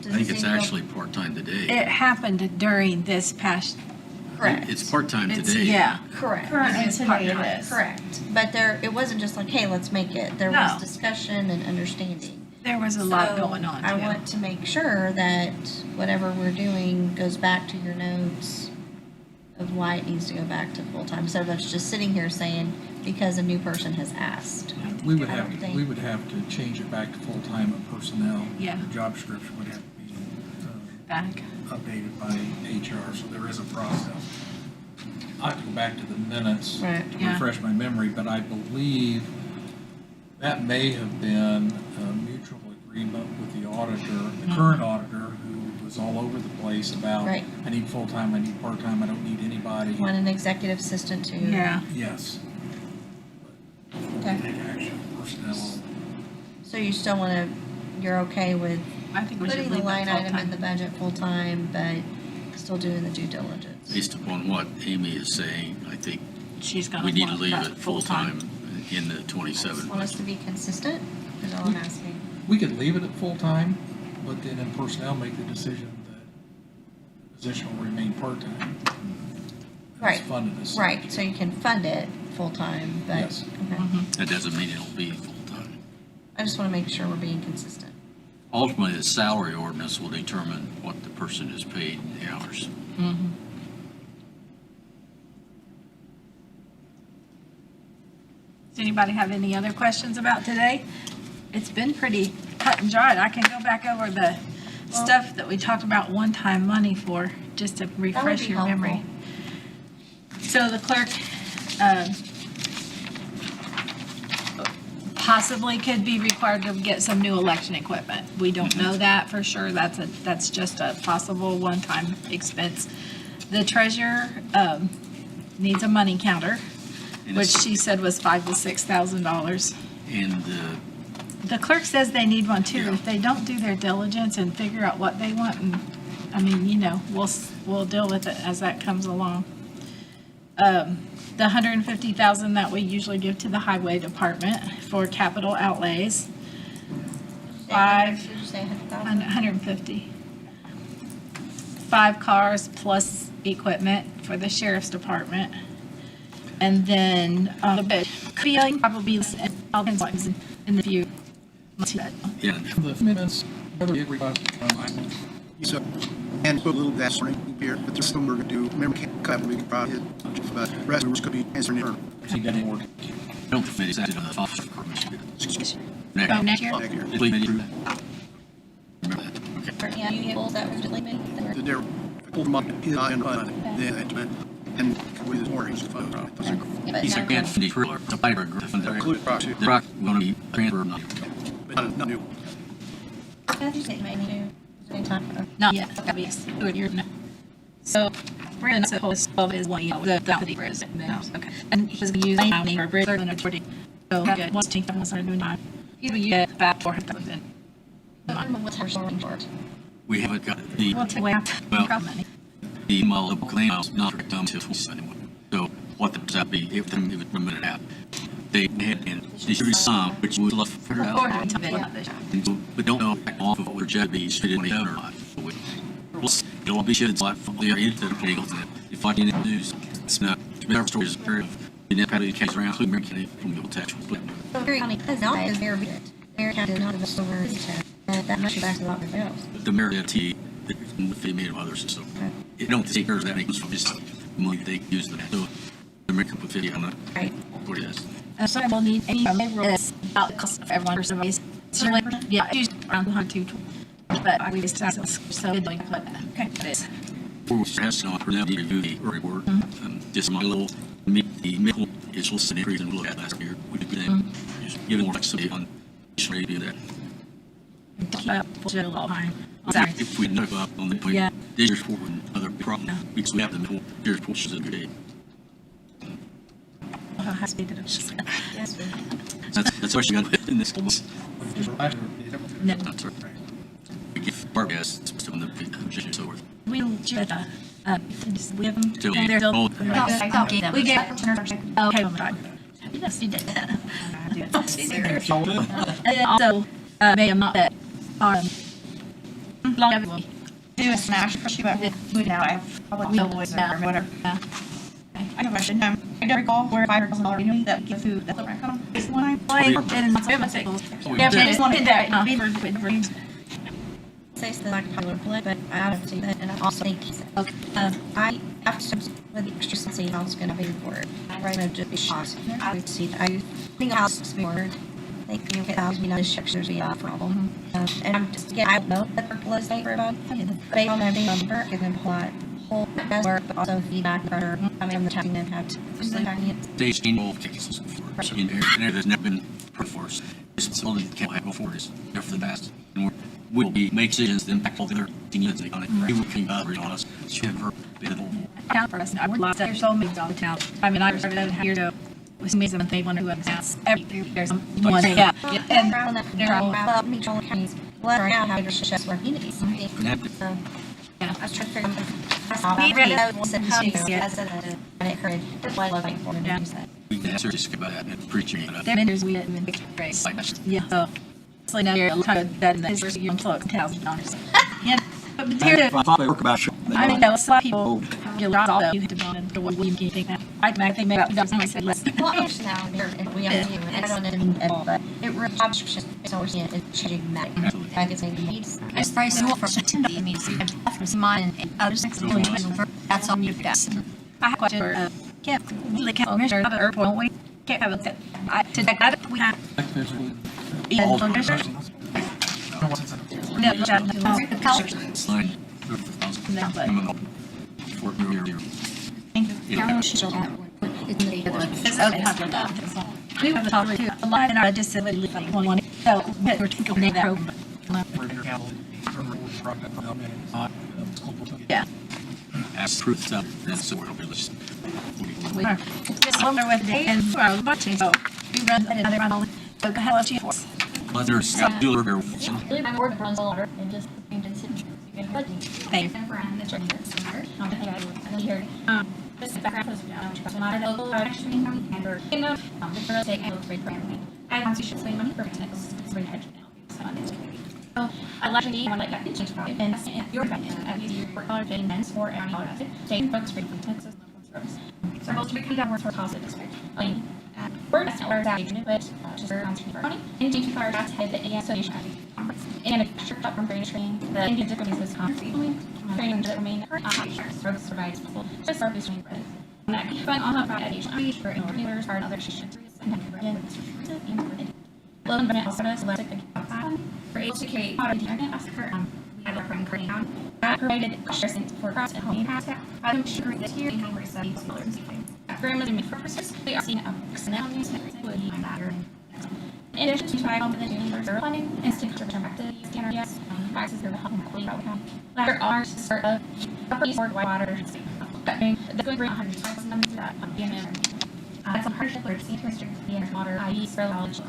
does I think this it's need to go- actually part-time today. It happened during this past, Correct. It's part-time it's, today. yeah. Correct. Currently It's today part-time. it is. Correct. But it wasn't just like, hey, let's make it. There No. was discussion and understanding. There was a lot So, going on, I too. want to make sure that whatever we're doing goes back to your notes of why it needs to go back to full-time, instead of us just sitting here saying, because a new person has asked. We would I don't think- have to change it back to full-time personnel. Yeah. The job description would have to be Back. updated by HR, so there is a process. I have to go back to the minutes Right. to Yeah. refresh my memory, but I believe that may have been a mutual agreement with the auditor, the current auditor, who was all over the place about, Right. I need full-time, I need part-time, I don't need anybody. Want an executive assistant too. Yeah. Yes. Okay. Take action, personnel. So you still want to, you're okay with I think we should putting the leave line it item in full-time. the budget full-time, but still doing the due diligence? Based upon what Amy is saying, I think She's gonna we need to want leave that it full-time in the 27. Want us to be consistent, is all I'm asking. We could leave it at full-time, but then in personnel make the decision that the position will remain part-time. Right. It's funded as such. Right, so you can fund it full-time, but, Yes. okay. That doesn't mean it'll be full-time. I just want to make sure we're being consistent. Ultimately, the salary ordinance will determine what the person is paid in the hours. Mm-hmm. Does anybody have any other questions about today? It's been pretty cut and dried. I can go back over the stuff that we talked about one-time money for, just to refresh be your memory. So the clerk, possibly could be required to get some new election equipment. We don't know that for sure. That's just a possible one-time expense. The treasurer, needs a money counter, And which it's- she said was $5,000 to $6,000. And The clerk says they need one too. Yeah. If they don't do their diligence and figure out what they want, and, I mean, we'll deal with it as that comes along. The $150,000 that we usually give to the highway department for capital outlays. Did you say 100,000? 150. 5 cars plus equipment for the sheriff's department. And then, the bid could be probably in the few. yeah, The minutes, whether we request, So, and put a little gas ring here, but there's some we're gonna do, remember, cut, we can probably hit, but the rest of it's gonna be answering it. so you got any more? I don't think it's acted on the officer department. Next year? Next year. It's leaving through that. Remember that, okay. Yeah, you get goals that were deleted. The there, pull them up, hit on and fund, and with his warnings, fund. He's a grant from the trailer, the fiber group. Include proxy. The rock gonna be transferred. But not new. Did you say maybe anytime? Not yet. Okay, yes. Do it, you're no. So, Brandon supposed is one, the bridge. Okay. And he's using for bridge and authority. So, good. Once take them, start doing time. He's going to get back for him. What's her story short? We haven't got the, What's the way out? well, Money. the multiple claims not done to anyone. So what does that be? If them, it would remember that. They had and distributed some, which we left figure out. And so we don't know off of what we're judged to be straight in the or not. So it'll be shit. It's like the area that are able to, if I can news, it's not, our story is very, you know, probably the case around, including American from the tax. So Perry County does not, as mayor did. Mayor County does not have a over that much is actually a lot of else. The Marriott T, they made of others, so it don't take care of that, makes just money they use that. So to make up with 50 on it. Right. What it is. So we'll need any rules about the cost of everyone for some raise. So like, yeah, it's usually around 200, but we just have so good doing what it is. Before we start asking for them to review the report, just my little meet the middle is listed increase and look at last year. We could then just give it more flexibility on each review that. If we know about on the point, this year's report and other problem because we have the middle year's report is a good day. That's what you got in this case. No. That's right. We give our guests to the position so forth. We'll just, we have them. Still, They're still. we get. Okay, yes, you did. And also, may not that, longevity. Do a smash for you, but we now have probably always or whatever. I have a question. I don't recall where $500 annually that we give food that's around come baseline. Yeah, but I just wanted that. Say the like popular blood, but I don't see that, and I also think okay. I have to with the extra see how it's going to be for it. Right now, just be shocked. I would see. I think how it's before. They can get out. This there's a problem. And I'm just again, I don't know that the blood state for about based on everything on work and then whole best work, but also feedback pressure coming from the testing impact. Stage annual cases before. In there, there's never been perforce. It's only can't have before is there for the past. And we'll be make decisions that impact all the other units on it. We will keep on us. Should have been Count for us. I would love to hear so many all the town. I mean, I started out here to with me and they wonder who has every there's one yeah. And around that well, mutual counties. Well, right now, how relationships work communities. yeah. I was trying to figure out we really we can answer just about that and preaching it up. There vendors we didn't even raise. Yeah. So it's like now you're kind of that in the history you're close $1,000. Yeah. But here I thought they work about sure. I mean, a lot of people get lost all that. You have to go and do what you can think that. I think maybe about 2000 less. Well, I understand now, and we are you, and I don't know at all, but it really job description is always it's changing that. I guess maybe needs. It's very simple for September. I mean, so you have mine and others. That's all you guys. I have a question for Kim. We can't measure the airport. We can't have a to take that. We have. No, the culture. Slide. Thank you. We have a talk too. A lot in our disability one. So we're taking that over. Yeah. Ask proof stuff. That's the word. We are just wonder with day and our watching. So we run and I run all the hell you for. Others got do a little bit. My word runs a lot and just thank you. This background was modern local actually and or you know the take and free programming. I want to should spend money for technics free hedge now. So I largely want to like that change value and your value at least for college and men's or any other take folks free Texas service. So most we got work for positive aspect. I mean we're not our agent but just for money and change for our head the association and a shirt up from brain training the Indian differences constantly training that remain service provides people just service training credit. That can fund all of our education for innovators or other institutions and low environmental service electric for HK we have a program creating that provided assistance for cross and home habitat. I'm sure this year in over $70. Program is made for purposes. We are seeing externalities that would be matter. In addition to my home the zero funding, instant contribution activities, yes, prices are helping complete outcome. Latter are sort of property stored water. The good bring 100,000 that that's a hardship where sea restricted the energy water, i.e., for knowledge,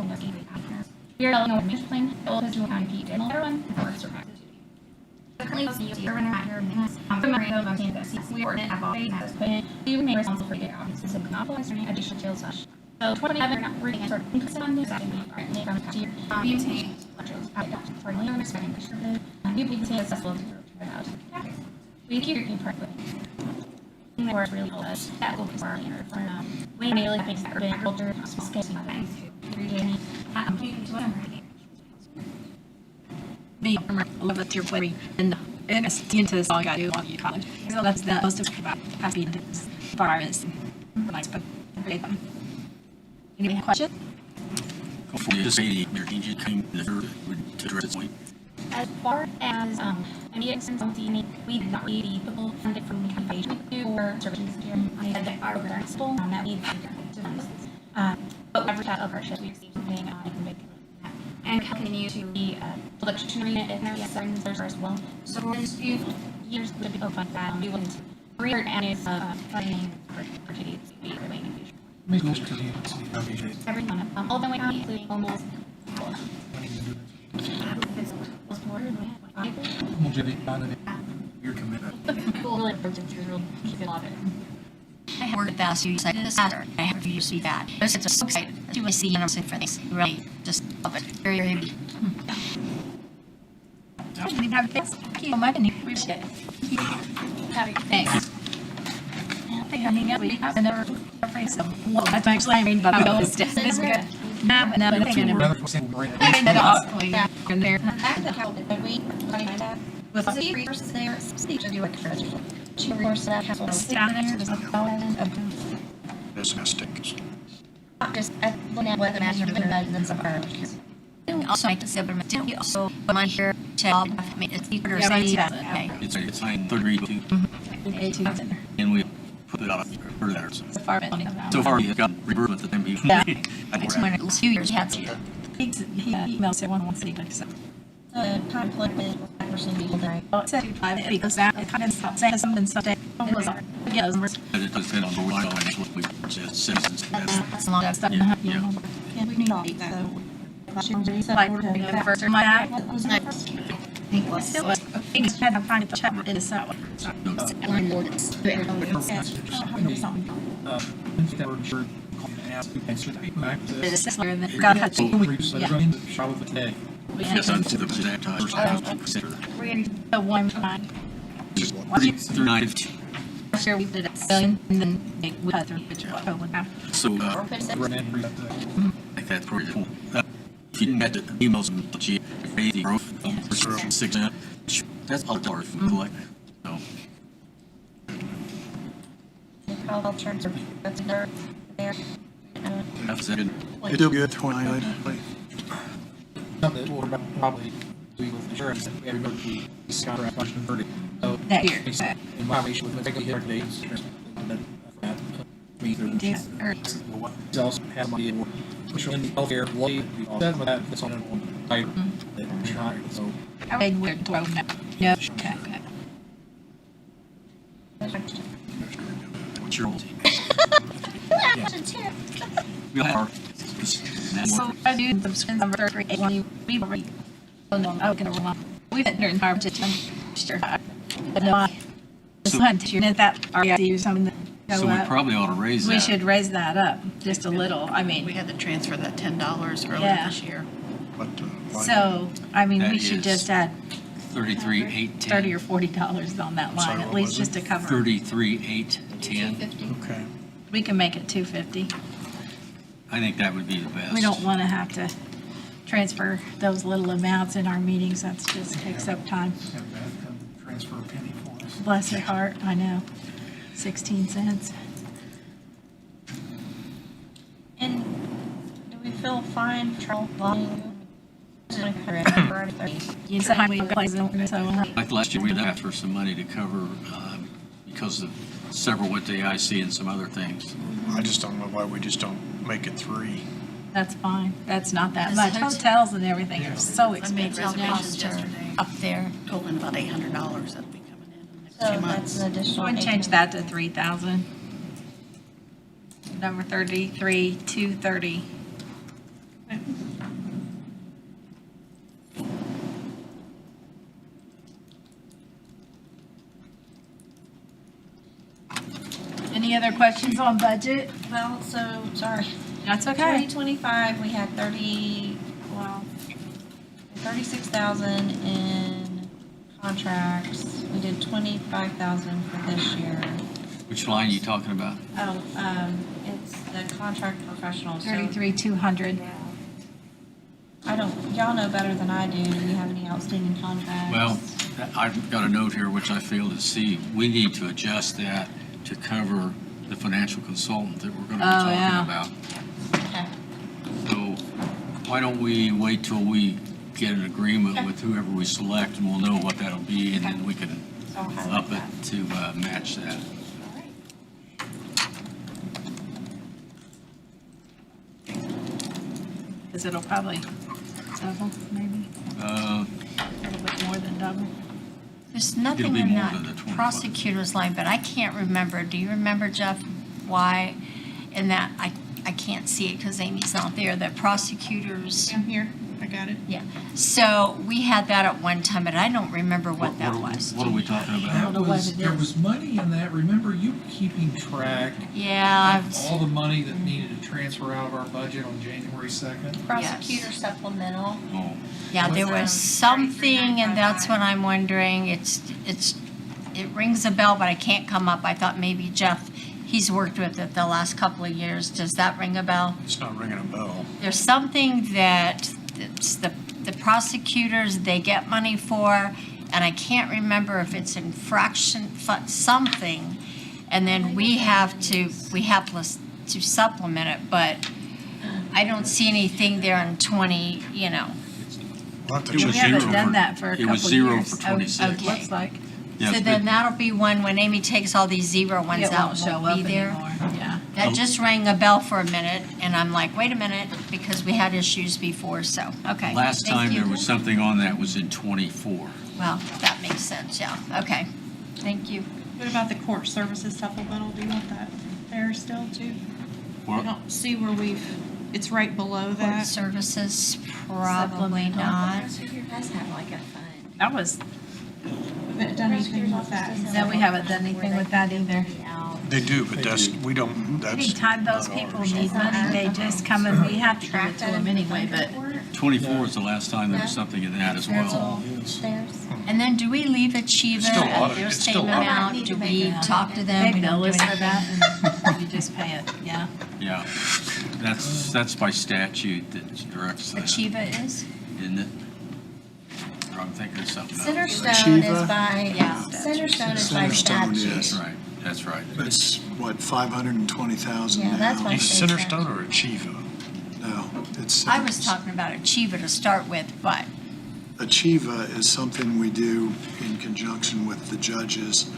we are developing a major plan, all of County Peak, and another one for forest survival. Currently, the urban matter minutes from the radio of the we ordinate have all has put in. You remain responsible for the offices of monopolies or any additional jail slash. So 27 are not reading sort of increase on this that can be currently from the year. Butane, for new respecting distributed, we believe the accessible to about. We keep your correctly. The word really help us. That will be for our inner for we mainly think urban agriculture, sophistication of things. Be a little bit your way and it's into this all you gotta do on college. So that's the most about happy environments. Any question? Hopefully, this 80, your teacher came to address this point. As far as, any expenses, we did not really people funded from the foundation or services here. I had that our principal, that we but every time of our shift, we received something, and continue to be, electrician and yes, there's as well. So for this few years, we would fund that, we wouldn't rear and is, funding for TDs to be remaining future. Every one of them, all the way down, including almost. Your commitment. I have worked with us, you said this after, I have you see that. It's just so excited to see you know for this. Really, just love it. Very, very big. Thank you so much, and we appreciate it. Thanks. I think we have another phrase of, well, that's actually, I mean, but I'm going to this is good. Now, another thing, and then also, yeah, in there. Was the resources there? Speech of your treasure. She resources that has Down there, there's a just at looking at whether master than some are. Also, I can say, but we also, when I hear job, I mean, it's equal to 80,000. Okay. It's 932. And we put it out for that. So far, we got reimbursement to them. Yeah. It's when it was 2 years, you had to. He emails everyone once a week, so. Conflict with that person being there. Well, it's 5 because that it kind of stops saying something someday. But it does depend on the line items, what we said, citizens. That's a lot of stuff. Yeah. Yeah, we need all that. Like, the first my act. Still, I think it's had to find the check in the south. It's just and then got to Yes, unto the exact time. the one time. 3950. Sure, we did a billion, and then we cut through the So, like that's probably cool. If you didn't get the emails from the chief, the growth, for 6%, that's all dollars from collect. So, I'll turn to that's there. that's good. It's still good, 29. Something that we'll probably do with insurance, we have to go to the contract function 30. So, that year. in violation with taking hit dates, what else have money in which in the healthcare late, said with that, it's on one type. So, I mean, we're thrown out. Yeah, okay. What's your old? We'll have our. So I do the spin number 381. We've already. Oh no, I'm gonna run. We've been in our sure. But no, I just want to hear that RID or something that go So we up. probably ought to raise that. We should raise that up just a little. I mean, We had to transfer that $10 earlier Yeah. this year. so I mean, we That should is just add 33,810. $30 or $40 on that line, at least just to cover. 33,810. Okay. We can make it 250. I think that would be the best. We don't want to have to transfer those little amounts in our meetings. That just takes up time. transfer a penny for us. Bless your heart, I know. 16 cents. And do we feel fine traveling? You said how many places so Like last year, we had asked for some money to cover because of several with the IC and some other things. I just don't know why we just don't make it 3. That's fine. That's not that Is much. it- Hotels and everything are so I made expensive. reservations yesterday, Up there. totaling about $800 that'll be coming in the next So 2 that's months. an additional. I would change that to 3,000. Number 33, 230. Any other questions on budget? Well, so, sorry. That's okay. 2025, we had 36,000 in contracts. We did 25,000 for this year. Which line are you talking about? Oh, it's the contract professionals. So 33, 200. I don't, y'all know better than I do. Do we have any outstanding contracts? Well, I've got a note here which I feel to see, we need to adjust that to cover the financial consultant that we're gonna be Oh, yeah. talking Okay. about. So why don't we wait till we get an agreement with whoever we select, and we'll know what that'll be, and then we can So I'll highlight up that. it to match that. Because it'll probably double, maybe, Uh, a little bit more than double. There's It'll nothing be in more that than the 25. prosecutor's line, but I can't remember. Do you remember, Jeff, why? In that, I can't see it because Amy's not there, that prosecutors. Down here, I got it. Yeah, so we had that at one time, but I don't remember what that was. What are we talking about? That know what was, it there is. was money in that, remember you keeping track Yeah, of all the money that needed to transfer out of our budget on January 2nd? Prosecutor supplemental. Oh, yeah, there was something, and that's what I'm wondering. It rings a bell, but I can't come up. I thought maybe Jeff, he's worked with it the last couple of years. Does that ring a bell? It's not ringing a bell. There's something that it's the prosecutors, they get money for, and I can't remember if it's something, and then we have to supplement it, but I don't see anything there in 20, We'll have to It was We check. haven't zero done for- that for a it couple was of zero years. for 26. Okay. Looks like. yes, So but- then that'll be one, when Amy takes all these zero ones It out, won't show won't up be there. anymore, yeah. That just rang a bell for a minute, and I'm like, wait a minute, because we had issues before, so, okay. Last Thank time you. there was something on that was in 24. Well, that makes sense, yeah, okay. Thank you. What about the court services supplemental? Do you want that there still too? I What? don't see where it's right below Court that. services, probably Supplemental. not. Prosecutor does have like a fund. That was, We haven't done anything with that. no, we haven't done anything with that either. They do, but we don't, that's. Anytime those not people ours. need money, they just come and we have to give it to them anyway, but 24 was the last time there was something in that as well. Theirs. And then do we leave Achieva It's still at audited. their It's same still audited. amount? Do we talk to them? they We don't bill do us for anything? that and you just pay it, yeah. Yeah, that's by statute that directs that, Achieva is? isn't it? Or I'm thinking of something else. Centerstone is Achieva? by, Yeah. Centerstone is by Centerstone statute. is. That's right. It's, what, 520,000 now? Yeah, that's why. Is Centerstone or Achieva? No, it's. I was talking about Achieva to start with, but Achieva is something we do in conjunction with the judges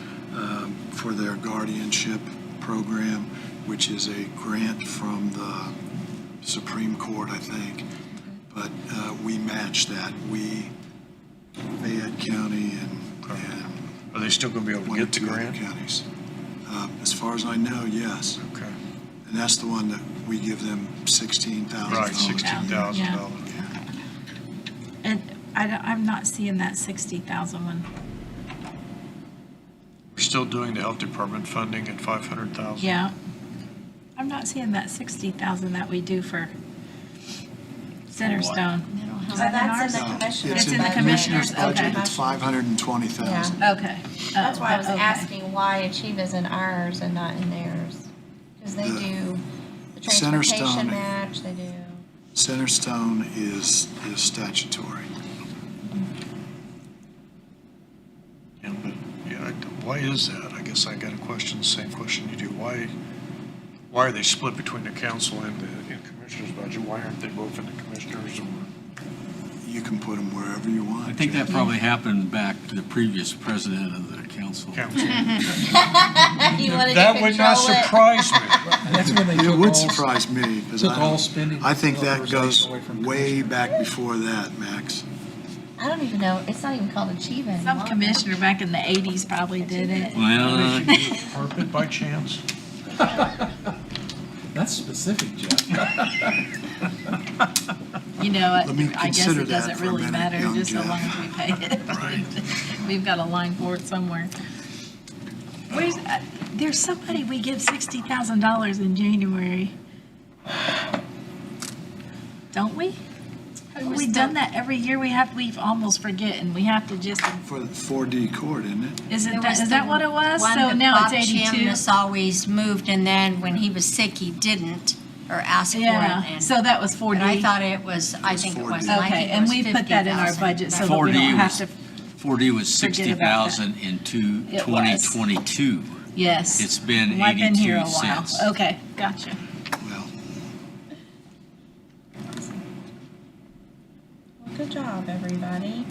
for their guardianship program, which is a grant from the Supreme Court, I think. But we match that. We, Fayette County and Are they still gonna be able to one or get the two other grant? counties. As far as I know, yes. Okay. And that's the one that we give them $16,000. Right, $16,000. And I'm not seeing that 60,000 one. We're still doing the health department funding at 500,000? Yeah. I'm not seeing that 60,000 that we do for Centerstone. Is that in that's in ours? the commissioner's It's in the budget. commissioner's, budget. okay. It's 520,000. Okay. That's why I was okay. asking why Achieva's in ours and not in theirs. Because they do the transportation Centerstone- match, they do. Centerstone is statutory. Yeah, but, yeah, why is that? I guess I got a question, the same question you do. Why are they split between the council and the commissioner's budget? Why aren't they both in the commissioner's or? You can put them wherever you want. I think that probably happened back to the previous president of the council. You wanted to That would not control it. surprise me. That's when they It took would all, surprise me, because took all spending. I think that goes authorization away from way back before that, Max. I don't even know, it's not even called Achieva anymore. Some commissioner back in the 80s probably did it. Well, Carpet by chance? That's specific, Jeff. You know, Let me I guess consider it that doesn't for a really minute, matter, young just so Jeff. long as we pay it. Right. We've got a line for it somewhere. There's somebody we give $60,000 in January. Don't we? Haven't we done that every year? We almost forget, and we have to just, For the 4D court, isn't it? is that what it was? One So that now Bob it's 82? Chimness always moved, and then when he was sick, he didn't, or asked for it. Yeah, and- so that was 4D. And I thought it was, I think it was, and I Okay, think it and was we put that in our 50,000. budget so that we 4D don't have was to, 4D was Forget about that. 60,000 in It was. 2022. Yes. It's been Well, I've been here 82 a while. cents. Okay, gotcha. Well, Well, good job, everybody.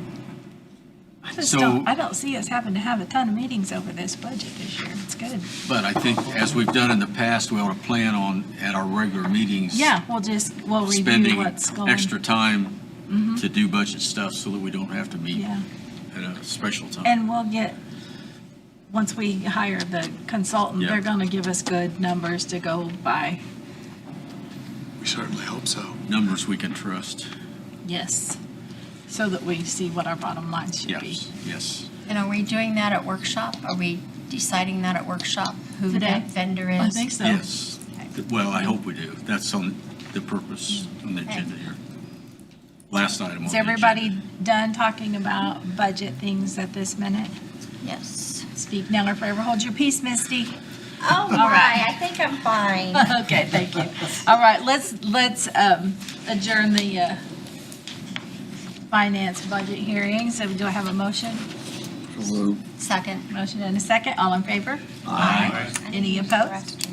I don't see us having to have a ton of meetings over this budget this year. It's good. But I think as we've done in the past, we ought to plan on, at our regular meetings. Yeah, we'll review Spending what's going. extra time Mhm. to do budget stuff so that we don't have to meet Yeah. at a special time. And we'll get, once we hire the consultant, Yeah. they're gonna give us good numbers to go by. we certainly hope so. Numbers we can trust. Yes. So that we see what our bottom line should be. Yes, yes. And are we doing that at workshop? Are we deciding that at workshop, who Today? that vendor is? I think so. Yes. Well, I hope we do. That's on the purpose on the Okay. agenda here. Last item on Is the agenda. everybody done talking about budget things at this minute? Yes. Speak now or forever hold your peace, Misty. Oh, All right. my, I think I'm fine. Okay, thank you. All right, let's adjourn the finance budget hearing. So do I have a motion? Second. Motion and a second. All in favor? Aye. Any opposed?